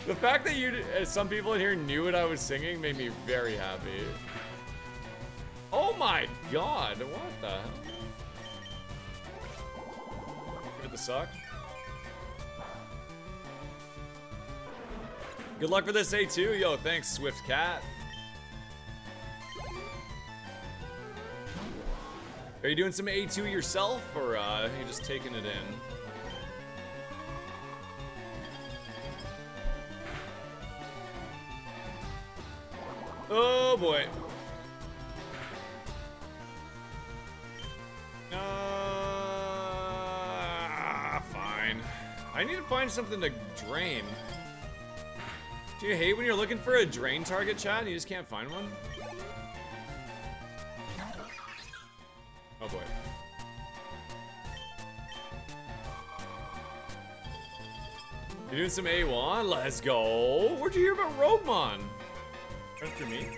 The fact that some people in here knew what I was singing made me very happy. Oh my God, what the hell? Give it the suck. Good luck for this A2. Yo, thanks, Swift Cat. Are you doing some A2 yourself, or are you just taking it in? Oh boy. Fine. I need to find something to drain. Do you hate when you're looking for a drain target, chat, and you just can't find one? Oh boy. You doing some A1? Let's go. Where'd you hear about Roguemon? After me.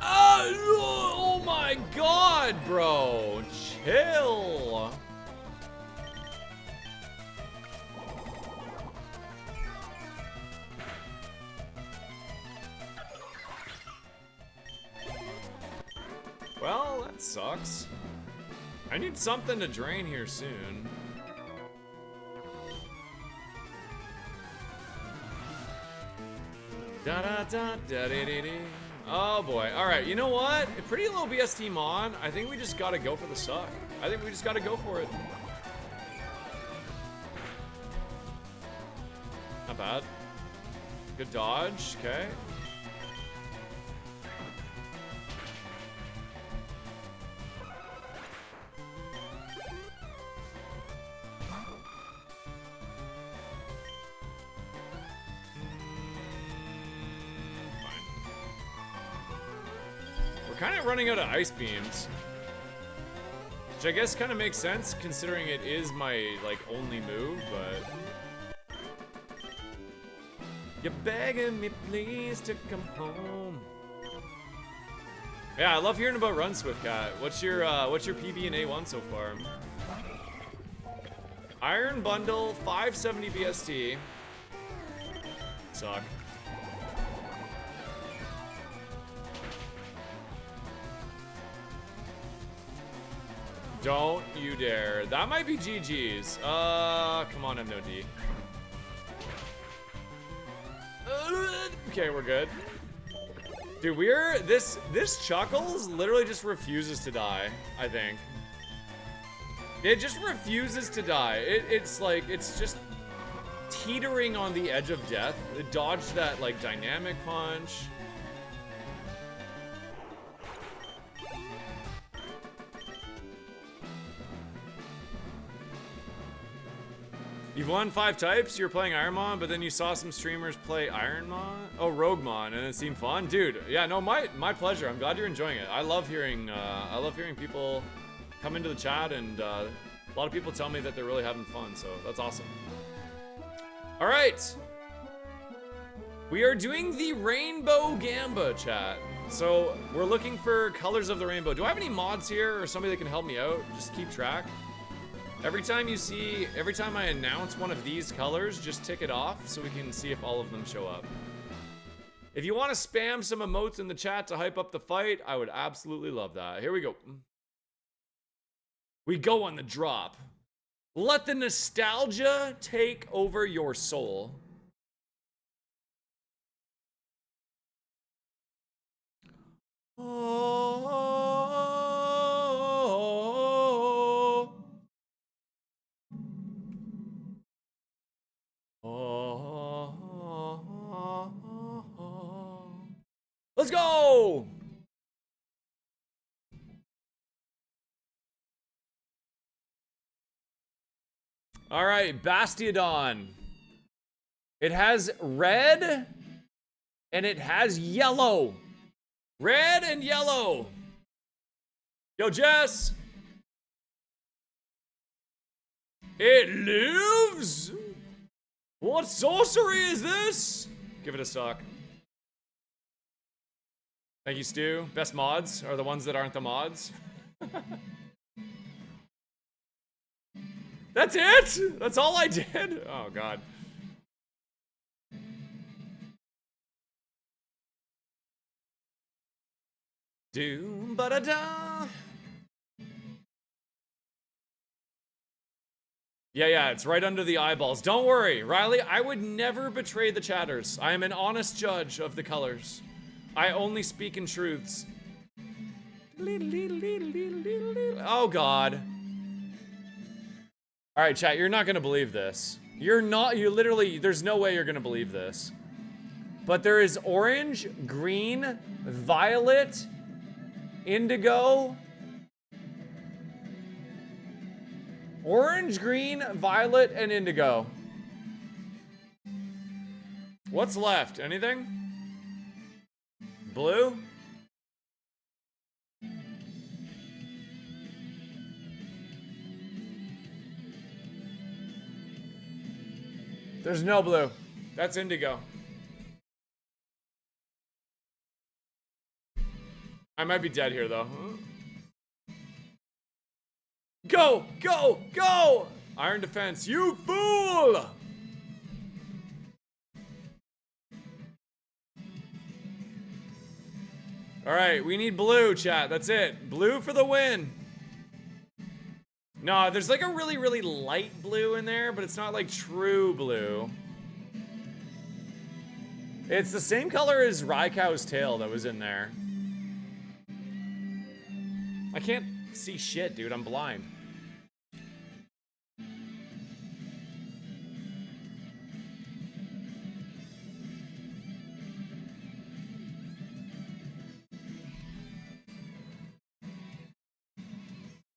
Oh my God, bro. Chill. Well, that sucks. I need something to drain here soon. Da da da da da da da. Oh boy. Alright, you know what? A pretty low BST Mon. I think we just gotta go for the suck. I think we just gotta go for it. Not bad. Good dodge. Okay. We're kind of running out of ice beams. Which I guess kind of makes sense considering it is my, like, only move, but... You're begging me, please, to come home. Yeah, I love hearing about Run Swift Cat. What's your PB and A1 so far? Iron Bundle, 570 BST. Suck. Don't you dare. That might be GG's. Come on, I'm no D. Okay, we're good. Dude, this Chuckles literally just refuses to die, I think. It just refuses to die. It's like, it's just teetering on the edge of death. It dodged that, like, dynamic punch. You've won 5 types, you were playing Ironmon, but then you saw some streamers play Ironmon? Oh, Roguemon, and it seemed fun? Dude, yeah, no, my pleasure. I'm glad you're enjoying it. I love hearing people come into the chat, and a lot of people tell me that they're really having fun, so that's awesome. All right. We are doing the Rainbow Gamba, chat. So we're looking for colors of the rainbow. Do I have any mods here or somebody that can help me out? Just keep track. Every time I announce one of these colors, just tick it off so we can see if all of them show up. If you want to spam some emotes in the chat to hype up the fight, I would absolutely love that. Here we go. We go on the drop. Let the nostalgia take over your soul. Let's go! All right, Bastiodon. It has red and it has yellow. Red and yellow. Yo, Jess. It lives? What sorcery is this? Give it a suck. Thank you, Stu. Best mods are the ones that aren't the mods. That's it? That's all I did? Oh, God. Do-ba-da-da. Yeah, it's right under the eyeballs. Don't worry, Riley, I would never betray the chatters. I am an honest judge of the colors. I only speak in truths. Oh, God. All right, chat, you're not gonna believe this. You literally, there's no way you're gonna believe this. But there is orange, green, violet, indigo. Orange, green, violet, and indigo. What's left? Anything? Blue? There's no blue. That's indigo. I might be dead here, though. Go! Go! Go! Iron defense, you fool! Alright, we need blue, chat. That's it. Blue for the win. No, there's like a really, really light blue in there, but it's not like true blue. It's the same color as Raikou's tail that was in there. I can't see shit, dude. I'm blind.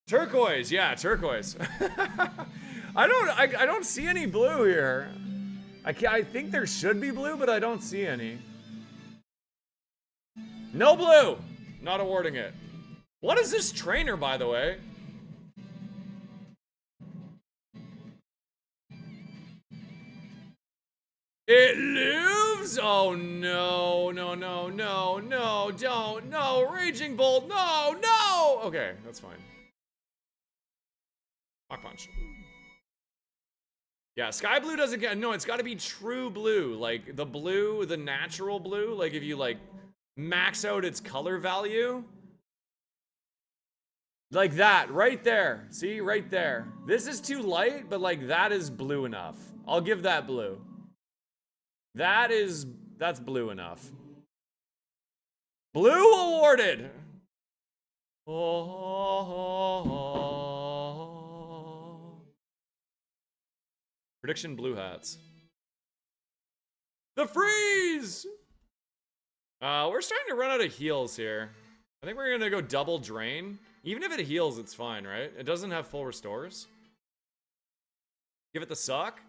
Turquoise, yeah, turquoise. I don't see any blue here. I think there should be blue, but I don't see any. No blue! Not awarding it. What is this trainer, by the way? It lives? Oh no, no, no, no, no, don't, no, Raging Bolt, no, no! Okay, that's fine. Rock Punch. Yeah, sky blue doesn't get, no, it's gotta be true blue. Like, the blue, the natural blue, like if you like, max out its color value. Like that, right there. See, right there. This is too light, but like that is blue enough. I'll give that blue. That's blue enough. Blue awarded. Oh. Prediction blue hats. The freeze! We're starting to run out of heals here. I think we're gonna go double drain. Even if it heals, it's fine, right? It doesn't have full restores. Give it the suck.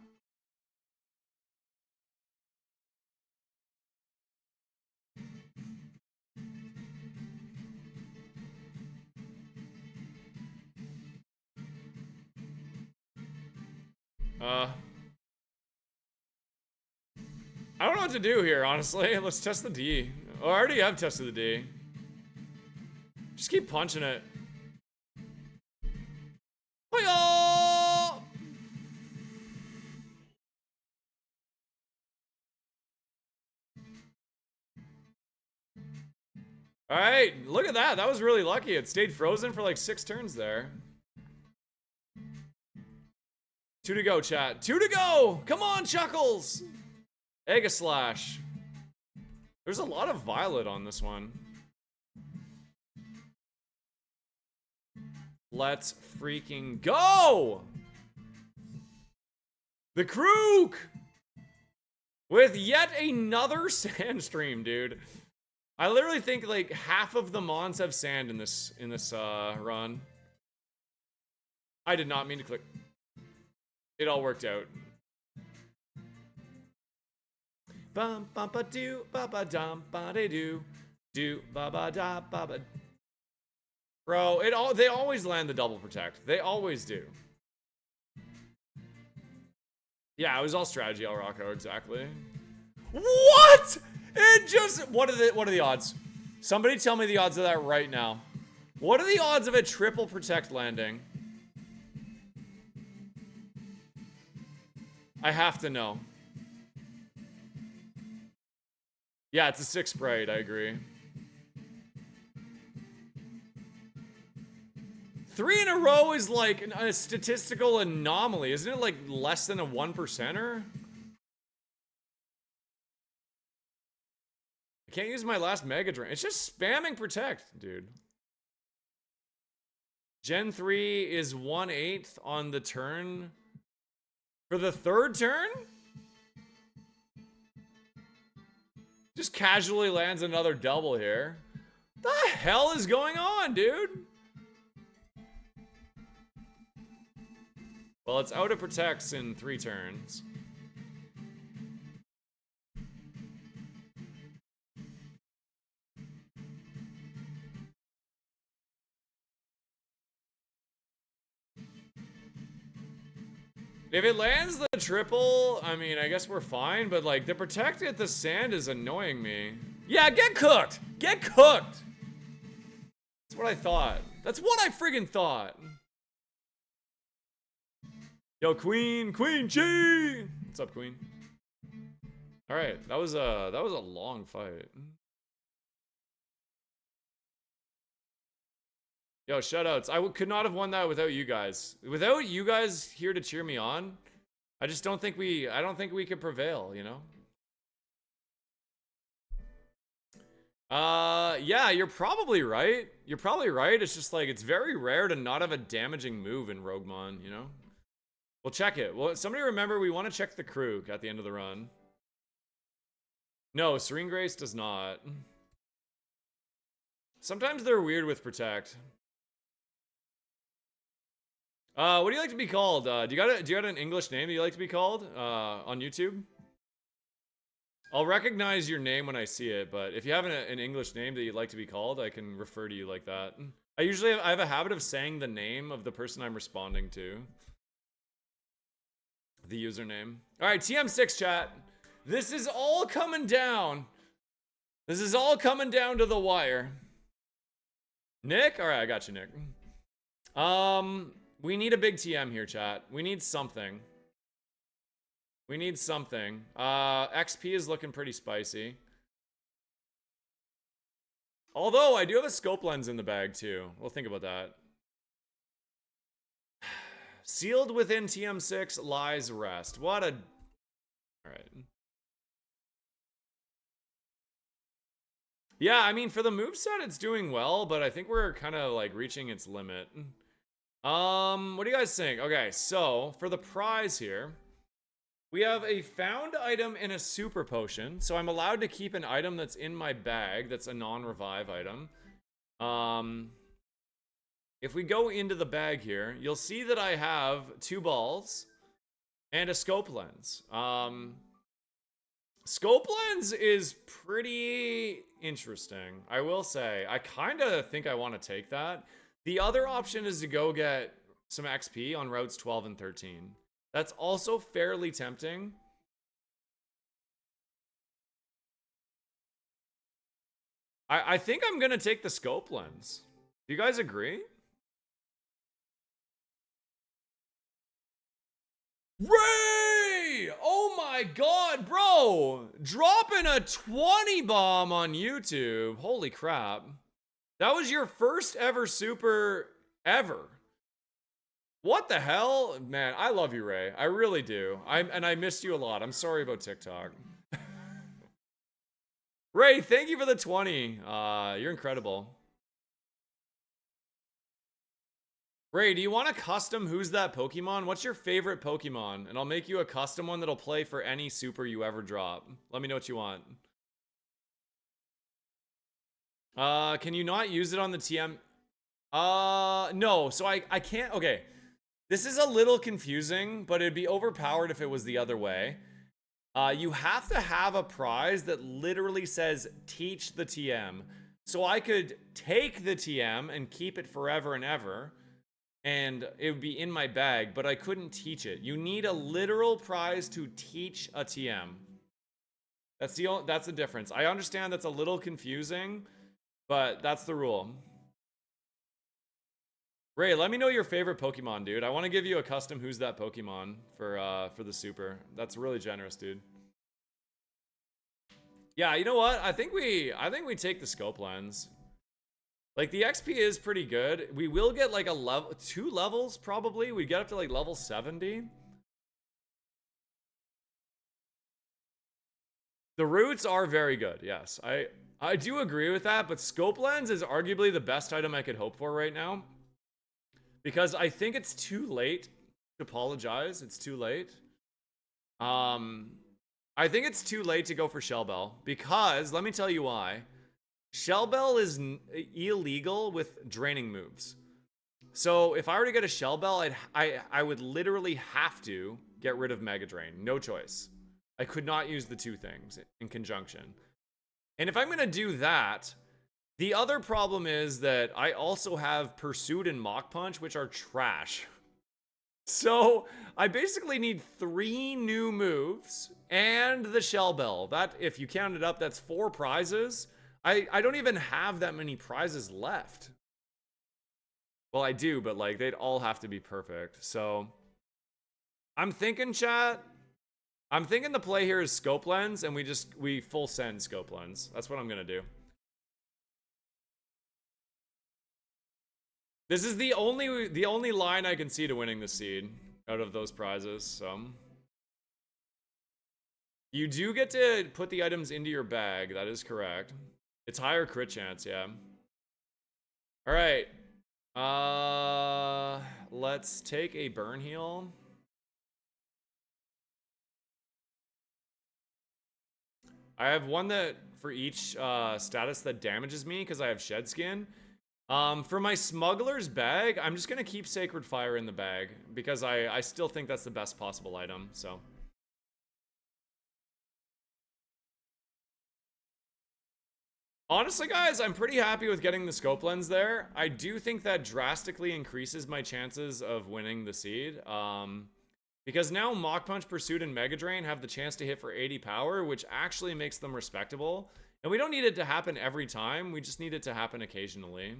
I don't know what to do here, honestly. Let's test the D. Oh, I already have tested the D. Just keep punching it. Alright, look at that. That was really lucky. It stayed frozen for like 6 turns there. 2 to go, chat. 2 to go! Come on, Chuckles! Slash. There's a lot of violet on this one. Let's freaking go! The Krook! With yet another sand stream, dude. I literally think like half of the mons have sand in this run. I did not mean to click. It all worked out. Bum bum ba do ba ba dum ba de do ba ba da ba ba. Bro, they always land the double protect. They always do. Yeah, it was all strategy, El Rocco, exactly. What? It just what are the odds? Somebody tell me the odds of that right now. What are the odds of a triple protect landing? I have to know. Yeah, it's a 6 sprite, I agree. 3 in a row is like a statistical anomaly. Isn't it like less than a 1%er? I can't use my last Mega Drain. It's just spamming Protect, dude. Gen 3 is 1/8 on the turn. For the 3rd turn? Just casually lands another double here. The hell is going on, dude? Well, it's out of protects in 3 turns. If it lands the triple, I mean, I guess we're fine, but like the protect at the sand is annoying me. Yeah, get cooked! Get cooked! That's what I thought. That's what I friggin' thought. Yo, Queen Chi! What's up, Queen? Alright, that was a long fight. Yo, shoutouts. I could not have won that without you guys. Without you guys here to cheer me on, I just don't think we could prevail, you know? Yeah, you're probably right. You're probably right. It's just like, it's very rare to not have a damaging move in Roguemon, you know? We'll check it. Well, somebody remember, we want to check the Krook at the end of the run. No, Serene Grace does not. Sometimes they're weird with Protect. What do you like to be called? Do you got an English name that you like to be called on YouTube? I'll recognize your name when I see it, but if you have an English name that you'd like to be called, I can refer to you like that. I have a habit of saying the name of the person I'm responding to. The username. All right, TM6 chat. This is all coming down. This is all coming down to the wire. Nick? All right, I got you, Nick. We need a big TM here, chat. We need something. We need something. XP is looking pretty spicy. Although, I do have a scope lens in the bag, too. We'll think about that. Sealed within TM6 lies rest. What a... Alright. Yeah, I mean, for the moveset, it's doing well, but I think we're kind of, like, reaching its limit. What do you guys think? Okay, so, for the prize here... We have a found item in a super potion, so I'm allowed to keep an item that's in my bag that's a non-revive item. If we go into the bag here, you'll see that I have 2 balls and a scope lens. Scope lens is pretty interesting, I will say. I kind of think I want to take that. The other option is to go get some XP on routes 12 and 13. That's also fairly tempting. I think I'm gonna take the scope lens. Do you guys agree? Ray! Oh my god, bro! Dropping a 20 bomb on YouTube. Holy crap. That was your first ever super ever. What the hell? Man, I love you, Ray. I really do. I missed you a lot. I'm sorry about TikTok. Ray, thank you for the 20. You're incredible. Ray, do you want a custom Who's That Pokemon? What's your favorite Pokemon? And I'll make you a custom one that'll play for any super you ever drop. Let me know what you want. Can you not use it on the TM? No. So I can't. Okay. This is a little confusing, but it'd be overpowered if it was the other way. You have to have a prize that literally says, teach the TM. So I could take the TM and keep it forever and ever, and it would be in my bag, but I couldn't teach it. You need a literal prize to teach a TM. That's the difference. I understand that's a little confusing, but that's the rule. Ray, let me know your favorite Pokemon, dude. I want to give you a custom Who's That Pokemon for the super. That's really generous, dude. Yeah, you know what? I think we take the scope lens. Like, the XP is pretty good. We will get like a level 2 levels probably. We get up to like level 70. The roots are very good. Yes. I do agree with that, but scope lens is arguably the best item I could hope for right now. Because I think it's too late to apologize. It's too late. I think it's too late to go for Shell Bell. Because, let me tell you why. Shell Bell is illegal with draining moves. So, if I were to get a Shell Bell, I would literally have to get rid of Mega Drain. No choice. I could not use the two things in conjunction. And if I'm going to do that... The other problem is that I also have Pursuit and Mach Punch, which are trash. So, I basically need 3 new moves and the Shell Bell. That, if you count it up, that's 4 prizes. I don't even have that many prizes left. Well, I do, but like, they'd all have to be perfect. So, I'm thinking, chat, I'm thinking the play here is Scope Lens, and we full send Scope Lens. That's what I'm gonna do. This is the only line I can see to winning the seed out of those prizes, so. You do get to put the items into your bag, that is correct. It's higher crit chance, yeah. Alright. Let's take a burn heal. I have one that for each status that damages me because I have shed skin. For my smuggler's bag, I'm just gonna keep Sacred Fire in the bag because I still think that's the best possible item, so. Honestly, guys, I'm pretty happy with getting the scope lens there. I do think that drastically increases my chances of winning the seed. Because now Mach Punch, Pursuit, and Mega Drain have the chance to hit for 80 power, which actually makes them respectable. And we don't need it to happen every time, we just need it to happen occasionally.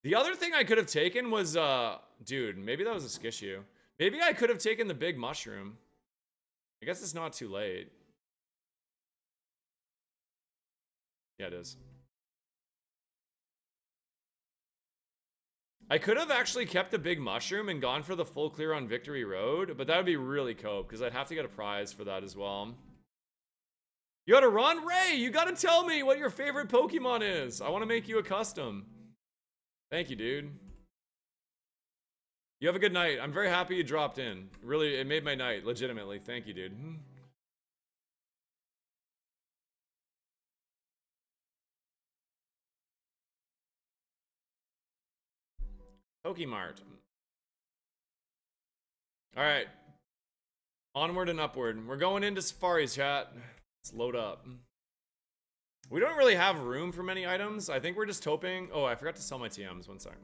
The other thing I could have taken was, dude, maybe that was a Skishu. Maybe I could have taken the big mushroom. I guess it's not too late. Yeah, it is. I could have actually kept the big mushroom and gone for the full clear on Victory Road, but that would be really cope, because I'd have to get a prize for that as well. You gotta run? Ray, you gotta tell me what your favorite Pokemon is. I want to make you a custom. Thank you, dude. You have a good night. I'm very happy you dropped in. Really, it made my night, legitimately. Thank you, dude. Pokemart. Alright. Onward and upward. We're going into Safaris, chat. Let's load up. We don't really have room for many items. I think we're just hoping... Oh, I forgot to sell my TMs. 1 second.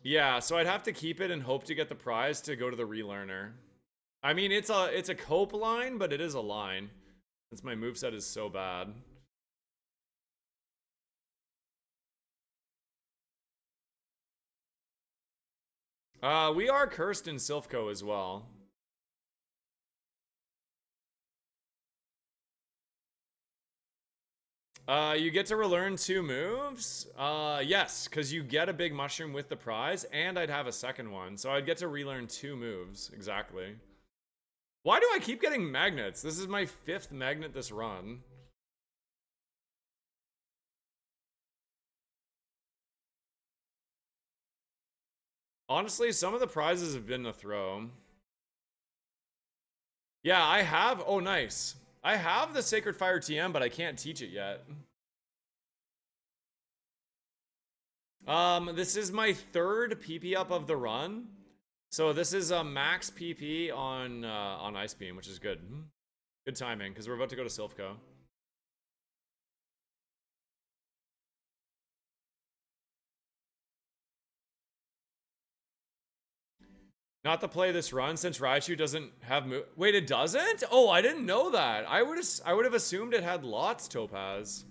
Yeah, so I'd have to keep it and hope to get the prize to go to the relearner. I mean, it's a cope line, but it is a line. Since my moveset is so bad. We are cursed in Silphco as well. You get to relearn 2 moves? Yes, because you get a big mushroom with the prize, and I'd have a second one. So I'd get to relearn 2 moves, exactly. Why do I keep getting magnets? This is my 5th magnet this run. Honestly, some of the prizes have been a throw. Yeah, I have... Oh, nice. I have the Sacred Fire TM, but I can't teach it yet. This is my 3rd PP up of the run. So this is a max PP on Ice Beam, which is good. Good timing, because we're about to go to Silphco. Not to play this run since Raichu doesn't have move. Wait, it doesn't? Oh, I didn't know that. I would have assumed it had lots, Topaz.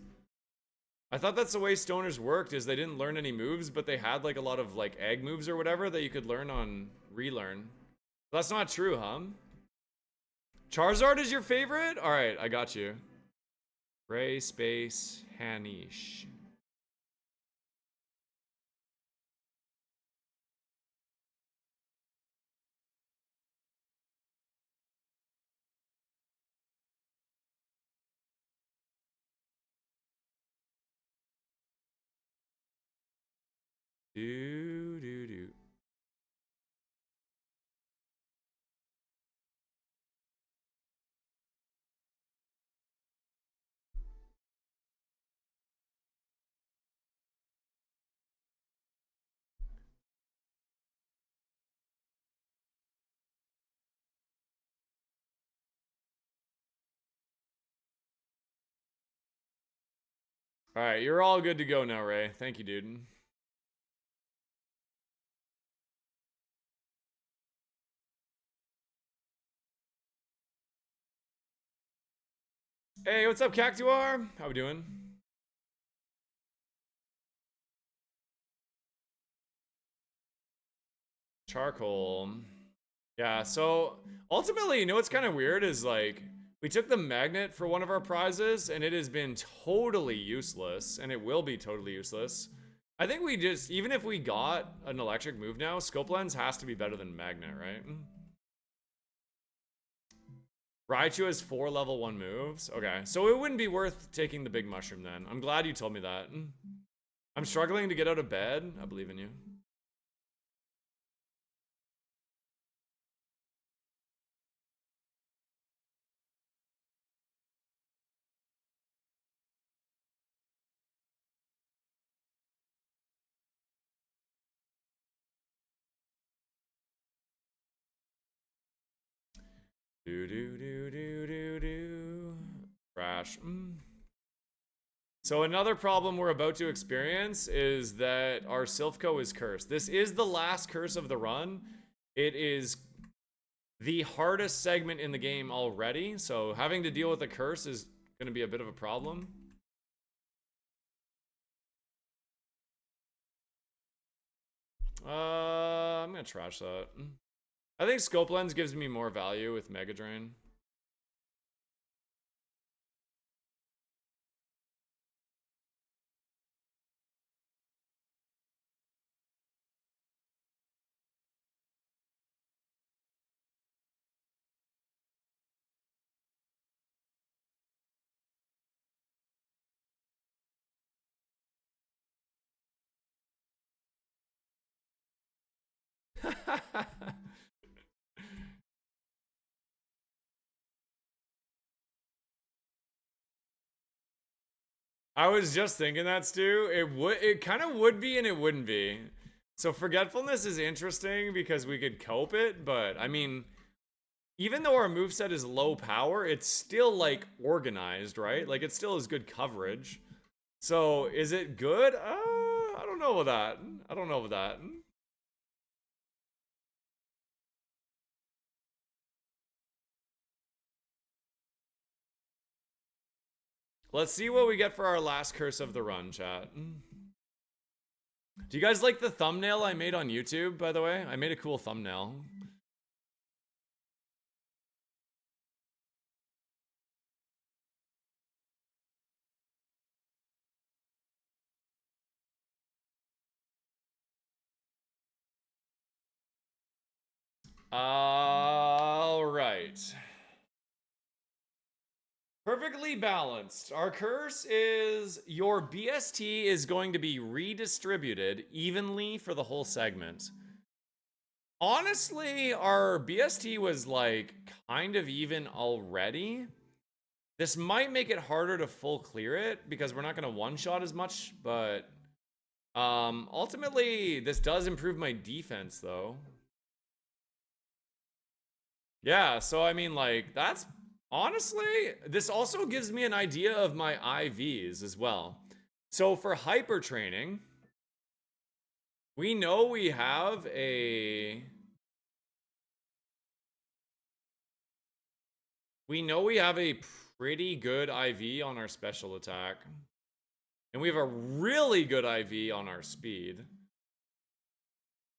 I thought that's the way stoners worked, is they didn't learn any moves, but they had like a lot of like egg moves or whatever that you could learn on relearn. That's not true, huh? Charizard is your favorite? All right, I got you. Gray space Hanish. Do. All right, you're all good to go now, Ray. Thank you, dude. Hey, what's up, Cactuar? How we doing? Charcoal. Yeah, so ultimately, you know what's kind of weird is like we took the magnet for one of our prizes and it has been totally useless and it will be totally useless. I think we just, even if we got an electric move now, Scope Lens has to be better than Magnet, right? Raichu has 4 level 1 moves. Okay, so it wouldn't be worth taking the big mushroom then. I'm glad you told me that. I'm struggling to get out of bed. I believe in you. Do do do do do do. Crash. So another problem we're about to experience is that our Silphco is cursed. This is the last curse of the run. It is the hardest segment in the game already, so having to deal with a curse is going to be a bit of a problem. I'm going to trash that. I think Scope Lens gives me more value with Mega Drain. I was just thinking that, Stu. It kind of would be and it wouldn't be. So Forgetfulness is interesting because we could cope it, but I mean, even though our moveset is low power, it's still like organized, right? Like it still is good coverage. So is it good? I don't know about that. I don't know about that. Let's see what we get for our last curse of the run, chat. Do you guys like the thumbnail I made on YouTube, by the way? I made a cool thumbnail. All right. Perfectly balanced. Our curse is your BST is going to be redistributed evenly for the whole segment. Honestly, our BST was like kind of even already. This might make it harder to full clear it because we're not going to one-shot as much, but ultimately this does improve my defense though. Yeah, so I mean like that's honestly, this also gives me an idea of my IVs as well. So for hyper training, we know we have a pretty good IV on our special attack. And we have a really good IV on our speed.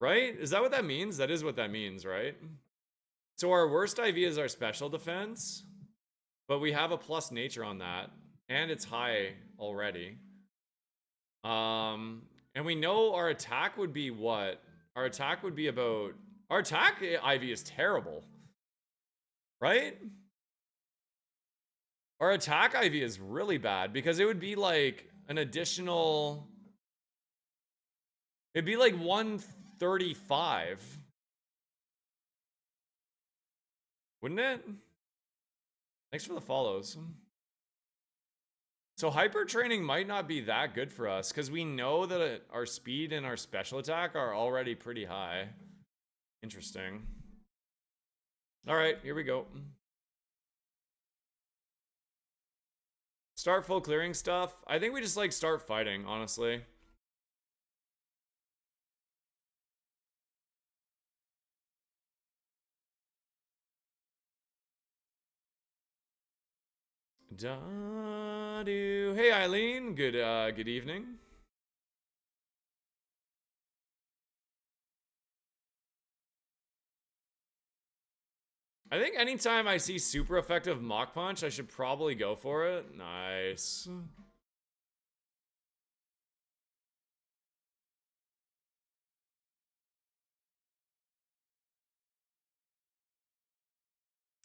Right? Is that what that means? That is what that means, right? So our worst IV is our special defense, but we have a plus nature on that, and it's high already. And we know our attack would be what? Our attack would be about... Our attack IV is terrible. Right? Our attack IV is really bad because it would be like an additional... It'd be like 135. Wouldn't it? Thanks for the follows. So hyper training might not be that good for us because we know that our speed and our special attack are already pretty high. Interesting. All right, here we go. Start full clearing stuff. I think we just like start fighting, honestly. Da-do. Hey Eileen, good evening. I think anytime I see super effective Mach Punch, I should probably go for it. Nice.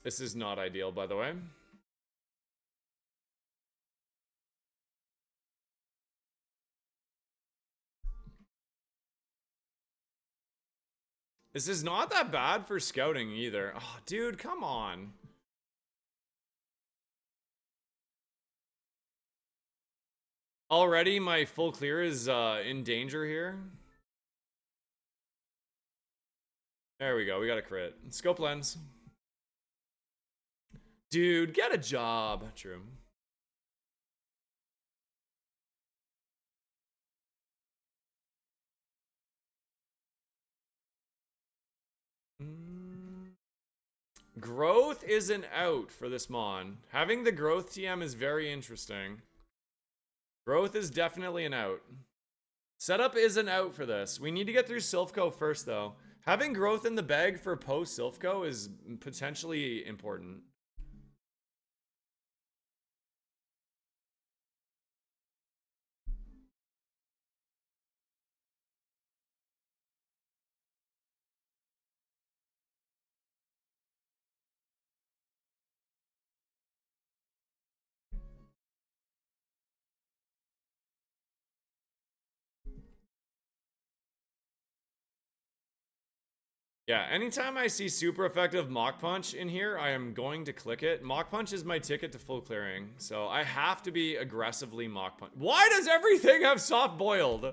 This is not ideal, by the way. This is not that bad for scouting either. Oh, dude, come on. Already my full clear is in danger here. There we go. We got a crit. Scope lens. Dude, get a job. True. Growth is an out for this Mon. Having the growth TM is very interesting. Growth is definitely an out. Setup is an out for this. We need to get through Silphco first, though. Having growth in the bag for post Silphco is potentially important. Yeah, anytime I see super effective Mach Punch in here, I am going to click it. Mach Punch is my ticket to full clearing, so I have to be aggressively Mach Punch. Why does everything have soft boiled?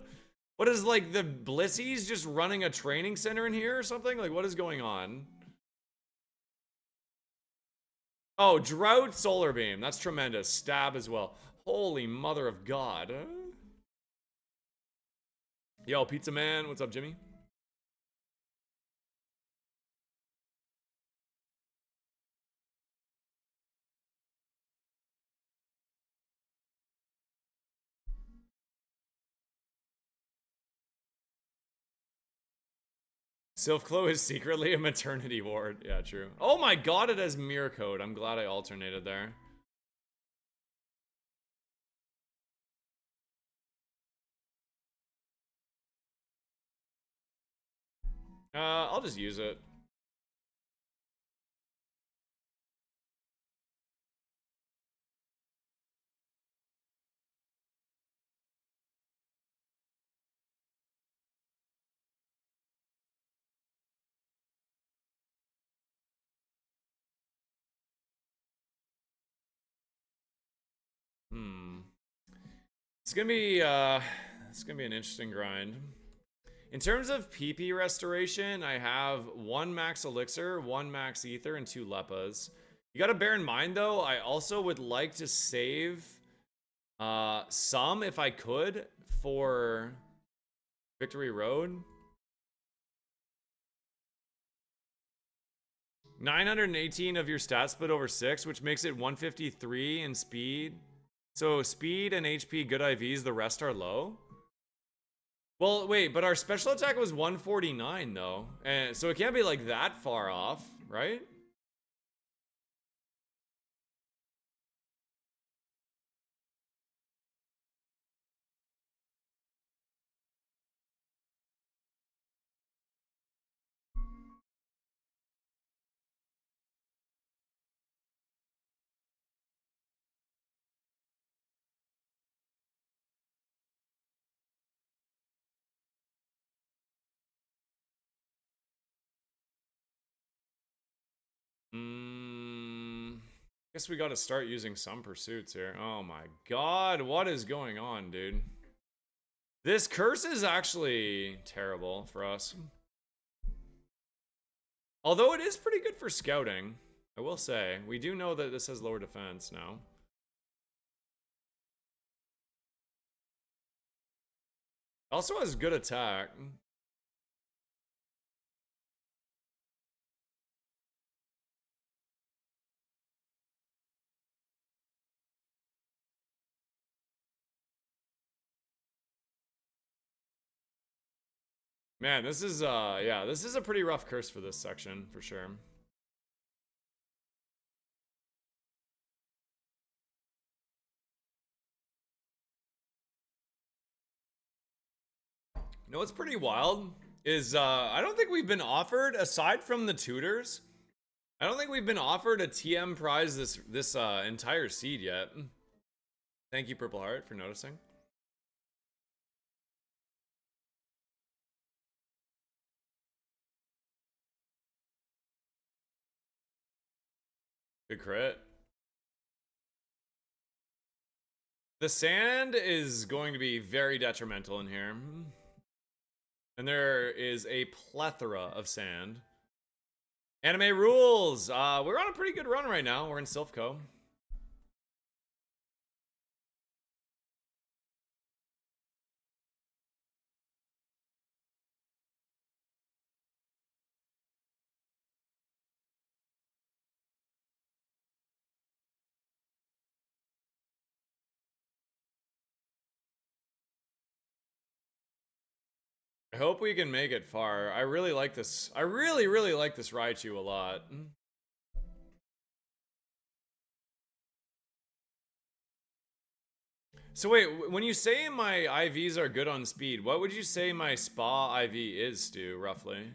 What is, like, the Blissies just running a training center in here or something? Like, what is going on? Oh, Drought Solar Beam. That's tremendous. Stab as well. Holy mother of God. Yo, Pizza Man. What's up, Jimmy? Silphclo is secretly a maternity ward. Yeah, true. Oh my god, it has mirror code. I'm glad I alternated there. I'll just use it. It's gonna be an interesting grind. In terms of PP restoration, I have 1 max elixir, 1 max ether, and 2 lepas. You gotta bear in mind though, I also would like to save some, if I could, for Victory Road. 918 of your stat split over 6, which makes it 153 in speed. So speed and HP good IVs, the rest are low. Well, wait, but our special attack was 149 though. And so it can't be like that far off, right? Guess we got to start using some pursuits here. Oh my god, what is going on, dude? This curse is actually terrible for us. Although it is pretty good for scouting, I will say. We do know that this has lower defense now. Also has good attack. Man, this is yeah, this is a pretty rough curse for this section for sure. You know what's pretty wild is I don't think we've been offered, aside from the tutors, I don't think we've been offered a TM prize this entire seed yet. Thank you, Purple Heart, for noticing. Good crit. The sand is going to be very detrimental in here. And there is a plethora of sand. Anime rules. We're on a pretty good run right now. We're in Silphco. I hope we can make it far. I really like this. I really, really like this Raichu a lot. So wait, when you say my IVs are good on speed, what would you say my spa IV is, Stu, roughly?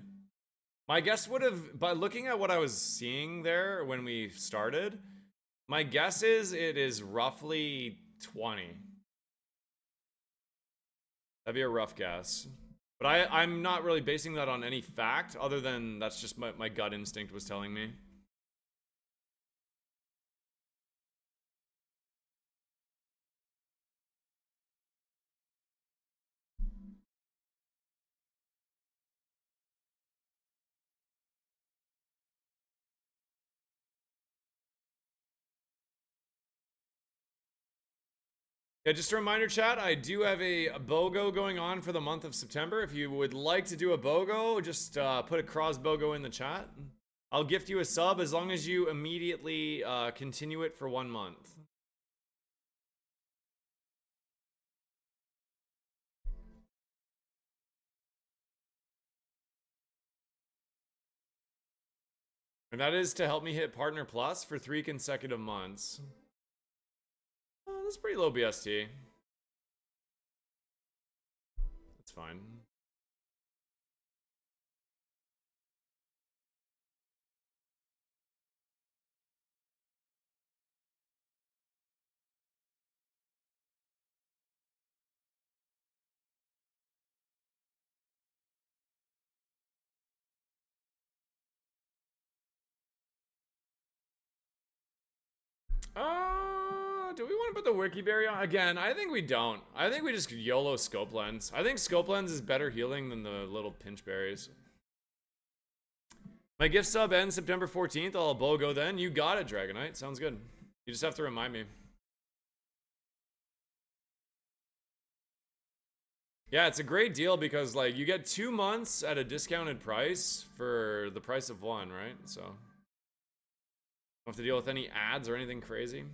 My guess would have, by looking at what I was seeing there when we started, my guess is it is roughly 20. That'd be a rough guess. But I'm not really basing that on any fact, other than that's just my gut instinct was telling me. Yeah, just a reminder, chat, I do have a BOGO going on for the month of September. If you would like to do a BOGO, just put a cross BOGO in the chat. I'll gift you a sub as long as you immediately continue it for 1 month. And that is to help me hit Partner Plus for 3 consecutive months. Oh, that's pretty low BST. That's fine. Do we want to put the Wiki Berry on? Again, I think we don't. I think we just YOLO Scope Lens. I think Scope Lens is better healing than the little pinch berries. My gift sub ends September 14th. I'll BOGO then. You got it, Dragonite. Sounds good. You just have to remind me. Yeah, it's a great deal because, like, you get 2 months at a discounted price for the price of 1, right? So, don't have to deal with any ads or anything crazy.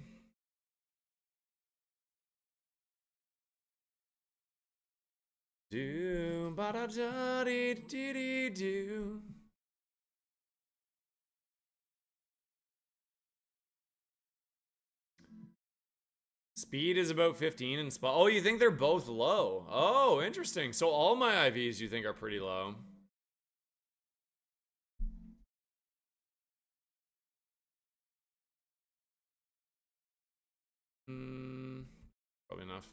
Do ba da da dee dee dee do. Speed is about 15 and spot. Oh, you think they're both low? Oh, interesting. So all my IVs you think are pretty low. Probably enough.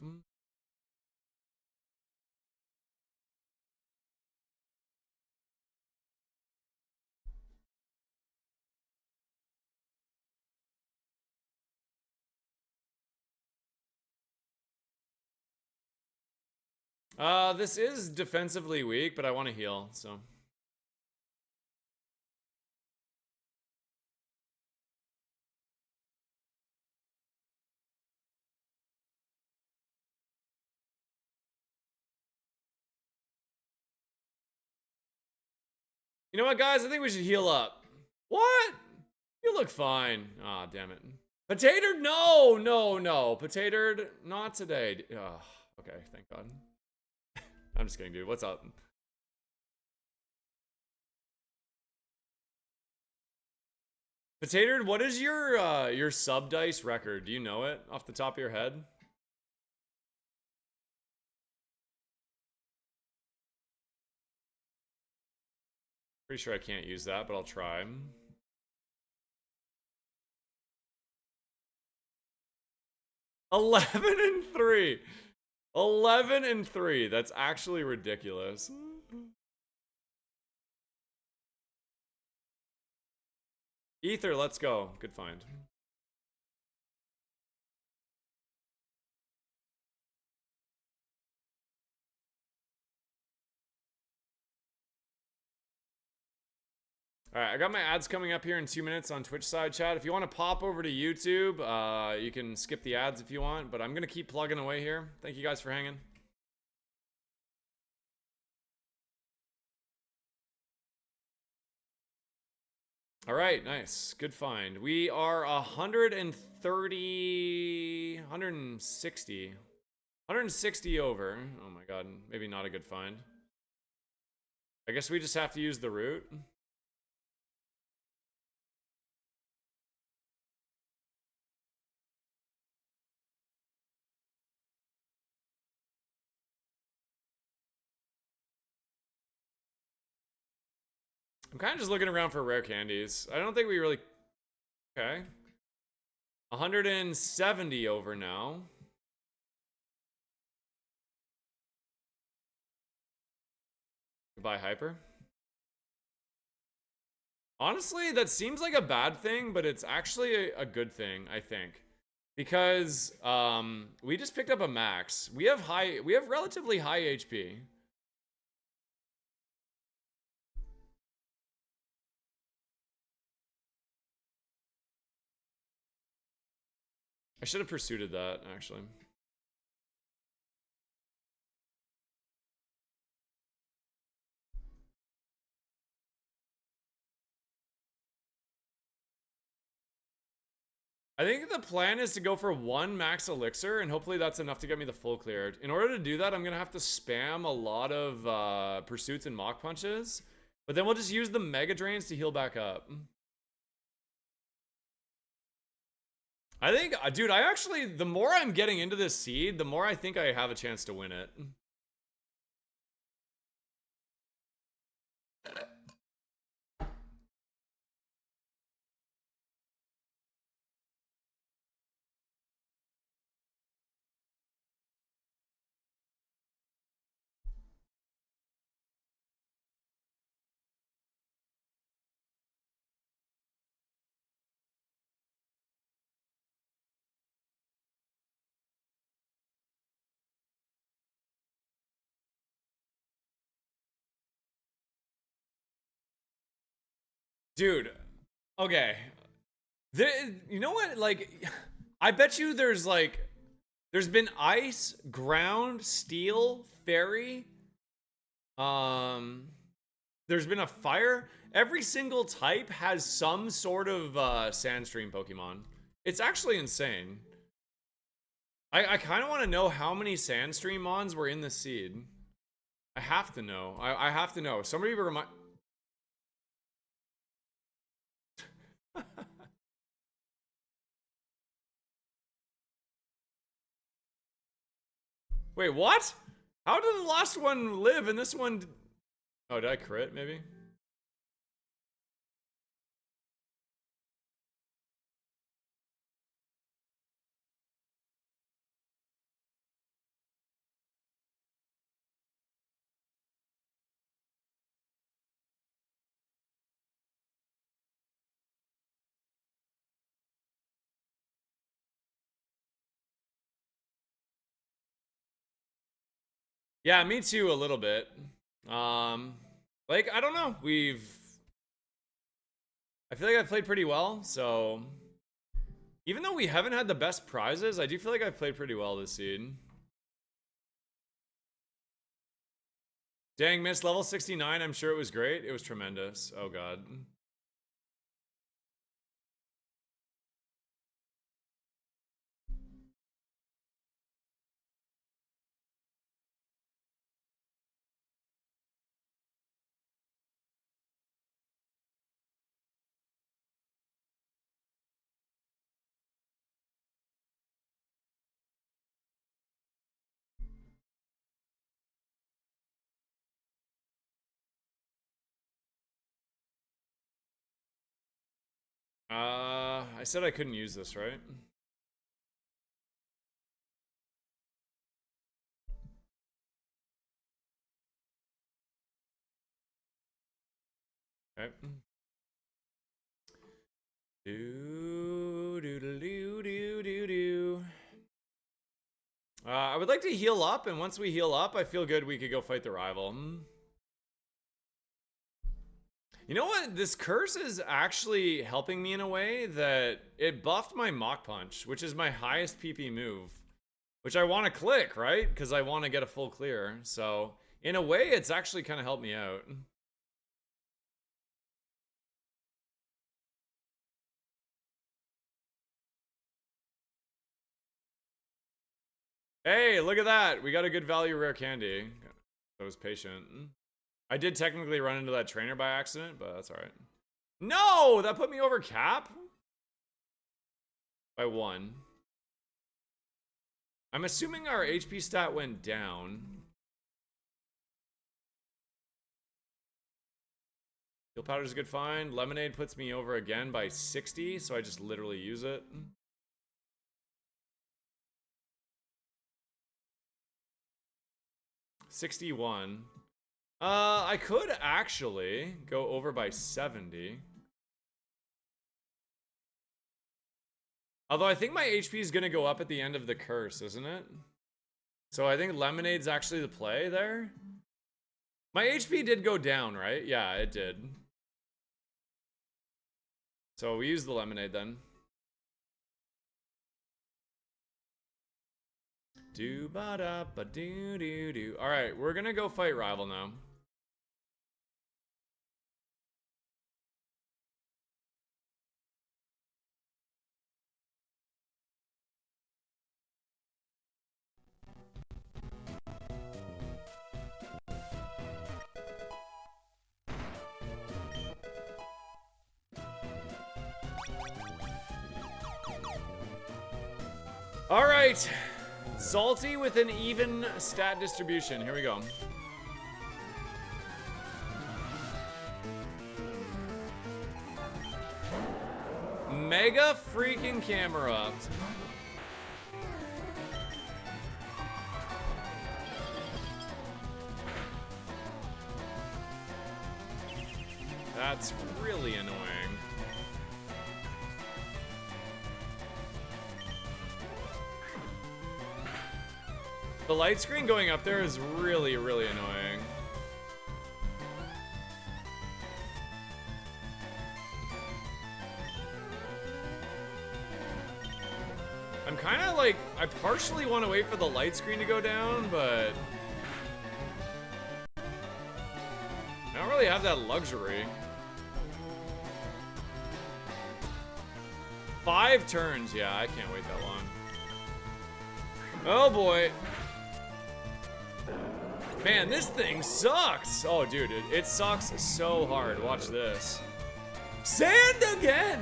This is defensively weak, but I want to heal, so. You know what, guys? I think we should heal up. What? You look fine. Ah, damn it. Potatoed? No, no, no. Potatoed? Not today. Okay, thank God. I'm just kidding, dude. What's up? Potatoed, what is your sub dice record? Do you know it off the top of your head? Pretty sure I can't use that, but I'll try. 11-3. 11-3. That's actually ridiculous. Ether, let's go. Good find. All right, I got my ads coming up here in 2 minutes on Twitch side chat. If you want to pop over to YouTube, you can skip the ads if you want, but I'm going to keep plugging away here. Thank you guys for hanging. All right, nice. Good find. We are 130, 160. 160 over. Oh my god, maybe not a good find. I guess we just have to use the route. I'm kind of just looking around for rare candies. I don't think we really... Okay. 170 over now. Goodbye, Hyper. Honestly, that seems like a bad thing, but it's actually a good thing, I think. Because we just picked up a max. We have relatively high HP. I should have pursued that, actually. I think the plan is to go for 1 max elixir, and hopefully that's enough to get me the full clear. In order to do that, I'm going to have to spam a lot of pursuits and mock punches. But then we'll just use the mega drains to heal back up. I think, dude, the more I'm getting into this seed, the more I think I have a chance to win it. Dude, okay. You know what? Like, I bet you there's been ice, ground, steel, fairy. There's been a fire. Every single type has some sort of Sandstream Pokemon. It's actually insane. I kind of want to know how many Sandstream mons were in the seed. I have to know. I have to know. Somebody remind... Wait, what? How did the last one live and this one... Oh, did I crit, maybe? Yeah, me too, a little bit. Like, I don't know. I feel like I've played pretty well, so... Even though we haven't had the best prizes, I do feel like I've played pretty well this seed. Dang, missed level 69. I'm sure it was great. It was tremendous. Oh, God. I said I couldn't use this, right? Okay. I would like to heal up, and once we heal up, I feel good we could go fight the rival. You know what? This curse is actually helping me in a way that it buffed my Mach Punch, which is my highest PP move. Which I want to click, right? Because I want to get a full clear. So, in a way, it's actually kind of helped me out. Hey, look at that. We got a good value rare candy. I was patient. I did technically run into that trainer by accident, but that's alright. No! That put me over cap? By 1. I'm assuming our HP stat went down. Heal powder's a good find. Lemonade puts me over again by 60, so I just literally use it. $61. I could actually go over by 70. Although I think my HP is gonna go up at the end of the curse, isn't it? So I think Lemonade's actually the play there. My HP did go down, right? Yeah, it did. So we use the Lemonade then. Do ba da ba do do do. All right, we're gonna go fight rival now. All right. Salty with an even stat distribution. Here we go. Mega freaking camera. That's really annoying. The light screen going up there is really, really annoying. I'm kind of like, I partially want to wait for the light screen to go down, but I don't really have that luxury. 5 turns, yeah, I can't wait that long. Oh boy. Man, this thing sucks. Oh, dude, it sucks so hard. Watch this. Sand again!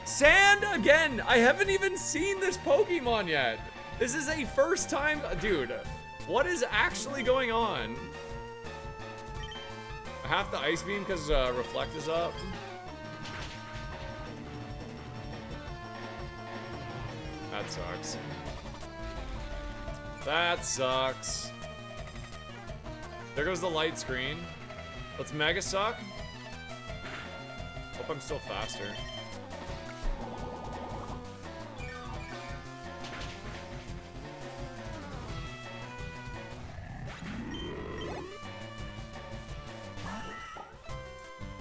Sand again! I haven't even seen this Pokemon yet. This is a first time. Dude, what is actually going on? I have to Ice Beam because Reflect is up. That sucks. That sucks. There goes the light screen. Let's Mega Suck. Hope I'm still faster.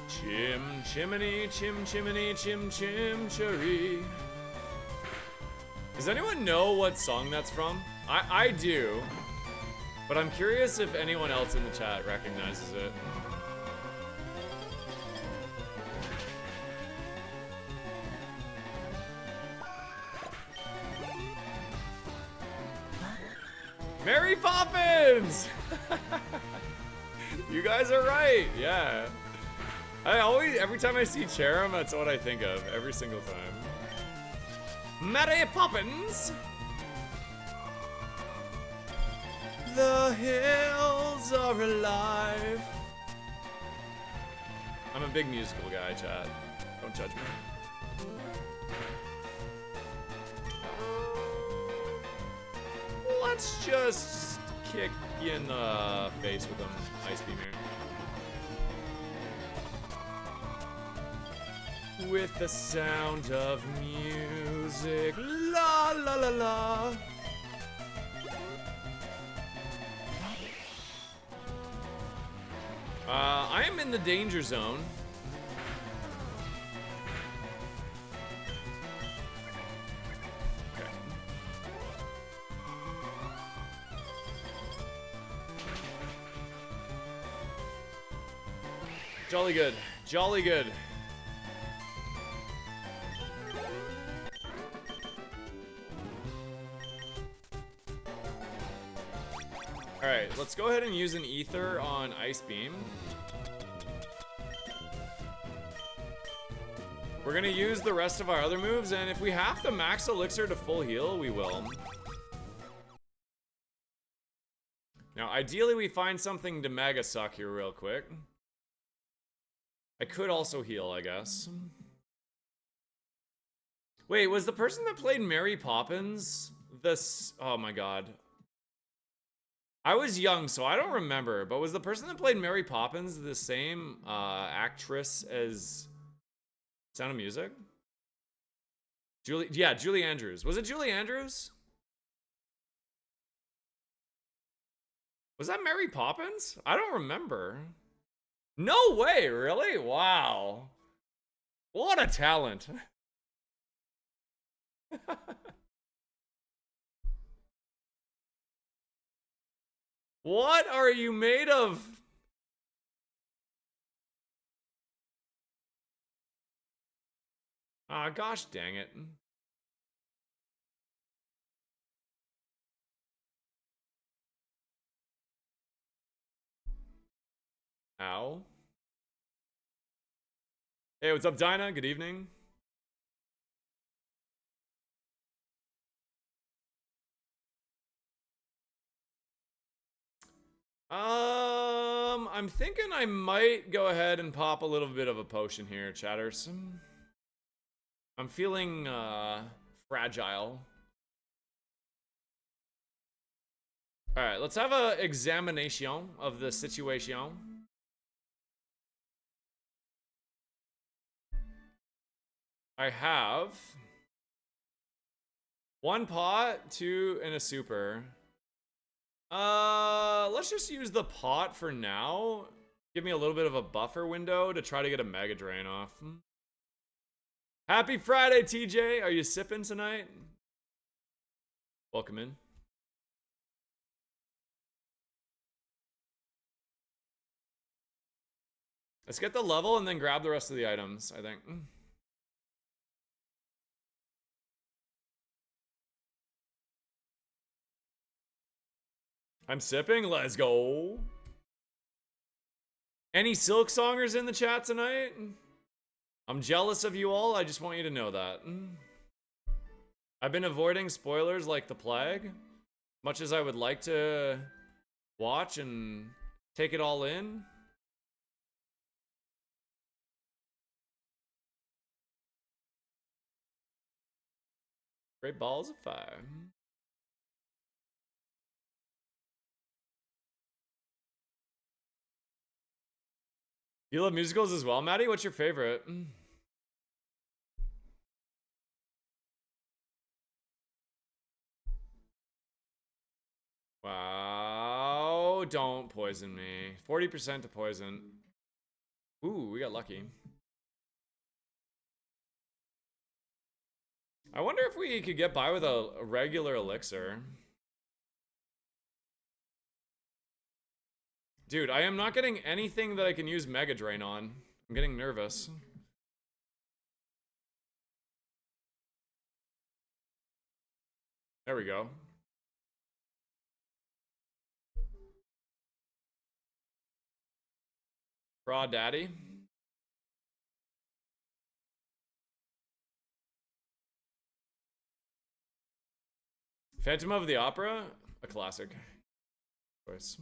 Chim chimney, chim chimney, chim chim cherry. Does anyone know what song that's from? I do. But I'm curious if anyone else in the chat recognizes it. Mary Poppins! You guys are right, yeah. Every time I see Cherim, that's what I think of, every single time. Mary Poppins! The hills are alive. I'm a big musical guy, chat. Don't judge me. Let's just kick you in the face with them. Ice Beam here. With the sound of music. La la la la. I am in the danger zone. Jolly good. Jolly good. Alright, let's go ahead and use an ether on Ice Beam. We're gonna use the rest of our other moves, and if we have to max elixir to full heal, we will. Now, ideally, we find something to mega suck here real quick. I could also heal, I guess. Wait, was the person that played Mary Poppins this? Oh my god. I was young, so I don't remember, but was the person that played Mary Poppins the same actress as Sound of Music? Julie Andrews. Was it Julie Andrews? Was that Mary Poppins? I don't remember. No way, really? Wow. What a talent. What are you made of? Ah, gosh dang it. Ow. Hey, what's up, Dinah? Good evening. I'm thinking I might go ahead and pop a little bit of a potion here, chatters. I'm feeling, fragile. Alright, let's have a examination of the situation. I have 1 pot, 2, and a super. Let's just use the pot for now. Give me a little bit of a buffer window to try to get a Mega Drain off. Happy Friday, TJ. Are you sipping tonight? Welcome in. Let's get the level and then grab the rest of the items, I think. I'm sipping. Let's go. Any Silk Songers in the chat tonight? I'm jealous of you all. I just want you to know that. I've been avoiding spoilers like the plague. Much as I would like to watch and take it all in. Great balls of fire. You love musicals as well, Maddie? What's your favorite? Wow, don't poison me. 40% to poison. Ooh, we got lucky. I wonder if we could get by with a regular elixir. Dude, I am not getting anything that I can use Mega Drain on. I'm getting nervous. There we go. Raw Daddy. Phantom of the Opera? A classic. Of course.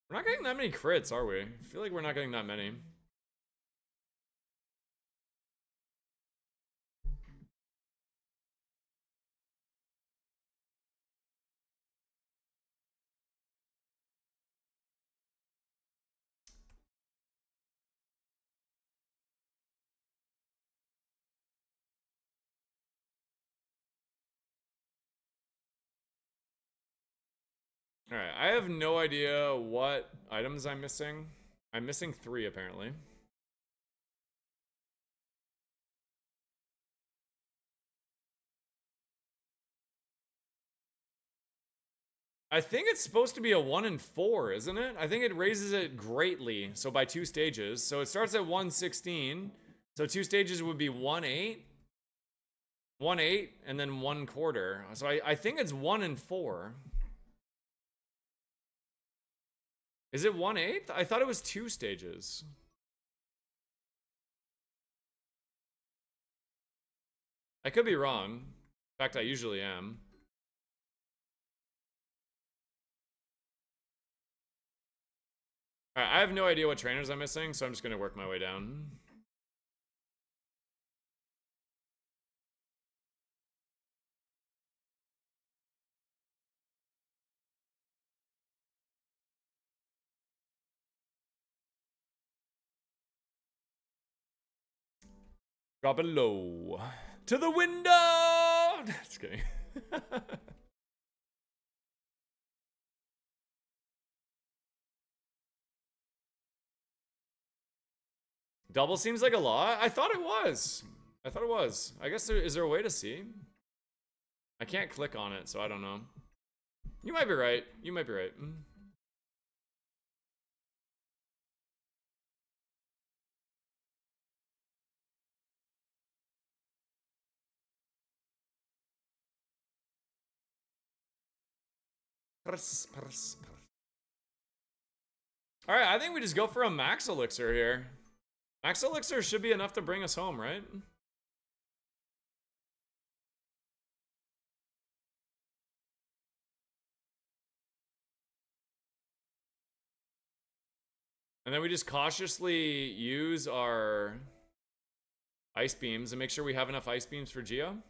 We're not getting that many crits, are we? I feel like we're not getting that many. Alright, I have no idea what items I'm missing. I'm missing 3, apparently. I think it's supposed to be a 1 in 4, isn't it? I think it raises it greatly, so by 2 stages. So it starts at 116. So 2 stages would be 1/8, 1/8, and then 1/4. So I think it's 1 in 4. Is it 1/8? I thought it was 2 stages. I could be wrong. In fact, I usually am. Alright, I have no idea what trainers I'm missing, so I'm just gonna work my way down. Drop it low. To the window! Just kidding. Double seems like a lot. I thought it was. I guess is there a way to see? I can't click on it, so I don't know. You might be right. You might be right. Alright, I think we just go for a max elixir here. Max elixir should be enough to bring us home, right? And then we just cautiously use our ice beams and make sure we have enough ice beams for Geo.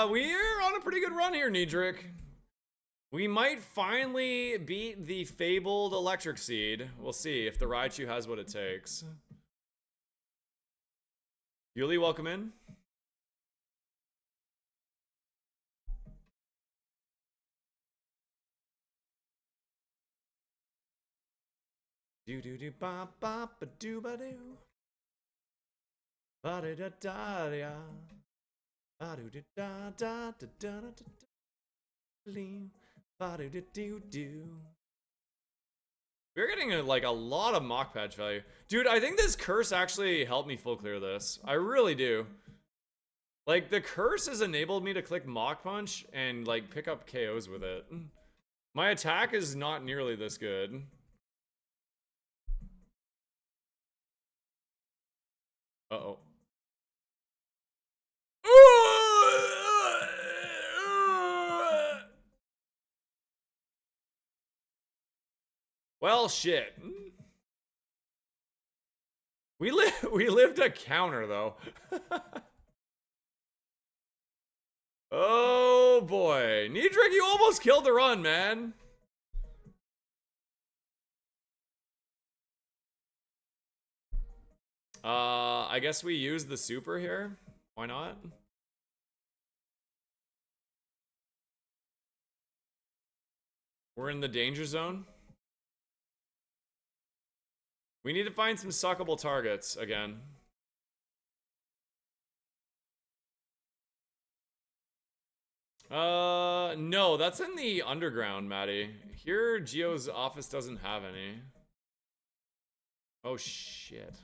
We're on a pretty good run here, Niedric. We might finally beat the fabled electric seed. We'll see if the Raichu has what it takes. Yuli, welcome in. Do do do ba ba ba do ba do. Ba da da da da. Ba do da da da da da da. Ba do do do. We're getting like a lot of mock patch value. Dude, I think this curse actually helped me full clear this. I really do. Like, the curse has enabled me to click mock punch and like pick up KOs with it. My attack is not nearly this good. Uh-oh. Well, shit. We lived a counter though. Oh boy. Niedric, you almost killed the run, man. I guess we use the super here. Why not? We're in the danger zone. We need to find some suckable targets again. No, that's in the underground, Maddie. Here, Geo's office doesn't have any. Oh, shit.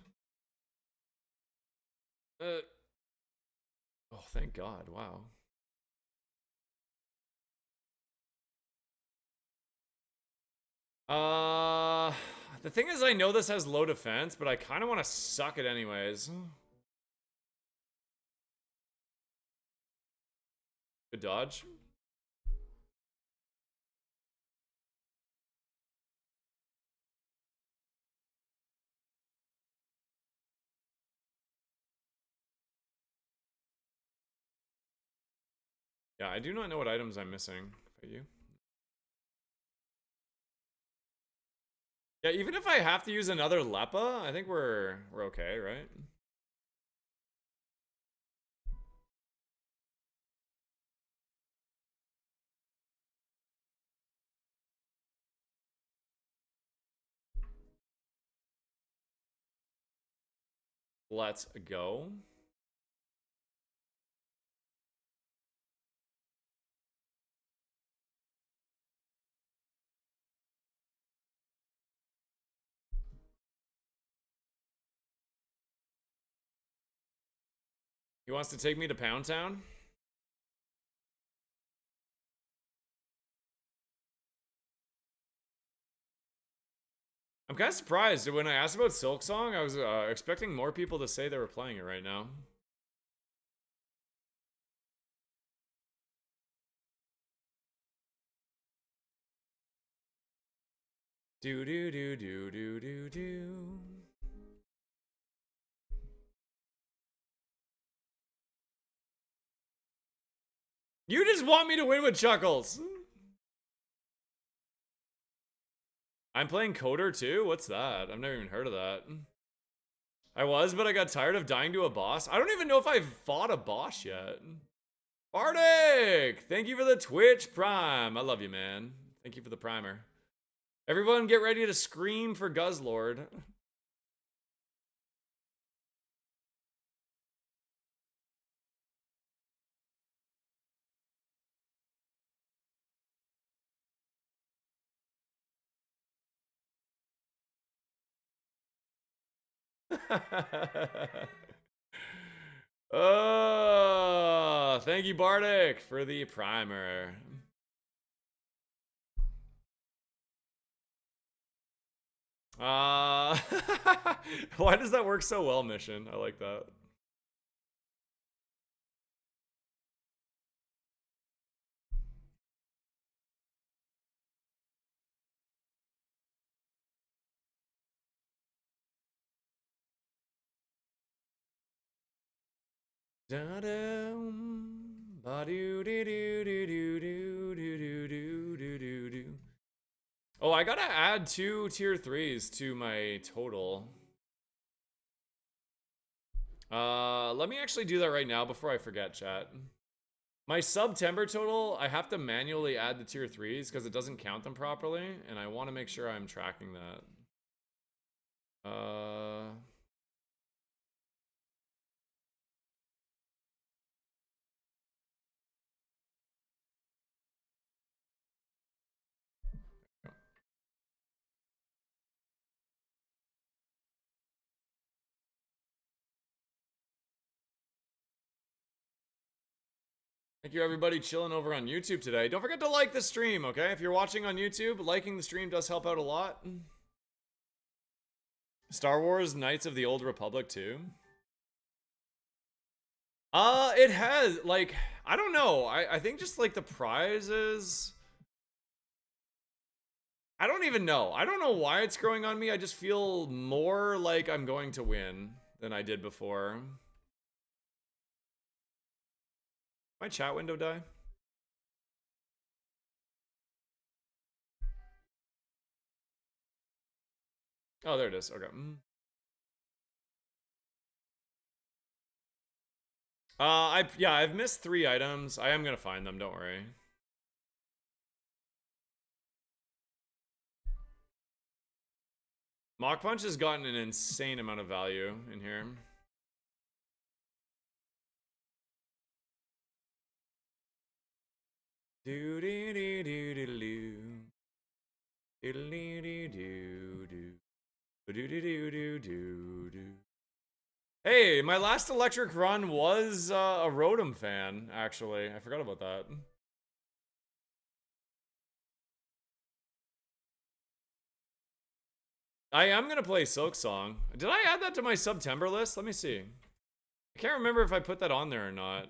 Oh, thank God. Wow. The thing is, I know this has low defense, but I kind of want to suck it anyways. Good dodge. Yeah, I do not know what items I'm missing. Are you? Yeah, even if I have to use another Leppa, I think we're okay, right? Let's go. He wants to take me to Pound Town? I'm kind of surprised. When I asked about Silksong, I was expecting more people to say they were playing it right now. Do do do do do do do. You just want me to win with Chuckles. I'm playing Coder too? What's that? I've never even heard of that. I was, but I got tired of dying to a boss. I don't even know if I've fought a boss yet. Bardic! Thank you for the Twitch Prime. I love you, man. Thank you for the primer. Everyone get ready to scream for Guzzlord. Oh, thank you, Bardic, for the primer. Why does that work so well, Mission? I like that. Oh, I gotta add 2 tier 3s to my total. Let me actually do that right now before I forget, chat. My September total, I have to manually add the tier 3s because it doesn't count them properly, and I want to make sure I'm tracking that. Thank you, everybody chilling over on YouTube today. Don't forget to like the stream, okay? If you're watching on YouTube, liking the stream does help out a lot. Star Wars Knights of the Old Republic 2. It has, like, I don't know. I think just, like, the prizes... I don't even know. I don't know why it's growing on me. I just feel more like I'm going to win than I did before. My chat window die? Oh, there it is. Okay. I've missed 3 items. I am gonna find them, don't worry. Mach Punch has gotten an insane amount of value in here. Do do do do do do do do do do do do. Hey, my last electric run was a Rotom fan, actually. I forgot about that. I am gonna play Silksong. Did I add that to my September list? Let me see. I can't remember if I put that on there or not.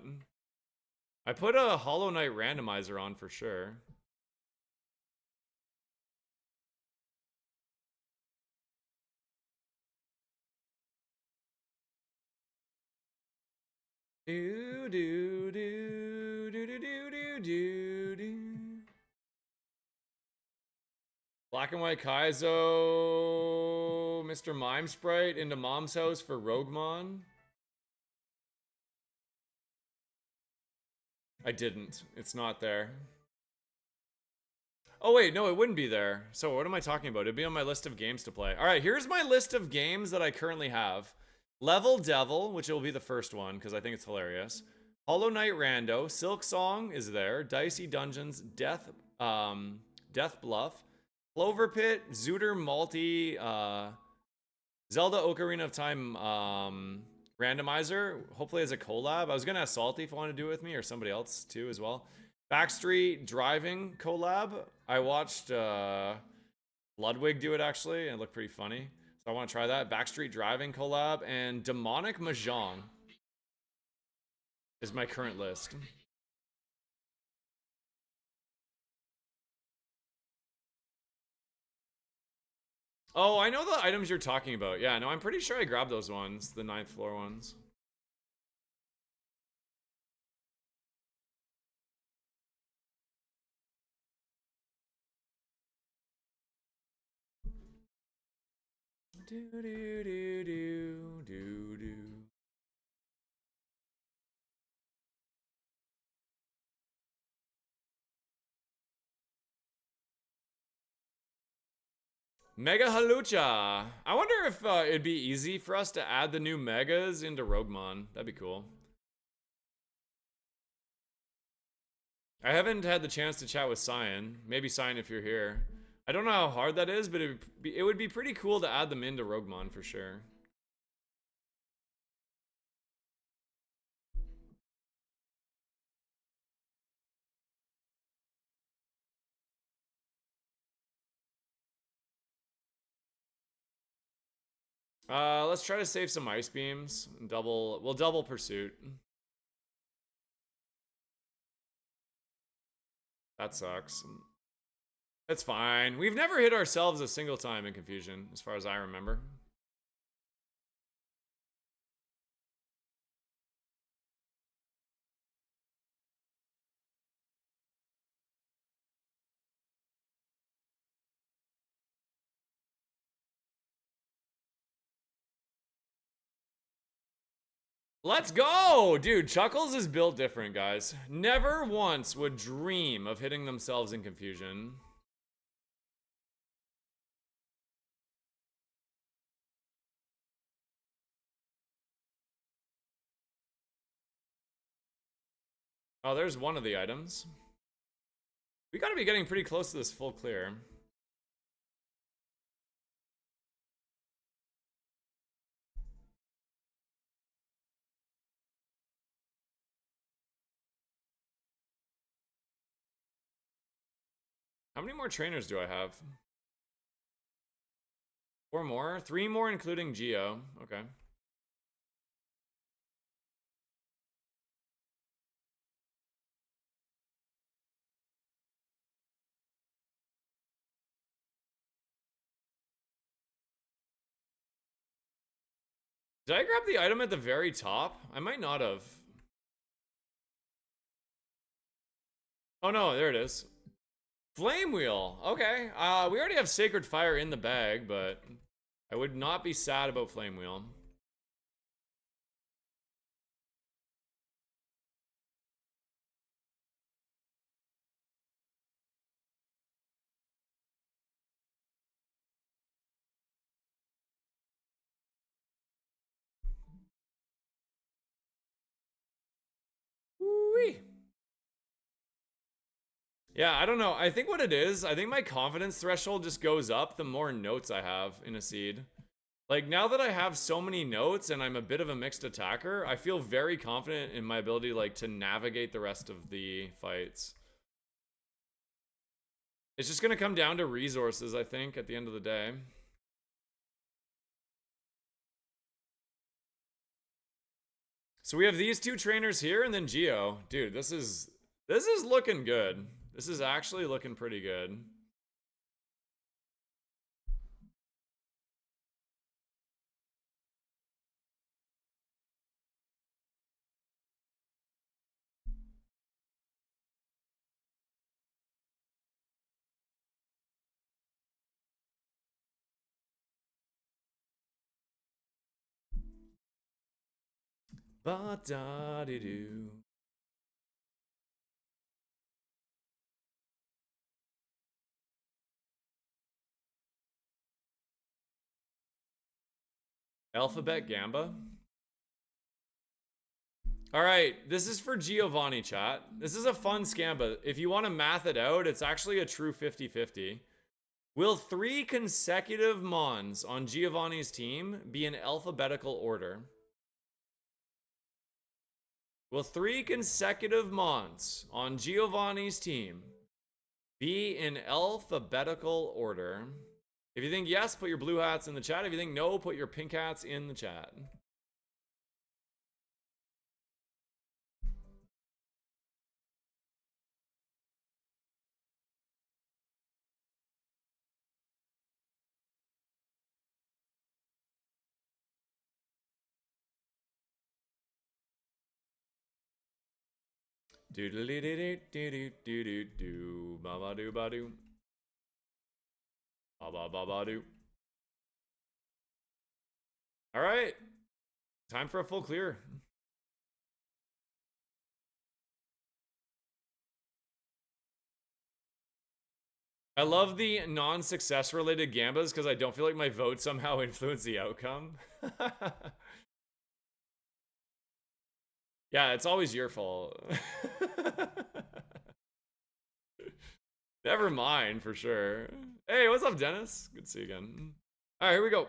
I put a Hollow Knight randomizer on for sure. Do do do do do do do do. Black and White Kaizo, Mr. Mime Sprite into Mom's house for Roguemon. I didn't. It's not there. Oh wait, no, it wouldn't be there. So what am I talking about? It'd be on my list of games to play. All right, here's my list of games that I currently have. Level Devil, which will be the first one because I think it's hilarious. Hollow Knight Rando, Silk Song is there, Dicey Dungeons, Death Bluff, Clover Pit, Zooter Multi, Zelda Ocarina of Time randomizer, hopefully as a collab. I was gonna ask Salty if he wanted to do it with me or somebody else too as well. Backstreet Driving collab. I watched Ludwig do it actually, and it looked pretty funny. So I want to try that. Backstreet Driving collab and Demonic Mahjong is my current list. Oh, I know the items you're talking about. Yeah, no, I'm pretty sure I grabbed those ones, the 9th floor ones. Do do do do do do. Mega Halucha. I wonder if it'd be easy for us to add the new megas into Roguemon. That'd be cool. I haven't had the chance to chat with Cyan. Maybe Cyan if you're here. I don't know how hard that is, but it would be pretty cool to add them into Roguemon for sure. Let's try to save some ice beams. We'll double pursuit. That sucks. It's fine. We've never hit ourselves a single time in Confusion, as far as I remember. Let's go! Dude, Chuckles is built different, guys. Never once would dream of hitting themselves in Confusion. Oh, there's one of the items. We gotta be getting pretty close to this full clear. How many more trainers do I have? 4 more? 3 more including Geo. Okay. Did I grab the item at the very top? I might not have. Oh no, there it is. Flame Wheel. Okay. We already have Sacred Fire in the bag, but I would not be sad about Flame Wheel. Woo-wee. Yeah, I don't know. I think what it is, I think my confidence threshold just goes up the more notes I have in a seed. Like, now that I have so many notes and I'm a bit of a mixed attacker, I feel very confident in my ability, like, to navigate the rest of the fights. It's just gonna come down to resources, I think, at the end of the day. So we have these 2 trainers here and then Geo. Dude, this is looking good. This is actually looking pretty good. Ba-da-dee-doo. Alphabet Gamba? All right, this is for Giovanni, chat. This is a fun scam, but if you want to math it out, it's actually a true 50-50. Will 3 consecutive Mons on Giovanni's team be in alphabetical order? Will 3 consecutive Mons on Giovanni's team be in alphabetical order? If you think yes, put your blue hats in the chat. If you think no, put your pink hats in the chat. Do do do do do do do do ba ba do ba do ba ba ba ba do. All right, time for a full clear. I love the non-success related gambas because I don't feel like my vote somehow influenced the outcome. Yeah, it's always your fault. Never mind, for sure. Hey, what's up, Dennis? Good to see you again. All right, here we go.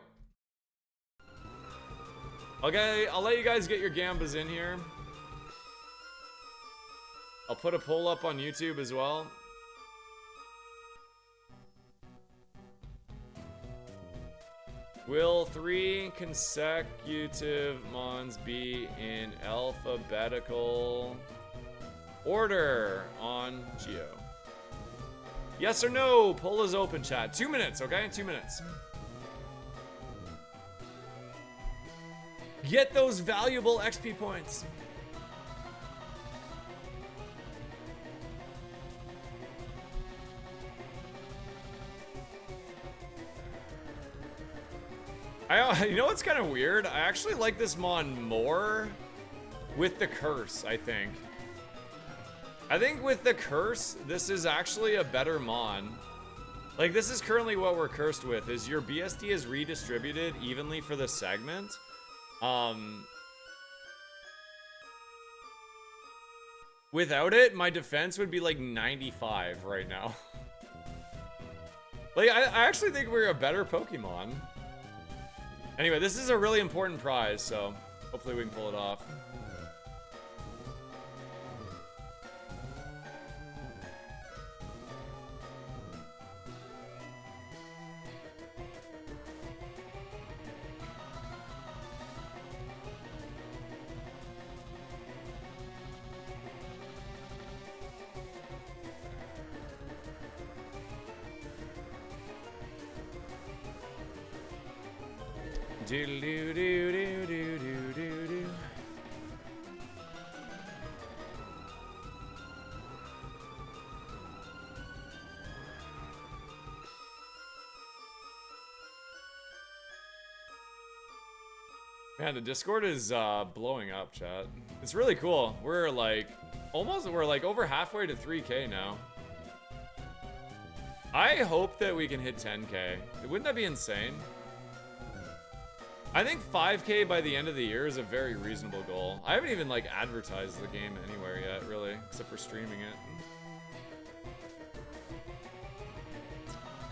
Okay, I'll let you guys get your gambas in here. I'll put a poll up on YouTube as well. Will 3 consecutive Mons be in alphabetical order on Geo? Yes or no? Poll is open, chat. 2 minutes, okay? 2 minutes. Get those valuable XP points. You know what's kind of weird? I actually like this Mon more with the curse, I think. I think with the curse, this is actually a better Mon. Like, this is currently what we're cursed with, is your BSD is redistributed evenly for the segment. Without it, my defense would be like 95 right now. Like, I actually think we're a better Pokemon. Anyway, this is a really important prize, so hopefully we can pull it off. Do do do do do do do do. Man, the Discord is blowing up, chat. It's really cool. We're like over halfway to 3K now. I hope that we can hit 10K. Wouldn't that be insane? I think 5K by the end of the year is a very reasonable goal. I haven't even like advertised the game anywhere yet, really, except for streaming it.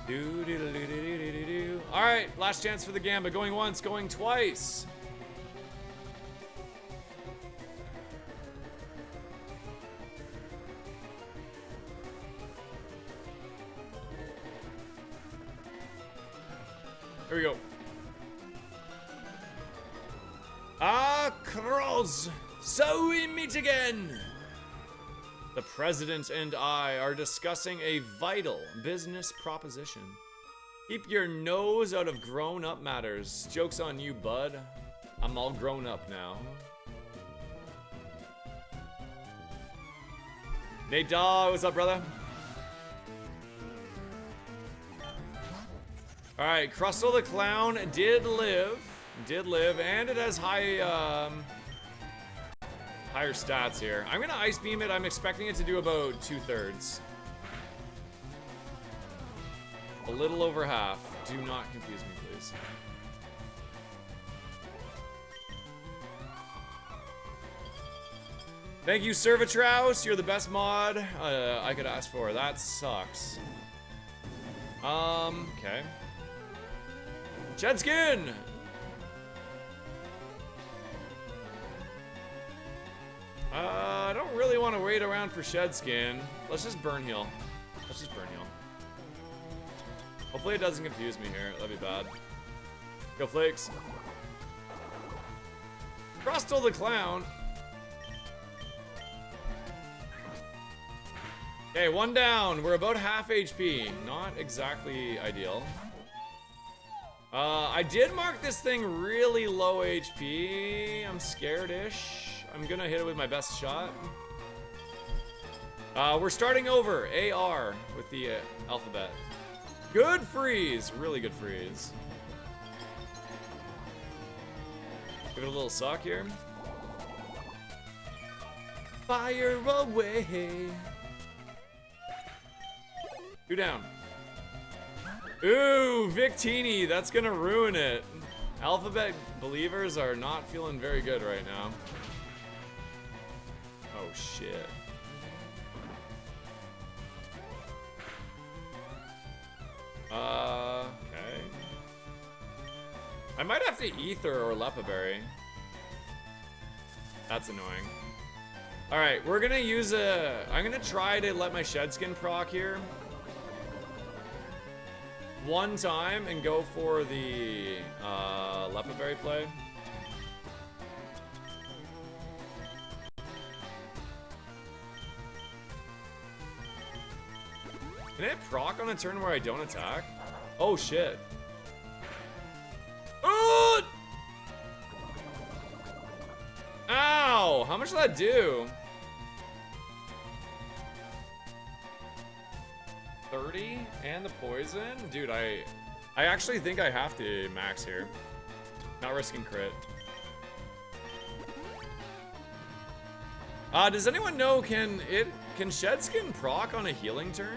Do do do do do do do do. All right, last chance for the Gamba. Going once, going twice. Here we go. Cross! So we meet again! The president and I are discussing a vital business proposition. Keep your nose out of grown-up matters. Joke's on you, bud. I'm all grown up now. Nate Daw, what's up, brother? Alright, Crustle the Clown did live, and it has higher stats here. I'm gonna Ice Beam it. I'm expecting it to do about 2/3. A little over half. Do not confuse me, please. Thank you, Servitraus. You're the best mod I could ask for. That sucks. Okay. Shedskin! I don't really want to wait around for Shedskin. Let's just burn heal. Let's just burn heal. Hopefully it doesn't confuse me here. That'd be bad. Go Flakes. Crustle the Clown. Okay, one down. We're about half HP. Not exactly ideal. I did mark this thing really low HP. I'm scared-ish. I'm gonna hit it with my best shot. We're starting over. AR with the alphabet. Good freeze. Really good freeze. Give it a little suck here. Fire away. 2 down. Ooh, Victini, that's gonna ruin it. Alphabet believers are not feeling very good right now. Oh shit. Okay. I might have to Ether or Lepaberry. That's annoying. Alright, we're gonna use I'm gonna try to let my Shedskin proc here. One time and go for the Lepaberry play. Can it proc on a turn where I don't attack? Oh shit. Oh! Ow! How much did that do? 30 and the poison? Dude, I actually think I have to max here. Not risking crit. Does anyone know, can Shedskin proc on a healing turn?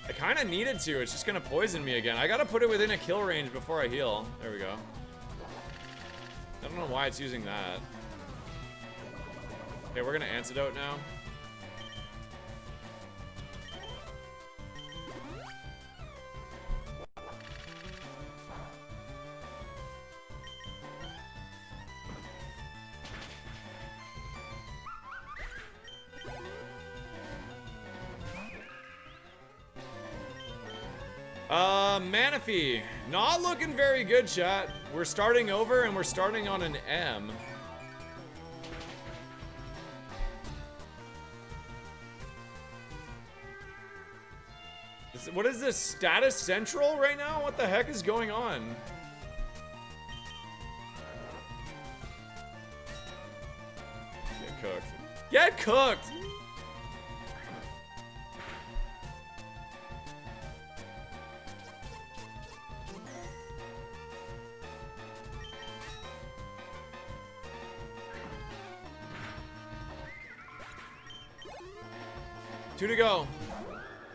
I kinda needed to, it's just gonna poison me again. I gotta put it within a kill range before I heal. There we go. I don't know why it's using that. Okay, we're gonna antidote now. Manaphy, not looking very good, chat. We're starting over and we're starting on an M. What is this, status central right now? What the heck is going on? Get cooked. Get cooked! Two to go.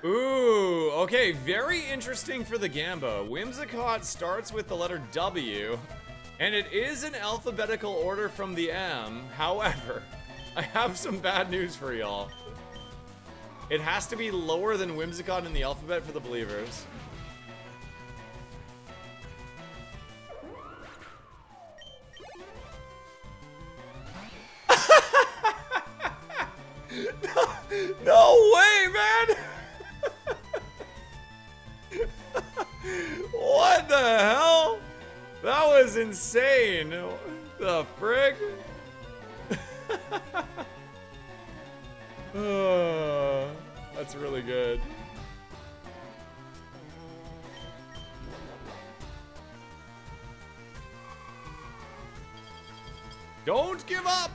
Ooh, okay, very interesting for the Gamba. Whimsicott starts with the letter W, and it is an alphabetical order from the M. However, I have some bad news for y'all. It has to be lower than Whimsicott in the alphabet for the believers. No way, man! What the hell? That was insane. The frick? That's really good. Don't give up!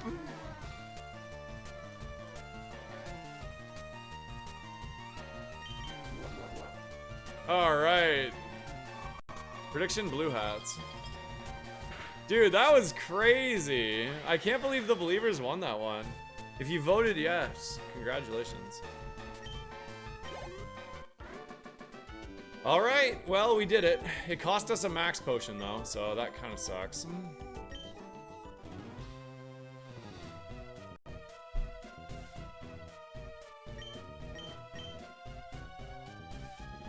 Alright. Prediction blue hats. Dude, that was crazy. I can't believe the believers won that one. If you voted yes, congratulations. All right, well, we did it. It cost us a max potion though, so that kind of sucks.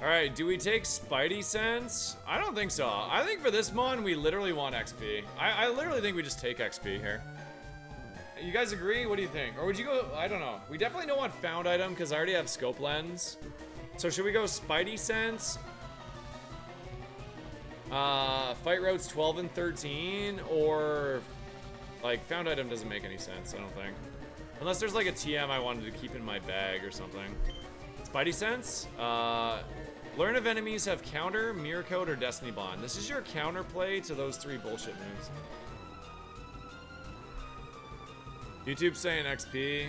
All right, do we take Spidey Sense? I don't think so. I think for this mon, we literally want XP. I literally think we just take XP here. You guys agree? What do you think? Or would you go, I don't know. We definitely don't want Found Item because I already have Scope Lens. So should we go Spidey Sense? Fight routes 12 and 13, or like Found Item doesn't make any sense, I don't think. Unless there's like a TM I wanted to keep in my bag or something. Spidey Sense? Learn if enemies have counter, mirror code, or destiny bond. This is your counterplay to those 3 bullshit moves. YouTube saying XP.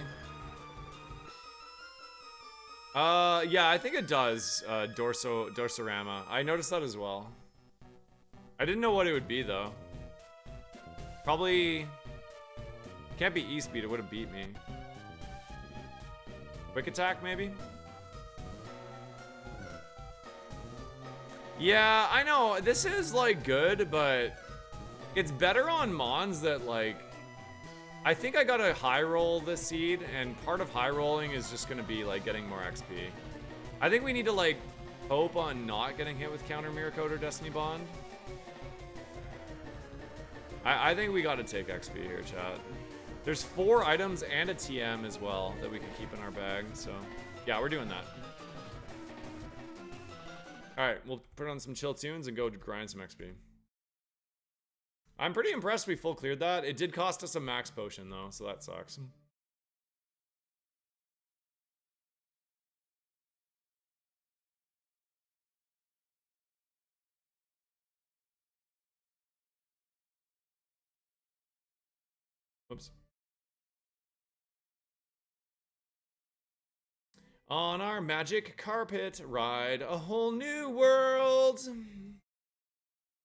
Yeah, I think it does, Dorsorama. I noticed that as well. I didn't know what it would be, though. Probably... Can't be E-Speed, it would have beat me. Quick Attack, maybe? Yeah, I know, this is, like, good, but... It's better on Mons that, like... I think I gotta high roll this seed, and part of high rolling is just gonna be, like, getting more XP. I think we need to, like, hope on not getting hit with counter mirror code or destiny bond. I think we gotta take XP here, chat. There's 4 items and a TM as well that we can keep in our bag, so yeah, we're doing that. Alright, we'll put on some chill tunes and go grind some XP. I'm pretty impressed we full cleared that. It did cost us a max potion though, so that sucks. Whoops. On our magic carpet ride, a whole new world.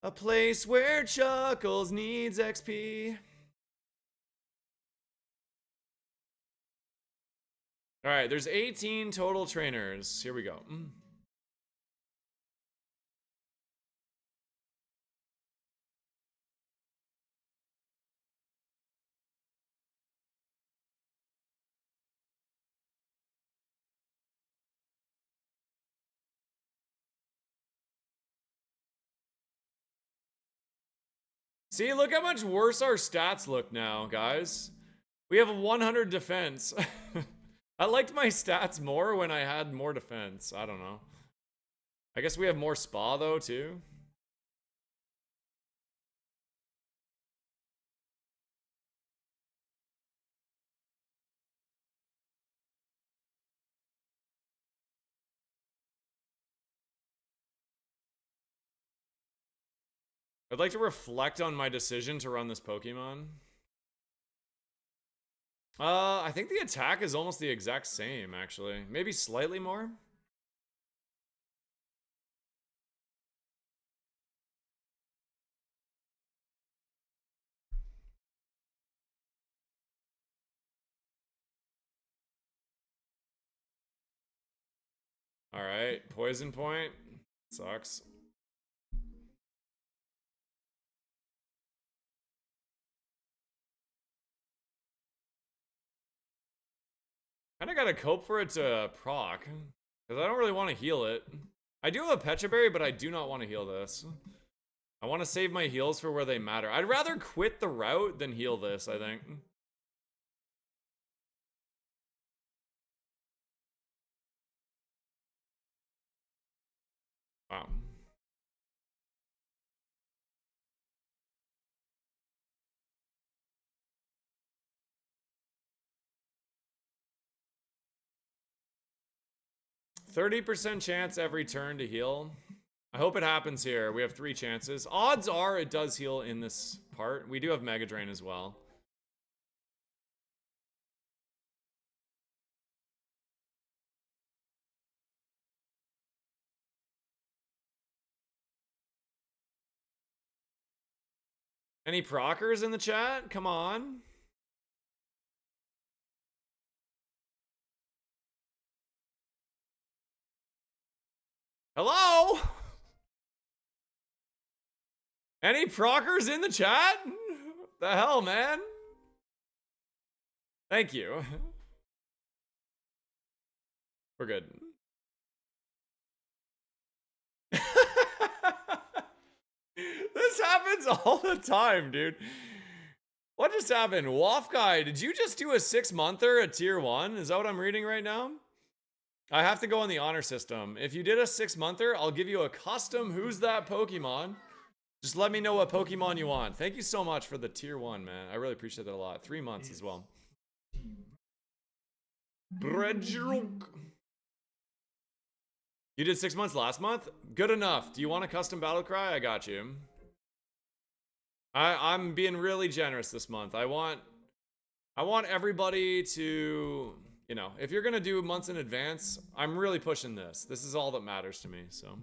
A place where Chuckles needs XP. Alright, there's 18 total trainers. Here we go. See, look how much worse our stats look now, guys. We have 100 defense. I liked my stats more when I had more defense. I don't know. I guess we have more spa, though, too. I'd like to reflect on my decision to run this Pokemon. I think the attack is almost the exact same, actually. Maybe slightly more? Alright, poison point. Sucks. Kinda gotta cope for it to proc. Because I don't really want to heal it. I do have a Pecha Berry, but I do not want to heal this. I want to save my heals for where they matter. I'd rather quit the route than heal this, I think. Wow. %30 chance every turn to heal. I hope it happens here. We have 3 chances. Odds are it does heal in this part. We do have Mega Drain as well. Any proccers in the chat? Come on. Hello? Any prockers in the chat? The hell, man? Thank you. We're good. This happens all the time, dude. What just happened? Waff Guy, did you just do a 6-monther at tier 1? Is that what I'm reading right now? I have to go on the honor system. If you did a 6-monther, I'll give you a custom Who's That Pokemon. Just let me know what Pokemon you want. Thank you so much for the tier 1, man. I really appreciate that a lot. 3 months as well. You did 6 months last month? Good enough. Do you want a custom battle cry? I got you. I'm being really generous this month. I want everybody to, you know, if you're gonna do months in advance, I'm really pushing this. This is all that matters to me, so.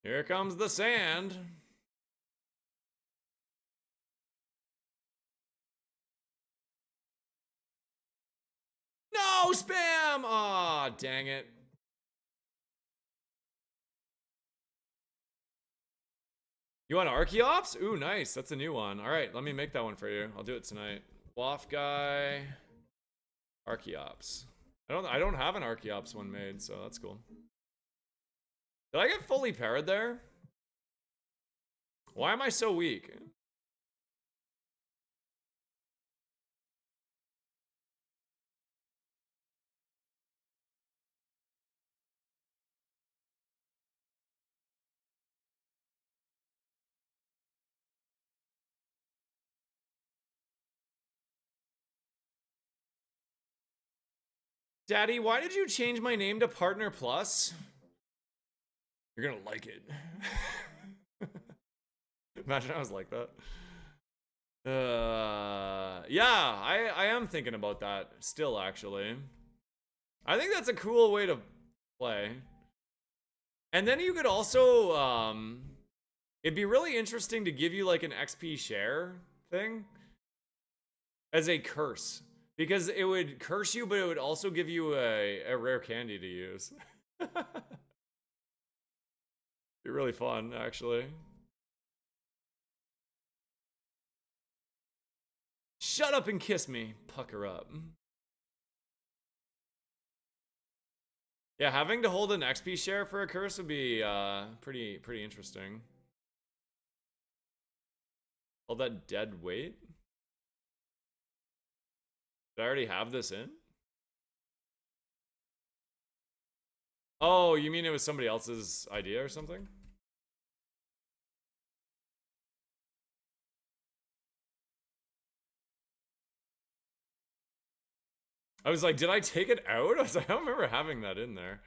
Here comes the sand. No spam! Aw, dang it. You want Archeops? Ooh, nice. That's a new one. All right, let me make that one for you. I'll do it tonight. Waff Guy, Archeops. I don't have an Archeops one made, so that's cool. Did I get fully parried there? Why am I so weak? Daddy, why did you change my name to Partner Plus? You're gonna like it. Imagine I was like that. Yeah, I am thinking about that still, actually. I think that's a cool way to play. And then you could also, it'd be really interesting to give you like an XP share thing as a curse. Because it would curse you, but it would also give you a rare candy to use. Be really fun, actually. Shut up and kiss me. Pucker up. Yeah, having to hold an XP share for a curse would be pretty interesting. All that dead weight? Did I already have this in? Oh, you mean it was somebody else's idea or something? I was like, did I take it out? I was like, I don't remember having that in there.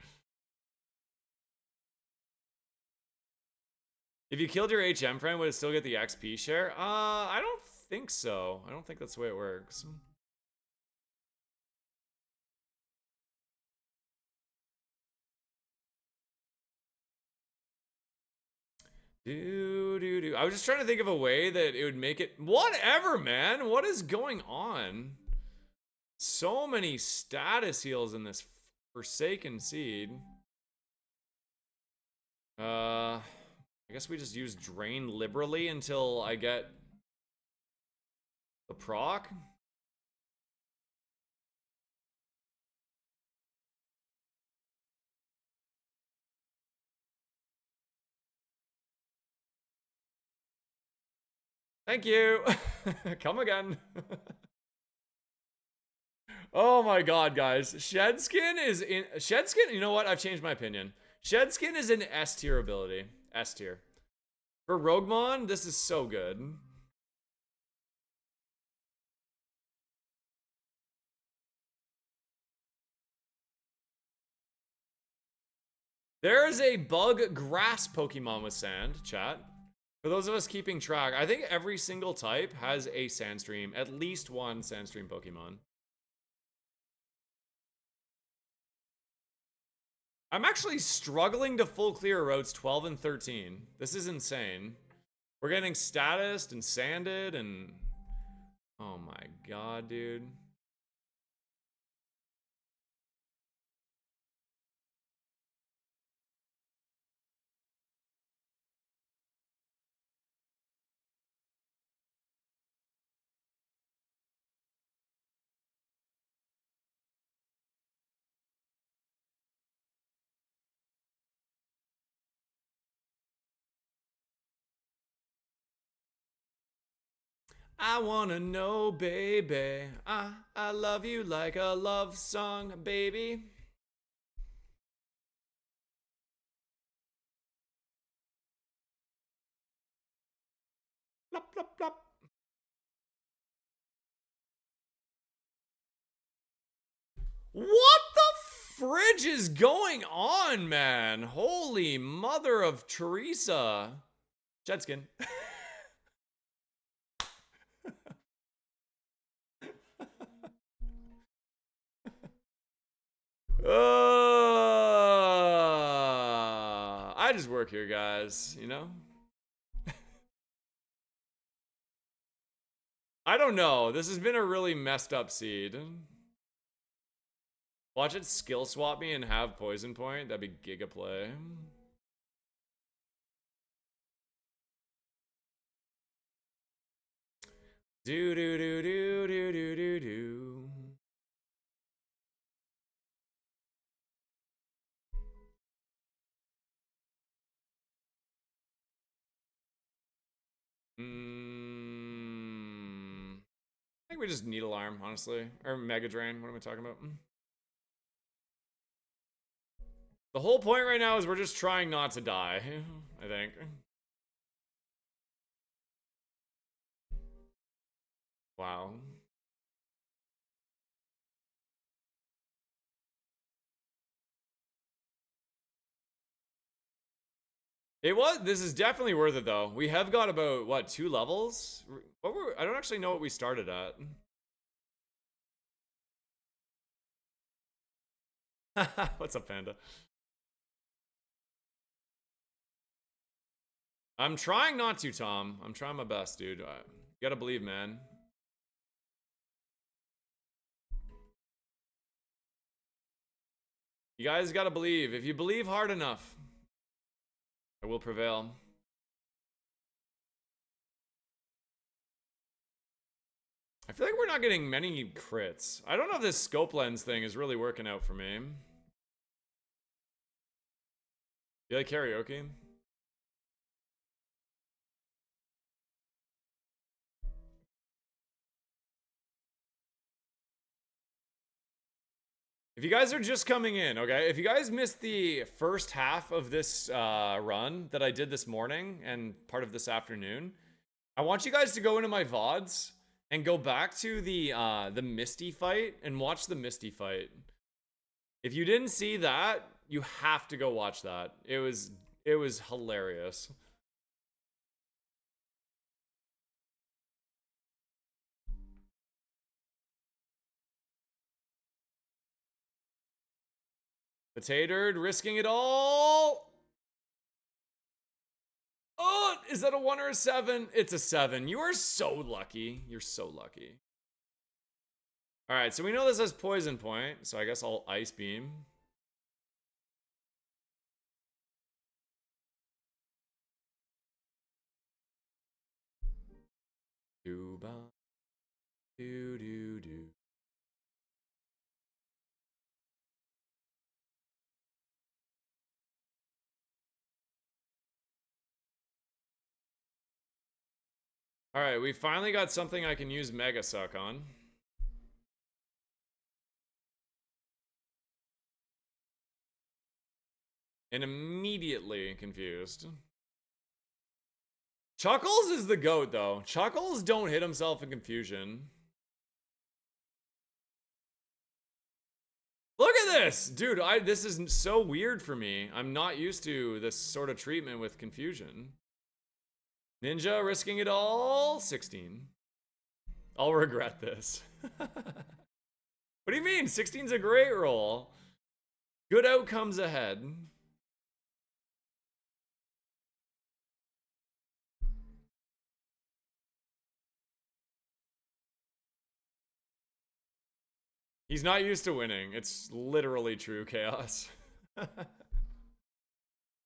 If you killed your HM friend, would it still get the XP share? I don't think so. I don't think that's the way it works. I was just trying to think of a way that it would make it. Whatever, man. What is going on? So many status heals in this Forsaken Seed. I guess we just use Drain liberally until I get the proc. Thank you. Come again. Oh my god, guys. Shedskin is in Shedskin, you know what? I've changed my opinion. Shedskin is an S tier ability. S tier. For Roguemon, this is so good. There is a bug grass Pokemon with sand, chat. For those of us keeping track, I think every single type has a Sandstream, at least one Sandstream Pokemon. I'm actually struggling to full clear routes 12 and 13. This is insane. We're getting statused and sanded and... Oh my god, dude. I wanna know, baby. I love you like a love song, baby. Plop, plop, plop. What the fridge is going on, man? Holy mother of Teresa. Jetskin. I just work here, guys, you know? I don't know. This has been a really messed up seed. Watch it skill swap me and have poison point. That'd be giga play. Do do do do do do do do. I think we just need alarm, honestly. Or Mega Drain. What am I talking about? The whole point right now is we're just trying not to die, I think. Wow. It was. This is definitely worth it, though. We have got about, what, 2 levels? What were, I don't actually know what we started at. What's up, Panda? I'm trying not to, Tom. I'm trying my best, dude. You gotta believe, man. You guys gotta believe. If you believe hard enough, I will prevail. I feel like we're not getting many crits. I don't know if this scope lens thing is really working out for me. You like karaoke? If you guys are just coming in, okay? If you guys missed the first half of this run that I did this morning and part of this afternoon, I want you guys to go into my VODs and go back to the Misty fight and watch the Misty fight. If you didn't see that, you have to go watch that. It was hilarious. Potatoed, risking it all. Oh, is that a 1 or a 7? It's a 7. You are so lucky. You're so lucky. All right, so we know this has poison point, so I guess I'll ice beam. Do-ba. Do-do-do. All right, we finally got something I can use Mega Suck on. And immediately confused. Chuckles is the GOAT, though. Chuckles don't hit himself in confusion. Look at this! Dude, this is so weird for me. I'm not used to this sort of treatment with confusion. Ninja risking it all. 16. I'll regret this. What do you mean? 16's a great roll. Good outcomes ahead. He's not used to winning. It's literally true chaos.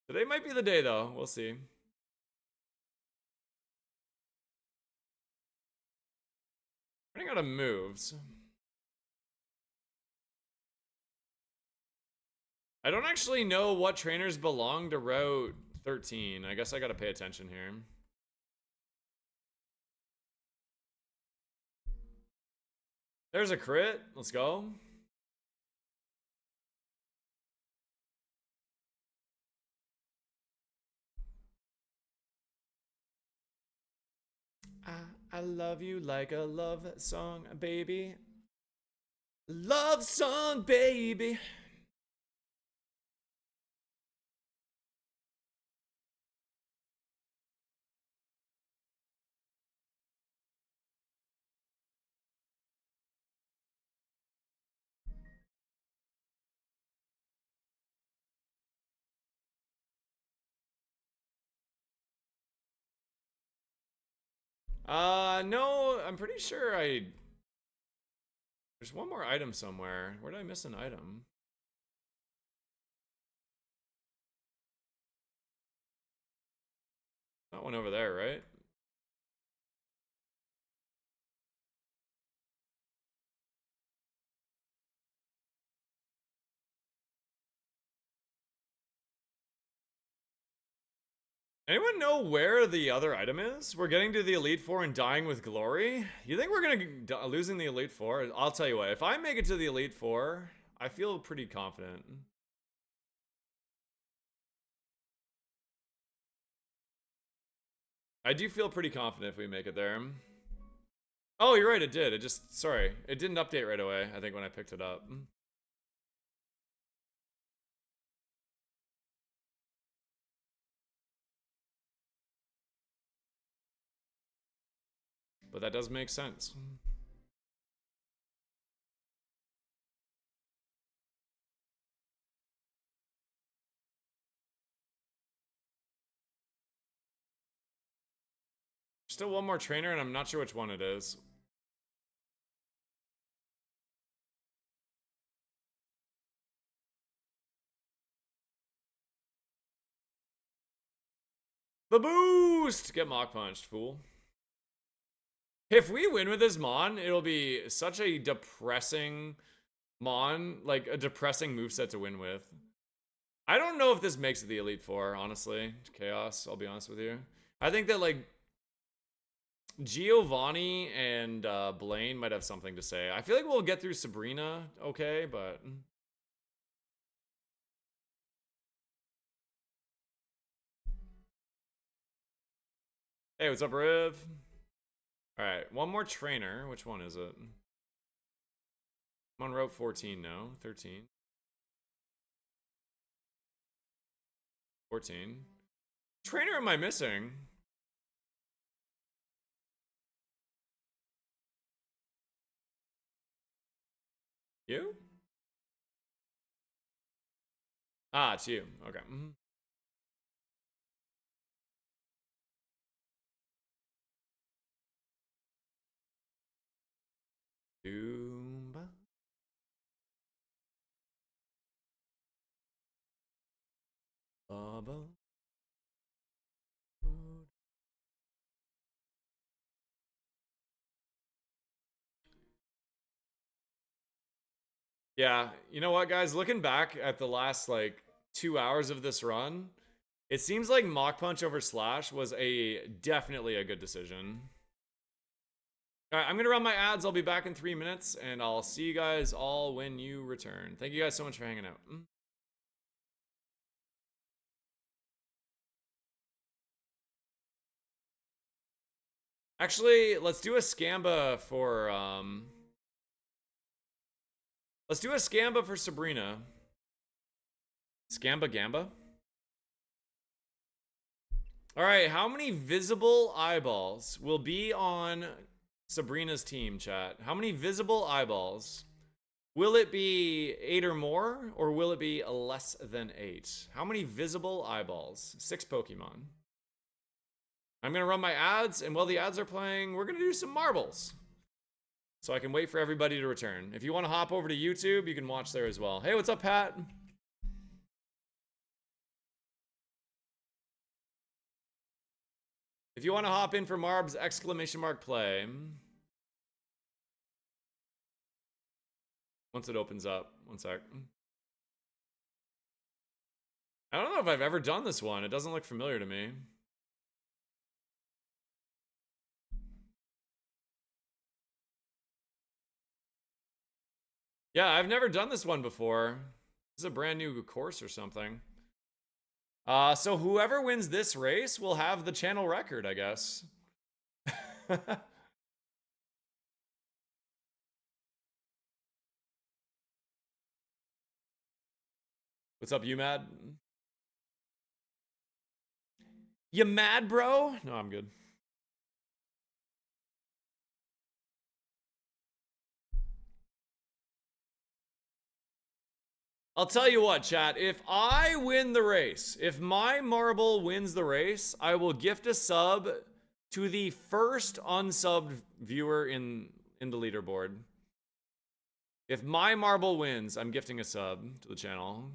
Today might be the day, though. We'll see. Running out of moves. I don't actually know what trainers belong to Route 13. I guess I gotta pay attention here. There's a crit. Let's go. I love you like a love song, baby. Love song, baby. No, I'm pretty sure there's one more item somewhere. Where did I miss an item? That one over there, right? Anyone know where the other item is? We're getting to the Elite Four and dying with glory. You think we're gonna losing the Elite Four? I'll tell you what. If I make it to the Elite Four, I feel pretty confident. I do feel pretty confident if we make it there. Oh, you're right. It did. It just sorry. It didn't update right away. I think when I picked it up. But that does make sense. Still one more trainer, and I'm not sure which one it is. The boost! Get mock punched, fool. If we win with this Mon, it'll be such a depressing Mon, like a depressing moveset to win with. I don't know if this makes it the Elite Four, honestly. Chaos, I'll be honest with you. I think that, like, Giovanni and Blaine might have something to say. I feel like we'll get through Sabrina okay, but... Hey, what's up, Riv? Alright, one more trainer. Which one is it? I'm on route 14 now. 13. 14. Trainer am I missing? You? Ah, it's you. Okay. Doomba. Baba. Yeah, you know what, guys? Looking back at the last, like, 2 hours of this run, it seems like Mach Punch over Slash was definitely a good decision. Alright, I'm gonna run my ads. I'll be back in 3 minutes, and I'll see you guys all when you return. Thank you guys so much for hanging out. Actually, let's do a Scamba for, let's do a Scamba for Sabrina. Scamba Gamba? Alright, how many visible eyeballs will be on Sabrina's team, chat? How many visible eyeballs? Will it be 8 or more, or will it be less than 8? How many visible eyeballs? 6 Pokemon. I'm gonna run my ads, and while the ads are playing, we're gonna do some marbles. So I can wait for everybody to return. If you want to hop over to YouTube, you can watch there as well. Hey, what's up, Pat? If you want to hop in for Marb's exclamation mark play. Once it opens up. One sec. I don't know if I've ever done this one. It doesn't look familiar to me. Yeah, I've never done this one before. This is a brand new course or something. So whoever wins this race will have the channel record, I guess. What's up, you mad? You mad, bro? No, I'm good. I'll tell you what, chat. If I win the race, if my marble wins the race, I will gift a sub to the first unsubbed viewer in the leaderboard. If my marble wins, I'm gifting a sub to the channel.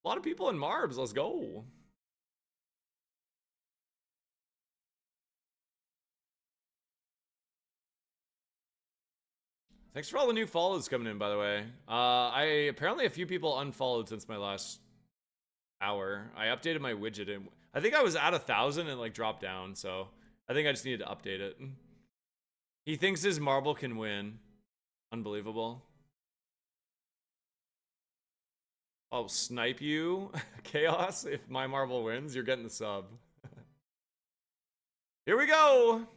A lot of people in Marbs. Let's go. Thanks for all the new follows coming in, by the way. Apparently a few people unfollowed since my last hour. I updated my widget and I think I was at 1,000 and like dropped down, so I think I just needed to update it. He thinks his marble can win. Unbelievable. I'll snipe you, Chaos. If my marble wins, you're getting the sub. Here we go.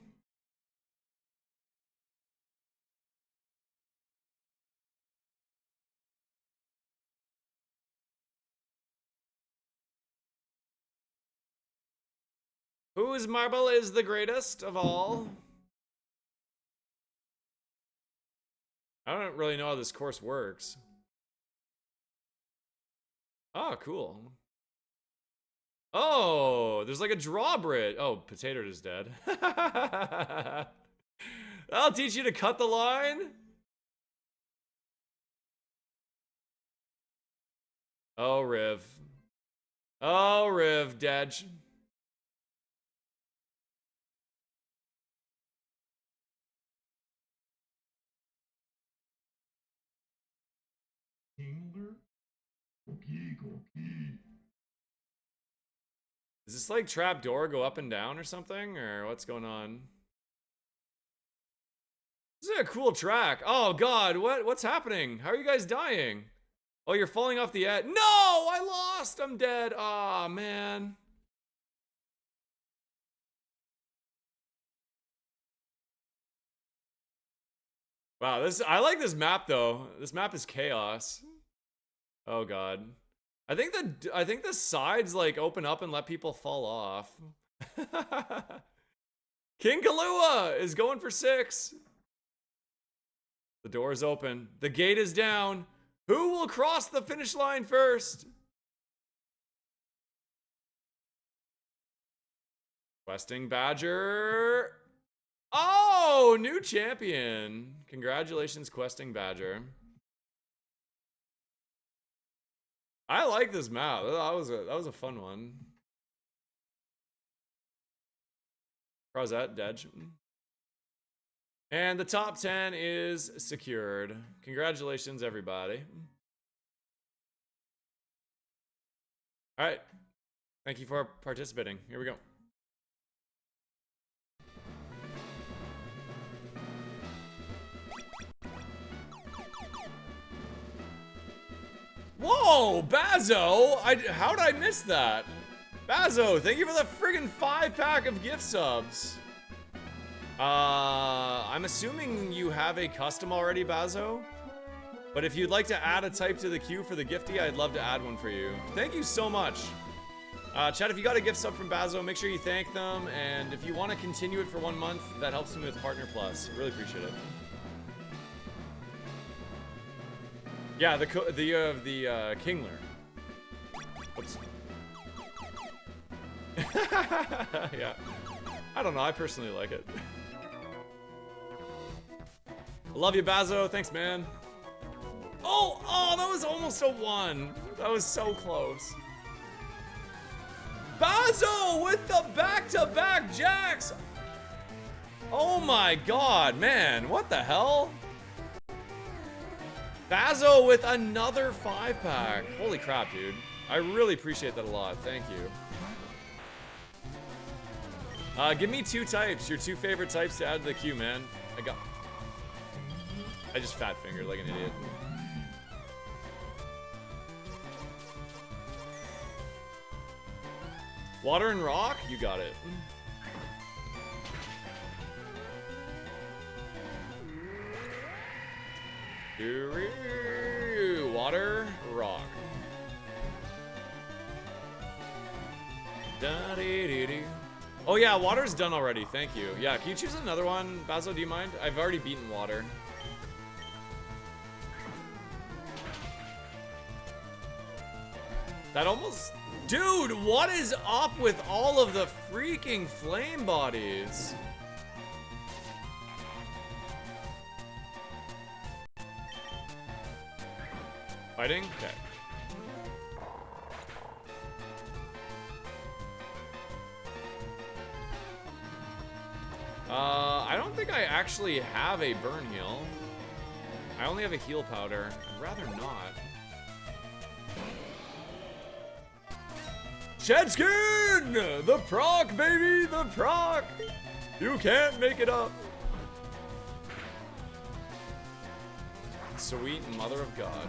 Whose marble is the greatest of all? I don't really know how this course works. Oh, cool. Oh, there's like a drawbridge. Oh, Potato is dead. I'll teach you to cut the line. Oh, Riv. Oh, Riv, dead. Is this like trap door go up and down or something? Or what's going on? This is a cool track. Oh god, what's happening? How are you guys dying? Oh, you're falling off the edge. No, I lost. I'm dead. Aw, man. Wow, I like this map though. This map is chaos. Oh god. I think the sides like open up and let people fall off. King Kahlua is going for 6. The door is open. The gate is down. Who will cross the finish line first? Questing Badger. Oh, new champion. Congratulations, Questing Badger. I like this map. That was a fun one. Crozet, dead. And the top 10 is secured. Congratulations, everybody. All right. Thank you for participating. Here we go. Whoa, Bazo! How did I miss that? Bazo, thank you for the friggin' 5-pack of gift subs. I'm assuming you have a custom already, Bazo. But if you'd like to add a type to the queue for the gifty, I'd love to add one for you. Thank you so much. Chat, if you got a gift sub from Bazo, make sure you thank them. And if you want to continue it for 1 month, that helps me with Partner Plus. Really appreciate it. Yeah, the Kingler. Oops. Yeah. I don't know, I personally like it. I love you, Bazo. Thanks, man. Oh, that was almost a 1. That was so close. Bazo with the back-to-back jacks. Oh my god, man. What the hell? Bazo with another 5-pack. Holy crap, dude. I really appreciate that a lot. Thank you. Give me 2 types. Your 2 favorite types to add to the queue, man. I just fat fingered like an idiot. Water and rock? You got it. Water, rock. Oh yeah, water's done already, thank you. Yeah, can you choose another one? Basil, do you mind? I've already beaten water. That almost... Dude, what is up with all of the freaking flame bodies? Fighting? Okay. I don't think I actually have a burn heal. I only have a heal powder. I'd rather not. Shed skin! The proc, baby! The proc! You can't make it up. Sweet mother of God.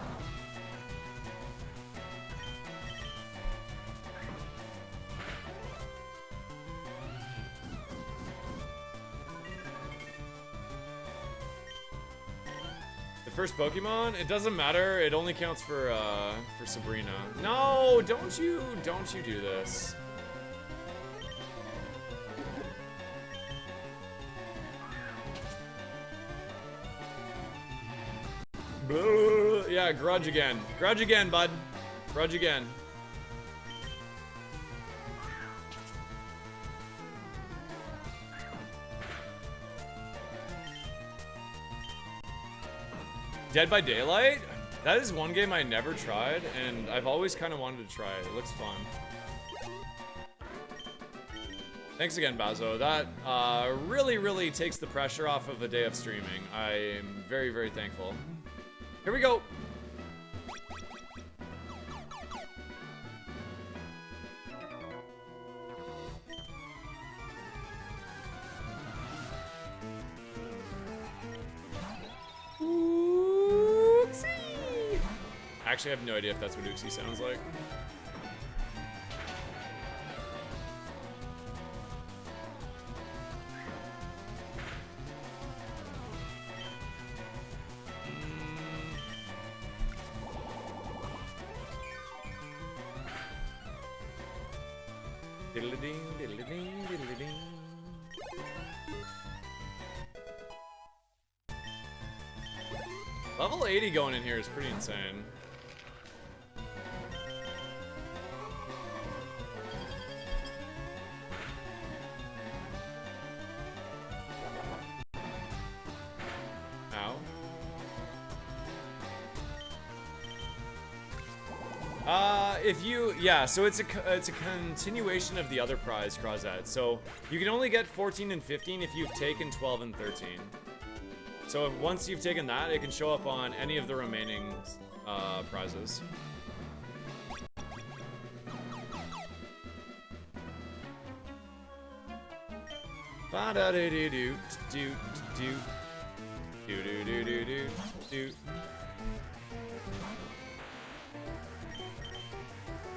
First Pokemon? It doesn't matter. It only counts for Sabrina. No, don't you do this. Yeah, grudge again. Grudge again, bud. Grudge again. Dead by Daylight? That is one game I never tried, and I've always kind of wanted to try it. It looks fun. Thanks again, Bazo. That really, really takes the pressure off of a day of streaming. I am very, very thankful. Here we go. Actually, I have no idea if that's what Uxie sounds like. Diddle-a-ding, diddle-a-ding, diddle-a-ding. Level 80 going in here is pretty insane. If you, yeah, so it's a continuation of the other prize, Crozet. So you can only get 14 and 15 if you've taken 12 and 13. So once you've taken that, it can show up on any of the remaining prizes.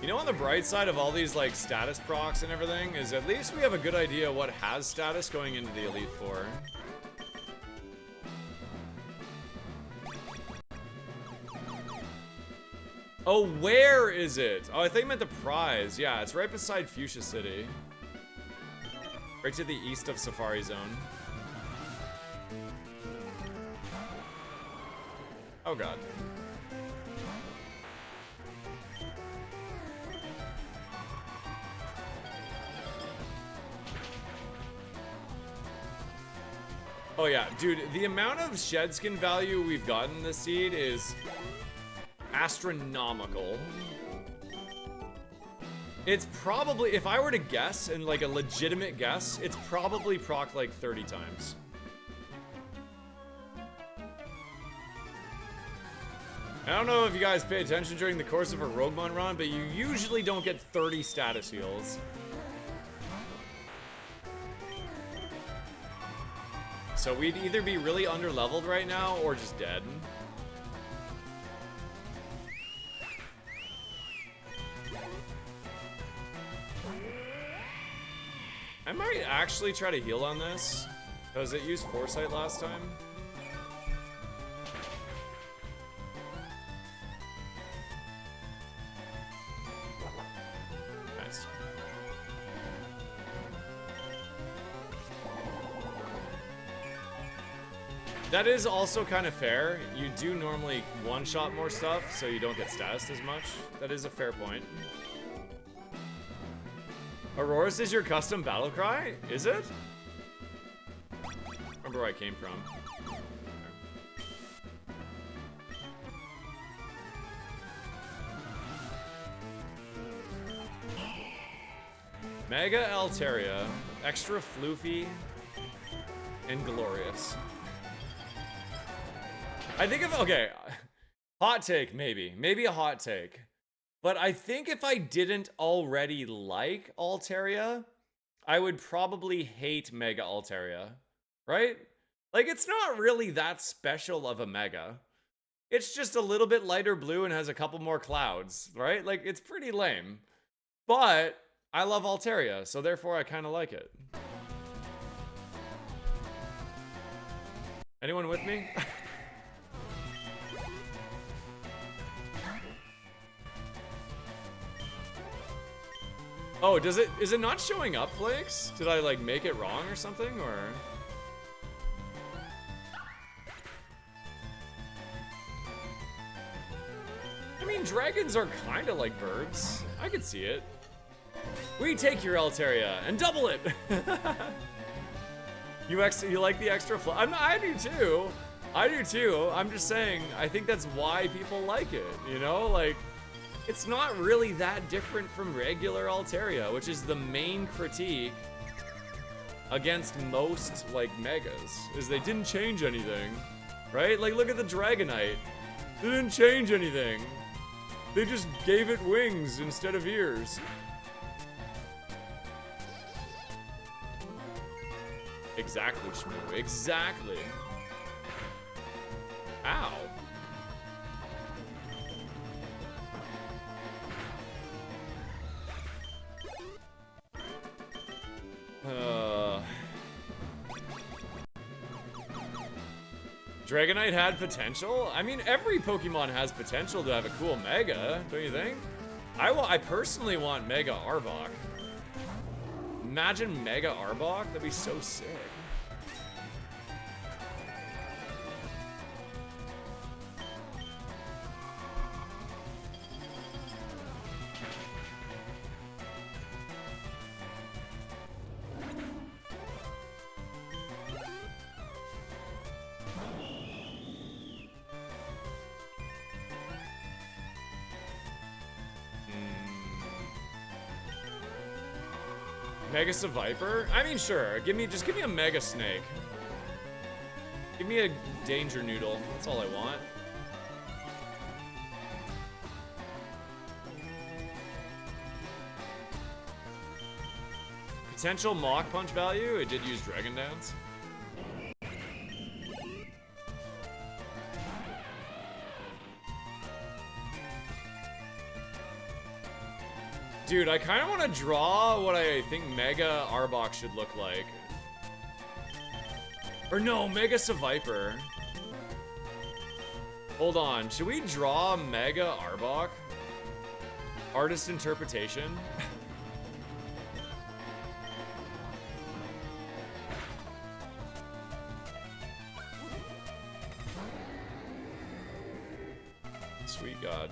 You know, on the bright side of all these like status procs and everything is at least we have a good idea what has status going into the Elite Four. Oh, where is it? Oh, I think I meant the prize. Yeah, it's right beside Fuchsia City. Right to the east of Safari Zone. Oh god. Oh yeah, dude, the amount of shed skin value we've gotten this seed is astronomical. It's probably, if I were to guess, and like a legitimate guess, it's probably proc like 30 times. I don't know if you guys pay attention during the course of a Roguemon run, but you usually don't get 30 status heals. So we'd either be really underleveled right now or just dead. I might actually try to heal on this, because it used Foresight last time. Nice. That is also kind of fair. You do normally one-shot more stuff, so you don't get statused as much. That is a fair point. Aurora's is your custom battle cry? Is it? Remember where I came from. Mega Altaria, extra floofy, and glorious. I think if, okay, hot take maybe. Maybe a hot take. But I think if I didn't already like Altaria, I would probably hate Mega Altaria, right? Like, it's not really that special of a Mega. It's just a little bit lighter blue and has a couple more clouds, right? Like, it's pretty lame. But I love Altaria, so therefore I kind of like it. Anyone with me? Oh, is it not showing up, Flakes? Did I like make it wrong or something, or? I mean, dragons are kind of like birds. I could see it. We take your Altaria and double it. You like the extra I do too. I do too. I'm just saying, I think that's why people like it, you know? Like, it's not really that different from regular Altaria, which is the main critique against most, like, Megas, is they didn't change anything, right? Like, look at the Dragonite. They didn't change anything. They just gave it wings instead of ears. Exactly, Shmoo. Exactly. Ow. Dragonite had potential? I mean, every Pokemon has potential to have a cool Mega, don't you think? I personally want Mega Arbok. Imagine Mega Arbok, that'd be so sick. Mega Viper? I mean, sure. Just give me a Mega Snake. Give me a Danger Noodle. That's all I want. Potential Mach Punch value? It did use Dragon Dance. Dude, I kind of want to draw what I think Mega Arbok should look like. Or no, Mega Viper. Hold on, should we draw Mega Arbok? Artist interpretation? Sweet God.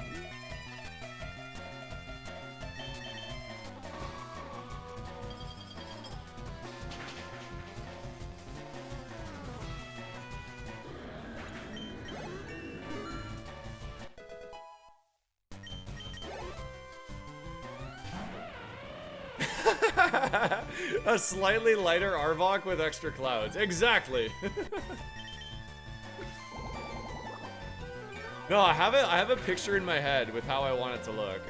A slightly lighter Arbok with extra clouds. Exactly. No, I have a picture in my head with how I want it to look.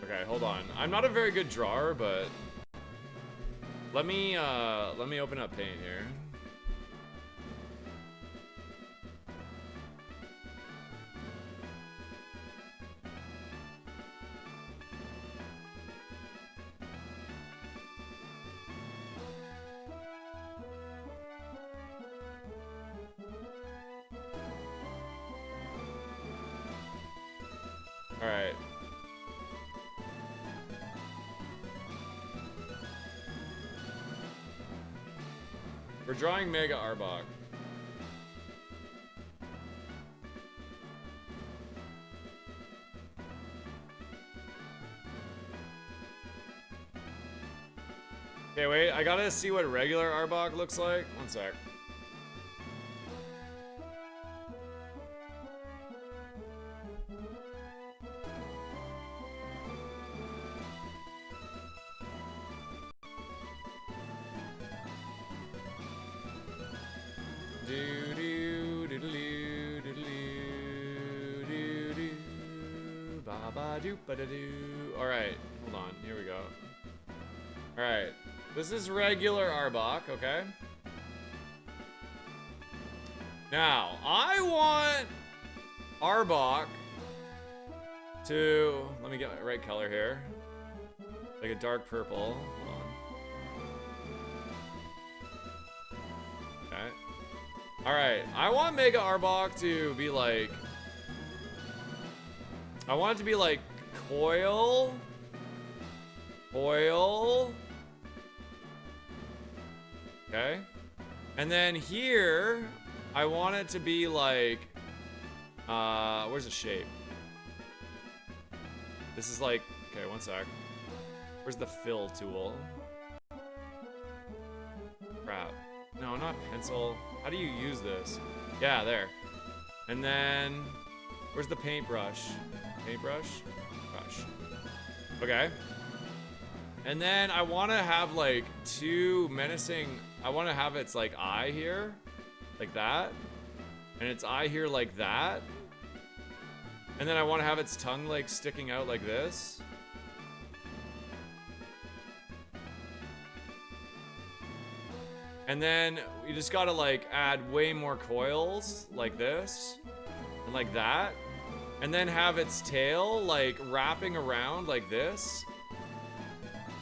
Okay, hold on. I'm not a very good drawer, but Let me open up Paint here. All right. We're drawing Mega Arbok. Okay, wait. I gotta see what regular Arbok looks like. One sec. Alright, hold on, here we go. Alright, this is regular Arbok, okay? Now, I want Arbok to, let me get my right color here. Like a dark purple, hold on. Okay. Alright, I want Mega Arbok to be like, I want it to be like Coil. Okay. And then here, I want it to be like, where's the shape? This is like, okay, one sec. Where's the fill tool? Crap. No, not pencil. How do you use this? Yeah, there. And then, where's the paintbrush? Paintbrush? Brush. Okay. And then I want to have like two menacing, I want to have its like eye here, like that. And its eye here like that. And then I want to have its tongue like sticking out like this. And then you just gotta like add way more coils like this and like that. And then have its tail like wrapping around like this.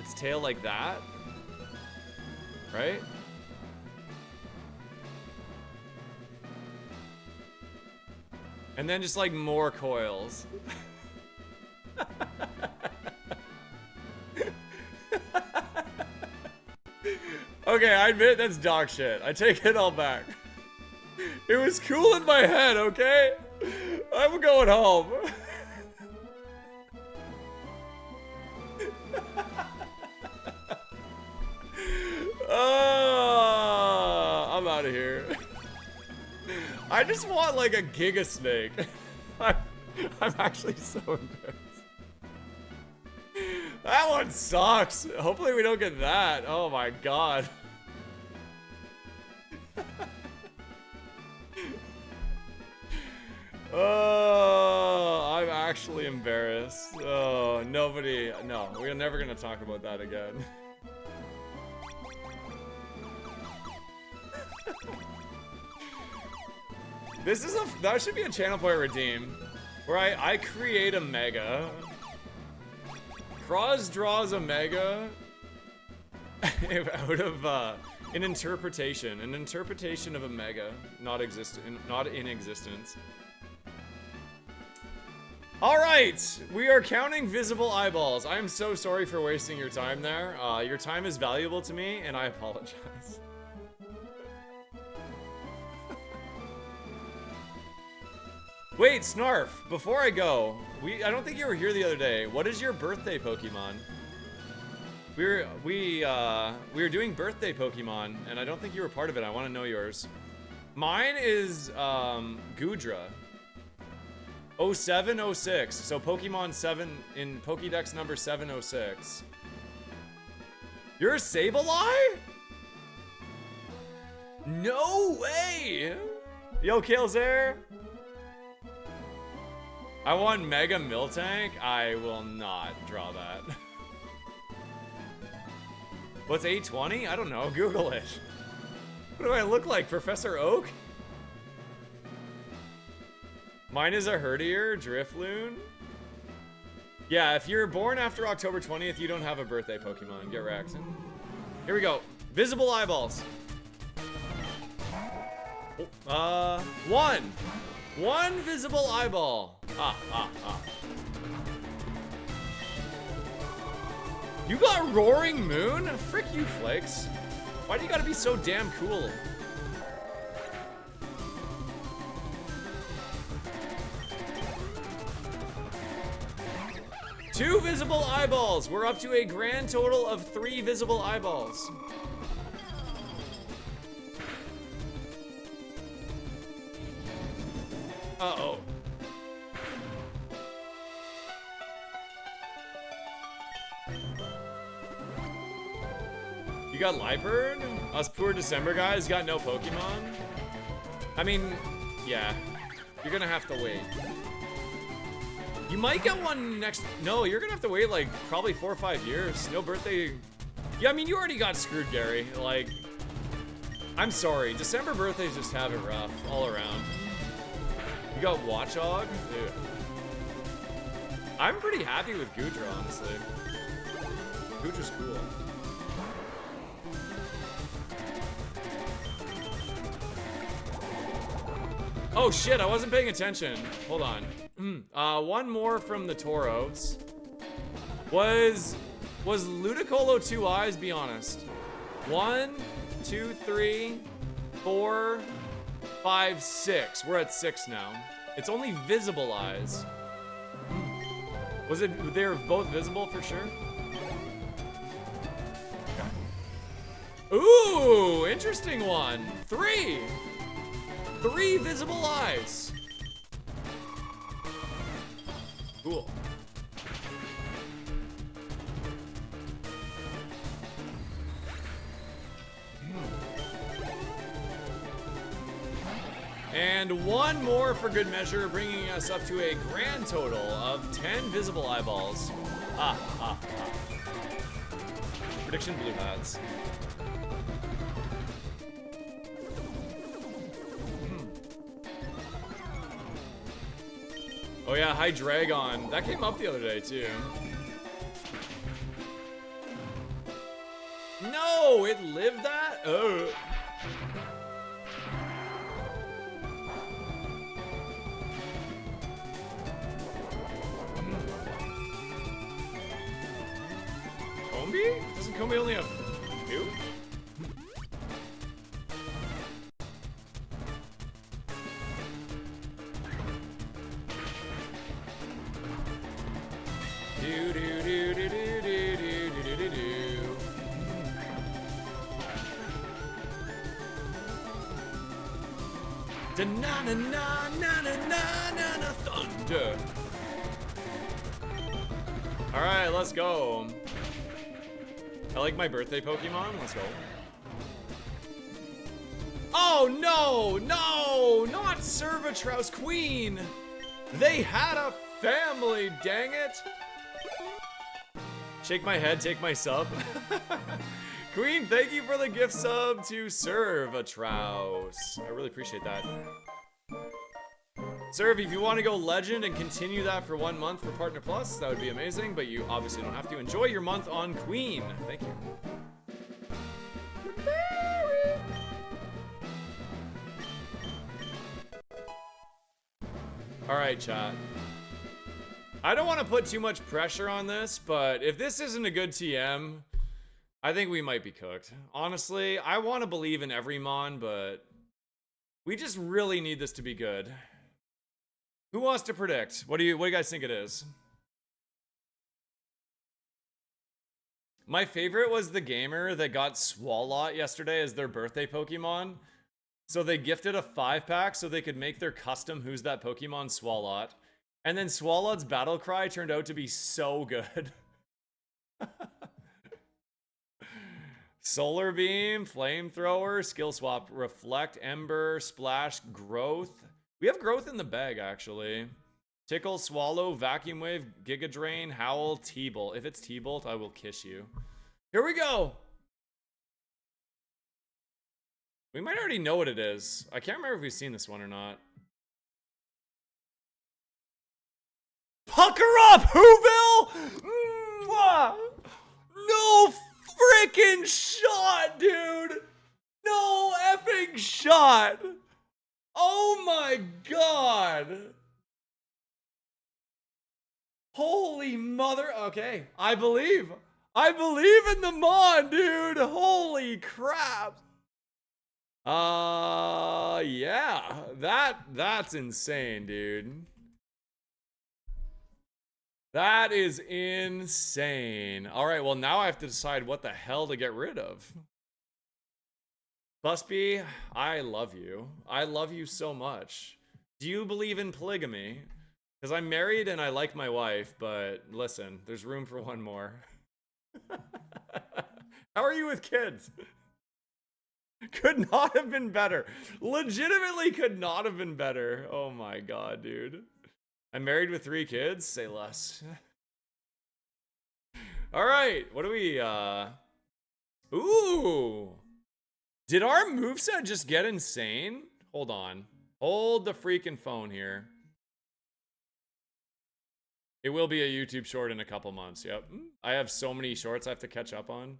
Its tail like that. Right? And then just like more coils. Okay, I admit that's dog shit. I take it all back. It was cool in my head, okay? I'm going home. I'm out of here. I just want like a Giga Snake. I'm actually so embarrassed. That one sucks. Hopefully we don't get that. Oh my god. Oh, I'm actually embarrassed. Oh, nobody. No, we're never gonna talk about that again. That should be a channel point redeem, where I create a mega. Cross draws a mega out of an interpretation of a mega not in existence. All right, we are counting visible eyeballs. I am so sorry for wasting your time there. Your time is valuable to me, and I apologize. Wait, Snarf, before I go, I don't think you were here the other day. What is your birthday Pokemon? We were doing birthday Pokemon, and I don't think you were part of it. I want to know yours. Mine is Goodra. 0706. So Pokemon 7 in Pokédex number 706. You're a Sableye? No way! Yo, Kalezair. I want Mega Miltank. I will not draw that. What's 820? I don't know. Google it. What do I look like, Professor Oak? Mine is a herdier, Drifloon. Yeah, if you're born after October 20th, you don't have a birthday Pokemon. Get wrecked. Here we go. Visible eyeballs. One. One visible eyeball. You got Roaring Moon? Frick you, Flakes. Why do you gotta be so damn cool? Two visible eyeballs. We're up to a grand total of 3 visible eyeballs. Uh-oh. You got Liepard? Us poor December guys got no Pokemon? I mean, yeah. You're gonna have to wait. You might get one next... No, you're gonna have to wait like probably 4 or 5 years. No birthday... Yeah, I mean, you already got screwed, Gary. Like, I'm sorry. December birthdays just have it rough all around. You got Watchog? Dude. I'm pretty happy with Goodra, honestly. Goodra's cool. Oh shit, I wasn't paying attention. Hold on. One more from the Tauros. Was Ludicolo 2 eyes, be honest? 1, 2, 3, 4, 5, 6. We're at 6 now. It's only visible eyes. Was it, they were both visible for sure? Okay. Ooh, interesting one. 3. 3 visible eyes. Cool. And one more for good measure, bringing us up to a grand total of 10 visible eyeballs. Prediction blue hats. Oh yeah, hi Dragon. That came up the other day too. No, it lived that? Oh. Combi? Doesn't Combi only have 2? Thunder. All right, let's go. I like my birthday Pokemon. Let's go. Oh no, no, not Servitraus Queen. They had a family, dang it. Shake my head, take my sub. Queen, thank you for the gift sub to Servitraus. I really appreciate that. Serve, if you want to go legend and continue that for 1 month for Partner Plus, that would be amazing, but you obviously don't have to. Enjoy your month on Queen. Thank you. Alright, chat. I don't want to put too much pressure on this, but if this isn't a good TM, I think we might be cooked. Honestly, I want to believe in every Mon, but we just really need this to be good. Who wants to predict? What do you guys think it is? My favorite was the gamer that got Swalot yesterday as their birthday Pokemon. So they gifted a 5-pack so they could make their custom Who's That Pokemon Swalot. And then Swalot's battle cry turned out to be so good. Solar Beam, Flamethrower, Skill Swap, Reflect, Ember, Splash, Growth. We have Growth in the bag, actually. Tickle, Swallow, Vacuum Wave, Giga Drain, Howl, T-Bolt. If it's T-Bolt, I will kiss you. Here we go. We might already know what it is. I can't remember if we've seen this one or not. Pucker up, Whoville! Mwah! No freaking shot, dude! No effing shot! Oh my god! Holy mother. Okay, I believe. I believe in the Mon, dude. Holy crap. Yeah. That's insane, dude. That is insane. All right, well, now I have to decide what the hell to get rid of. Busby, I love you. I love you so much. Do you believe in polygamy? Because I'm married and I like my wife, but listen, there's room for one more. How are you with kids? Could not have been better. Legitimately could not have been better. Oh my god, dude. I'm married with 3 kids? Say less. Alright, what do we, Ooh! Did our moveset just get insane? Hold on. Hold the freaking phone here. It will be a YouTube short in a couple months, yep. I have so many shorts I have to catch up on.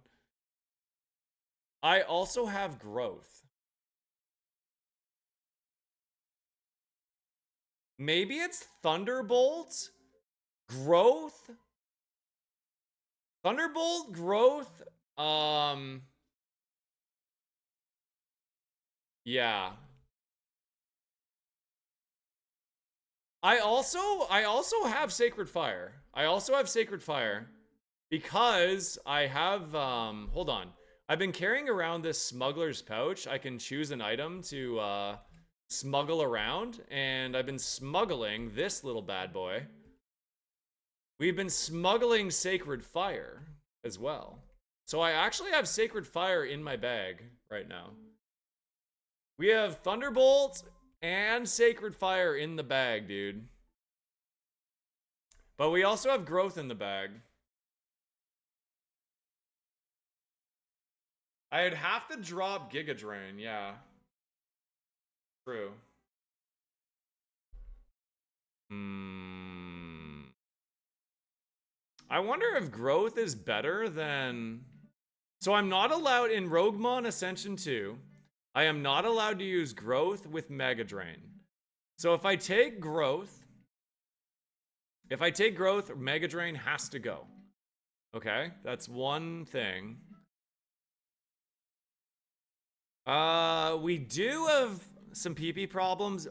I also have growth. Maybe it's Thunderbolt, growth, Thunderbolt, growth, yeah. I also have Sacred Fire. I also have Sacred Fire because I have, hold on. I've been carrying around this smuggler's pouch. I can choose an item to, smuggle around, and I've been smuggling this little bad boy. We've been smuggling Sacred Fire as well. So I actually have Sacred Fire in my bag right now. We have Thunderbolt and Sacred Fire in the bag, dude. But we also have growth in the bag. I'd have to drop Giga Drain, yeah. True. I wonder if growth is better than... So I'm not allowed in Roguemon Ascension 2. I am not allowed to use growth with Mega Drain. So if I take growth, Mega Drain has to go. Okay, that's one thing. We do have some PP problems,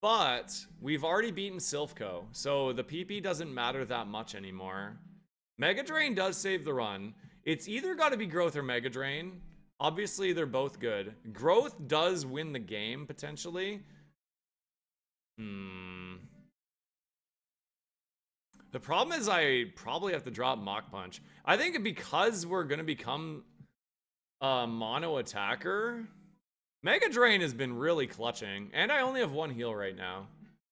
but we've already beaten Silphco, so the PP doesn't matter that much anymore. Mega Drain does save the run. It's either got to be growth or Mega Drain. Obviously, they're both good. Growth does win the game, potentially. The problem is I probably have to drop Mach Punch. I think because we're going to become a mono attacker, Mega Drain has been really clutching. And I only have 1 heal right now.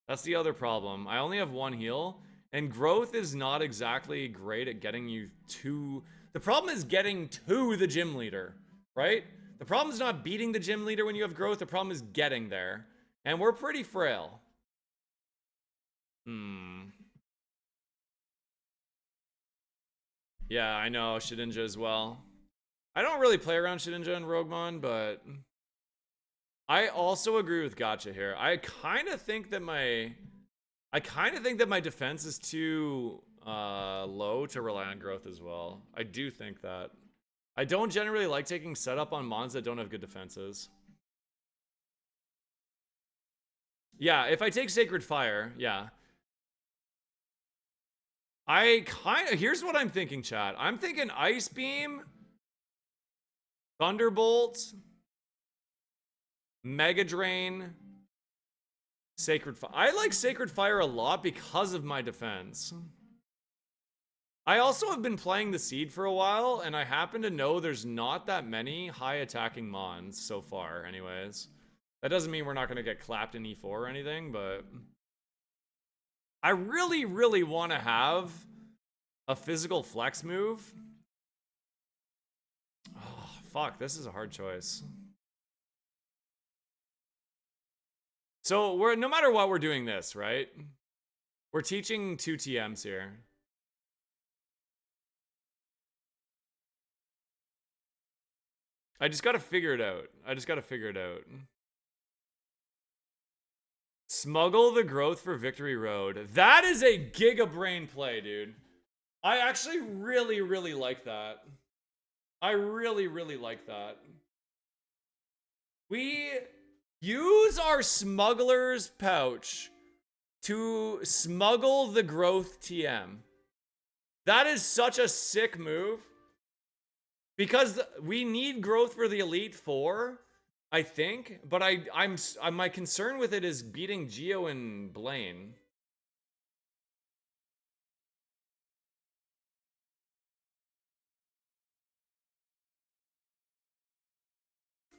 That's the other problem. I only have 1 heal. And growth is not exactly great at getting you to... The problem is getting to the gym leader, right? The problem is not beating the gym leader when you have growth. The problem is getting there. And we're pretty frail. Yeah, I know. Shedinja as well. I don't really play around Shedinja and Roguemon, but... I also agree with Gotcha here. I kind of think that my defense is too low to rely on growth as well. I do think that. I don't generally like taking setup on mons that don't have good defenses. Yeah, if I take Sacred Fire, yeah. Here's what I'm thinking, chat. I'm thinking Ice Beam, Thunderbolt, Mega Drain, Sacred Fire. I like Sacred Fire a lot because of my defense. I also have been playing the Seed for a while, and I happen to know there's not that many high attacking mons so far, anyways. That doesn't mean we're not going to get clapped in E4 or anything, but... I really, really want to have a physical flex move. Oh, fuck, this is a hard choice. So we're no matter what, we're doing this, right? We're teaching 2 TMs here. I just gotta figure it out. Smuggle the growth for Victory Road. That is a giga brain play, dude. I actually really, really like that. I really, really like that. We use our smuggler's pouch to smuggle the growth TM. That is such a sick move. Because we need growth for the Elite Four, I think. But I'm my concern with it is beating Geo and Blaine.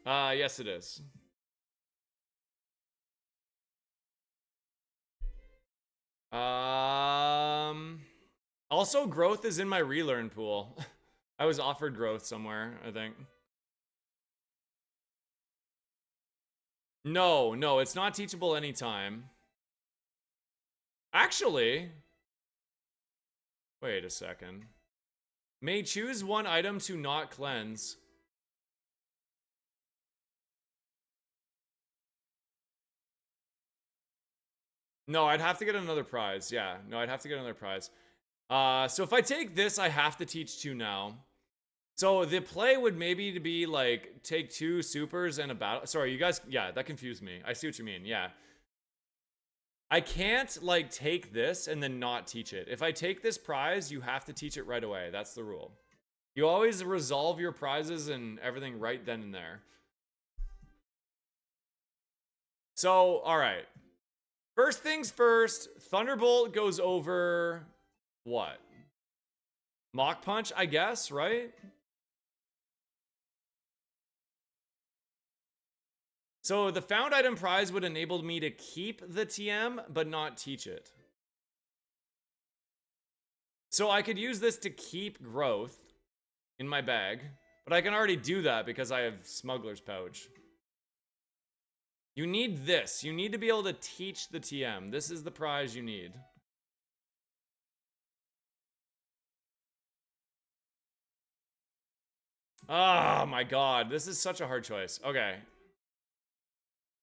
Yes it is. Also, growth is in my relearn pool. I was offered growth somewhere, I think. No, no, it's not teachable anytime. Actually, wait a second. May choose one item to not cleanse. No, I'd have to get another prize. Yeah, no, I'd have to get another prize. So if I take this, I have to teach 2 now. So the play would maybe be like take 2 supers and a battle. Sorry, you guys. Yeah, that confused me. I see what you mean. Yeah. I can't like take this and then not teach it. If I take this prize, you have to teach it right away. That's the rule. You always resolve your prizes and everything right then and there. So, all right. First things first, Thunderbolt goes over what? Mach Punch, I guess, right? So the found item prize would enable me to keep the TM, but not teach it. So I could use this to keep growth in my bag, but I can already do that because I have Smuggler's Pouch. You need this. You need to be able to teach the TM. This is the prize you need. Oh my god, this is such a hard choice. Okay.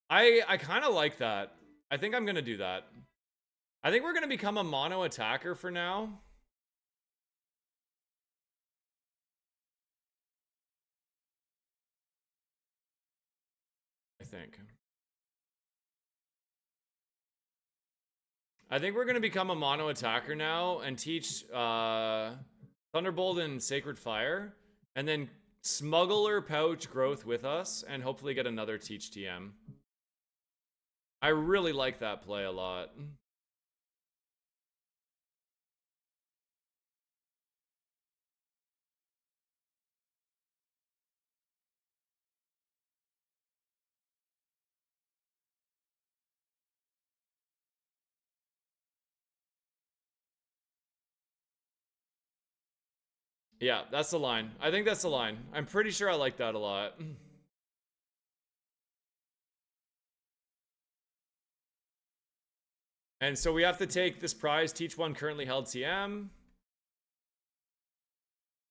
I kind of like that. I think I'm going to do that. I think we're going to become a mono attacker for now. I think we're going to become a mono attacker now and teach Thunderbolt and Sacred Fire. And then Smuggler Pouch growth with us and hopefully get another teach TM. I really like that play a lot. Yeah, that's the line. I think that's the line. I'm pretty sure I like that a lot. And so we have to take this prize, teach one currently held TM.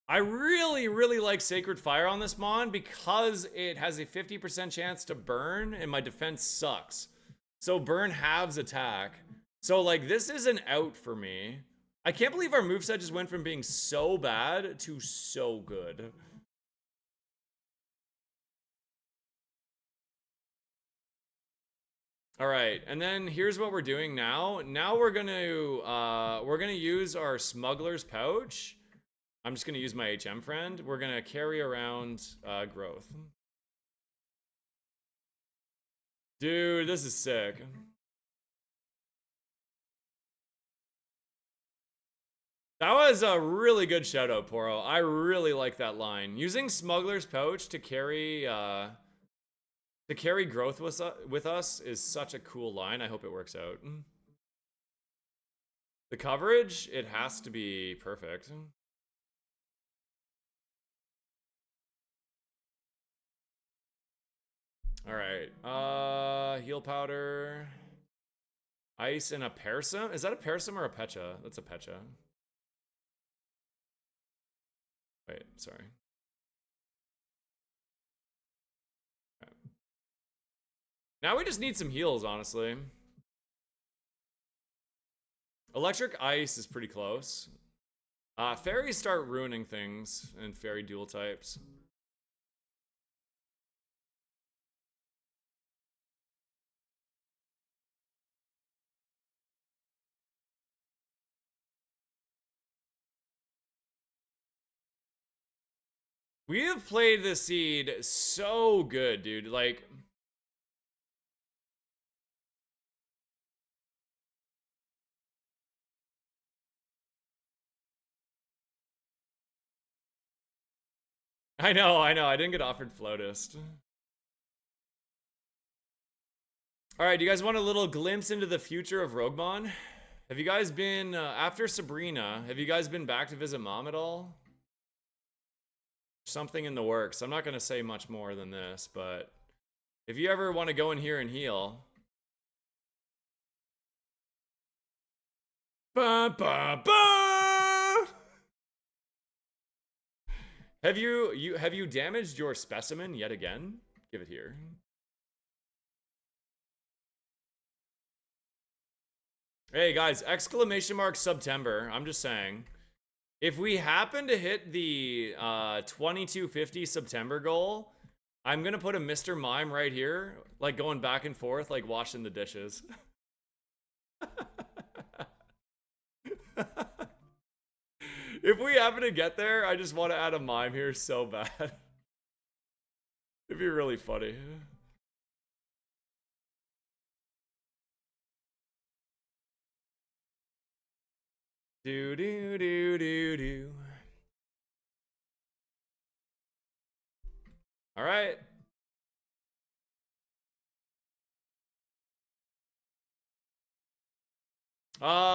I really, really like Sacred Fire on this Mon because it has a 50% chance to burn and my defense sucks. So burn halves attack. So like this is an out for me. I can't believe our moveset just went from being so bad to so good. All right, and then here's what we're doing now. Now we're gonna use our Smuggler's Pouch. I'm just gonna use my HM friend. We're gonna carry around growth. Dude, this is sick. That was a really good shout out, Poro. I really like that line. Using Smuggler's Pouch to carry growth with us is such a cool line. I hope it works out. The coverage, it has to be perfect. All right. Heal powder. Ice and a Persum? Is that a Persum or a Pecha? That's a Pecha. Wait, sorry. Okay. Now we just need some heals, honestly. Electric Ice is pretty close. Fairies start ruining things and fairy dual types. We have played this seed so good, dude. Like, I know. I didn't get offered Floatist. All right, do you guys want a little glimpse into the future of Roguemon? Have you guys been, after Sabrina, have you guys been back to visit mom at all? Something in the works. I'm not going to say much more than this, but if you ever want to go in here and heal. Ba, ba, ba! Have you damaged your specimen yet again? Give it here. Hey guys, exclamation mark September. I'm just saying. If we happen to hit the 2250 September goal, I'm gonna put a Mr. Mime right here, like going back and forth, like washing the dishes. If we happen to get there, I just want to add a mime here so bad. It'd be really funny. Do do do do do. All right.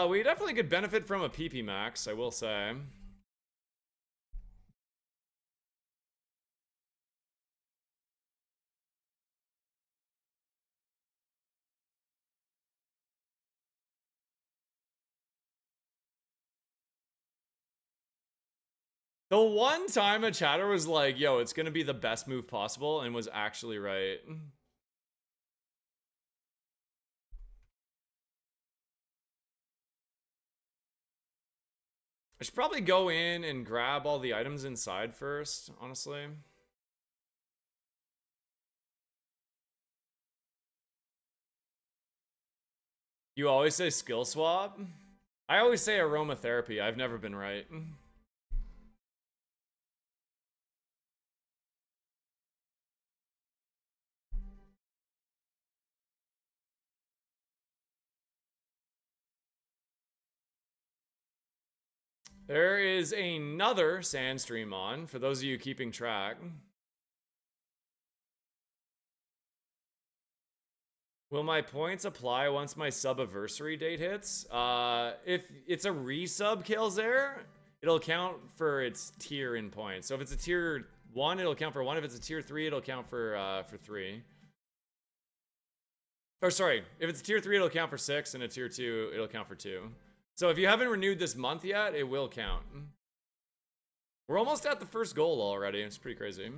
We definitely could benefit from a PP max, I will say. The one time a chatter was like, yo, it's gonna be the best move possible, and was actually right. I should probably go in and grab all the items inside first, honestly. You always say skill swap? I always say aromatherapy. I've never been right. There is another Sandstream on, for those of you keeping track. Will my points apply once my sub-anniversary date hits? If it's a resub kills there, it'll count for its tier in points. So if it's a tier 1, it'll count for 1. If it's a tier 3, it'll count for 3. Or sorry, if it's a tier 3, it'll count for 6, and a tier 2, it'll count for 2. So if you haven't renewed this month yet, it will count. We're almost at the first goal already. It's pretty crazy.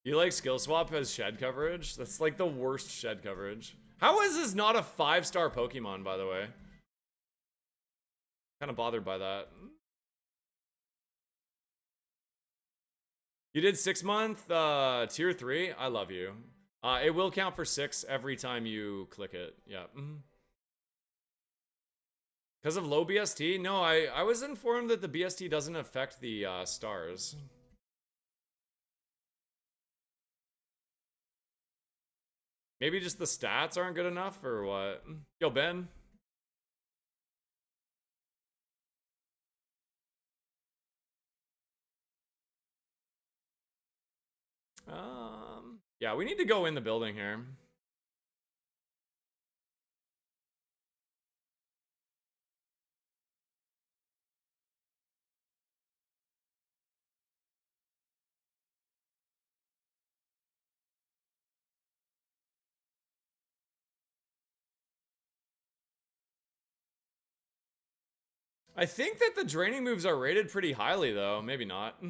You like skill swap as shed coverage? That's like the worst shed coverage. How is this not a 5-star Pokemon, by the way? Kind of bothered by that. You did 6-month tier 3? I love you. It will count for 6 every time you click it. Yeah. Because of low BST? No, I was informed that the BST doesn't affect the stars. Maybe just the stats aren't good enough, or what? Yo, Ben. Yeah, we need to go in the building here. I think that the draining moves are rated pretty highly, though. Maybe not.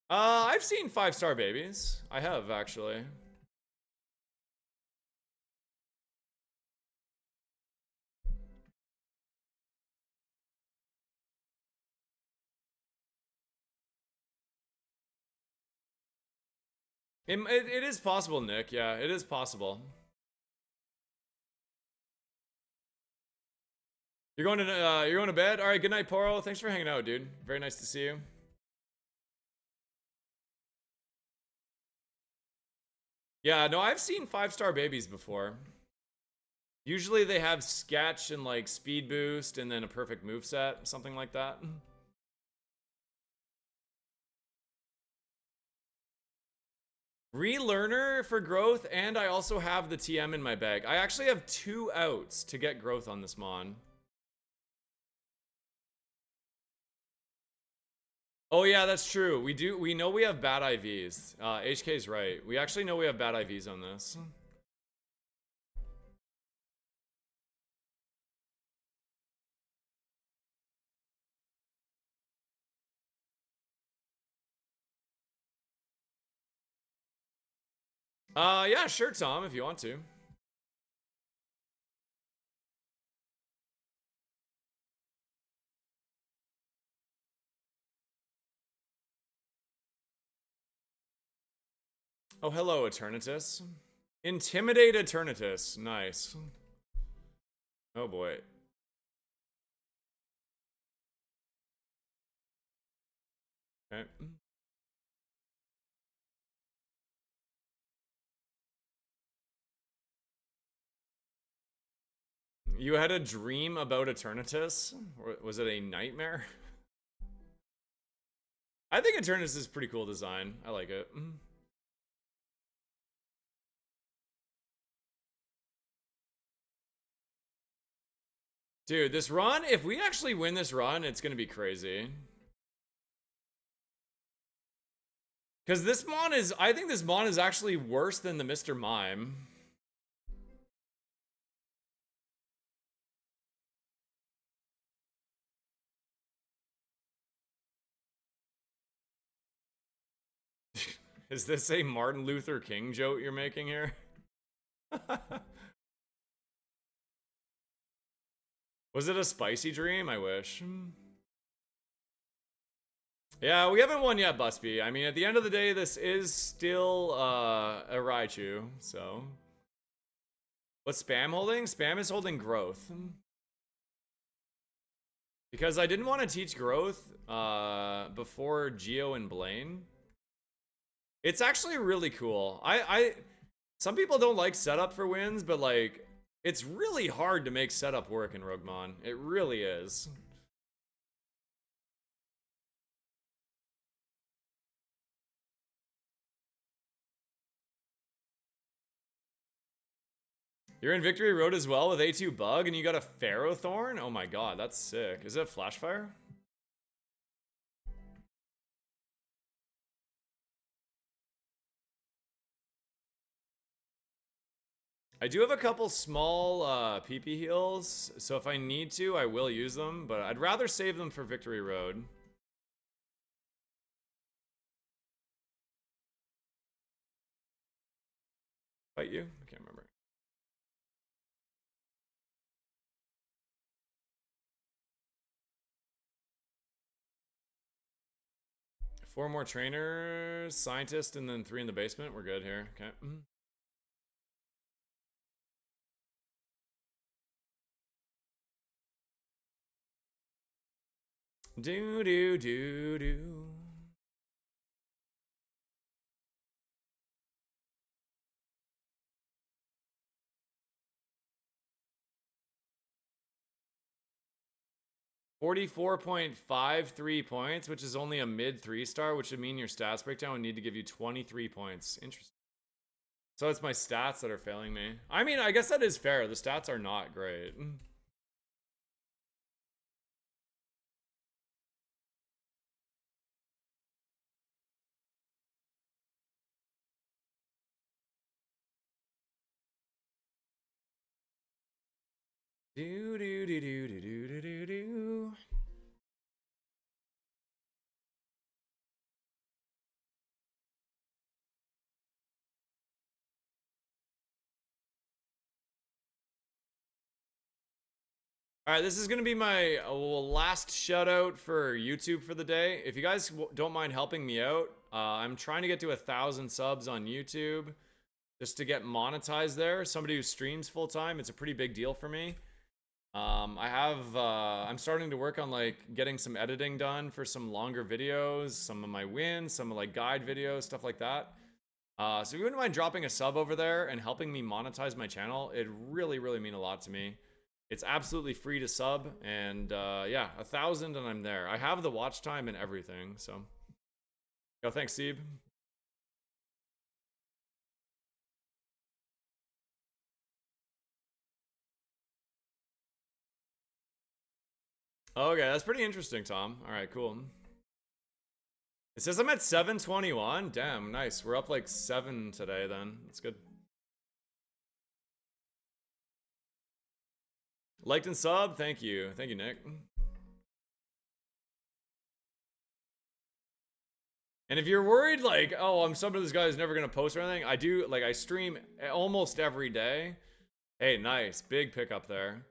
I've seen 5-star babies. I have, actually. It is possible, Nick. Yeah, it is possible. You're going to bed? All right, good night, Poro. Thanks for hanging out, dude. Very nice to see you. Yeah, no, I've seen 5-star babies before. Usually they have sketch and like speed boost and then a perfect move set, something like that. Relearner for growth, and I also have the TM in my bag. I actually have 2 outs to get growth on this mon. Oh yeah, that's true. We know we have bad IVs. HK's right. We actually know we have bad IVs on this. Yeah, sure, Tom, if you want to. Oh, hello, Eternatus. Intimidate Eternatus. Nice. Oh boy. Okay. You had a dream about Eternatus? Or was it a nightmare? I think Eternatus is pretty cool design. I like it. Dude, this run, if we actually win this run, it's gonna be crazy. Because this mon is, I think this mon is actually worse than the Mr. Mime. Is this a Martin Luther King joke you're making here? Was it a spicy dream? I wish. Yeah, we haven't won yet, Busby. I mean, at the end of the day, this is still a Raichu, so. What's Spam holding? Spam is holding growth. Because I didn't want to teach growth before Geo and Blaine. It's actually really cool. Some people don't like setup for wins, but like, it's really hard to make setup work in Roguemon. It really is. You're in Victory Road as well with A2 Bug, and you got a Ferrothorn? Oh my god, that's sick. Is it Flashfire? I do have a couple small PP heals, so if I need to, I will use them, but I'd rather save them for Victory Road. Fight you? I can't remember. Four more trainers, scientist, and then 3 in the basement. We're good here. Okay. Do do do do. $44.53 points, which is only a mid 3-star, which would mean your stats breakdown would need to give you 23 points. Interesting. So it's my stats that are failing me. I mean, I guess that is fair. The stats are not great. Do do do do do do do do. All right, this is going to be my last shout out for YouTube for the day. If you guys don't mind helping me out, I'm trying to get to 1,000 subs on YouTube just to get monetized there. Somebody who streams full time, it's a pretty big deal for me. I'm starting to work on like getting some editing done for some longer videos, some of my wins, some like guide videos, stuff like that. So if you wouldn't mind dropping a sub over there and helping me monetize my channel, it'd really, really mean a lot to me. It's absolutely free to sub, and yeah, 1,000 and I'm there. I have the watch time and everything, so. Yo, thanks, Steve. Okay, that's pretty interesting, Tom. All right, cool. It says I'm at 721. Damn, nice. We're up like 7 today then. That's good. Liked and sub. Thank you. Thank you, Nick. And if you're worried, like, oh, I'm some of this guy who's never gonna post or anything, I do, like, I stream almost every day. Hey, nice. Big pickup there.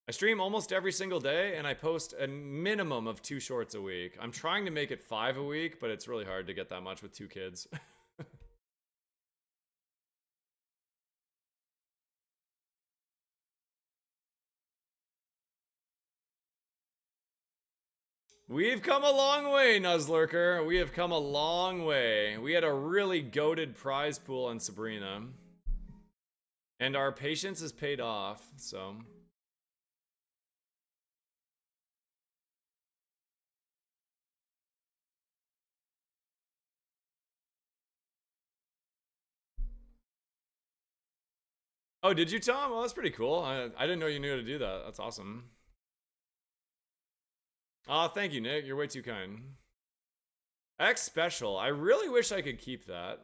I stream almost every single day, and I post a minimum of 2 shorts a week. I'm trying to make it 5 a week, but it's really hard to get that much with 2 kids. We've come a long way, Nuzlurker. We have come a long way. We had a really goated prize pool on Sabrina. And our patience has paid off, so... Oh, did you, Tom? Oh, that's pretty cool. I didn't know you knew how to do that. That's awesome. Oh, thank you, Nick. You're way too kind. X special. I really wish I could keep that.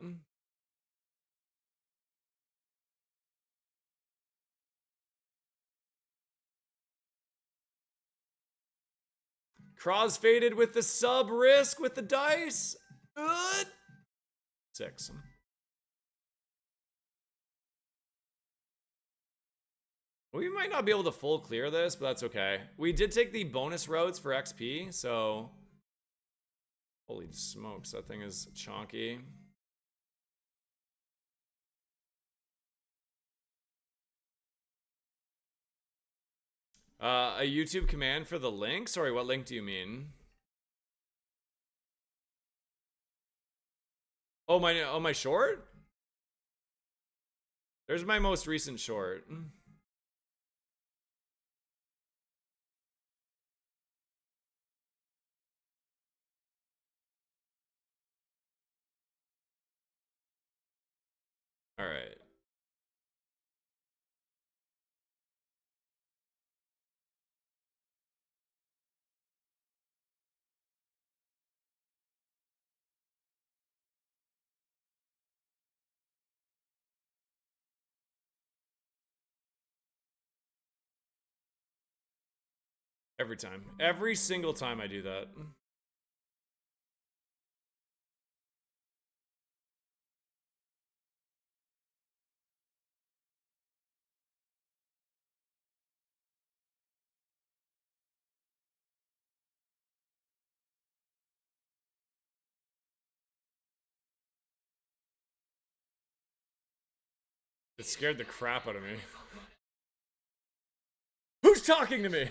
Cross-faded with the sub risk with the dice. Good. 6. We might not be able to full clear this, but that's okay. We did take the bonus routes for XP, so... Holy smokes, that thing is chonky. A YouTube command for the link? Sorry, what link do you mean? Oh, my short? There's my most recent short. All right. Every time. Every single time I do that. It scared the crap out of me. Who's talking to me?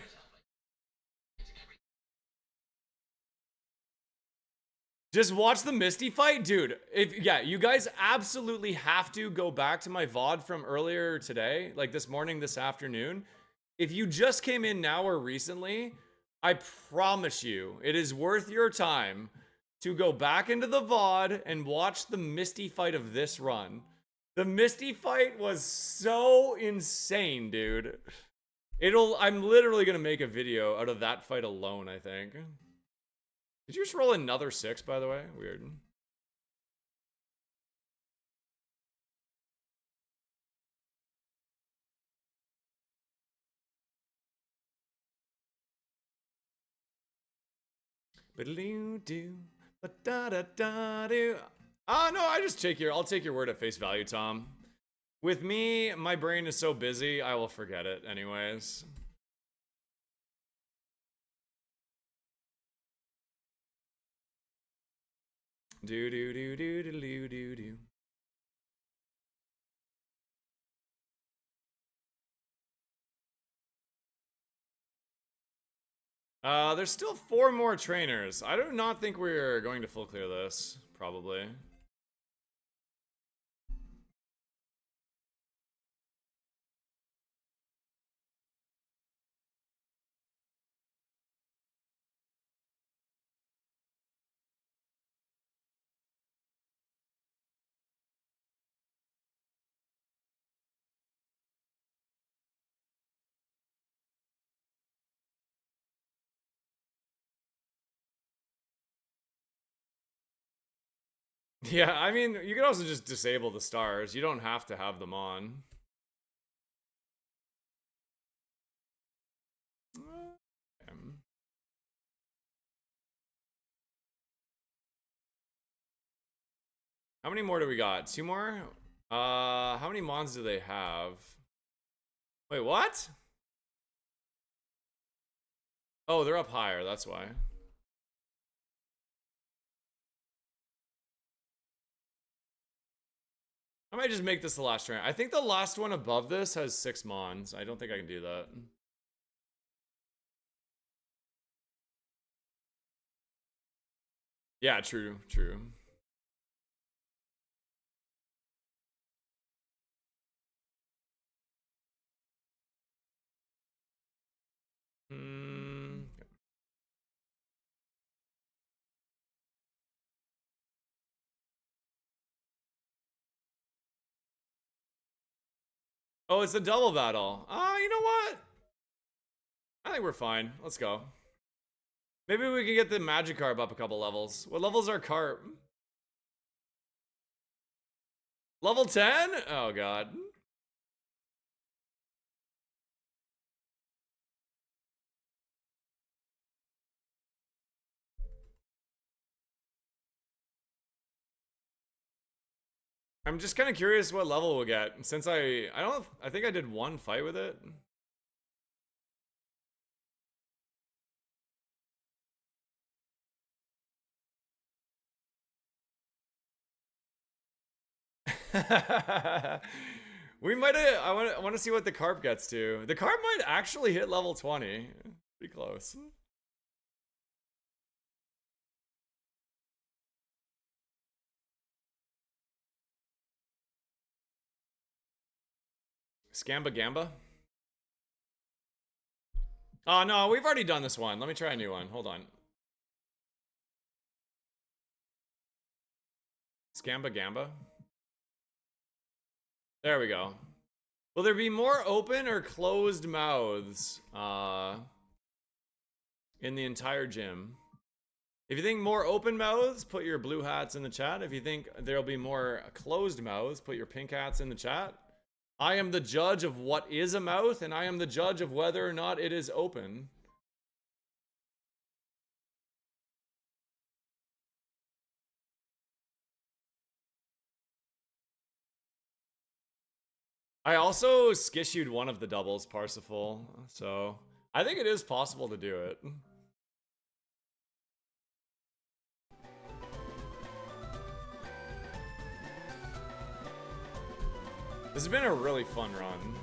Just watch the Misty fight? Dude, yeah, you guys absolutely have to go back to my VOD from earlier today, like this morning, this afternoon. If you just came in now or recently, I promise you, it is worth your time to go back into the VOD and watch the Misty fight of this run. The Misty fight was so insane, dude. I'm literally gonna make a video out of that fight alone, I think. Did you just roll another 6, by the way? Weird. Ba-da-doo-doo, ba-da-da-da-doo. Ah, no, I'll take your word at face value, Tom. With me, my brain is so busy, I will forget it anyways. Do do do do do do do do. There's still 4 more trainers. I do not think we're going to full clear this, probably. Yeah, I mean, you could also just disable the stars. You don't have to have them on. How many more do we got? 2 more? How many mons do they have? Wait, what? Oh, they're up higher, that's why. I might just make this the last train. I think the last one above this has 6 mons. I don't think I can do that. Yeah, true, true. Oh, it's a double battle. You know what? I think we're fine. Let's go. Maybe we can get the Magikarp up a couple levels. What level's our carp? Level 10? Oh, God. I'm just kind of curious what level we'll get. Since I think I did 1 fight with it. We might have. I want to see what the carp gets to. The carp might actually hit level 20. Pretty close. Scamba Gamba? Oh, no, we've already done this one. Let me try a new one. Hold on. Scamba Gamba? There we go. Will there be more open or closed mouths in the entire gym? If you think more open mouths, put your blue hats in the chat. If you think there'll be more closed mouths, put your pink hats in the chat. I am the judge of what is a mouth, and I am the judge of whether or not it is open. I also skissued one of the doubles, Parsifal, so I think it is possible to do it. This has been a really fun run.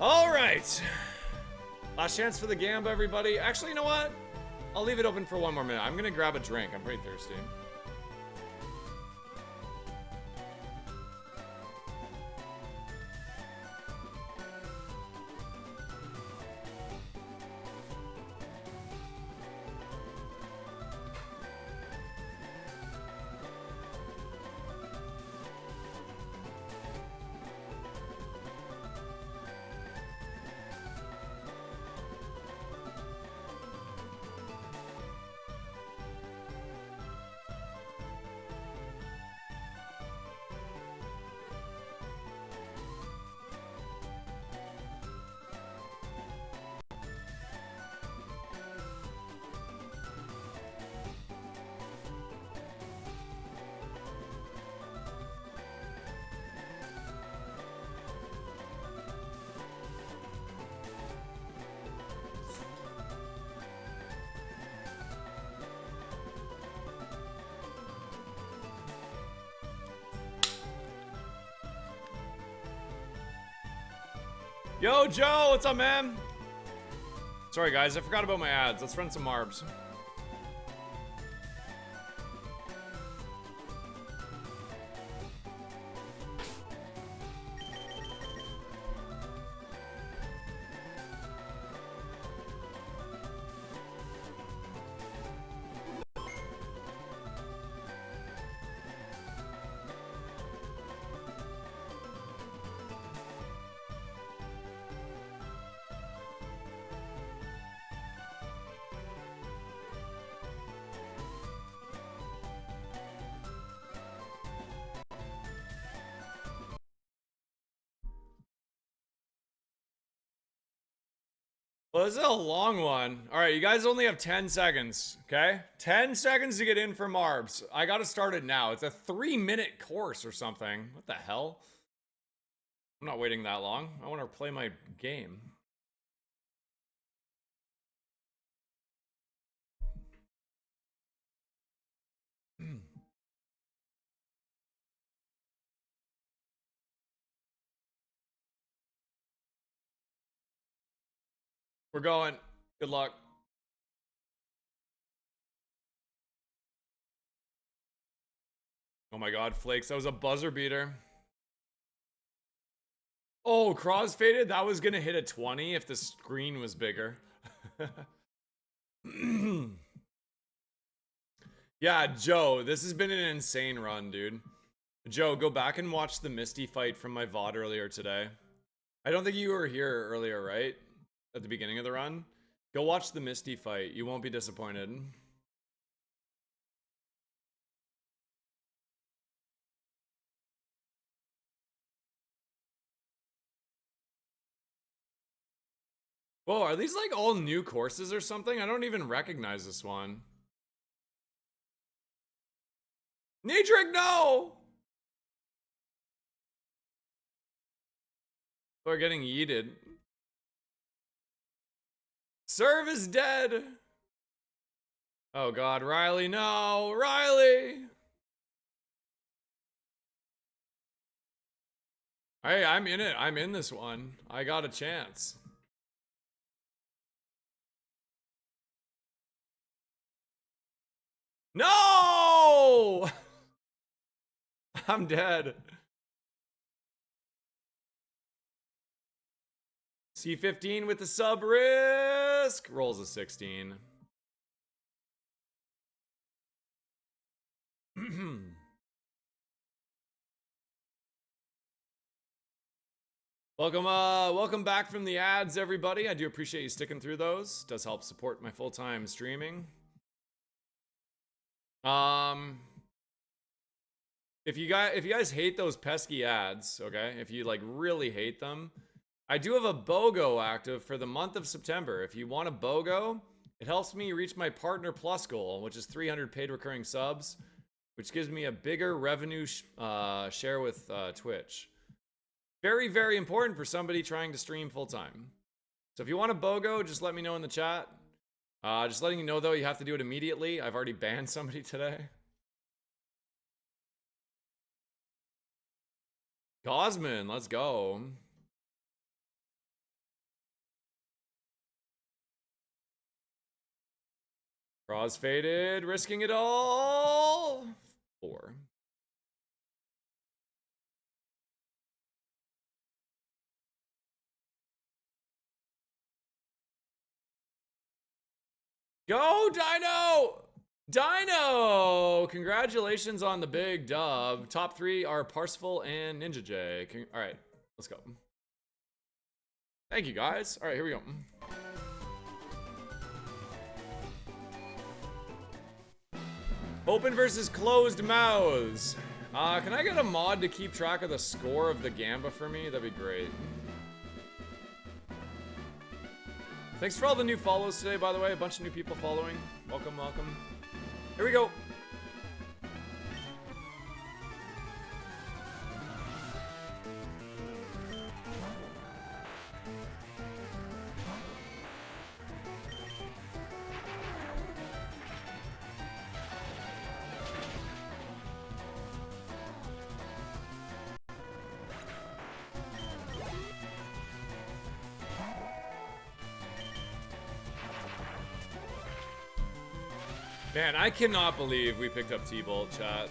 All right. Last chance for the Gamba, everybody. Actually, you know what? I'll leave it open for 1 more minute. I'm gonna grab a drink. I'm pretty thirsty. Yo, Joe, what's up, man? Sorry, guys, I forgot about my ads. Let's run some marbs. Well, this is a long one. All right, you guys only have 10 seconds, okay? 10 seconds to get in for Marbs. I gotta start it now. It's a 3-minute course or something. What the hell? I'm not waiting that long. I want to play my game. We're going. Good luck. Oh my god, Flakes, that was a buzzer beater. Oh, crossfaded? That was gonna hit a 20 if the screen was bigger. Yeah, Joe, this has been an insane run, dude. Joe, go back and watch the Misty fight from my VOD earlier today. I don't think you were here earlier, right? At the beginning of the run? Go watch the Misty fight. You won't be disappointed. Whoa, are these like all new courses or something? I don't even recognize this one. Nidric, no! We're getting yeeted. Serve is dead! Oh god, Riley, no! Riley! Hey, I'm in it. I'm in this one. I got a chance. No! I'm dead. C15 with the sub risk. Rolls a 16. Welcome back from the ads, everybody. I do appreciate you sticking through those. Does help support my full-time streaming. If you guys hate those pesky ads, okay? If you like really hate them, I do have a BOGO active for the month of September. If you want a BOGO, it helps me reach my Partner Plus goal, which is 300 paid recurring subs, which gives me a bigger revenue share with Twitch. Very, very important for somebody trying to stream full-time. So if you want a BOGO, just let me know in the chat. Just letting you know, though, you have to do it immediately. I've already banned somebody today. Gosman, let's go. Crossfaded, risking it all. 4. Go, Dino! Dino! Congratulations on the big dub. Top 3 are Parsifal and Ninja J. All right, let's go. Thank you, guys. All right, here we go. Open versus closed mouths. Can I get a mod to keep track of the score of the Gamba for me? That'd be great. Thanks for all the new follows today, by the way. A bunch of new people following. Welcome, welcome. Here we go. Man, I cannot believe we picked up T-Bolt, chat.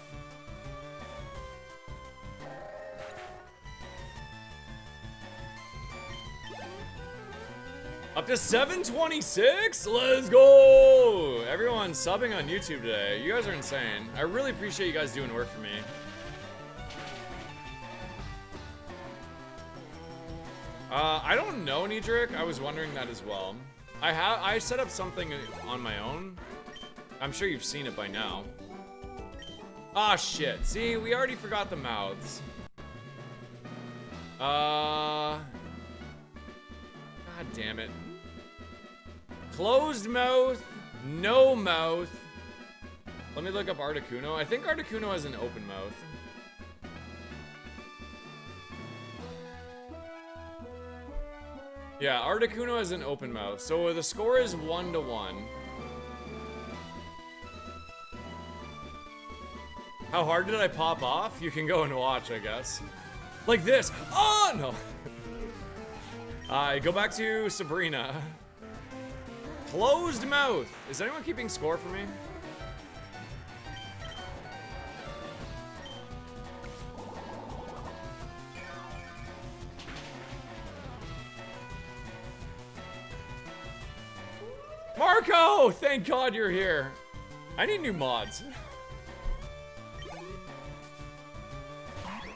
Up to 726? Let's go! Everyone's subbing on YouTube today. You guys are insane. I really appreciate you guys doing work for me. I don't know, Nidrik. I was wondering that as well. I set up something on my own. I'm sure you've seen it by now. Ah, shit. See, we already forgot the mouths. God damn it. Closed mouth, no mouth. Let me look up Articuno. I think Articuno has an open mouth. Yeah, Articuno has an open mouth. So the score is 1-1. How hard did I pop off? You can go and watch, I guess. Like this. Oh, no. Go back to Sabrina. Closed mouth. Is anyone keeping score for me? Marco! Thank God you're here. I need new mods.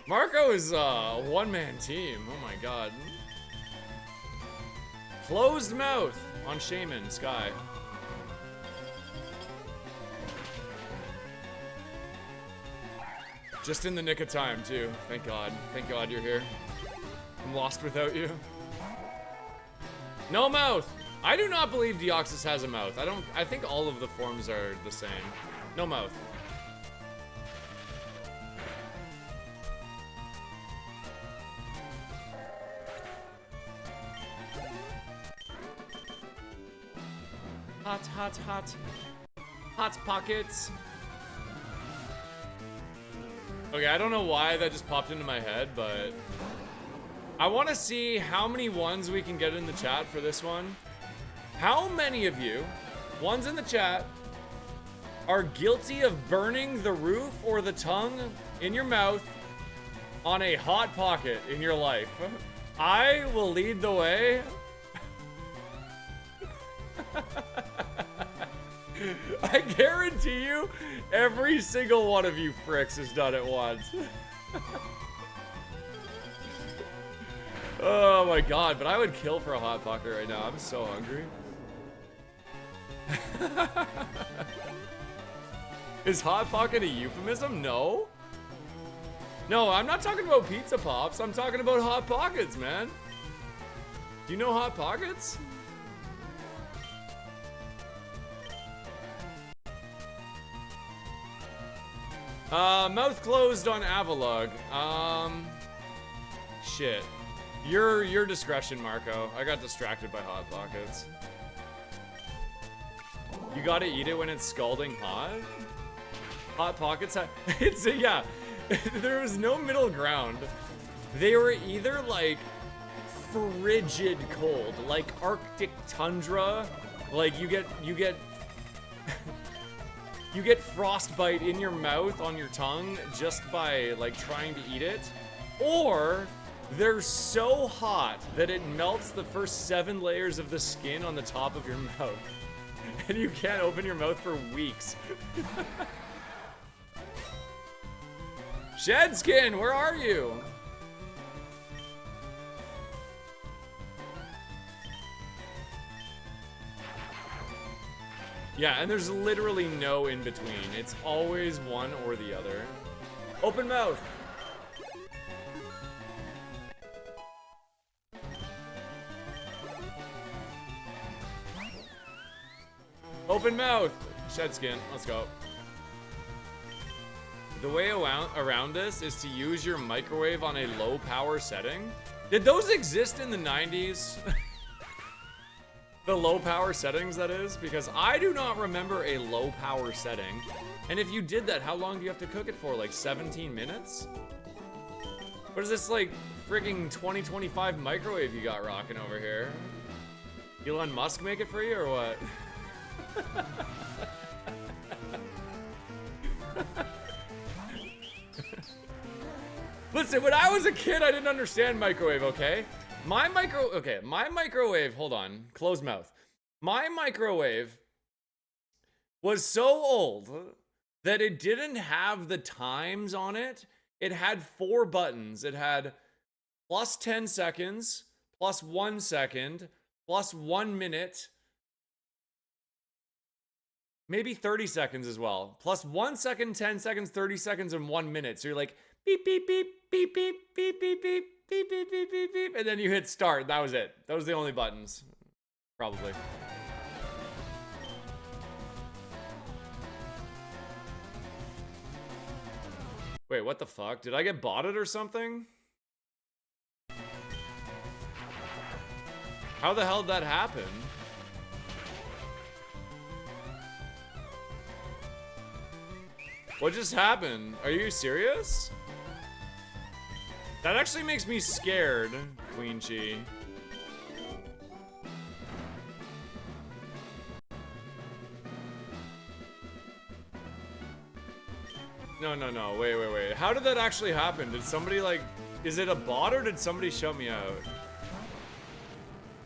Marco is a one-man team. Oh my God. Closed mouth on Shaman Sky. Just in the nick of time too. Thank God. Thank God you're here. I'm lost without you. No mouth. I do not believe Deoxys has a mouth. I think all of the forms are the same. No mouth. Hot, hot, hot. Hot pockets. Okay, I don't know why that just popped into my head, but I want to see how many ones we can get in the chat for this one. How many of you, ones in the chat, are guilty of burning the roof or the tongue in your mouth on a hot pocket in your life? I will lead the way. I guarantee you, every single one of you fricks has done it once. Oh my God, but I would kill for a hot pocket right now. I'm so hungry. Is hot pocket a euphemism? No. No, I'm not talking about pizza pops. I'm talking about hot pockets, man. Do you know hot pockets? Mouth closed on Avalug. Shit. Your discretion, Marco. I got distracted by hot pockets. You gotta eat it when it's scalding hot? Hot pockets yeah. There was no middle ground. They were either like frigid cold, like Arctic tundra, like you get you get frostbite in your mouth, on your tongue, just by like trying to eat it, or they're so hot that it melts the first 7 layers of the skin on the top of your mouth, and you can't open your mouth for weeks. Shedskin, where are you? Yeah, and there's literally no in between. It's always one or the other. Open mouth. Open mouth. Shedskin, let's go. The way around this is to use your microwave on a low power setting. Did those exist in the 90s? The low power settings, that is, because I do not remember a low power setting. And if you did that, how long do you have to cook it for? Like 17 minutes? What is this, like, frigging 2025 microwave you got rocking over here? Elon Musk make it for you or what? Listen, when I was a kid, I didn't understand microwave, okay? My microwave, hold on, closed mouth. My microwave was so old that it didn't have the times on it. It had 4 buttons. It had plus 10 seconds, plus 1 second, plus 1 minute, maybe 30 seconds as well. Plus 1 second, 10 seconds, 30 seconds, and 1 minute. So you're like, beep, beep, beep, beep, beep, beep, beep, beep, beep, beep, beep, beep, beep, and then you hit start. That was it. That was the only buttons, probably. Wait, what the fuck? Did I get botted or something? How the hell did that happen? What just happened? Are you serious? That actually makes me scared, Queen Chi. No, wait. How did that actually happen? Did somebody like, is it a bot or did somebody shut me out?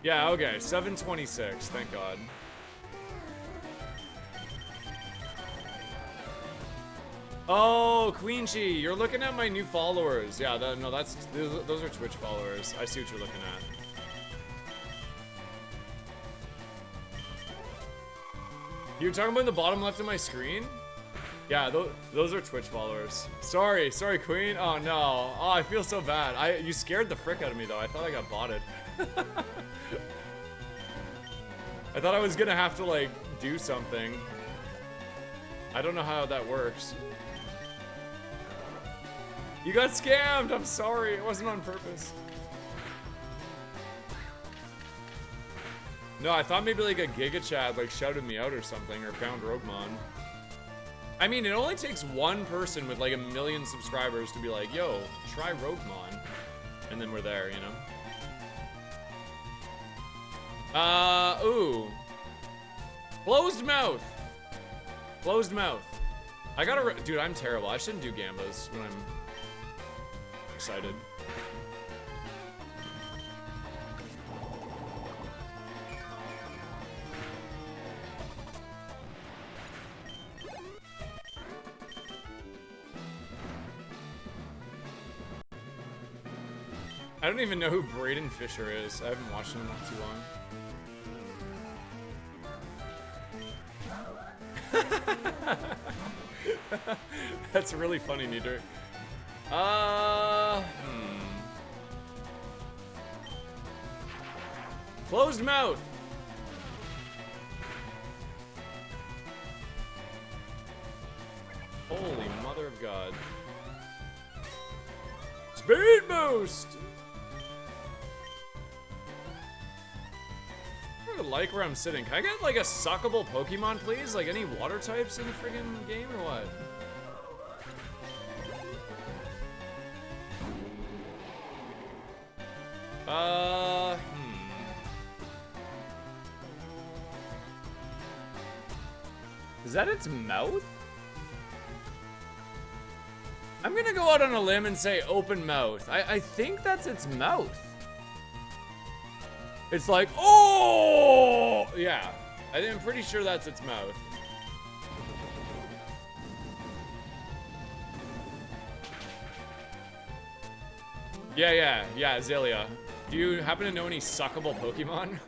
Yeah, okay, 726, thank God. Oh, Queen Chi, you're looking at my new followers. Yeah, those are Twitch followers. I see what you're looking at. You're talking about the bottom left of my screen? Yeah, those are Twitch followers. Sorry, Queen. Oh no. Oh, I feel so bad. You scared the frick out of me though. I thought I got botted. I thought I was gonna have to like do something. I don't know how that works. You got scammed. I'm sorry. It wasn't on purpose. No, I thought maybe like a Giga Chat like shouted me out or something or found Roguemon. I mean, it only takes one person with like 1 million subscribers to be like, yo, try Roguemon. And then we're there, you know? Ooh. Closed mouth. Closed mouth. I gotta, dude, I'm terrible. I shouldn't do gambas when I'm excited. I don't even know who Braden Fisher is. I haven't watched him in too long. That's really funny, Needer. Closed mouth. Holy mother of God. Speed boost. I like where I'm sitting. Can I get like a suckable Pokemon, please? Like any water types in the friggin' game or what? Is that its mouth? I'm gonna go out on a limb and say open mouth. I think that's its mouth. It's like, oh! Yeah, I'm pretty sure that's its mouth. Yeah, Azalea. Do you happen to know any suckable Pokemon?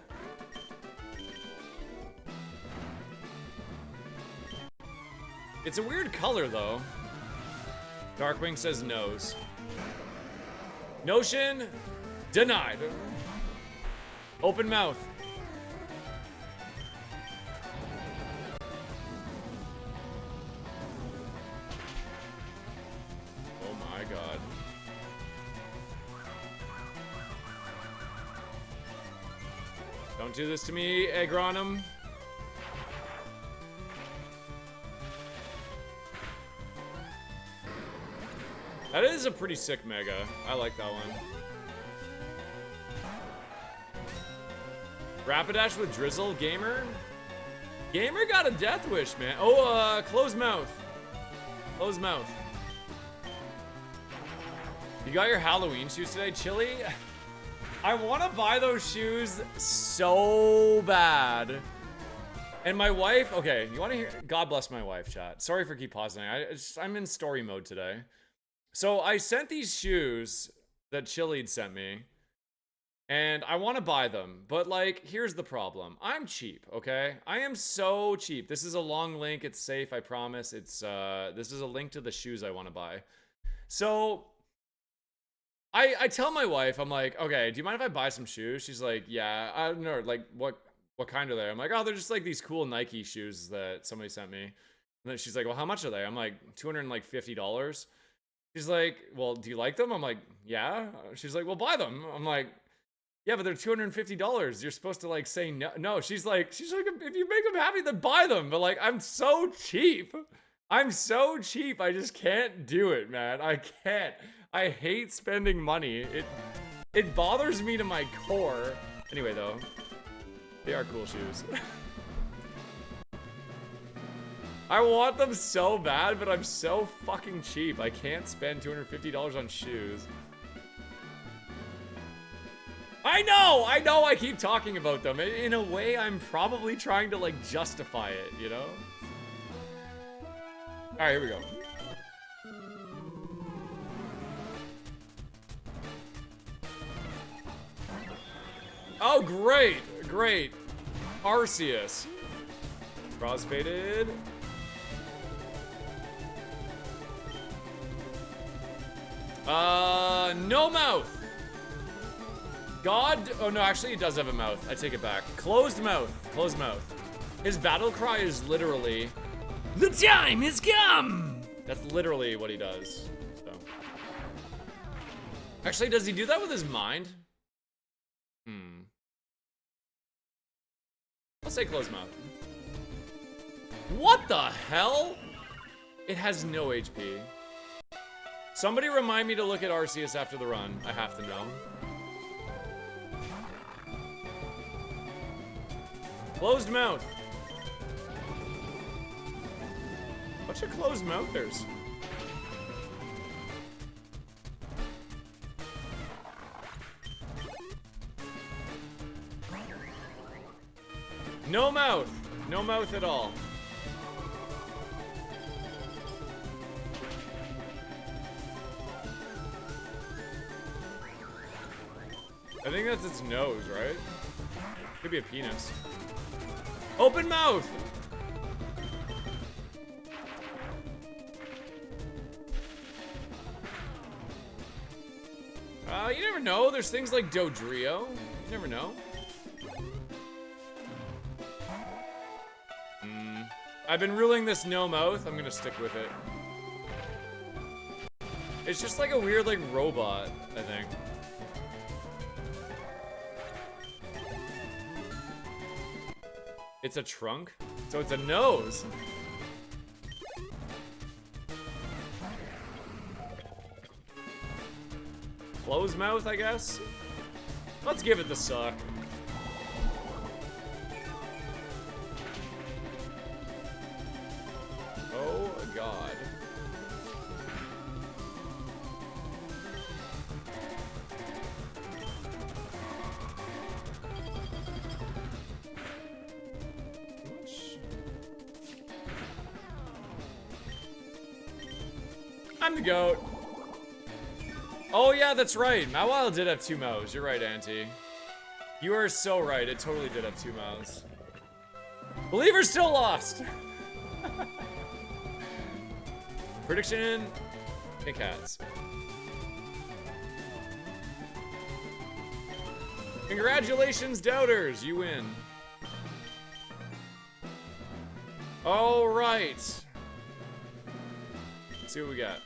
It's a weird color, though. Darkwing says nose. Notion denied. Open mouth. Oh my God. Don't do this to me, Agronom. That is a pretty sick Mega. I like that one. Rapidash with Drizzle, Gamer? Gamer got a death wish, man. Oh, closed mouth. Closed mouth. You got your Halloween shoes today, Chili? I want to buy those shoes so bad. And my wife, okay, you want to hear? God bless my wife, chat. Sorry for keep pausing. I'm in story mode today. So I sent these shoes that Chili'd sent me, and I want to buy them. But like, here's the problem. I'm cheap, okay? I am so cheap. This is a long link. It's safe, I promise. It's this is a link to the shoes I want to buy. So I tell my wife, I'm like, okay, do you mind if I buy some shoes? She's like, yeah. I don't know, like, what kind are they? I'm like, oh, they're just like these cool Nike shoes that somebody sent me. And then she's like, well, how much are they? I'm like, $250. She's like, well, do you like them? I'm like, yeah. She's like, well, buy them. I'm like, yeah, but they're $250. You're supposed to like say no. No, she's like, if you make them happy, then buy them. But like, I'm so cheap. I'm so cheap. I just can't do it, man. I can't. I hate spending money. It bothers me to my core. Anyway, though, they are cool shoes. I want them so bad, but I'm so fucking cheap. I can't spend $250 on shoes. I know I keep talking about them. In a way, I'm probably trying to like justify it, you know? All right, here we go. Oh, great, great. Arceus. Crossfaded. No mouth. God, oh no, actually it does have a mouth. I take it back. Closed mouth, closed mouth. His battle cry is literally, the time has come. That's literally what he does, so. Actually, does he do that with his mind? Let's say closed mouth. What the hell? It has no HP. Somebody remind me to look at Arceus after the run. I have to know. Closed mouth. Bunch of closed mouthers. No mouth. No mouth at all. I think that's its nose, right? Could be a penis. Open mouth! You never know. There's things like Dodrio. You never know. I've been ruling this no mouth. I'm gonna stick with it. It's just like a weird, like, robot, I think. It's a trunk? So it's a nose. Closed mouth, I guess? Let's give it the suck. Oh, God. I'm the goat. Oh yeah, that's right. Mawile did have two mouths. You're right, Auntie. You are so right. It totally did have two mouths. Believer's still lost. Prediction: Pink Hats. Congratulations, doubters. You win. All right. Let's see what we got.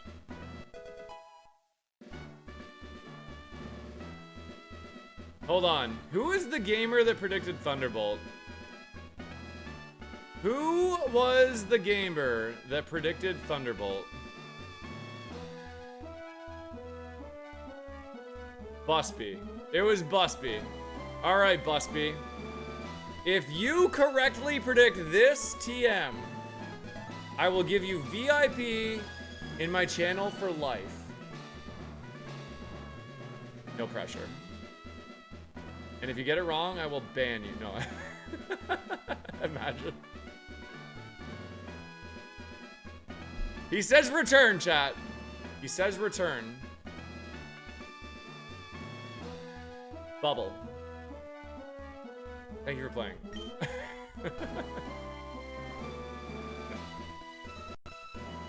Hold on. Who is the gamer that predicted Thunderbolt? Who was the gamer that predicted Thunderbolt? Busby. It was Busby. All right, Busby. If you correctly predict this TM, I will give you VIP in my channel for life. No pressure. And if you get it wrong, I will ban you. No. Imagine. He says return, chat. He says return. Bubble. Thank you for playing.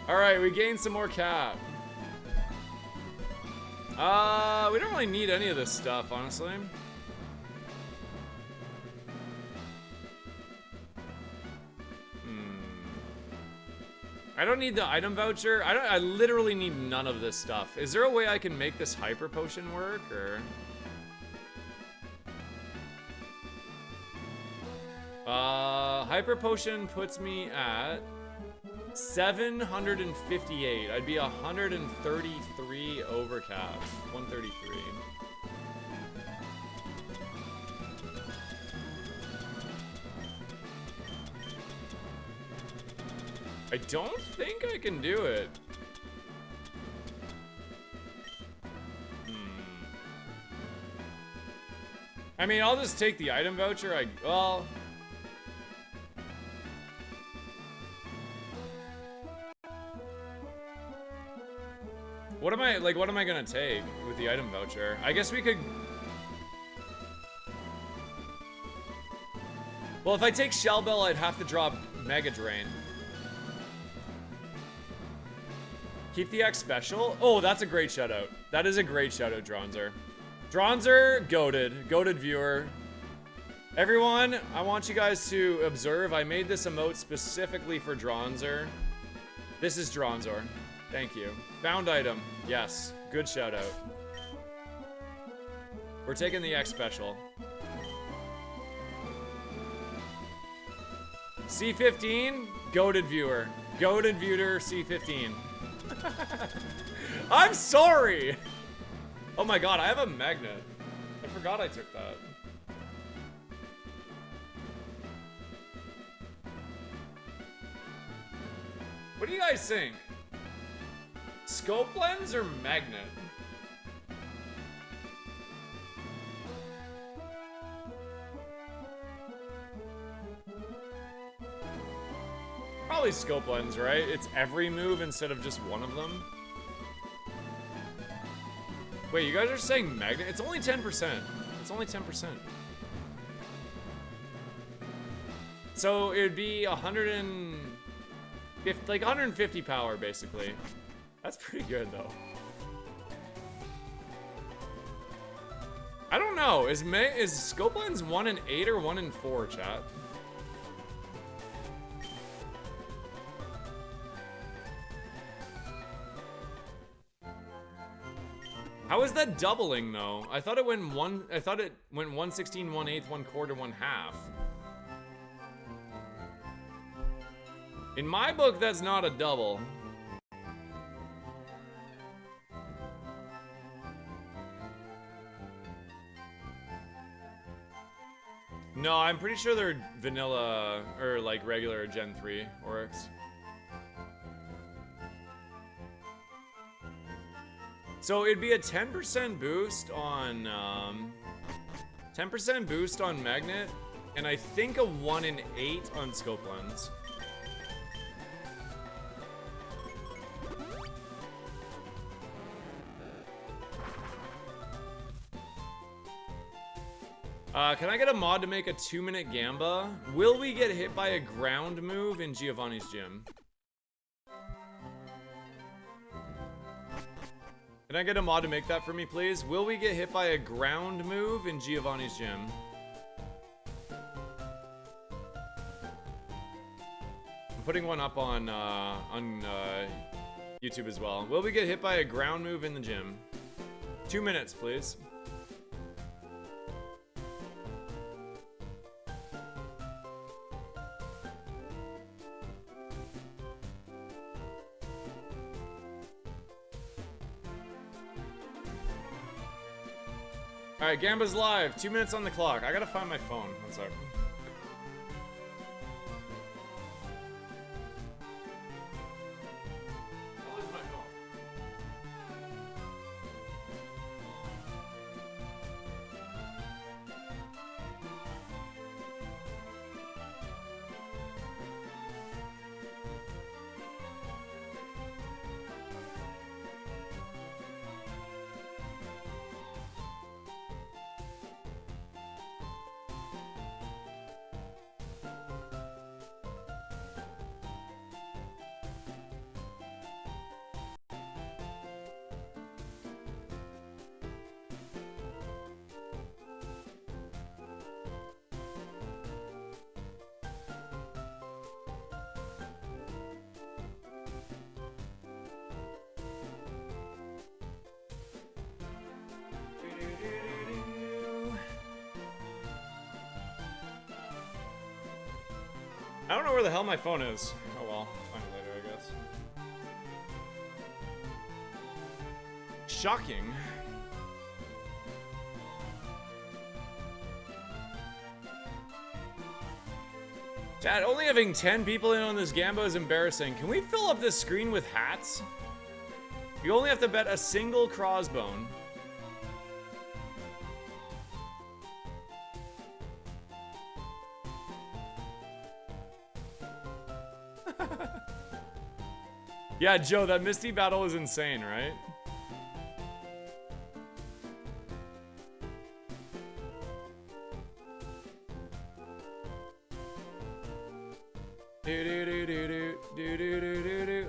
Alright, we gained some more cap. We don't really need any of this stuff, honestly. I don't need the item voucher. I literally need none of this stuff. Is there a way I can make this hyper potion work, or? Hyper potion puts me at 758. I'd be 133 over cap. 133. I don't think I can do it. I mean, I'll just take the item voucher. Well... What am I gonna take with the item voucher? I guess we could... Well, if I take Shell Bell, I'd have to drop Mega Drain. Keep the X special? Oh, that's a great shout out. That is a great shout out, Dronzer. Dronzer, goated. Goated viewer. Everyone, I want you guys to observe. I made this emote specifically for Dronzer. This is Dronzer. Thank you. Found item. Yes. Good shout out. We're taking the X special. C15, goated viewer. Goated viewer, C15. I'm sorry! Oh my god, I have a magnet. I forgot I took that. What do you guys think? Scope lens or magnet? Probably scope lens, right? It's every move instead of just one of them. Wait, you guys are saying magnet? It's only 10%. It's only 10%. So it would be 150, like 150 power, basically. That's pretty good, though. I don't know. Is scope lens 1 in 8 or 1 in 4, chat? How is that doubling though? I thought it went 1/16, 1/8, 1/4, 1/2. In my book, that's not a double. No, I'm pretty sure they're vanilla or like regular Gen 3 Oryx. So it'd be a 10% boost on 10% boost on magnet, and I think a 1 in 8 on scope lens. Can I get a mod to make a 2-minute Gamba? Will we get hit by a ground move in Giovanni's gym? Can I get a mod to make that for me, please? Will we get hit by a ground move in Giovanni's gym? I'm putting one up on YouTube as well. Will we get hit by a ground move in the gym? 2 minutes, please. Alright, Gamba's live. 2 minutes on the clock. I gotta find my phone. One sec. I don't know where the hell my phone is. Oh well, I'll find it later, I guess. Shocking. Chat, only having 10 people in on this Gambo is embarrassing. Can we fill up this screen with hats? You only have to bet a single crossbone. Yeah, Joe, that Misty battle was insane, right?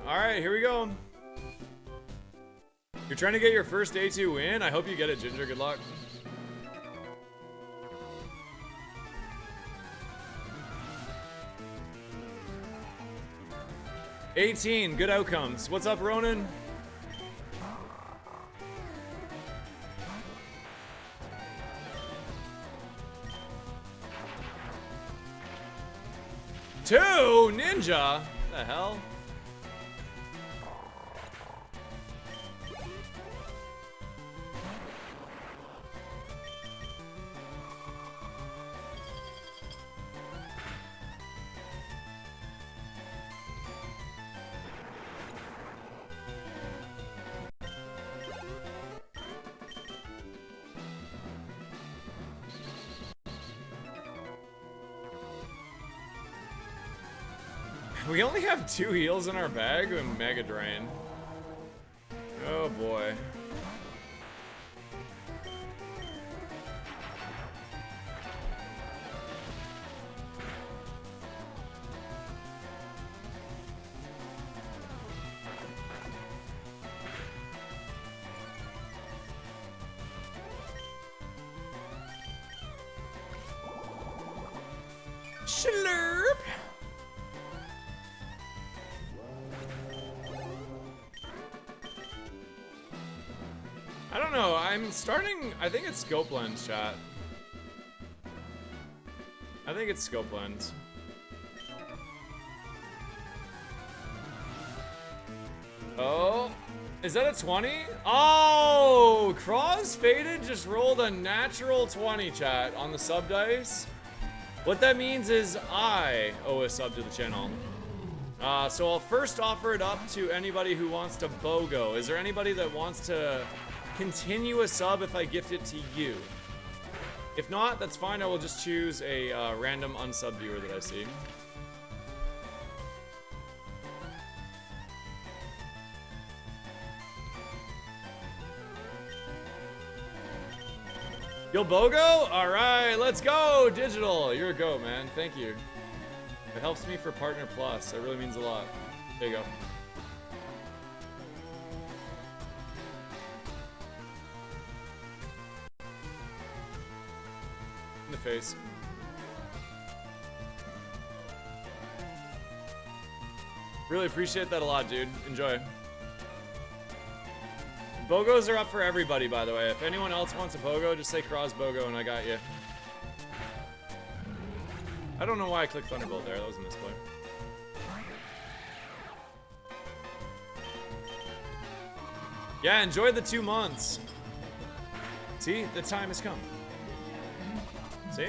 Alright, here we go. You're trying to get your first A2 win? I hope you get it, Ginger. Good luck. $18, good outcomes. What's up, Ronan? Two ninja? What the hell? We only have 2 heals in our bag with Mega Drain. Oh boy. Slurp! I don't know, I'm starting, I think it's scope lens, chat. I think it's scope lens. Oh, is that a 20? Oh, Crossfaded just rolled a natural 20, chat, on the sub dice. What that means is I owe a sub to the channel. So I'll first offer it up to anybody who wants to BOGO. Is there anybody that wants to continue a sub if I gift it to you? If not, that's fine. I will just choose a random unsub viewer that I see. You'll BOGO? Alright, let's go! Digital, you're a go, man. Thank you. It helps me for Partner Plus. It really means a lot. There you go. In the face. Really appreciate that a lot, dude. Enjoy. BOGOs are up for everybody, by the way. If anyone else wants a BOGO, just say cross BOGO and I got you. I don't know why I clicked Thunderbolt there. That was a misplay. Yeah, enjoy the 2 months. See, the time has come. See?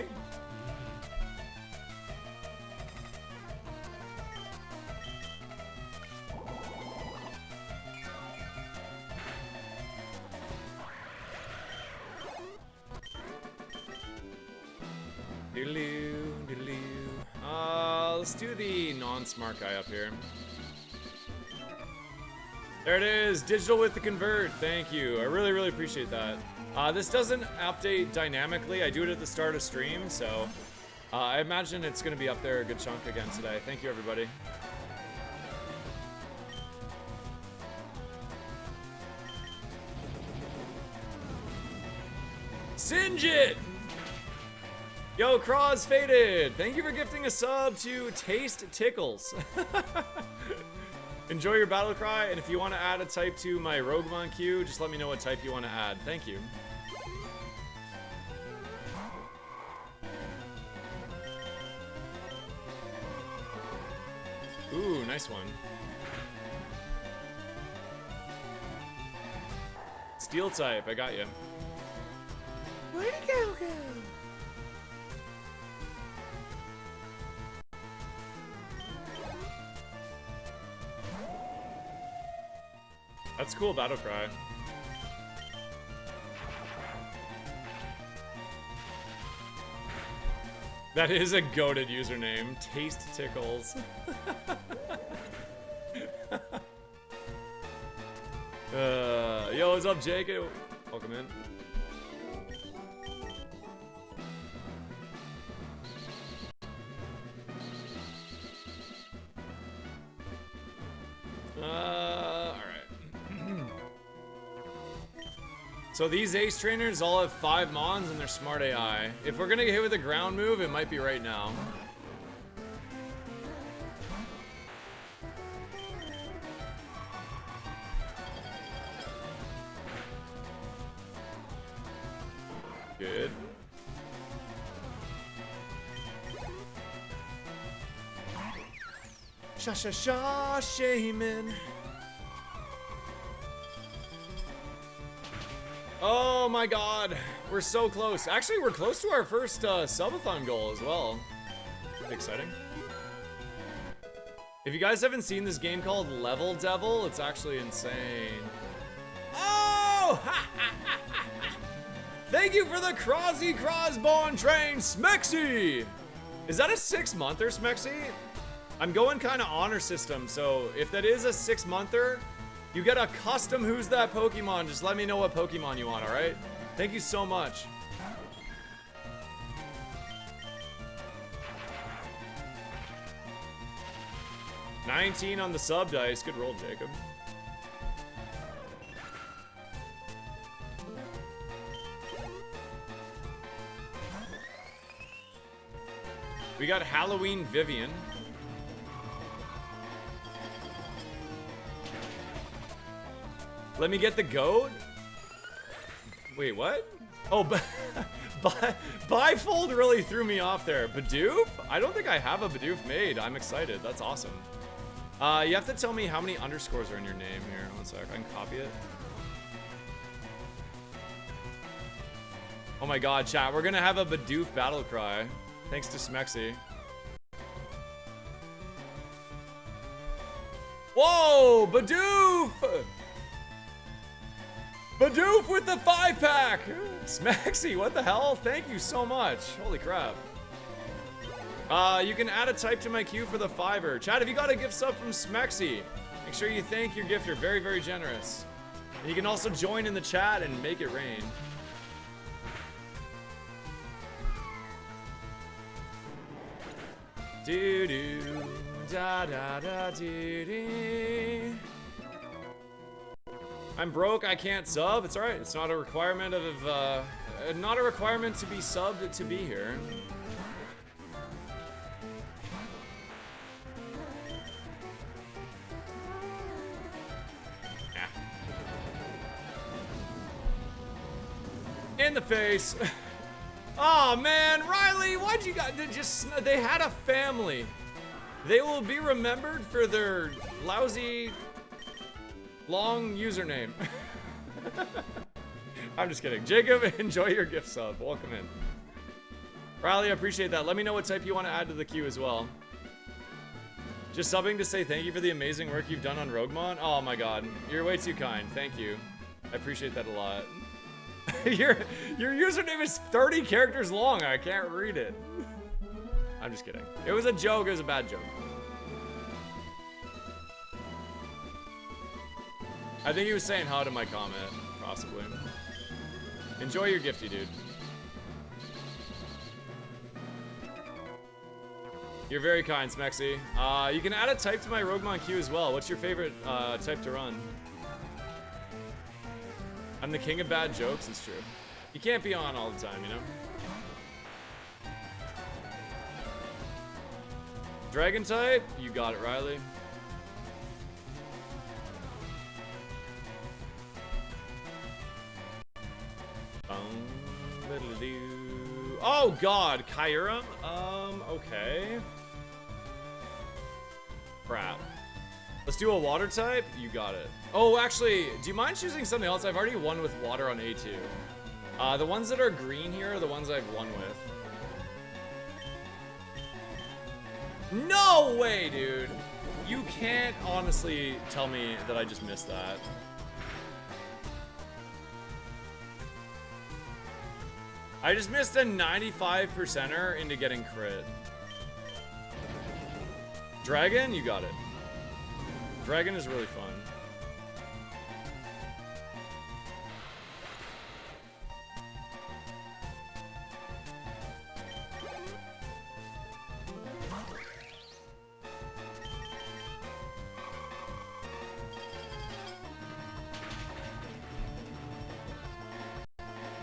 Let's do the non-smart guy up here. There it is, digital with the convert. Thank you. I really, really appreciate that. This doesn't update dynamically. I do it at the start of stream, so I imagine it's going to be up there a good chunk again today. Thank you, everybody. Singe it! Yo, Crossfaded! Thank you for gifting a sub to Taste Tickles. Enjoy your battle cry, and if you want to add a type to my Roguemon queue, just let me know what type you want to add. Thank you. Ooh, nice one. Steel type, I got you. Where'd it go? That's cool, battle cry. That is a goated username. Taste tickles. Yo, what's up, Jake? Welcome in. Alright. So these ace trainers all have 5 mons and they're smart AI. If we're gonna get hit with a ground move, it might be right now. Good. Shaman. Oh my god, we're so close. Actually, we're close to our first subathon goal as well. Exciting. If you guys haven't seen this game called Level Devil, it's actually insane. Oh! Thank you for the Crosby Crossbone train, Smexy! Is that a 6-monther, Smexy? I'm going kind of honor system, so if that is a 6-monther, you get a custom Who's That Pokemon. Just let me know what Pokemon you want, alright? Thank you so much. $19 on the sub dice. Good roll, Jacob. We got Halloween Vivian. Let me get the goat? Wait, what? Oh, Bifold really threw me off there. Bidoof? I don't think I have a Bidoof made. I'm excited. That's awesome. You have to tell me how many underscores are in your name here. One sec. I can copy it. Oh my god, chat. We're gonna have a Bidoof battle cry. Thanks to Smexy. Whoa! Bidoof! Bidoof with the 5-pack! Smexy, what the hell? Thank you so much. Holy crap. You can add a type to my queue for the 5er. Chat, if you got a gift sub from Smexy, make sure you thank your gifter. Very, very generous. And you can also join in the chat and make it rain. Do-do, da-da-da-do-do. I'm broke, I can't sub. It's alright. It's not a requirement of not a requirement to be subbed to be here. Yeah. In the face. Oh man, Riley, why'd you guys they had a family. They will be remembered for their lousy long username. I'm just kidding. Jacob, enjoy your gift sub. Welcome in. Riley, I appreciate that. Let me know what type you want to add to the queue as well. Just subbing to say thank you for the amazing work you've done on Roguemon. Oh my god. You're way too kind. Thank you. I appreciate that a lot. Your username is 30 characters long. I can't read it. I'm just kidding. It was a joke. It was a bad joke. I think he was saying hi to my comment, possibly. Enjoy your gifty, dude. You're very kind, Smexy. You can add a type to my Roguemon queue as well. What's your favorite type to run? I'm the king of bad jokes, it's true. You can't be on all the time, you know? Dragon type? You got it, Riley. Oh god, Kyurem? Okay. Crap. Let's do a water type. You got it. Oh, actually, do you mind choosing something else? I've already won with water on A2. The ones that are green here are the ones I've won with. No way, dude. You can't honestly tell me that I just missed that. I just missed a 95%er into getting crit. Dragon, you got it. Dragon is really fun.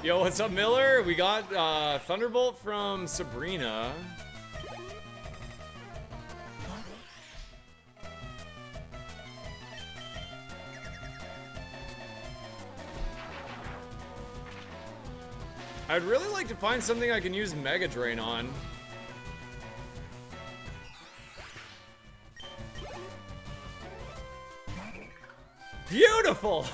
Yo, what's up, Miller? We got Thunderbolt from Sabrina. I'd really like to find something I can use Mega Drain on. Beautiful!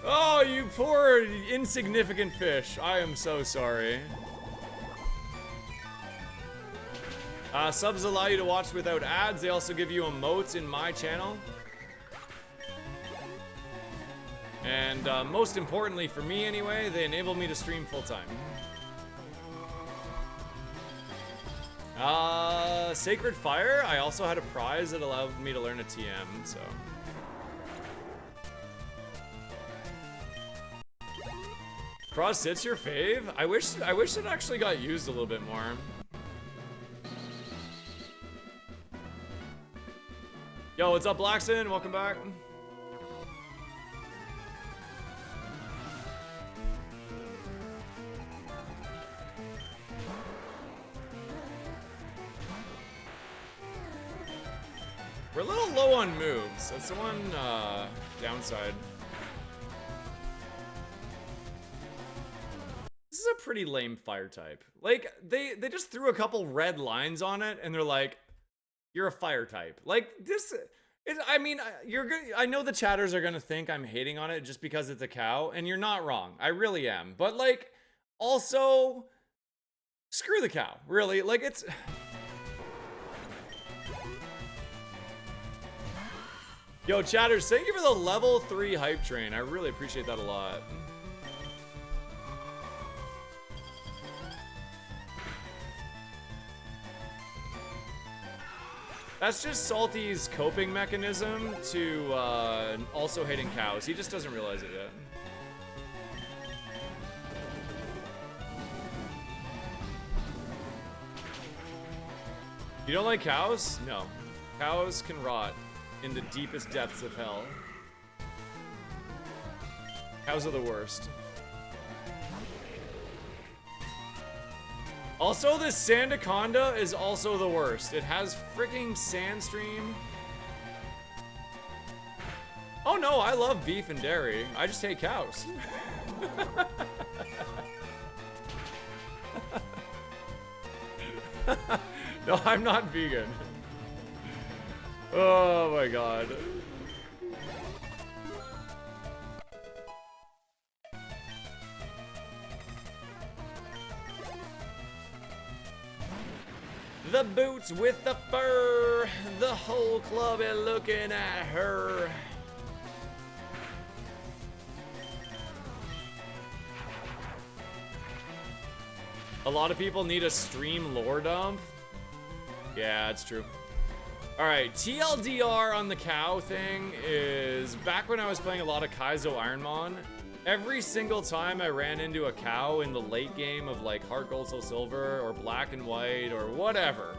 Oh, you poor insignificant fish. I am so sorry. Subs allow you to watch without ads. They also give you emotes in my channel. And most importantly, for me anyway, they enable me to stream full-time. Sacred Fire, I also had a prize that allowed me to learn a TM, so. Cross Sit's your fave? I wish it actually got used a little bit more. Yo, what's up, Blackson? Welcome back. We're a little low on moves. That's the one downside. This is a pretty lame fire type. Like, they just threw a couple red lines on it, and they're like, "You're a fire type." Like this. I mean, I know the chatters are gonna think I'm hating on it just because it's a cow, and you're not wrong. I really am. But like, also, screw the cow. Really, like it's. Yo, chatters, thank you for the level 3 hype train. I really appreciate that a lot. That's just Salty's coping mechanism to also hating cows. He just doesn't realize it yet. You don't like cows? No. Cows can rot in the deepest depths of hell. Cows are the worst. Also, this Sandaconda is also the worst. It has freaking Sandstream. Oh no, I love beef and dairy. I just hate cows. No, I'm not vegan. Oh my god. The boots with the fur. The whole club is looking at her. A lot of people need a stream lore dump. Yeah, it's true. Alright, TLDR on the cow thing is back when I was playing a lot of Kaizo Ironmon. Every single time I ran into a cow in the late game of like Heart Gold Soul Silver or Black and White or whatever,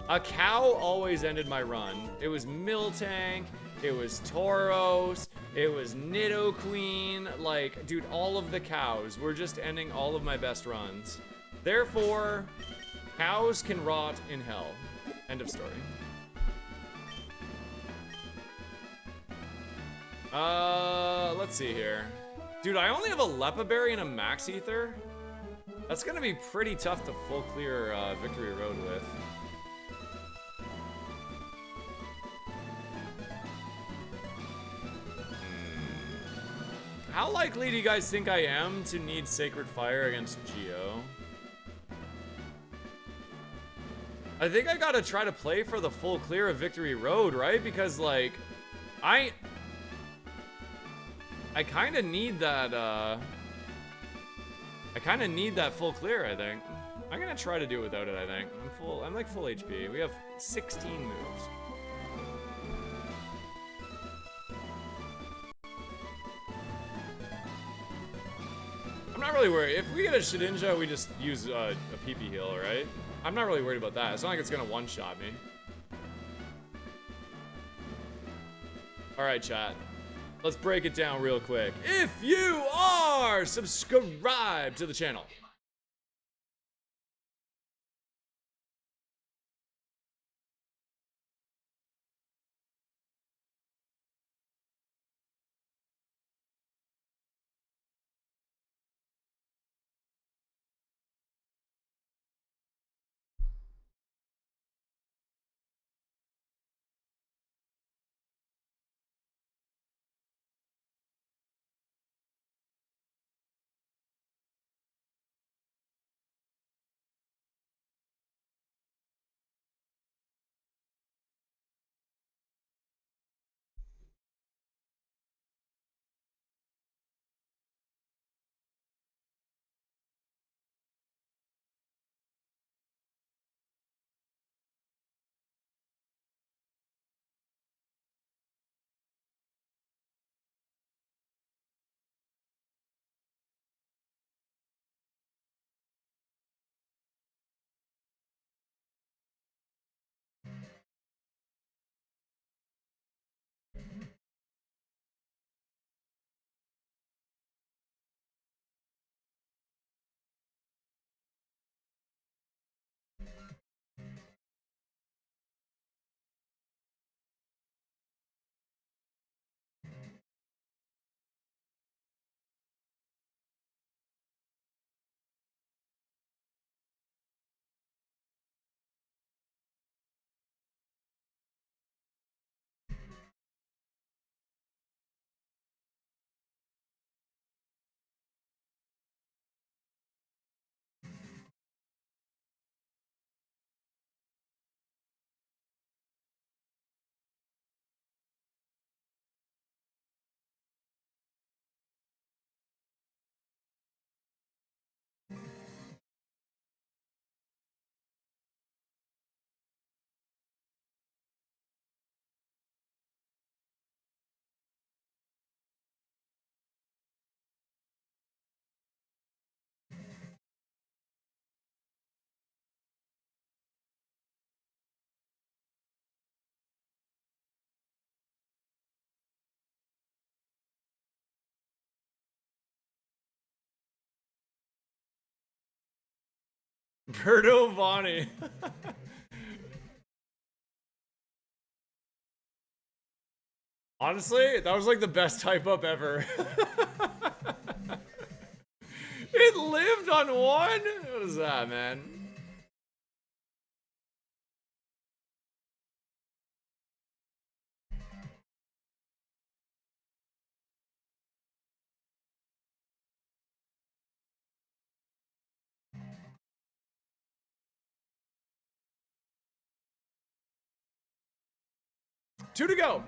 a cow always ended my run. It was Miltank, it was Tauros, it was Nidoqueen. Like, dude, all of the cows were just ending all of my best runs. Therefore, cows can rot in hell. End of story. Let's see here. Dude, I only have a Lepa Berry and a Max Ether. That's gonna be pretty tough to full clear Victory Road with. How likely do you guys think I am to need Sacred Fire against Geo? I think I gotta try to play for the full clear of Victory Road, right? Because, like, I kind of need that, I kind of need that full clear, I think. I'm gonna try to do it without it, I think. I'm like full HP. We have 16 moves. I'm not really worried. If we get a Shedinja, we just use a PP heal, right? I'm not really worried about that. It's not like it's gonna one-shot me. Alright, chat. Let's break it down real quick. If you are subscribed to the channel, Berto Vonnie. Honestly, that was like the best type up ever. It lived on one? What was that, man? Two to go.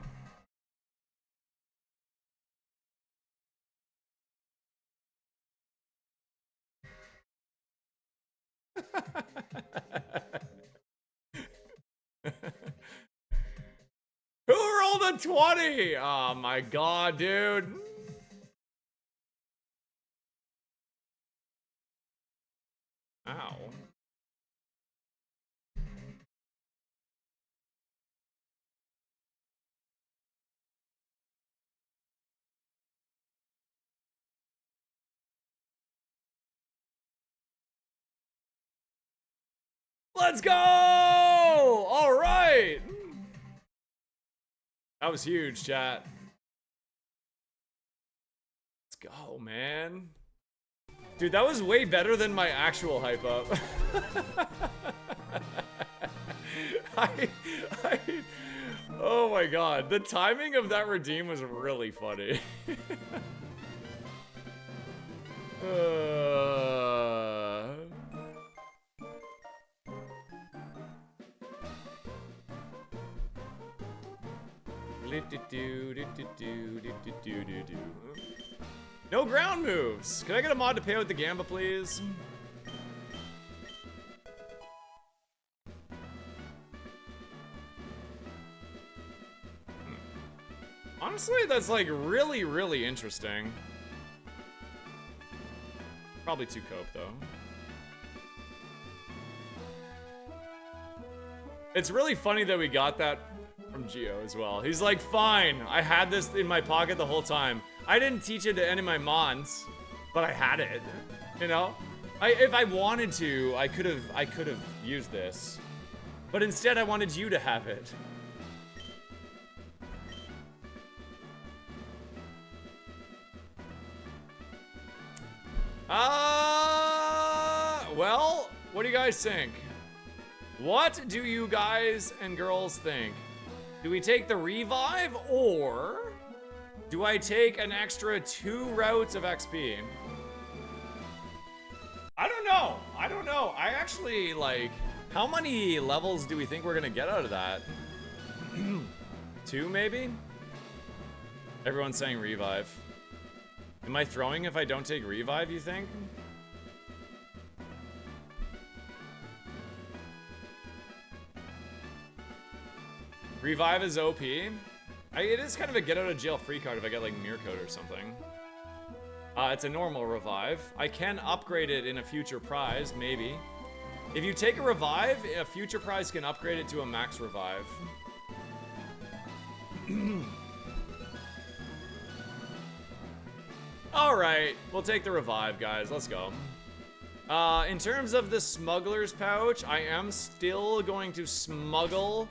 Who rolled a 20? Oh my god, dude. Ow. Let's go! All right. That was huge, chat. Let's go, man. Dude, that was way better than my actual hype up. Oh my god, the timing of that redeem was really funny. No ground moves. Can I get a mod to pay out the Gamba, please? Honestly, that's like really, really interesting. Probably too cope though. It's really funny that we got that from Geo as well. He's like, fine, I had this in my pocket the whole time. I didn't teach it to any of my mons, but I had it. You know? If I wanted to, I could have used this. But instead I wanted you to have it. Well, what do you guys think? What do you guys and girls think? Do we take the revive, or do I take an extra 2 routes of XP? I don't know. I don't know. I actually, like, how many levels do we think we're gonna get out of that? 2, maybe? Everyone's saying revive. Am I throwing if I don't take revive, you think? Revive is OP. It is kind of a get out of jail free card if I get like Mirror Code or something. It's a normal revive. I can upgrade it in a future prize, maybe. If you take a revive, a future prize can upgrade it to a max revive. Alright, we'll take the revive, guys. Let's go. In terms of the smuggler's pouch, I am still going to smuggle...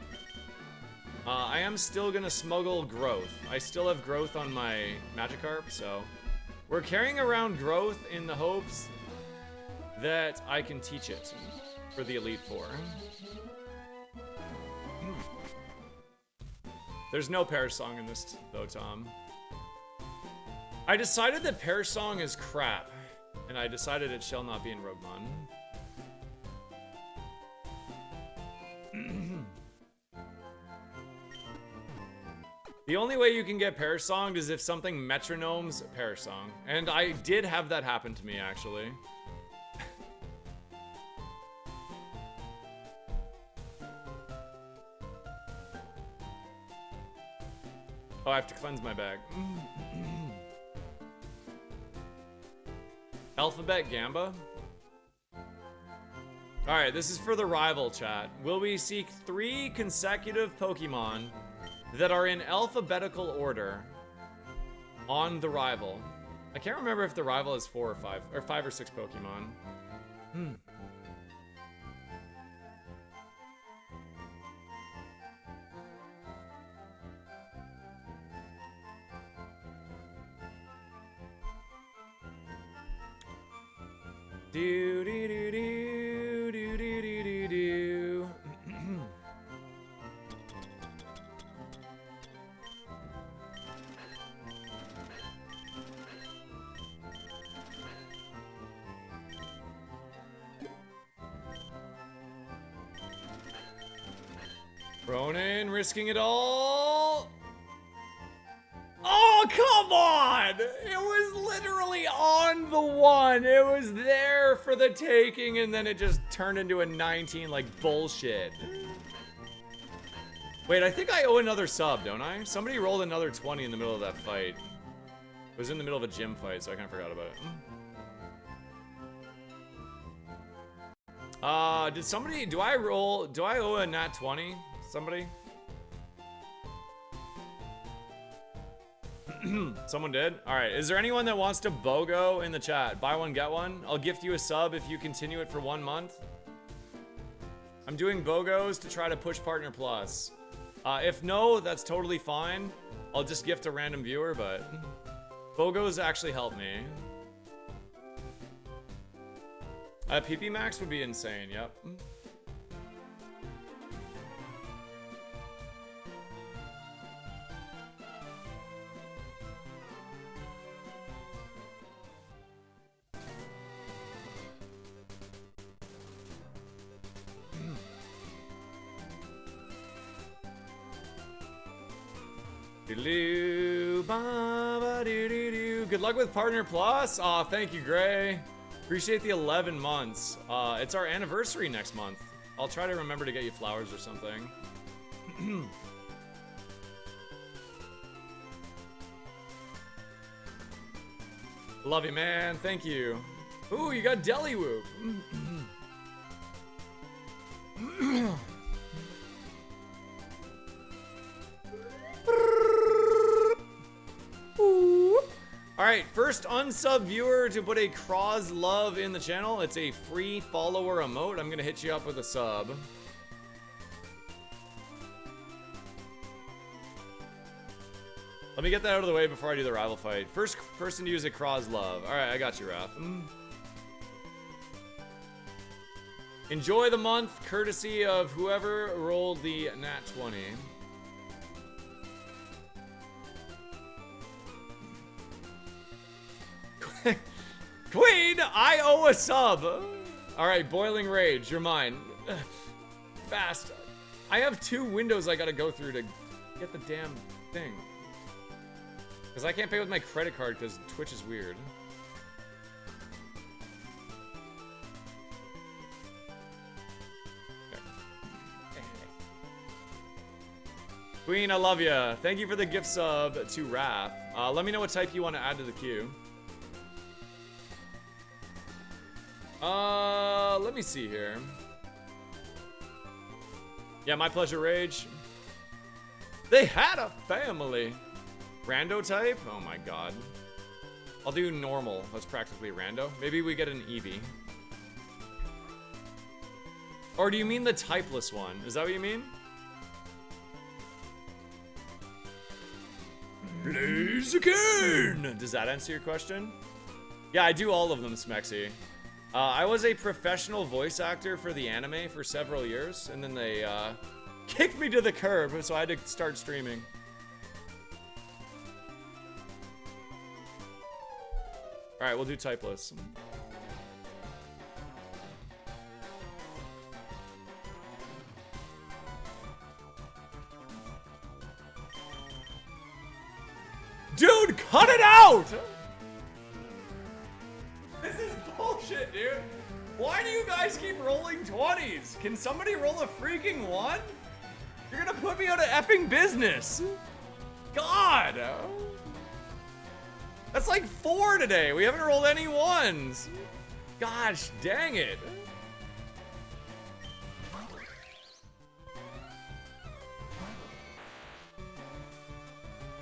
I am still gonna smuggle growth. I still have growth on my Magikarp, so... We're carrying around growth in the hopes that I can teach it for the Elite Four. There's no Pear Song in this, though, Tom. I decided that Pear Song is crap, and I decided it shall not be in Roguemon. The only way you can get Pear Songed is if something metronomes Pear Song. And I did have that happen to me, actually. Oh, I have to cleanse my bag. Alphabet Gamba? Alright, this is for the rival chat. Will we seek 3 consecutive Pokemon that are in alphabetical order on the rival? I can't remember if the rival is 4 or 5, or 5 or 6 Pokemon. Do do do do do do do do do. Ronan risking it all. Oh, come on! It was literally on the one. It was there for the taking, and then it just turned into a 19 like bullshit. Wait, I think I owe another sub, don't I? Somebody rolled another 20 in the middle of that fight. It was in the middle of a gym fight, so I kind of forgot about it. Did somebody, do I owe a nat 20? Somebody? Someone did? Alright, is there anyone that wants to BOGO in the chat? Buy one, get one? I'll gift you a sub if you continue it for 1 month. I'm doing BOGOs to try to push Partner Plus. If no, that's totally fine. I'll just gift a random viewer, but... BOGOs actually help me. PP Max would be insane, yep. Good luck with Partner Plus. Aw, thank you, Gray. Appreciate the 11 months. It's our anniversary next month. I'll try to remember to get you flowers or something. Love you, man. Thank you. Ooh, you got Deli Whoop. Alright, first unsub viewer to put a cross love in the channel. It's a free follower emote. I'm gonna hit you up with a sub. Let me get that out of the way before I do the rival fight. First person to use a cross love. Alright, I got you, Raph. Enjoy the month, courtesy of whoever rolled the nat 20. Queen, I owe a sub. Alright, Boiling Rage, you're mine. Fast. I have 2 windows I gotta go through to get the damn thing. Because I can't pay with my credit card because Twitch is weird. Queen, I love ya. Thank you for the gift sub to Raph. Let me know what type you want to add to the queue. Let me see here. Yeah, my pleasure, Rage. They had a family. Rando type? Oh my god. I'll do normal. That's practically rando. Maybe we get an Eevee. Or do you mean the typeless one? Is that what you mean? Blaziken! Does that answer your question? Yeah, I do all of them, Smexy. I was a professional voice actor for the anime for several years, and then they kicked me to the curb, so I had to start streaming. Alright, we'll do typeless. Dude, cut it out! This is bullshit, dude. Why do you guys keep rolling 20s? Can somebody roll a freaking 1? You're gonna put me out of effing business. God. That's like 4 today. We haven't rolled any 1s. Gosh, dang it.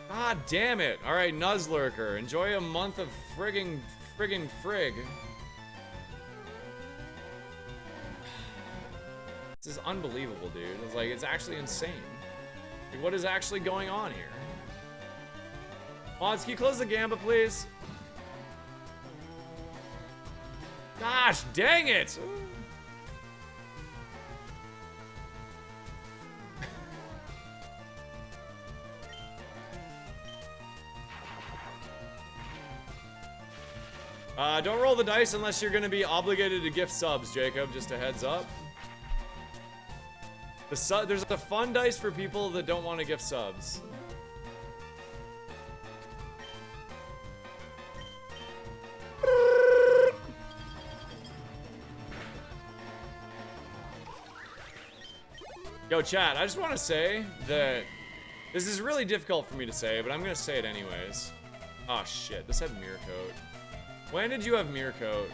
God damn it. All right, Nuzlurker. Enjoy a month of friggin' frig. This is unbelievable, dude. It's like, it's actually insane. Like, what is actually going on here? Mods, can you close the Gamba, please? Gosh, dang it! Don't roll the dice unless you're gonna be obligated to gift subs, Jacob. Just a heads up. There's a fun dice for people that don't want to gift subs. Yo, chat, I just want to say that this is really difficult for me to say, but I'm going to say it anyways. Oh, shit. This had Mirror Coat. When did you have Mirror Coat?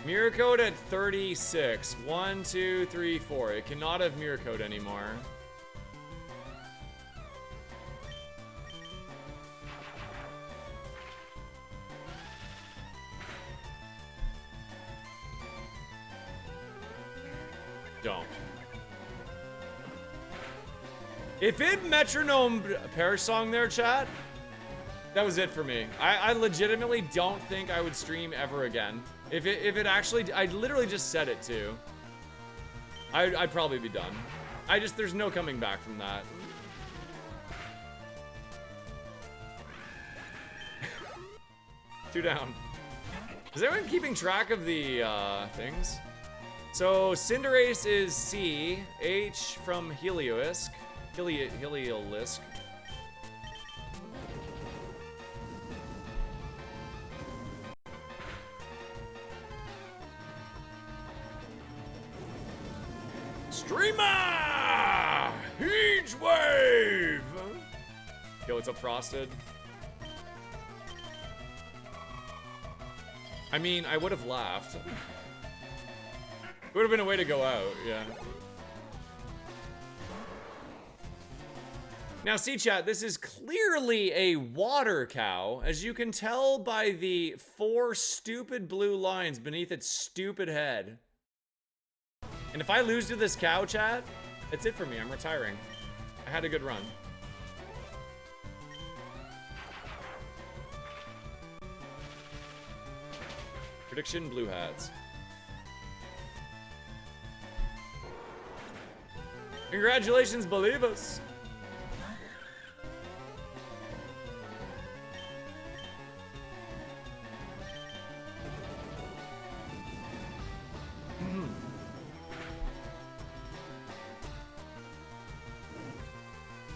Mirror Coat at 36. 1, 2, 3, 4. It cannot have Mirror Coat anymore. Don't. If it metronome Parish Song there, chat, that was it for me. I legitimately don't think I would stream ever again. If it actually, I literally just said it too. I'd probably be done. There's no coming back from that. Two down. Is anyone keeping track of the things? So Cinderace is C, H from Heliolisk. Heliolisk. Streamer! Heat wave! Yo, what's up, Frosted? I mean, I would have laughed. It would have been a way to go out, yeah. Now, see, chat, this is clearly a water cow, as you can tell by the 4 stupid blue lines beneath its stupid head. And if I lose to this cow, chat, that's it for me. I'm retiring. I had a good run. Prediction, blue hats. Congratulations, believe us.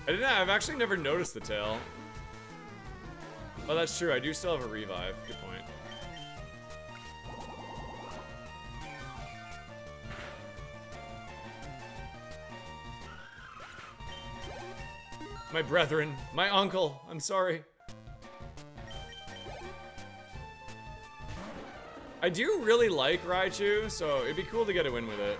I've actually never noticed the tail. Oh, that's true. I do still have a revive. Good point. My brethren, my uncle, I'm sorry. I do really like Raichu, so it'd be cool to get a win with it.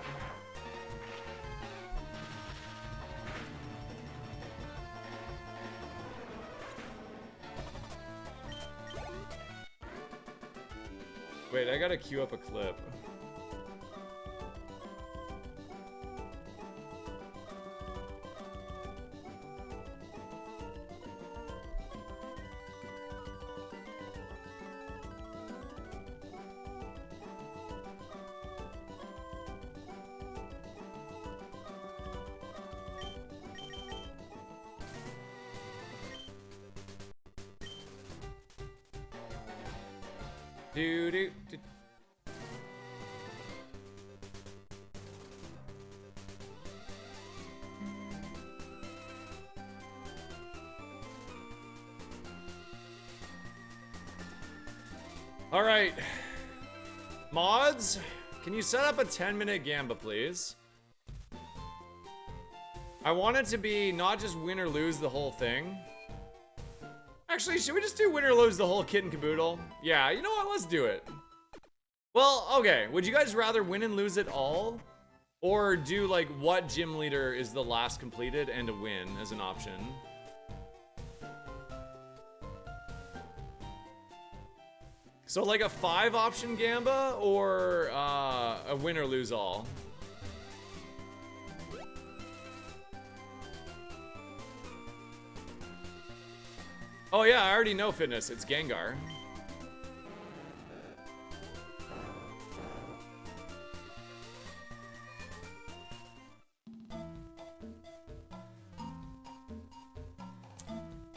Wait, I gotta queue up a clip. Do. All right, mods, can you set up a 10-minute Gamba, please? I want it to be not just win or lose the whole thing. Actually, should we just do win or lose the whole kit and caboodle? Yeah, you know what? Let's do it. Well, okay. Would you guys rather win and lose it all? Or do, like, what gym leader is the last completed and a win as an option? So, like, a 5-option Gamba or a win or lose all? Oh yeah, I already know fitness. It's Gengar.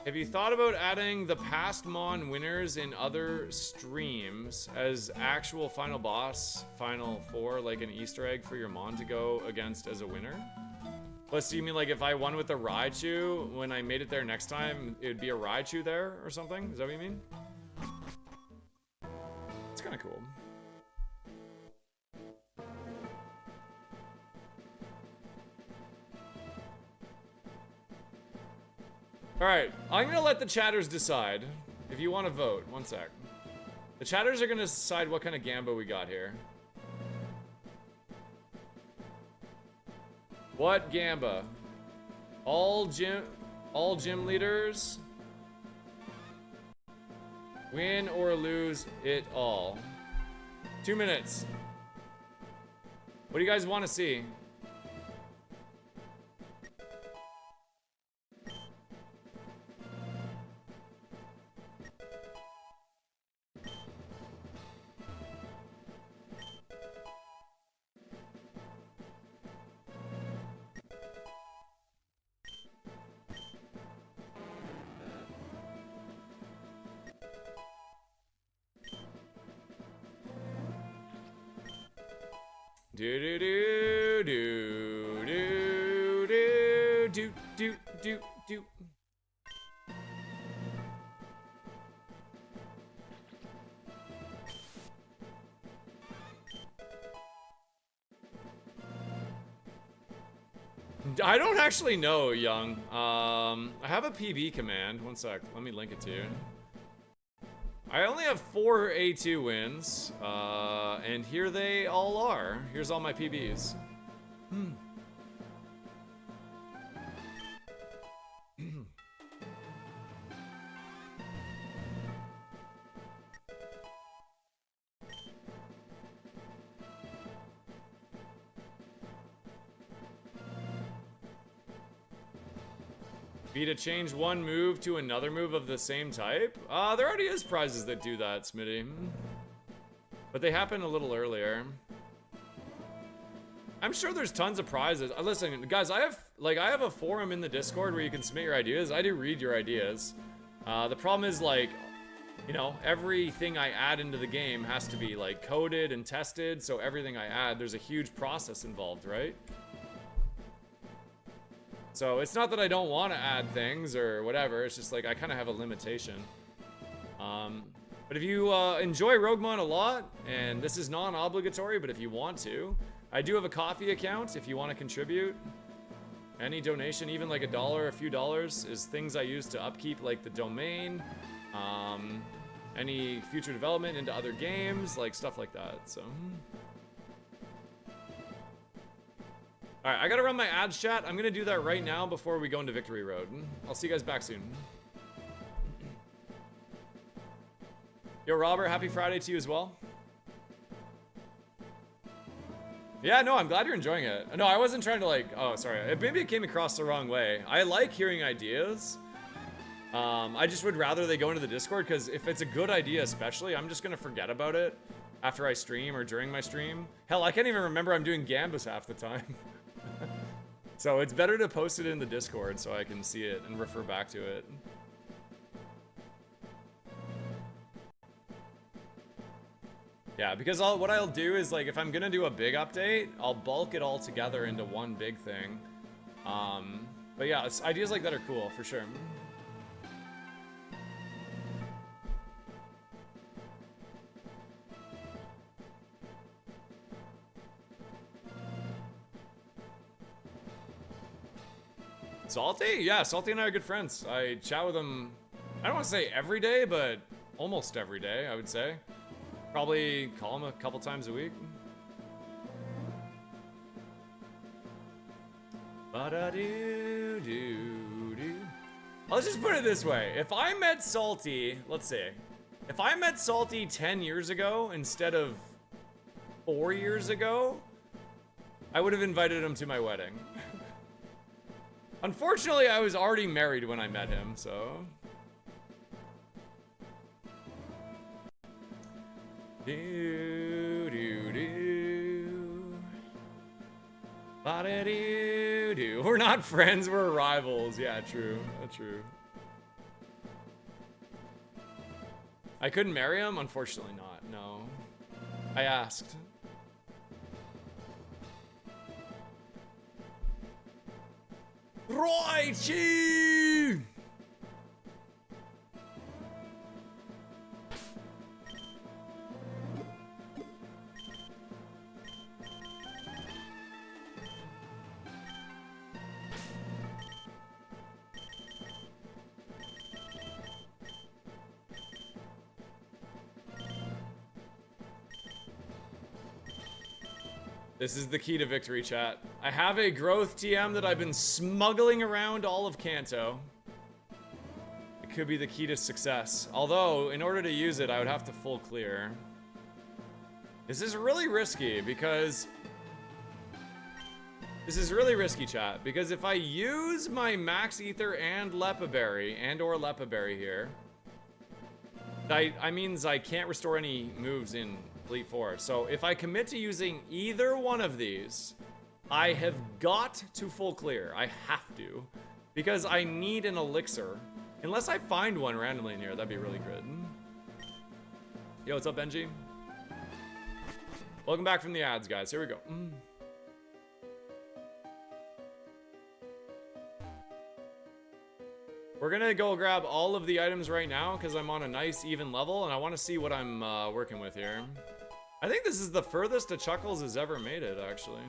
Have you thought about adding the past Mon winners in other streams as actual final boss, final 4, like an Easter egg for your Mon to go against as a winner? Plus, do you mean like if I won with a Raichu, when I made it there next time, it would be a Raichu there or something? Is that what you mean? It's kind of cool. All right, I'm gonna let the chatters decide. If you want to vote, one sec. The chatters are gonna decide what kind of Gamba we got here. What Gamba? All gym leaders? Win or lose it all. 2 minutes. What do you guys want to see? Do do do do do do do do do do. I don't actually know, Young. I have a PB command. One sec. Let me link it to you. I only have 4 A2 wins, and here they all are. Here's all my PBs. Be to change one move to another move of the same type? There already is prizes that do that, Smitty. But they happen a little earlier. I'm sure there's tons of prizes. Listen, guys, I have a forum in the Discord where you can submit your ideas. I do read your ideas. The problem is, like, you know, everything I add into the game has to be, like, coded and tested. So everything I add, there's a huge process involved, right? So it's not that I don't want to add things or whatever, it's just like I kind of have a limitation. But if you enjoy Roguemon a lot, and this is non-obligatory, but if you want to, I do have a coffee account if you want to contribute. Any donation, even like $1, a few dollars, is things I use to upkeep like the domain, any future development into other games, like stuff like that, so. Alright, I gotta run my ads chat. I'm gonna do that right now before we go into Victory Road. I'll see you guys back soon. Yo, Robert, happy Friday to you as well. Yeah, no, I'm glad you're enjoying it. No, I wasn't trying to like, oh, sorry. Maybe it came across the wrong way. I like hearing ideas. I just would rather they go into the Discord, because if it's a good idea especially, I'm just gonna forget about it after I stream or during my stream. Hell, I can't even remember I'm doing Gambus half the time. So it's better to post it in the Discord so I can see it and refer back to it. Yeah, because what I'll do is, like, if I'm gonna do a big update, I'll bulk it all together into one big thing. But yeah, it's ideas like that are cool, for sure. Salty? Yeah, Salty and I are good friends. I chat with him, I don't want to say every day, but almost every day, I would say. Probably call him a couple times a week. Ba-da-doo-doo-doo. Let's just put it this way. If I met Salty, let's see. If I met Salty 10 years ago instead of 4 years ago, I would have invited him to my wedding. Unfortunately, I was already married when I met him, so. Do do do. Ba-da-doo-doo. We're not friends, we're rivals. Yeah, true. True. I couldn't marry him? Unfortunately not, no. I asked. Roichi! This is the key to victory, chat. I have a growth TM that I've been smuggling around all of Kanto. It could be the key to success. Although, in order to use it, I would have to full clear. This is really risky because... This is really risky, chat, because if I use my Max Ether and Lepaberry, and/or Lepaberry here, I means I can't restore any moves in Elite Four. So if I commit to using either one of these, I have got to full clear. I have to, because I need an elixir. Unless I find one randomly in here, that'd be really good. Yo, what's up, Benji? Welcome back from the ads, guys. Here we go. We're gonna go grab all of the items right now because I'm on a nice even level and I want to see what I'm working with here. I think this is the furthest a Chuckles has ever made it, actually.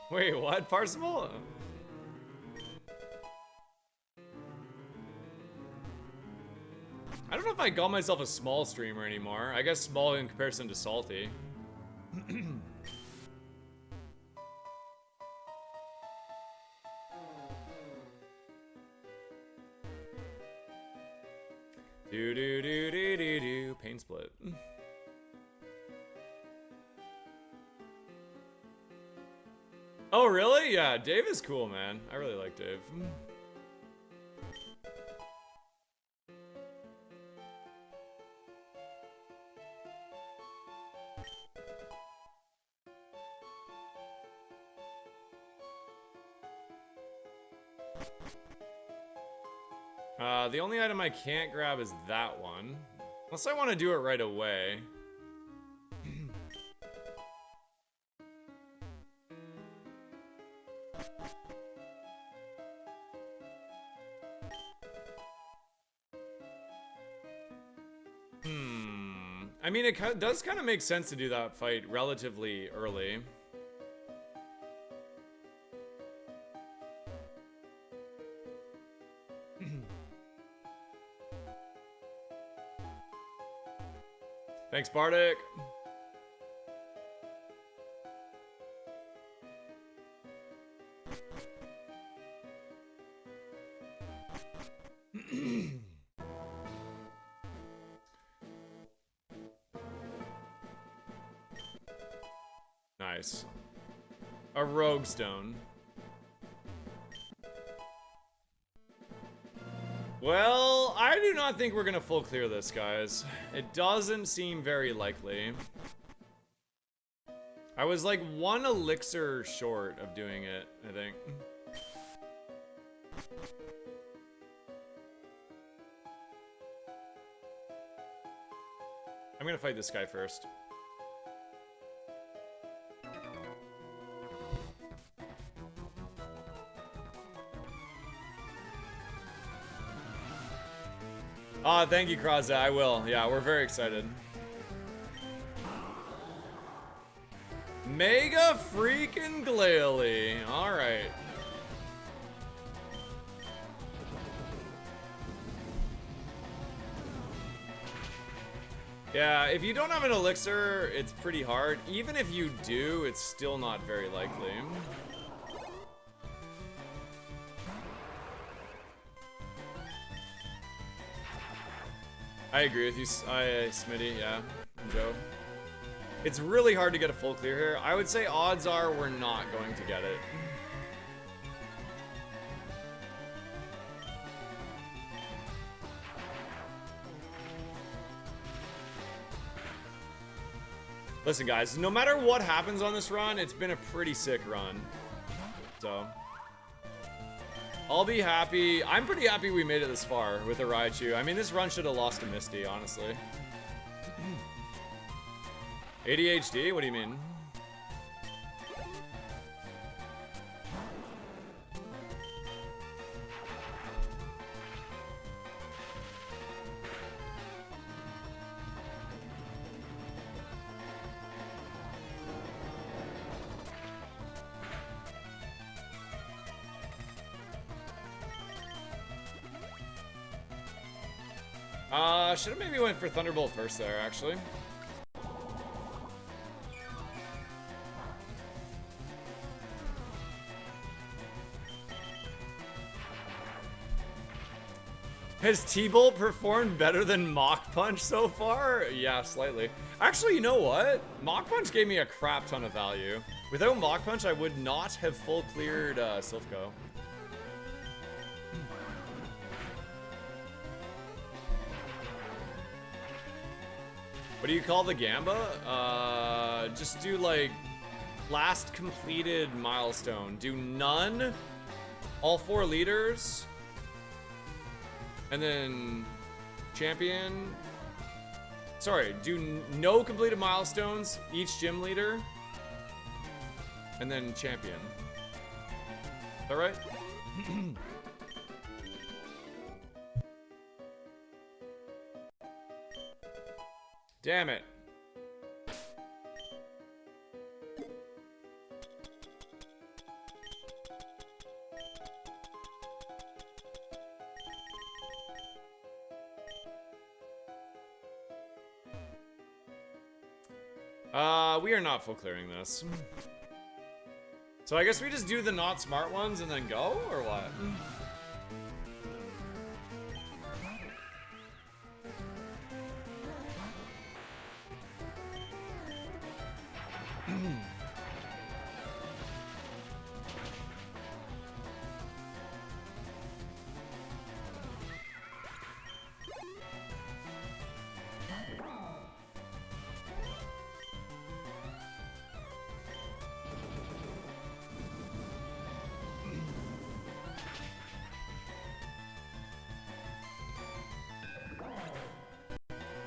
Wait, what? Parsival? I don't know if I call myself a small streamer anymore. I guess small in comparison to salty. Do do do do do do. Pain split. Oh really? Yeah, Dave is cool, man. I really like Dave. The only item I can't grab is that one. Unless I want to do it right away. I mean, it does kind of make sense to do that fight relatively early. Thanks, Bardic. Nice. A rogue stone. Well, I do not think we're gonna full clear this, guys. It doesn't seem very likely. I was like 1 elixir short of doing it, I think. I'm gonna fight this guy first. Thank you, Kraza. I will. Yeah, we're very excited. Mega freaking Glalie. Alright. Yeah, if you don't have an elixir, it's pretty hard. Even if you do, it's still not very likely. I agree with you, Smitty, yeah, and Joe. It's really hard to get a full clear here. I would say odds are we're not going to get it. Listen, guys, no matter what happens on this run, it's been a pretty sick run. So I'll be happy. I'm pretty happy we made it this far with the Raichu. I mean, this run should have lost to Misty, honestly. ADHD? What do you mean? Should have maybe went for Thunderbolt first there, actually. Has T-Bolt performed better than Mach Punch so far? Yeah, slightly. Actually, you know what? Mach Punch gave me a crap ton of value. Without Mach Punch, I would not have full cleared Silphco. What do you call the Gamba? Just do like last completed milestone. Do none, all 4 leaders, and then champion. Sorry, do no completed milestones, each gym leader, and then champion. Is that right? Damn it. We are not full clearing this. So I guess we just do the not smart ones and then go, or what?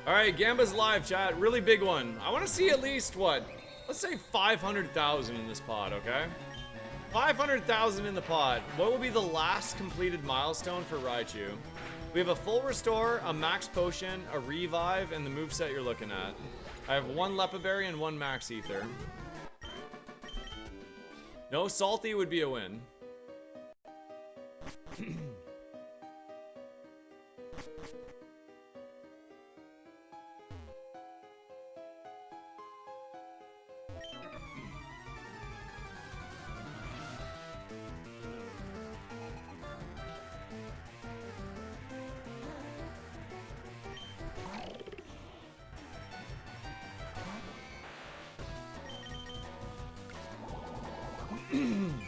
Alright, Gamba's live, chat. Really big one. I want to see at least, what? Let's say 500,000 in this pod, okay? 500,000 in the pod. What will be the last completed milestone for Raichu? We have a full restore, a max potion, a revive, and the moveset you're looking at. I have 1 Lepa Berry and 1 max ether. No salty would be a win.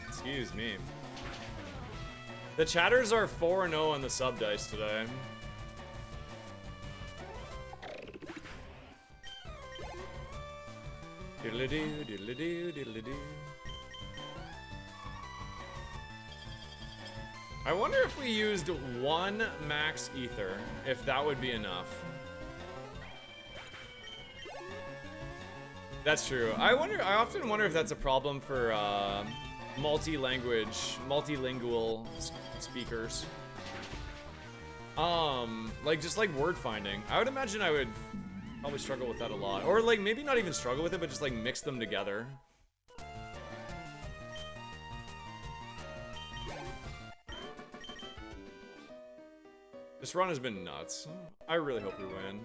Excuse me. The chatters are 4-0 on the sub dice today. Diddly-doo, diddly-doo, diddly-doo. I wonder if we used 1 max ether, if that would be enough. That's true. I often wonder if that's a problem for multilingual speakers. Like just like word finding. I would imagine I would probably struggle with that a lot. Or like maybe not even struggle with it, but just like mix them together. This run has been nuts. I really hope we win.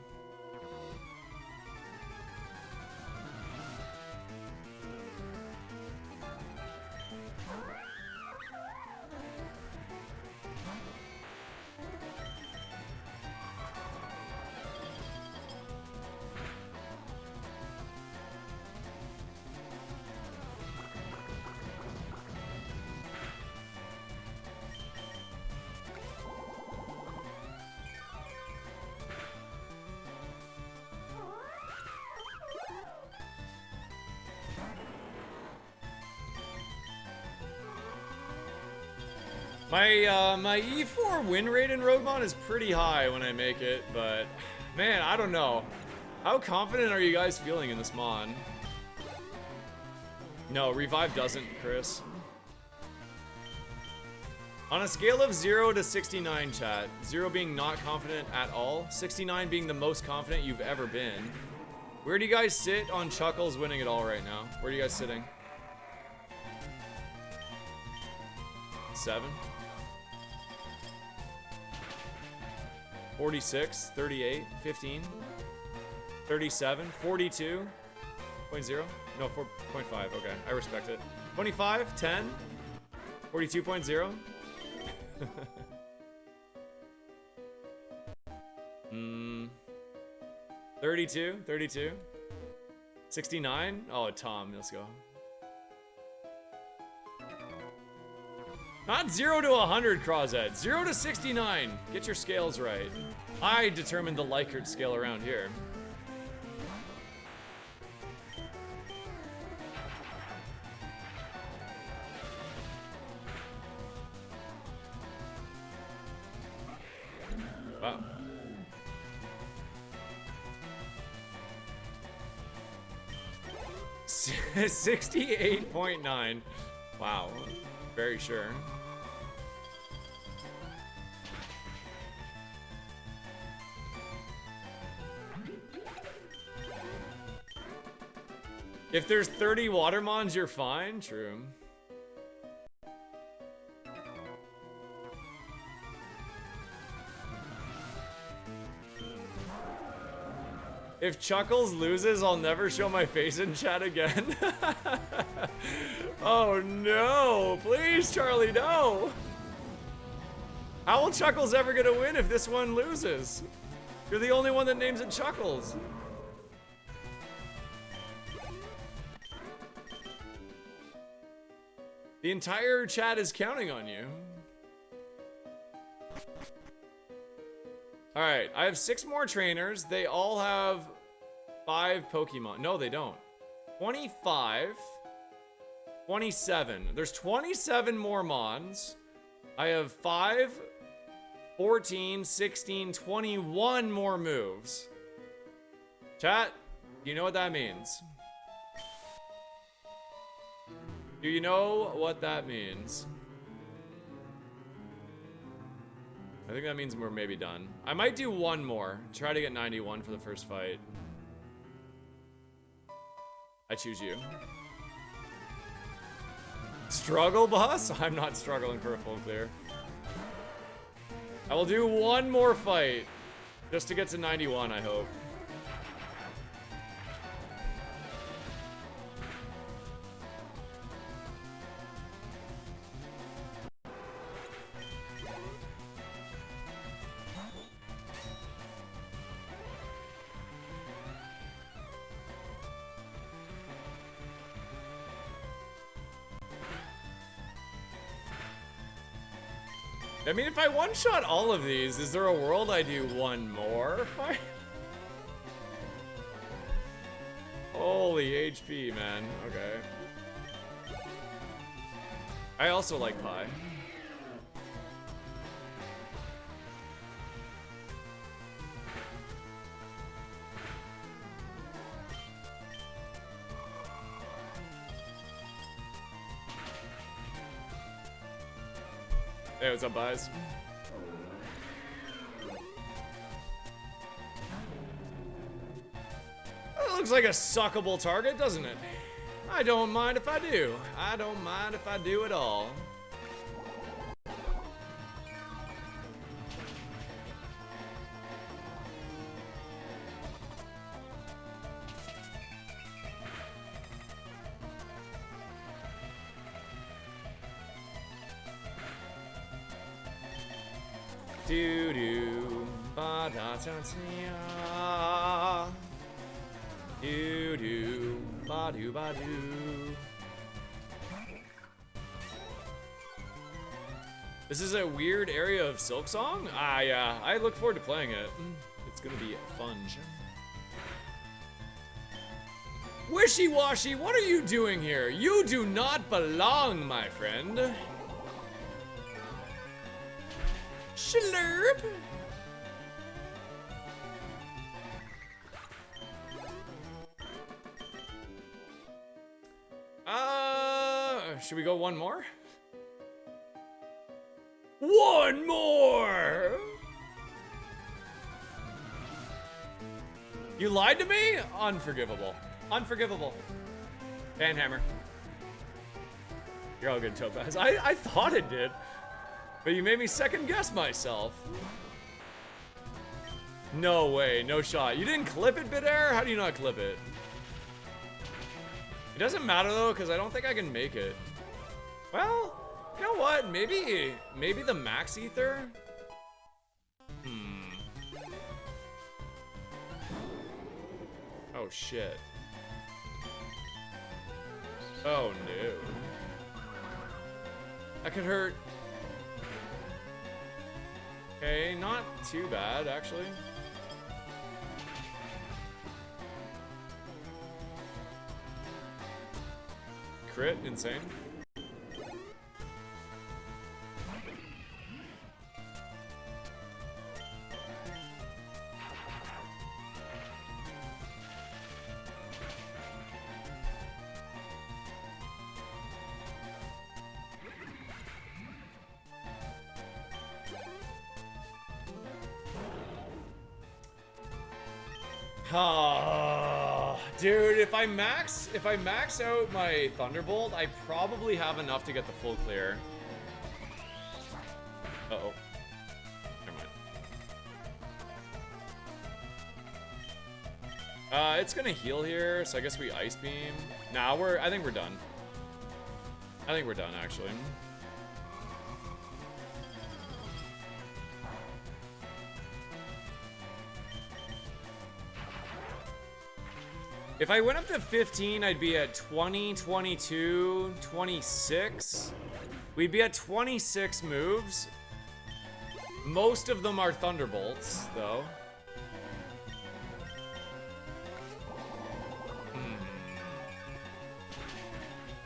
My E4 win rate in Roguemon is pretty high when I make it, but man, I don't know. How confident are you guys feeling in this mon? No, revive doesn't, Chris. On a scale of 0 to 69, chat, 0 being not confident at all, 69 being the most confident you've ever been, where do you guys sit on Chuckles winning it all right now? Where are you guys sitting? 7? 46, 38, 15, 37, 42.0? No, 4.5, okay, I respect it. 25, 10, 42.0. 32, 69. Oh, Tom, let's go. Not 0 to 100, Crozet. 0 to 69. Get your scales right. I determined the Likert scale around here. Wow. $68.9. Wow. Very sure. If there's 30 Watermons, you're fine. True. If Chuckles loses, I'll never show my face in chat again. Oh no, please Charlie, no. How will Chuckles ever get a win if this one loses? You're the only one that names it Chuckles. The entire chat is counting on you. All right, I have 6 more trainers. They all have 5 Pokemon. No, they don't. 25, 27. There's 27 more Mons. I have 5, 14, 16, 21 more moves. Chat, do you know what that means? Do you know what that means? I think that means we're maybe done. I might do one more. Try to get 91 for the first fight. I choose you. Struggle, boss? I'm not struggling for a full clear. I will do one more fight. Just to get to 91, I hope. I mean, if I one-shot all of these, is there a world I do one more fight? Holy HP, man. Okay. I also like pie. Hey, what's up, guys? That looks like a suckable target, doesn't it? I don't mind if I do. I don't mind if I do at all. Do do ba da da da. Do do ba do ba do. This is a weird area of Silksong? Ah, yeah. I look forward to playing it. It's gonna be fun. Wishy-washy, what are you doing here? You do not belong, my friend. Slurp. Should we go one more? One more! You lied to me? Unforgivable. Unforgivable. Panhammer. You're all good, Topaz. I thought it did. But you made me second guess myself. No way, no shot. You didn't clip it, Bidair? How do you not clip it? It doesn't matter though, because I don't think I can make it. Well, you know what? Maybe the Max Ether? Oh shit. Oh no. That could hurt. Okay, not too bad, actually. Crit, insane. Oh, dude, if I max out my Thunderbolt, I probably have enough to get the full clear. Uh-oh. Never mind. It's gonna heal here, so I guess we Ice Beam. Nah, I think we're done. I think we're done, actually. If I went up to 15, I'd be at 20, 22, 26. We'd be at 26 moves. Most of them are Thunderbolts, though.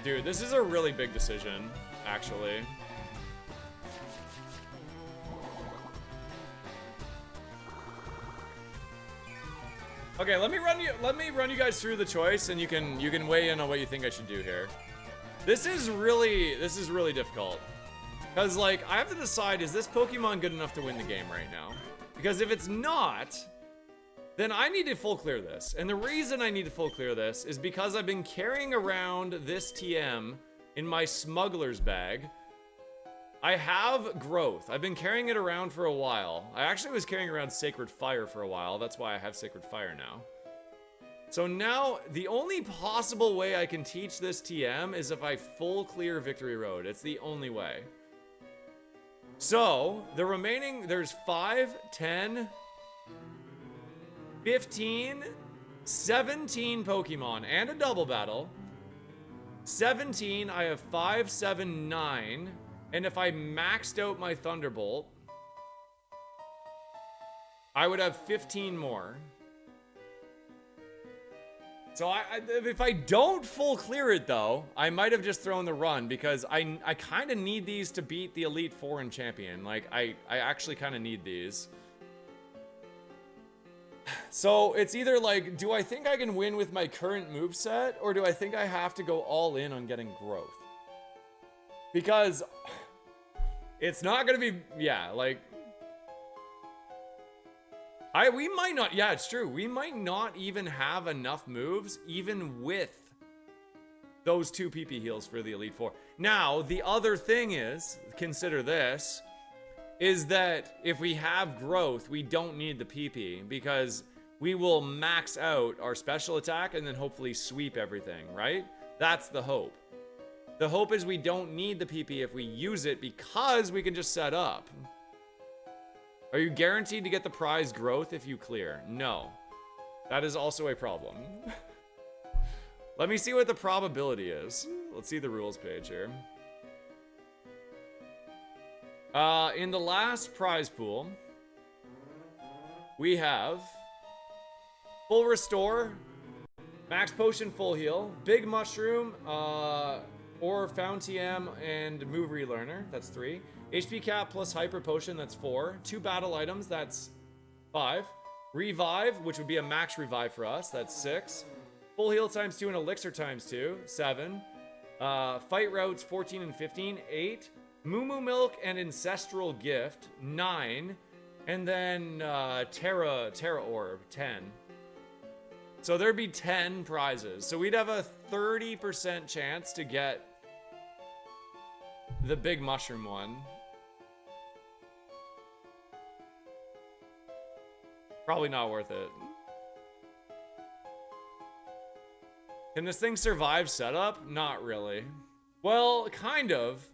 Dude, this is a really big decision, actually. Okay, let me run you guys through the choice, and you can weigh in on what you think I should do here. This is really difficult. Because, like, I have to decide, is this Pokemon good enough to win the game right now? Because if it's not, then I need to full clear this. And the reason I need to full clear this is because I've been carrying around this TM in my smuggler's bag. I have growth. I've been carrying it around for a while. I actually was carrying around Sacred Fire for a while. That's why I have Sacred Fire now. So now, the only possible way I can teach this TM is if I full clear Victory Road. It's the only way. So, the remaining, there's 5, 10, 15, 17 Pokemon, and a double battle. 17, I have 5, 7, 9, and if I maxed out my Thunderbolt, I would have 15 more. So if I don't full clear it though, I might have just thrown the run because I kind of need these to beat the Elite Four and Champion. Like, I actually kind of need these. So it's either like, do I think I can win with my current moveset, or do I think I have to go all in on getting growth? Because it's not gonna be, yeah, like, we might not, yeah, it's true. We might not even have enough moves, even with those 2 PP heals for the Elite Four. Now, the other thing is, consider this, is that if we have growth, we don't need the PP, because we will max out our special attack and then hopefully sweep everything, right? That's the hope. The hope is we don't need the PP if we use it, because we can just set up. Are you guaranteed to get the prize growth if you clear? No. That is also a problem. Let me see what the probability is. Let's see the rules page here. In the last prize pool, we have full restore, max potion, full heal, big mushroom, or found TM and move relearner. That's 3. HP cap plus hyper potion, that's 4. 2 battle items, that's 5. Revive, which would be a max revive for us, that's 6. Full heal times 2 and elixir times 2, 7. Fight routes 14 and 15, 8. Moo Milk and Ancestral Gift, 9. And then Terra Orb, 10. So there'd be 10 prizes. So we'd have a 30% chance to get the big mushroom one. Probably not worth it. Can this thing survive setup? Not really. Well, kind of.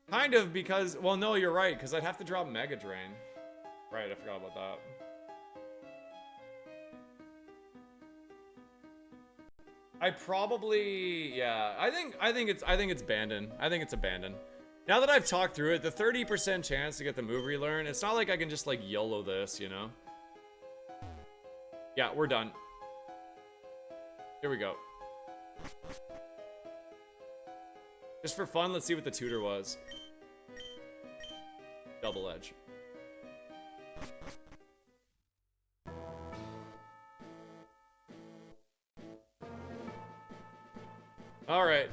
Kind of, because... Well, no, you're right, because I'd have to drop Mega Drain. Right, I forgot about that. I probably... Yeah, I think it's abandoned. I think it's abandoned. Now that I've talked through it, the 30% chance to get the move relearn, it's not like I can just, like, YOLO this, you know? Yeah, we're done. Here we go. Just for fun, let's see what the tutor was. Double edge. All right.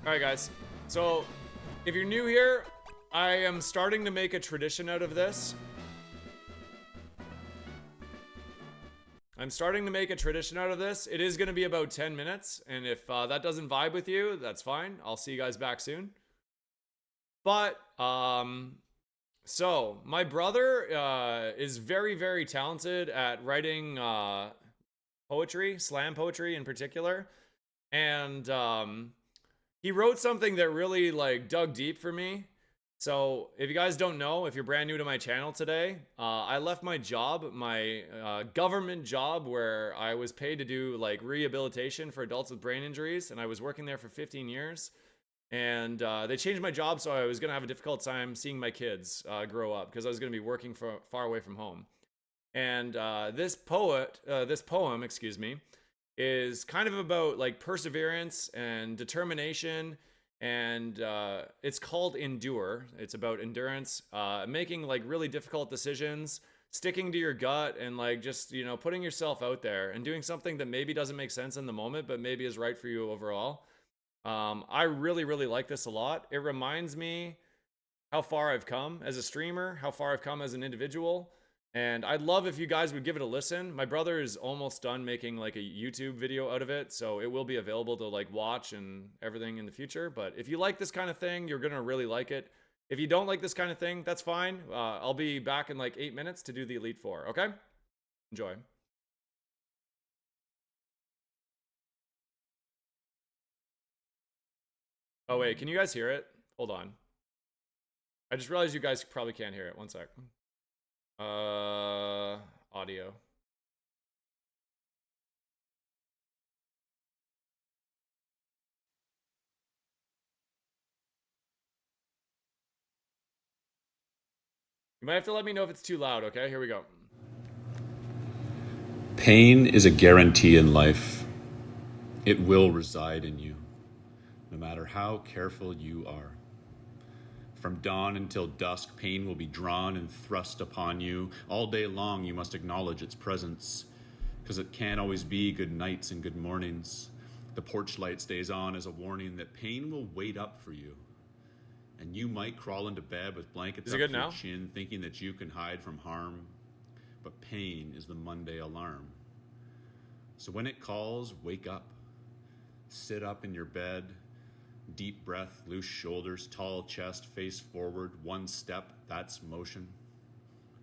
All right, guys. So, If you're new here, I am starting to make a tradition out of this. I'm starting to make a tradition out of this. It is going to be about 10 minutes, and if that doesn't vibe with you, that's fine. I'll see you guys back soon. But, so, my brother is very, very talented at writing poetry, slam poetry in particular. And he wrote something that really, like, dug deep for me. So, if you guys don't know, if you're brand new to my channel today, I left my job, my government job, where I was paid to do, like, rehabilitation for adults with brain injuries, and I was working there for 15 years. And they changed my job, so I was going to have a difficult time seeing my kids grow up, because I was going to be working far away from home. And this poem, excuse me, is kind of about, like, perseverance and determination. And it's called Endure. It's about endurance, making, like, really difficult decisions, sticking to your gut, and, like, just, you know, putting yourself out there and doing something that maybe doesn't make sense in the moment, but maybe is right for you overall. I really, really like this a lot. It reminds me how far I've come as a streamer, how far I've come as an individual. And I'd love if you guys would give it a listen. My brother is almost done making, like, a YouTube video out of it, so it will be available to, like, watch and everything in the future. But if you like this kind of thing, you're gonna really like it. If you don't like this kind of thing, that's fine. I'll be back in like 8 minutes to do the Elite Four, okay? Enjoy. Oh wait, can you guys hear it? Hold on. I just realized you guys probably can't hear it. One sec. Audio. You might have to let me know if it's too loud, okay? Here we go. Pain is a guarantee in life. It will reside in you, no matter how careful you are. From dawn until dusk, pain will be drawn and thrust upon you. All day long, you must acknowledge its presence, because it can't always be good nights and good mornings. The porch light stays on as a warning that pain will wait up for you. And you might crawl into bed with blankets up to your chin, thinking that you can hide from harm. But pain is the Monday alarm. So when it calls, wake up. Sit up in your bed. Deep breath, loose shoulders, tall chest, face forward. One step, that's motion.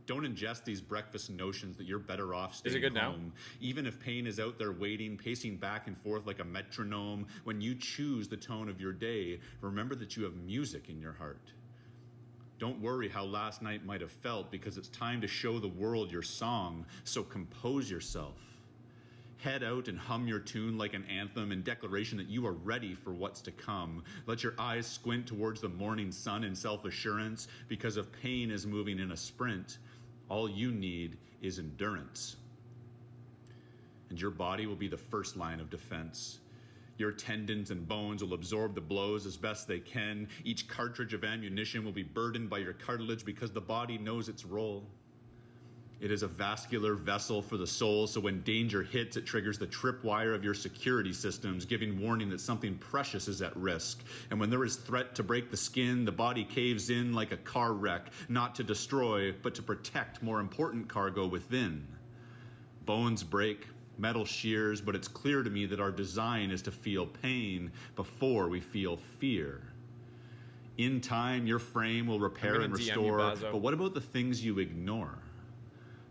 Don't ingest these breakfast notions that you're better off staying home. Now? Even if pain is out there waiting, pacing back and forth like a metronome, when you choose the tone of your day, remember that you have music in your heart. Don't worry how last night might have felt, because it's time to show the world your song, so compose yourself. Head out and hum your tune like an anthem in declaration that you are ready for what's to come. Let your eyes squint towards the morning sun in self-assurance, because if pain is moving in a sprint, all you need is endurance. And your body will be the first line of defense. Your tendons and bones will absorb the blows as best they can. Each cartridge of ammunition will be burdened by your cartilage, because the body knows its role. It is a vascular vessel for the soul, so when danger hits, it triggers the tripwire of your security systems, giving warning that something precious is at risk. And when there is threat to break the skin, the body caves in like a car wreck, not to destroy, but to protect more important cargo within. Bones break, metal shears, but it's clear to me that our design is to feel pain before we feel fear. In time, your frame will repair and restore, but what about the things you ignore?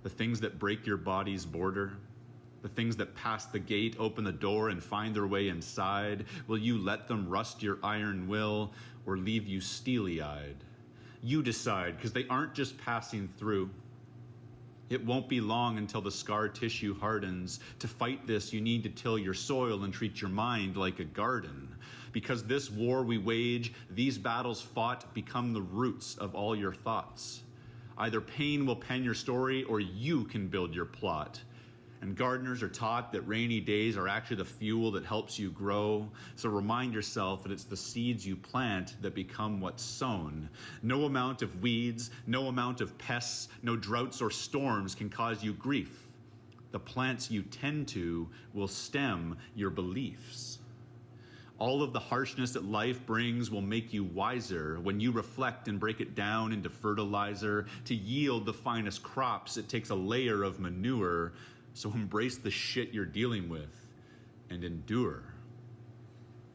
The things that break your body's border, the things that pass the gate, open the door, and find their way inside. Will you let them rust your iron will, or leave you steely-eyed? You decide, because they aren't just passing through. It won't be long until the scar tissue hardens. To fight this, you need to till your soil and treat your mind like a garden. Because this war we wage, these battles fought, become the roots of all your thoughts. Either pain will pen your story, or you can build your plot. And gardeners are taught that rainy days are actually the fuel that helps you grow. So remind yourself that it's the seeds you plant that become what's sown. No amount of weeds, no amount of pests, no droughts or storms can cause you grief. The plants you tend to will stem your beliefs. All of the harshness that life brings will make you wiser. When you reflect and break it down into fertilizer, to yield the finest crops, it takes a layer of manure. So embrace the shit you're dealing with and endure.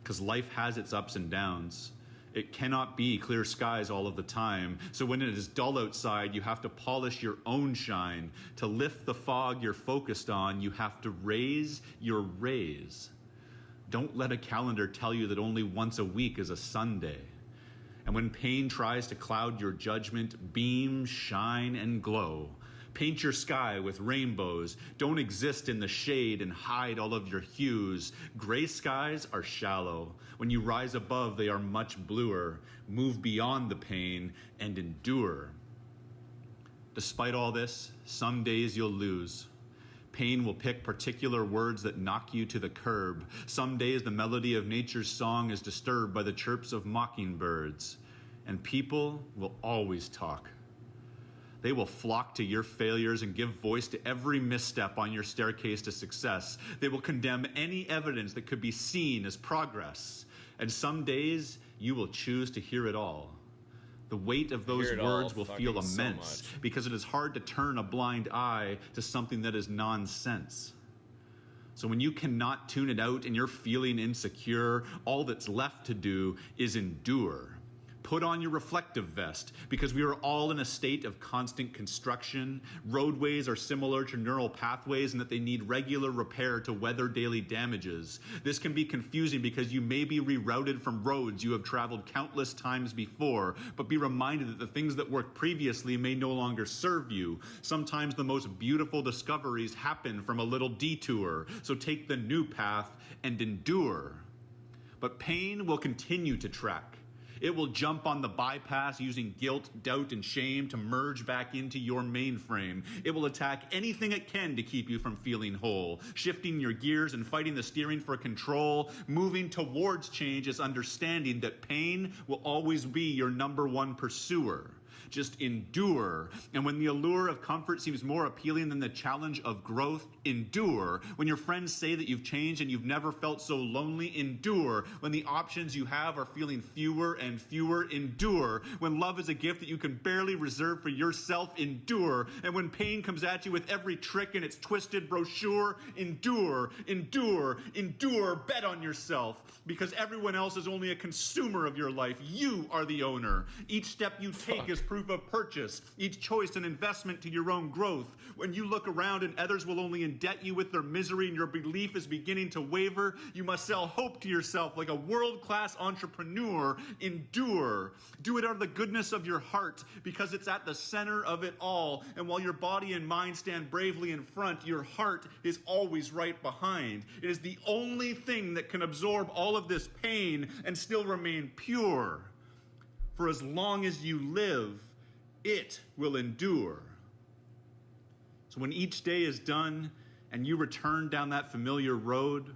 Because life has its ups and downs. It cannot be clear skies all of the time. So when it is dull outside, you have to polish your own shine. To lift the fog you're focused on, you have to raise your rays. Don't let a calendar tell you that only once a week is a Sunday. And when pain tries to cloud your judgment, beam, shine, and glow. Paint your sky with rainbows. Don't exist in the shade and hide all of your hues. Gray skies are shallow. When you rise above, they are much bluer. Move beyond the pain and endure. Despite all this, some days you'll lose. Pain will pick particular words that knock you to the curb. Some days the melody of nature's song is disturbed by the chirps of mockingbirds. And people will always talk. They will flock to your failures and give voice to every misstep on your staircase to success. They will condemn any evidence that could be seen as progress. And some days, you will choose to hear it all. The weight of those words will feel immense because it is hard to turn a blind eye to something that is nonsense. So when you cannot tune it out and you're feeling insecure, all that's left to do is endure. Put on your reflective vest, because we are all in a state of constant construction. Roadways are similar to neural pathways in that they need regular repair to weather daily damages. This can be confusing because you may be rerouted from roads you have traveled countless times before, but be reminded that the things that worked previously may no longer serve you. Sometimes the most beautiful discoveries happen from a little detour, so take the new path and endure. But pain will continue to track. It will jump on the bypass using guilt, doubt, and shame to merge back into your mainframe. It will attack anything it can to keep you from feeling whole. Shifting your gears and fighting the steering for control. Moving towards change is understanding that pain will always be your number one pursuer. Just endure. And when the allure of comfort seems more appealing than the challenge of growth, endure. When your friends say that you've changed and you've never felt so lonely, endure. When the options you have are feeling fewer and fewer, endure. When love is a gift that you can barely reserve for yourself, endure. And when pain comes at you with every trick in its twisted brochure, endure, endure, endure. Bet on yourself, because everyone else is only a consumer of your life. You are the owner. Each step you take is proof of purchase, each choice an investment to your own growth. When you look around and others will only indebt you with their misery and your belief is beginning to waver, you must sell hope to yourself like a world-class entrepreneur. Endure. Do it out of the goodness of your heart, because it's at the center of it all. And while your body and mind stand bravely in front, your heart is always right behind. It is the only thing that can absorb all of this pain and still remain pure. For as long as you live, it will endure. So when each day is done and you return down that familiar road,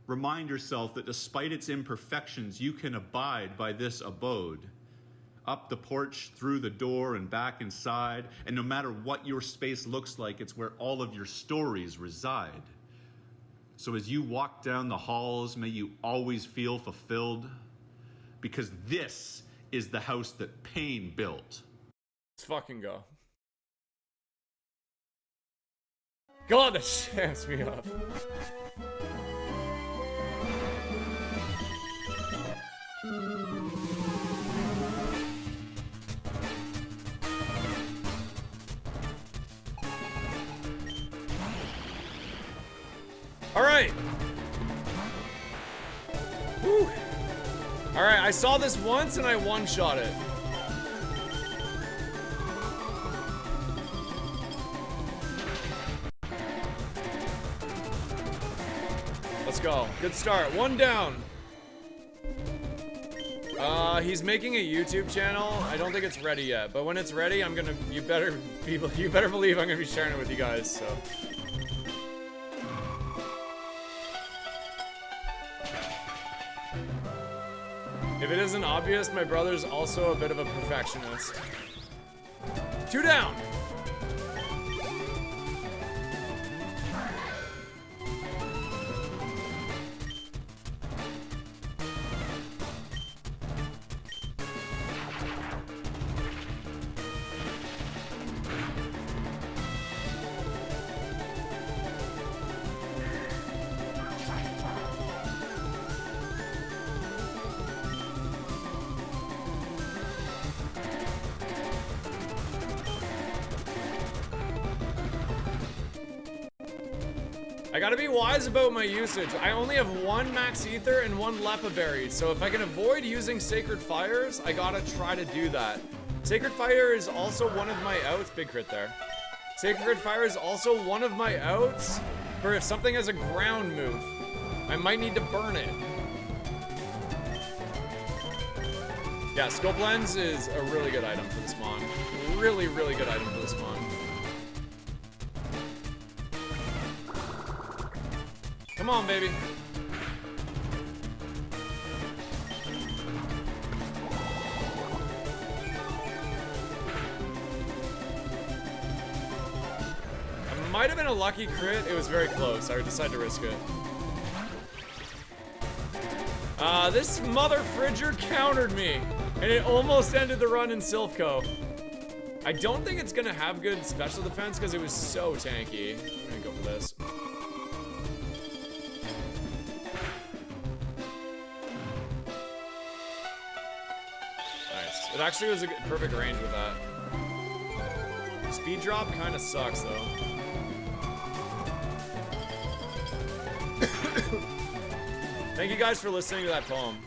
remind yourself that despite its imperfections, you can abide by this abode. Up the porch, through the door, and back inside, and no matter what your space looks like, it's where all of your stories reside. So as you walk down the halls, may you always feel fulfilled, because this is the house that pain built. Let's fucking go. God, that shamps me up. Alright. Whew. Alright, I saw this once and I one-shot it. Let's go. Good start. One down. He's making a YouTube channel. I don't think it's ready yet, but when it's ready, I'm gonna. You better believe I'm gonna be sharing it with you guys. So. If it isn't obvious, my brother's also a bit of a perfectionist. 2 down. I gotta be wise about my usage. I only have one Max Ether and one Lepa Berry, so if I can avoid using Sacred Fires, I gotta try to do that. Sacred Fire is also one of my outs. Big crit there. Sacred Fire is also one of my outs for if something has a ground move. I might need to burn it. Yeah, Scope Lens is a really good item for this mon. Really, really good item for this mon. Come on, baby. It might have been a lucky crit. It was very close. I decided to risk it. This mother fridger countered me, and it almost ended the run in Silphco. I don't think it's gonna have good special defense because it was so tanky. I'm gonna go for this. Nice. It actually was a perfect range with that. Speed drop kind of sucks though. Thank you guys for listening to that poem.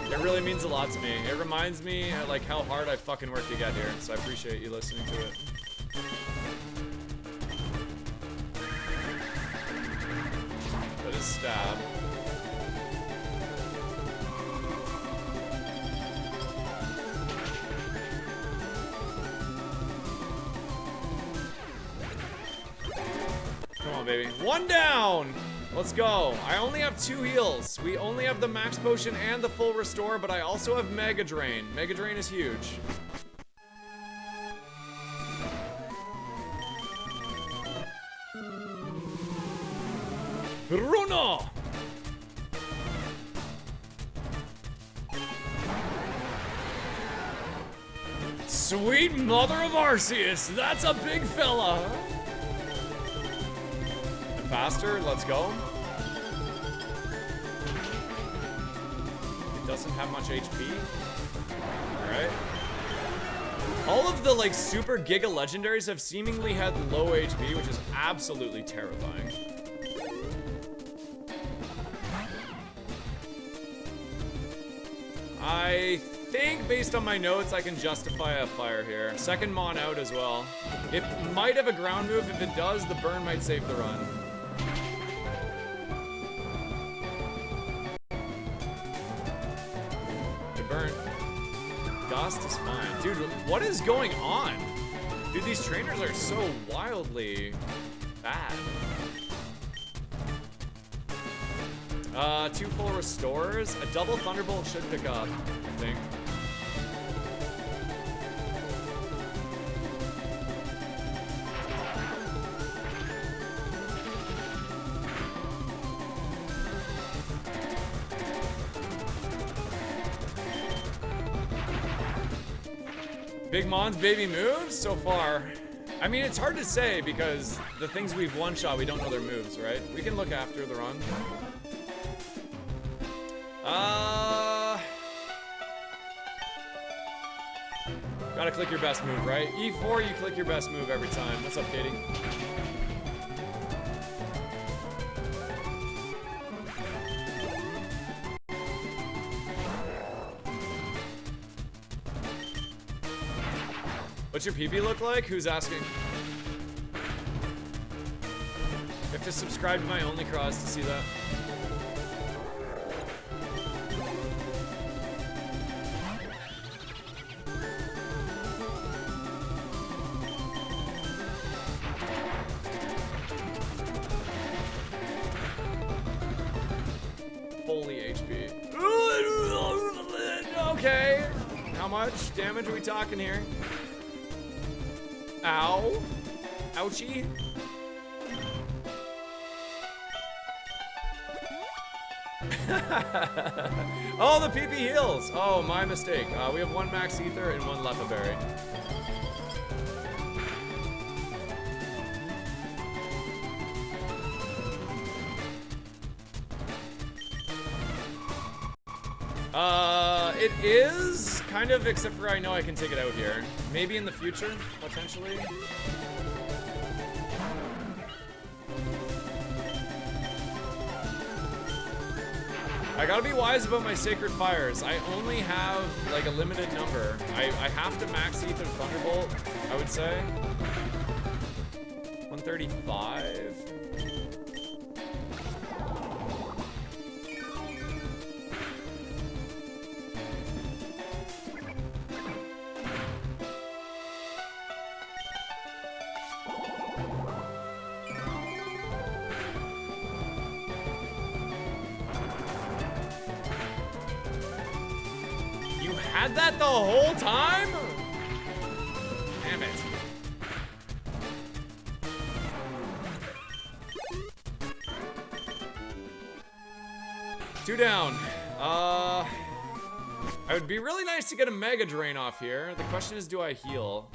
It really means a lot to me. It reminds me like how hard I fucking worked to get here, so I appreciate you listening to it. That is stab. Come on, baby. One down! Let's go. I only have 2 heals. We only have the max potion and the full restore, but I also have Mega Drain. Mega Drain is huge. Runa! Sweet mother of Arceus, that's a big fella. Faster, let's go. It doesn't have much HP. Alright. All of the like super giga legendaries have seemingly had low HP, which is absolutely terrifying. I think based on my notes I can justify a fire here. Second mon out as well. It might have a ground move. If it does, the burn might save the run. Burn. Gust is fine. Dude, what is going on? Dude, these trainers are so wildly bad. 2 full restores. A double Thunderbolt should pick up, I think. Big Mon's baby moves so far. I mean, it's hard to say because the things we've one-shot, we don't know their moves, right? We can look after the run. Gotta click your best move, right? E4, you click your best move every time. What's up, Katie? What's your PP look like? Who's asking? You have to subscribe to my OnlyCross to see that. Holy HP. Okay. How much damage are we talking here? Ow. Ouchie. Oh, the PP heals. Oh, my mistake. We have 1 Max Ether and 1 Lepa Berry. It is kind of, except for I know I can take it out here. Maybe in the future, potentially. I gotta be wise about my sacred fires. I only have like a limited number. I have to max ether thunderbolt, I would say. 135. Had that the whole time? Damn it. Two down. It would be really nice to get a Mega Drain off here. The question is, do I heal?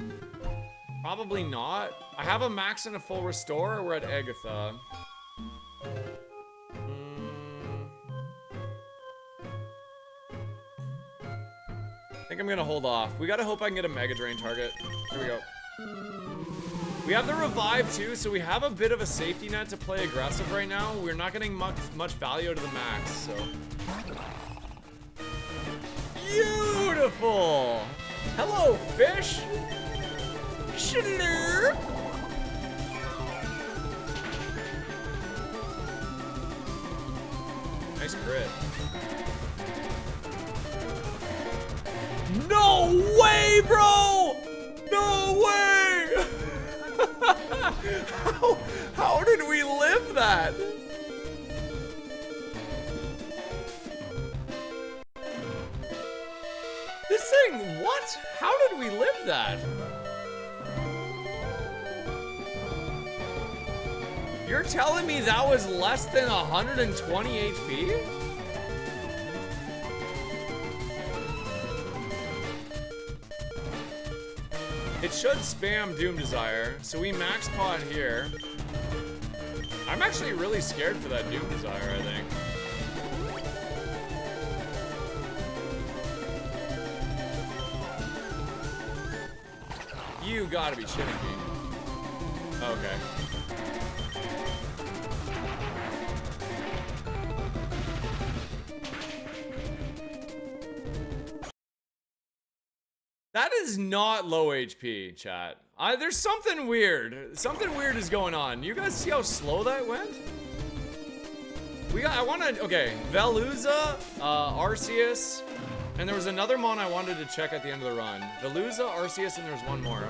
Probably not. I have a max and a full restore. We're at Agatha. I think I'm gonna hold off. We gotta hope I can get a Mega Drain target. Here we go. We have the revive too, so we have a bit of a safety net to play aggressive right now. We're not getting much value to the max, so. Beautiful! Hello, fish! Schlurp! Nice crit. No way, bro! No way! how did we live that? This thing, what? How did we live that? You're telling me that was less than 120 HP? It should spam Doom Desire, so we max pod here. I'm actually really scared for that Doom Desire, I think. You gotta be shitting me. Okay. That is not low HP, chat. There's something weird. Something weird is going on. You guys see how slow that went? Okay, Veluza, Arceus, and there was another mon I wanted to check at the end of the run. Veluza, Arceus, and there's one more.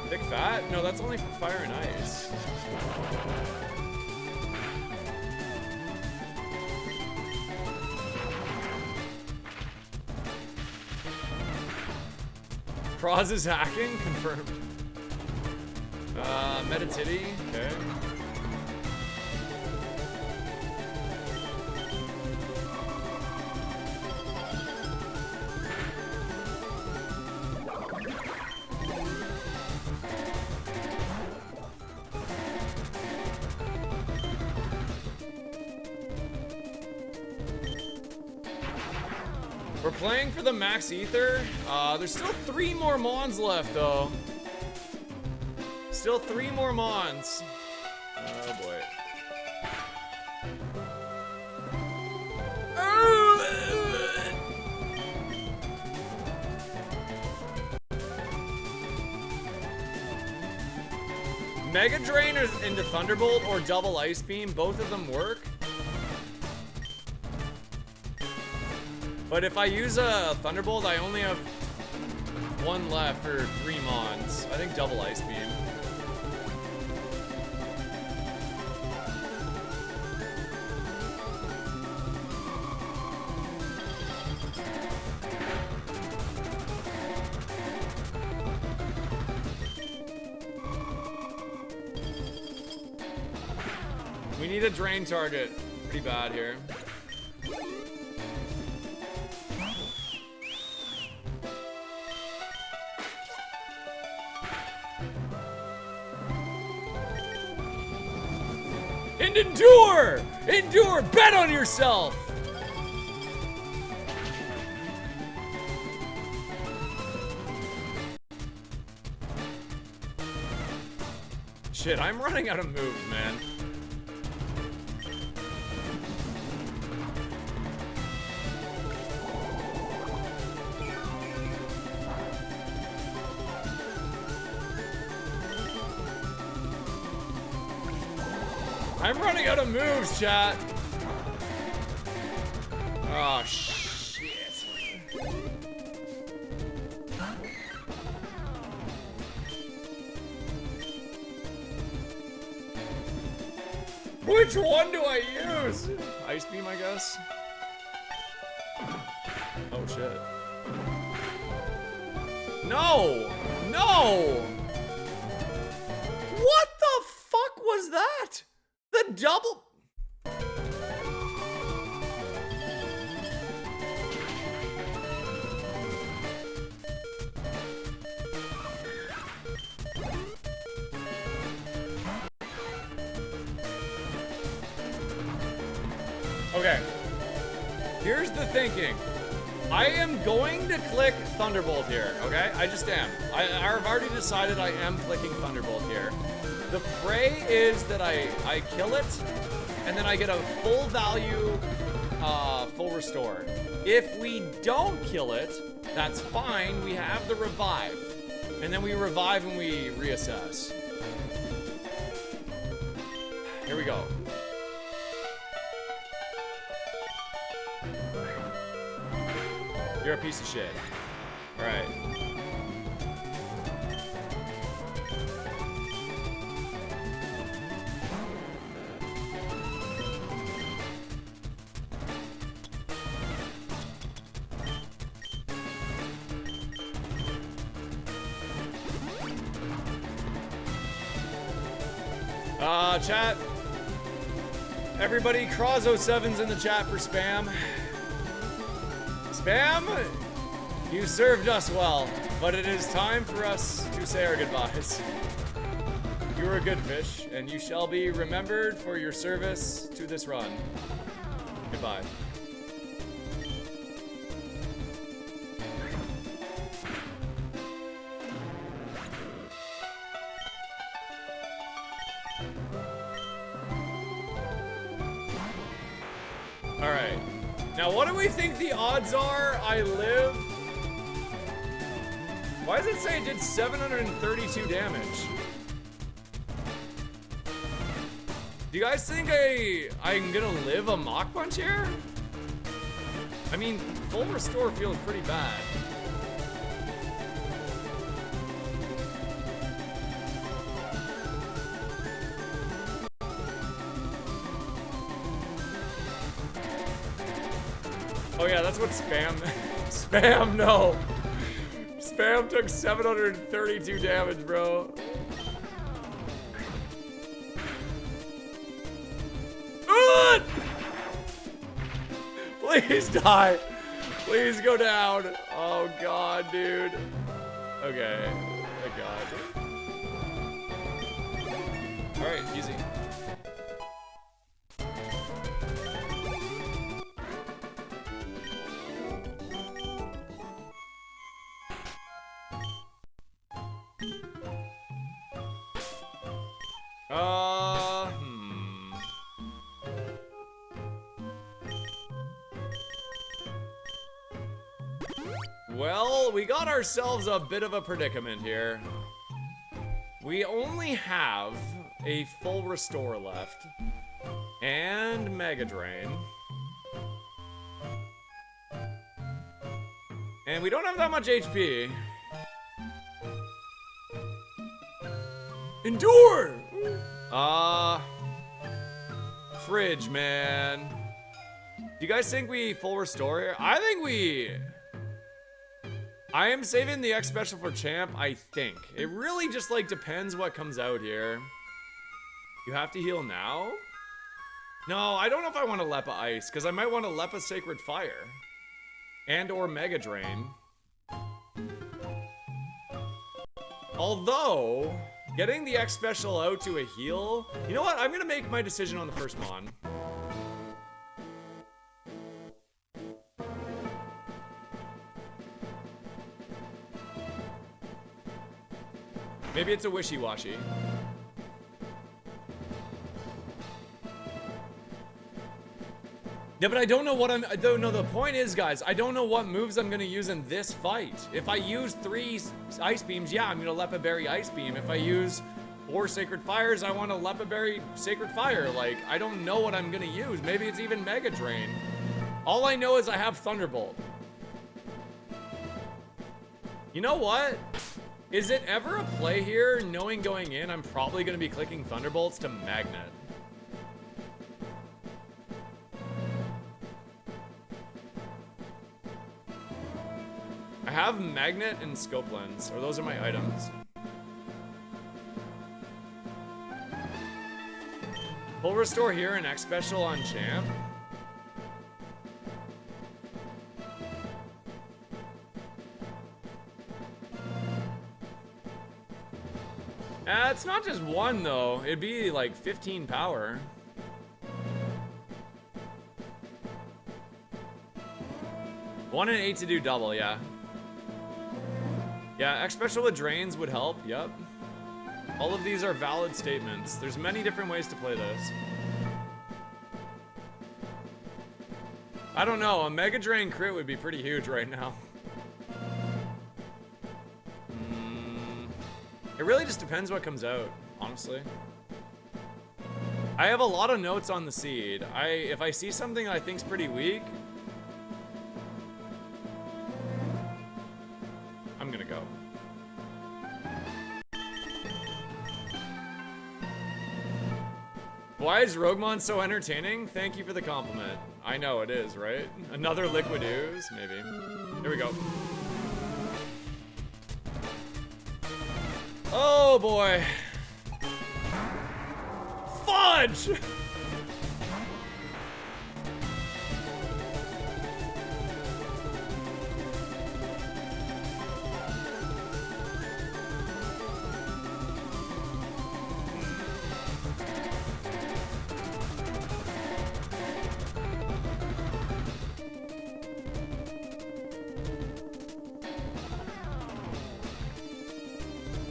Thick Fat? No, that's only for Fire and Ice. Cross is hacking, confirmed. Metatitty, okay. We're playing for the max ether. There's still 3 more mons left, though. Still 3 more mons. Oh boy. Mega Drain into Thunderbolt or double Ice Beam, both of them work. But if I use a Thunderbolt, I only have 1 left for 3 mons. I think double Ice Beam. We need a drain target. Pretty bad here. And endure! Endure! Bet on yourself! Shit, I'm running out of moves, man. I'm running out of moves, chat. Oh, shit. Which one do I use? Ice Beam, I guess. Oh, shit. No! No! What the fuck was that? The double... Okay. Here's the thinking. I am going to click Thunderbolt here, okay? I just am. I've already decided I am clicking Thunderbolt here. The prey is that I kill it, and then I get a full value, full restore. If we don't kill it, that's fine. We have the revive. And then we revive and we reassess. Here we go. You're a piece of shit. All right. Chat. Everybody, Crozo7's in the chat for spam. Spam, you served us well, but it is time for us to say our goodbyes. You were a good fish, and you shall be remembered for your service to this run. Goodbye. Alright. Now, what do we think the odds are I live? Why does it say it did 732 damage? Do you guys think I'm gonna live a Mach Punch here? I mean, full restore feels pretty bad. Oh yeah, that's what spam... Spam, no! Spam took 732 damage, bro. Please die. Please go down. Oh god, dude. Okay. Oh god. Alright, easy. Well, we got ourselves a bit of a predicament here. We only have a full restore left. And Mega Drain. And we don't have that much HP. Endure! Fridge, man. Do you guys think we full restore here? I think we... I am saving the X special for champ, I think. It really just like depends what comes out here. You have to heal now? No, I don't know if I want to Lepa Ice, because I might want to Lepa Sacred Fire. And or Mega Drain. Although, getting the X special out to a heal... You know what? I'm going to make my decision on the first Mon. Maybe it's a wishy-washy. Yeah, but I don't know what I don't know. The point is, guys, I don't know what moves I'm gonna use in this fight. If I use 3 Ice Beams, yeah, I'm gonna Lepa Berry Ice Beam. If I use 4 Sacred Fires, I want a Lepaberry Sacred Fire. Like, I don't know what I'm gonna use. Maybe it's even Mega Drain. All I know is I have Thunderbolt. You know what? Is it ever a play here, knowing going in, I'm probably gonna be clicking Thunderbolts to Magnet? I have Magnet and Scope Lens, or those are my items. Full Restore here and X Special on Champ. It's not just 1 though, it'd be like 15 power. One and 8 to do double, yeah. Yeah, X Special with Drains would help, yep. All of these are valid statements. There's many different ways to play this. I don't know, a Mega Drain crit would be pretty huge right now. It really just depends what comes out, honestly. I have a lot of notes on the seed. If I see something that I think's pretty weak, I'm gonna go. Why is Roguemon so entertaining? Thank you for the compliment. I know it is, right? Another Liquid Ooze, maybe. Here we go. Oh boy. Fudge!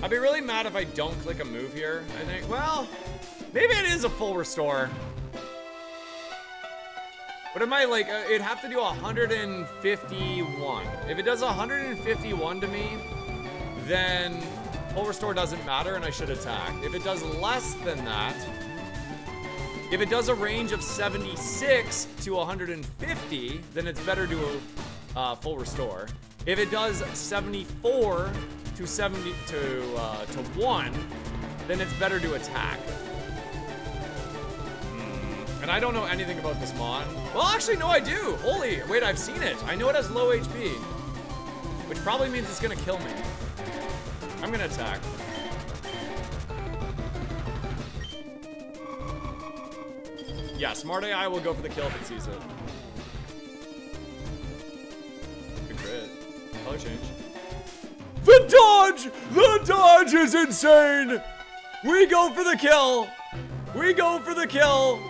I'd be really mad if I don't click a move here, I think. Well, maybe it is a full restore. But it might, like, it'd have to do 151. If it does 151 to me, then full restore doesn't matter and I should attack. If it does less than that, if it does a range of 76 to 150, then it's better to full restore. If it does 74 to 70 to 1, then it's better to attack. And I don't know anything about this mon. Well, actually, no, I do. Holy, wait, I've seen it. I know it has low HP, which probably means it's gonna kill me. I'm gonna attack. Yeah, Smart AI will go for the kill if it sees it. Good crit. Color change. The dodge! The dodge is insane! We go for the kill! We go for the kill!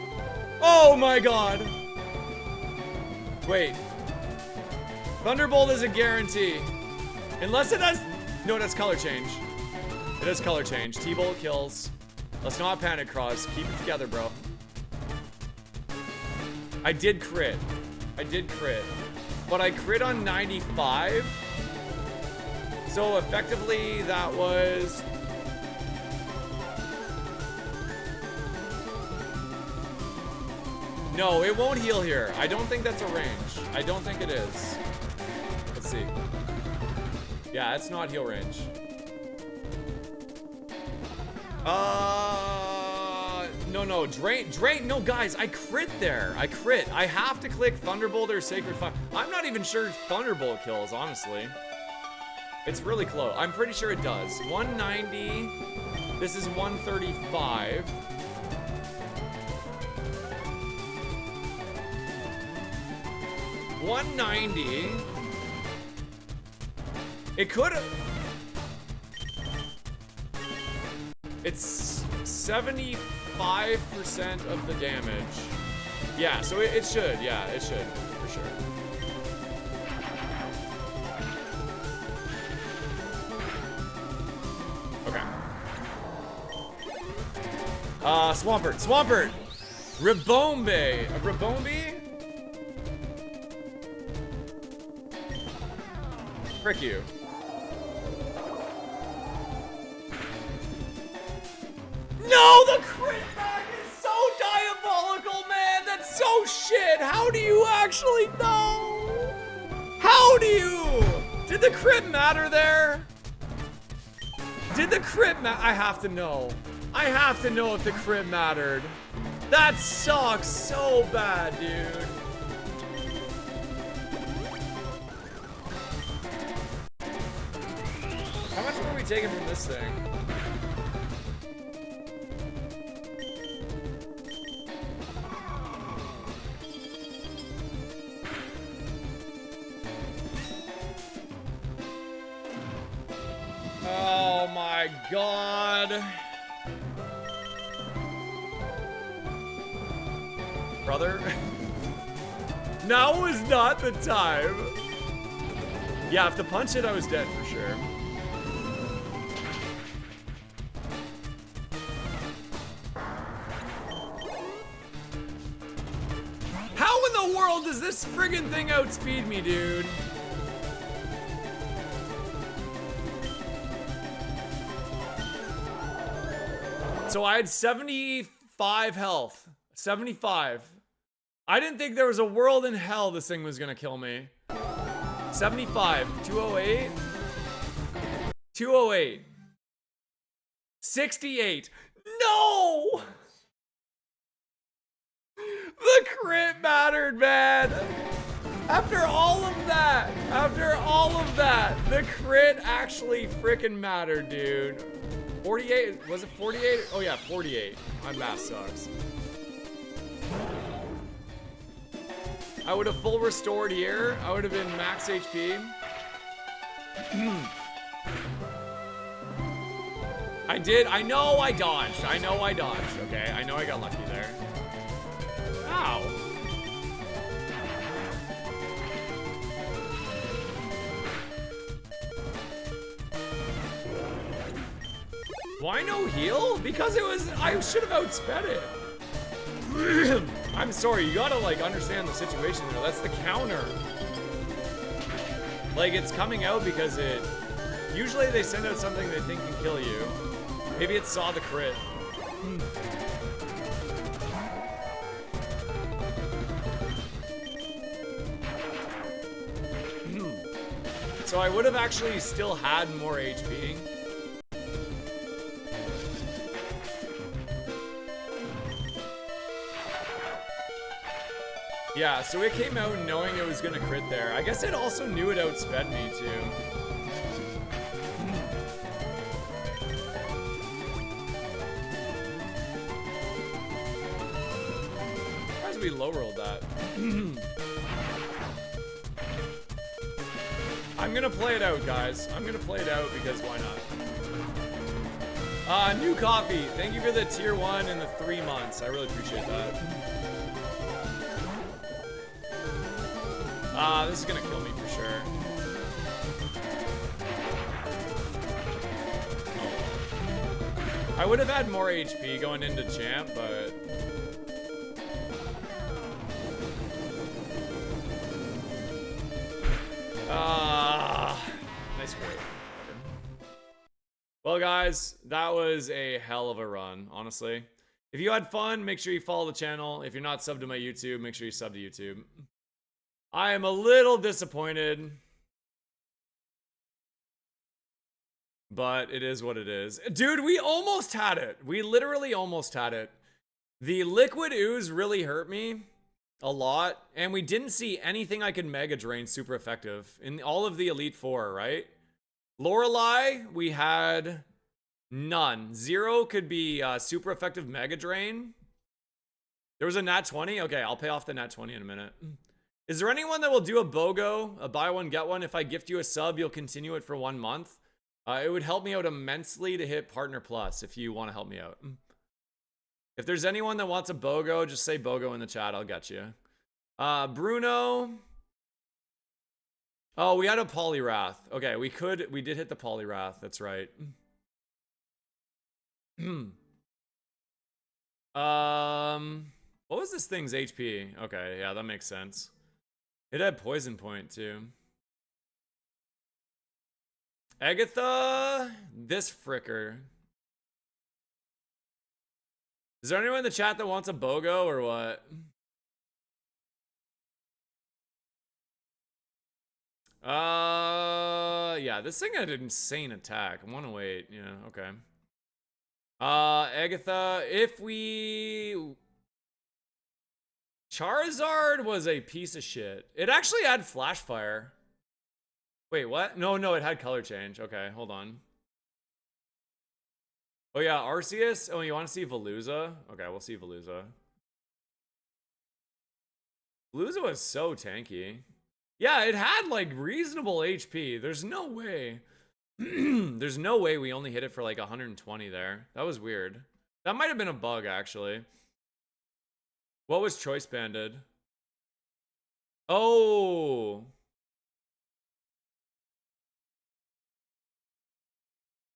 Oh my god! Wait. Thunderbolt is a guarantee. Unless it has... No, that's color change. It has color change. T-Bolt kills. Let's not panic cross. Keep it together, bro. I did crit. I did crit. But I crit on 95. So effectively, that was... No, it won't heal here. I don't think that's a range. I don't think it is. Let's see. Yeah, it's not heal range. No, drain, no guys, I crit there. I crit. I have to click Thunderbolt or Sacred Fire. I'm not even sure Thunderbolt kills, honestly. It's really close. I'm pretty sure it does. 190. This is 135. $190. It could. It's 75% of the damage. Yeah, so it should. Yeah, it should for sure. Swampert. Swampert! Ribombe! A Ribombe? Frick you. No, the crit back is so diabolical, man. That's so shit. How do you actually know? How do you? Did the crit matter there? Did the crit I have to know. I have to know if the crit mattered. That sucks so bad, dude. How much were we taking from this thing? Oh my god. Brother? Now was not the time. Yeah, if the punch hit, I was dead for sure. How in the world does this friggin' thing outspeed me, dude? So I had 75 health. 75. I didn't think there was a world in hell this thing was gonna kill me. 75. 208. 208. 68. No! The crit mattered, man. After all of that, the crit actually freaking mattered, dude. 48, was it 48? Oh yeah, 48. My math sucks. I would have full restored here. I would have been max HP. I did, I know I dodged. Okay, I know I got lucky there. Ow. Why no heal? Because it was, I should have outsped it. I'm sorry, you gotta like understand the situation there. That's the counter. Like it's coming out because it, usually they send out something they think can kill you. Maybe it saw the crit. So I would have actually still had more HP. Yeah, so it came out knowing it was gonna crit there. I guess it also knew it outsped me too. Surprised we low rolled that. I'm gonna play it out, guys. I'm gonna play it out because why not? New coffee. Thank you for the tier 1 and the 3 months. I really appreciate that. This is gonna kill me for sure. I would have had more HP going into champ, but... nice crit. Well, guys, that was a hell of a run, honestly. If you had fun, make sure you follow the channel. If you're not subbed to my YouTube, make sure you sub to YouTube. I am a little disappointed, but it is what it is. Dude, we almost had it. We literally almost had it. The liquid ooze really hurt me a lot, and we didn't see anything I could mega drain super effective in all of the Elite Four, right? Lorelei, we had none. 0 could be super effective mega drain. There was a nat 20. Okay, I'll pay off the nat 20 in a minute. Is there anyone that will do a BOGO, a buy one, get one? If I gift you a sub, you'll continue it for 1 month. It would help me out immensely to hit Partner Plus if you want to help me out. If there's anyone that wants a BOGO, just say BOGO in the chat. I'll get you. Bruno. Oh, we had a Polyrath. Okay, we did hit the Polyrath. That's right. What was this thing's HP? Okay, yeah, that makes sense. It had poison point too. Agatha, this fricker. Is there anyone in the chat that wants a BOGO or what? Yeah, this thing had an insane attack. 108, yeah, okay. Agatha, if we... Charizard was a piece of shit. It actually had Flash Fire. Wait, what? No, it had color change. Okay, hold on. Oh yeah, Arceus? Oh, you want to see Veluza? Okay, we'll see Veluza. Veluza was so tanky. Yeah, it had like reasonable HP. There's no way. There's no way we only hit it for like 120 there. That was weird. That might have been a bug, actually. What was choice banded? Oh.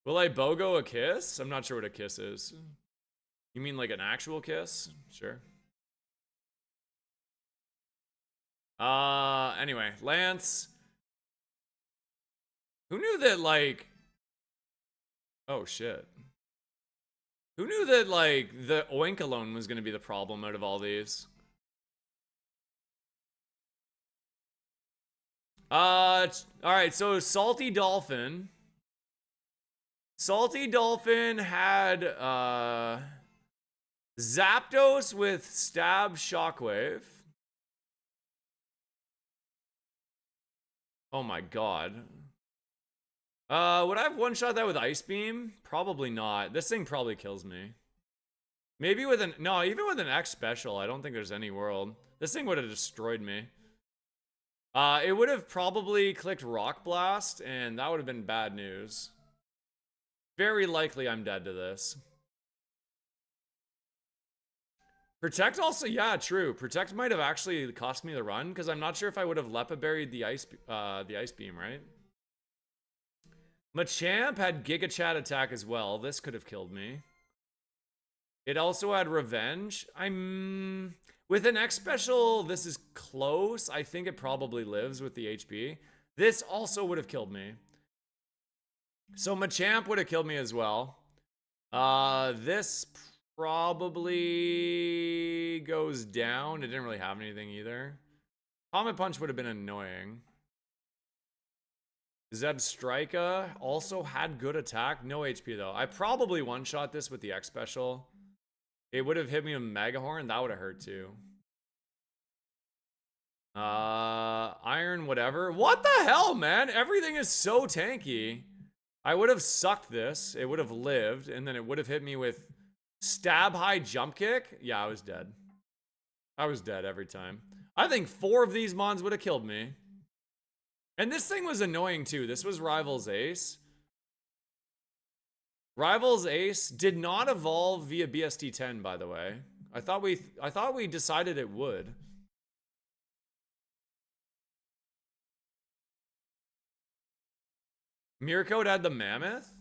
Will I BOGO a kiss? I'm not sure what a kiss is. You mean like an actual kiss? Sure. Anyway, Lance. Who knew that, like... Oh, shit. Who knew that, like, the Oink alone was gonna be the problem out of all these? Alright, so Salty Dolphin. Salty Dolphin had, Zapdos with Stab Shockwave. Oh my god. Would I have one-shot that with Ice Beam? Probably not. This thing probably kills me. Maybe with an... No, even with an X special, I don't think there's any world. This thing would have destroyed me. It would have probably clicked Rock Blast, and that would have been bad news. Very likely I'm dead to this. Protect also, yeah, true. Protect might have actually cost me the run, because I'm not sure if I would have Lepa Berried the ice beam, right? Machamp had Giga Chat attack as well. This could have killed me. It also had Revenge. With an X special, this is close. I think it probably lives with the HP. This also would have killed me. So Machamp would have killed me as well. This probably goes down. It didn't really have anything either. Comet Punch would have been annoying. Zebstrika also had good attack. No HP though. I probably one-shot this with the X special. It would have hit me with Megahorn. That would have hurt too. Iron whatever. What the hell, man? Everything is so tanky. I would have sucked this. It would have lived. And then it would have hit me with Stab High Jump Kick. Yeah, I was dead. I was dead every time. I think 4 of these mons would have killed me. And this thing was annoying too. This was Rival's Ace. Rival's Ace did not evolve via BST10, by the way. I thought we decided it would. Mircode had the Mammoth?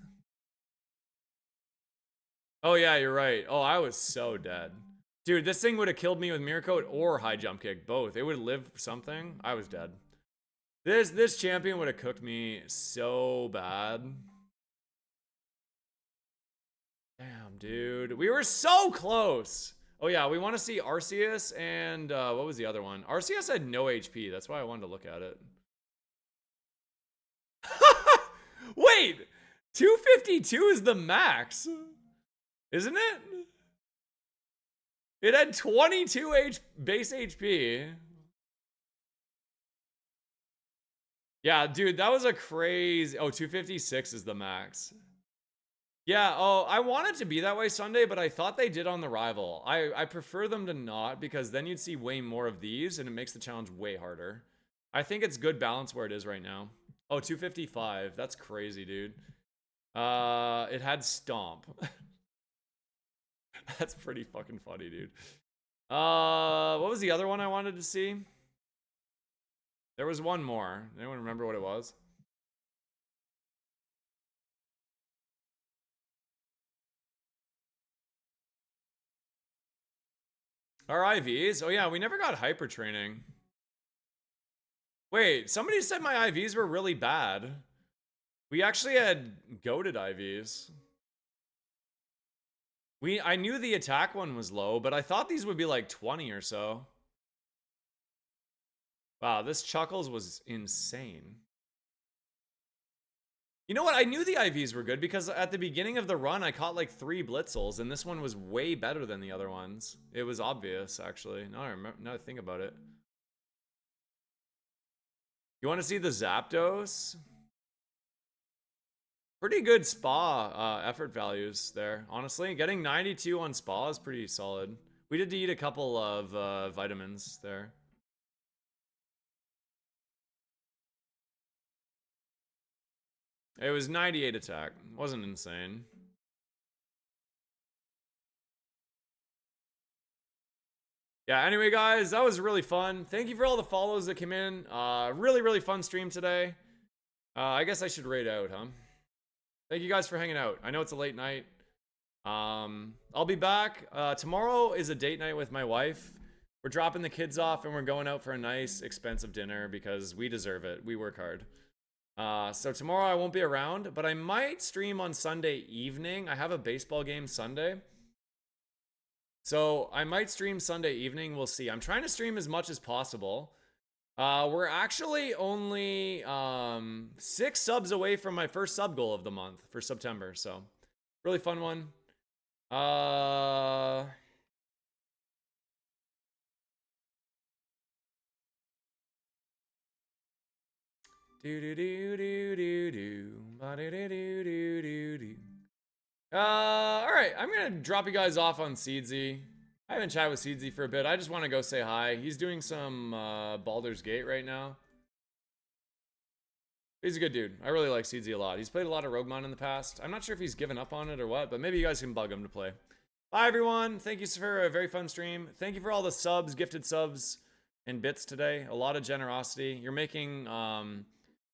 Oh yeah, you're right. Oh, I was so dead. Dude, this thing would have killed me with Mircode or High Jump Kick, both. It would have lived for something. I was dead. This champion would have cooked me so bad. Damn, dude. We were so close. Oh, yeah. We want to see Arceus and what was the other one? Arceus had no HP. That's why I wanted to look at it. Wait. 252 is the max. Isn't it? It had 22 base HP. Yeah, dude, that was a crazy... Oh, 256 is the max. Yeah, oh, I want it to be that way Sunday, but I thought they did on the Rival. I prefer them to not, because then you'd see way more of these, and it makes the challenge way harder. I think it's good balance where it is right now. Oh, 255. That's crazy, dude. It had Stomp. That's pretty fucking funny, dude. What was the other one I wanted to see? There was one more. Anyone remember what it was? Our IVs? Oh yeah, we never got hyper training. Wait, somebody said my IVs were really bad. We actually had goated IVs. I knew the attack one was low, but I thought these would be like 20 or so. Wow, this Chuckles was insane. You know what? I knew the IVs were good because at the beginning of the run, I caught like 3 Blitzles, and this one was way better than the other ones. It was obvious, actually. Now I think about it. You want to see the Zapdos? Pretty good spa effort values there, honestly. Getting 92 on spa is pretty solid. We did eat a couple of vitamins there. It was 98 attack. Wasn't insane. Yeah, anyway, guys, that was really fun. Thank you for all the follows that came in. Really, really fun stream today. I guess I should raid out, huh? Thank you guys for hanging out. I know it's a late night. I'll be back. Tomorrow is a date night with my wife. We're dropping the kids off and we're going out for a nice, expensive dinner because we deserve it. We work hard. So tomorrow I won't be around, but I might stream on Sunday evening. I have a baseball game Sunday. So I might stream Sunday evening. We'll see. I'm trying to stream as much as possible. We're actually only 6 subs away from my first sub goal of the month for September. So really fun one. All right, I'm gonna drop you guys off on Seedsy. I haven't chatted with Seedsy for a bit. I just want to go say hi. He's doing some Baldur's Gate right now. He's a good dude. I really like Seedsy a lot. He's played a lot of Roguemon in the past. I'm not sure if he's given up on it or what, but maybe you guys can bug him to play. Bye, everyone. Thank you for a very fun stream. Thank you for all the subs, gifted subs, and bits today. A lot of generosity. You're making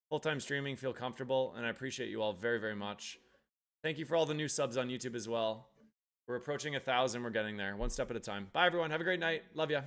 full-time streaming feel comfortable, and I appreciate you all very, very much. Thank you for all the new subs on YouTube as well. We're approaching 1,000. We're getting there. One step at a time. Bye, everyone. Have a great night. Love ya.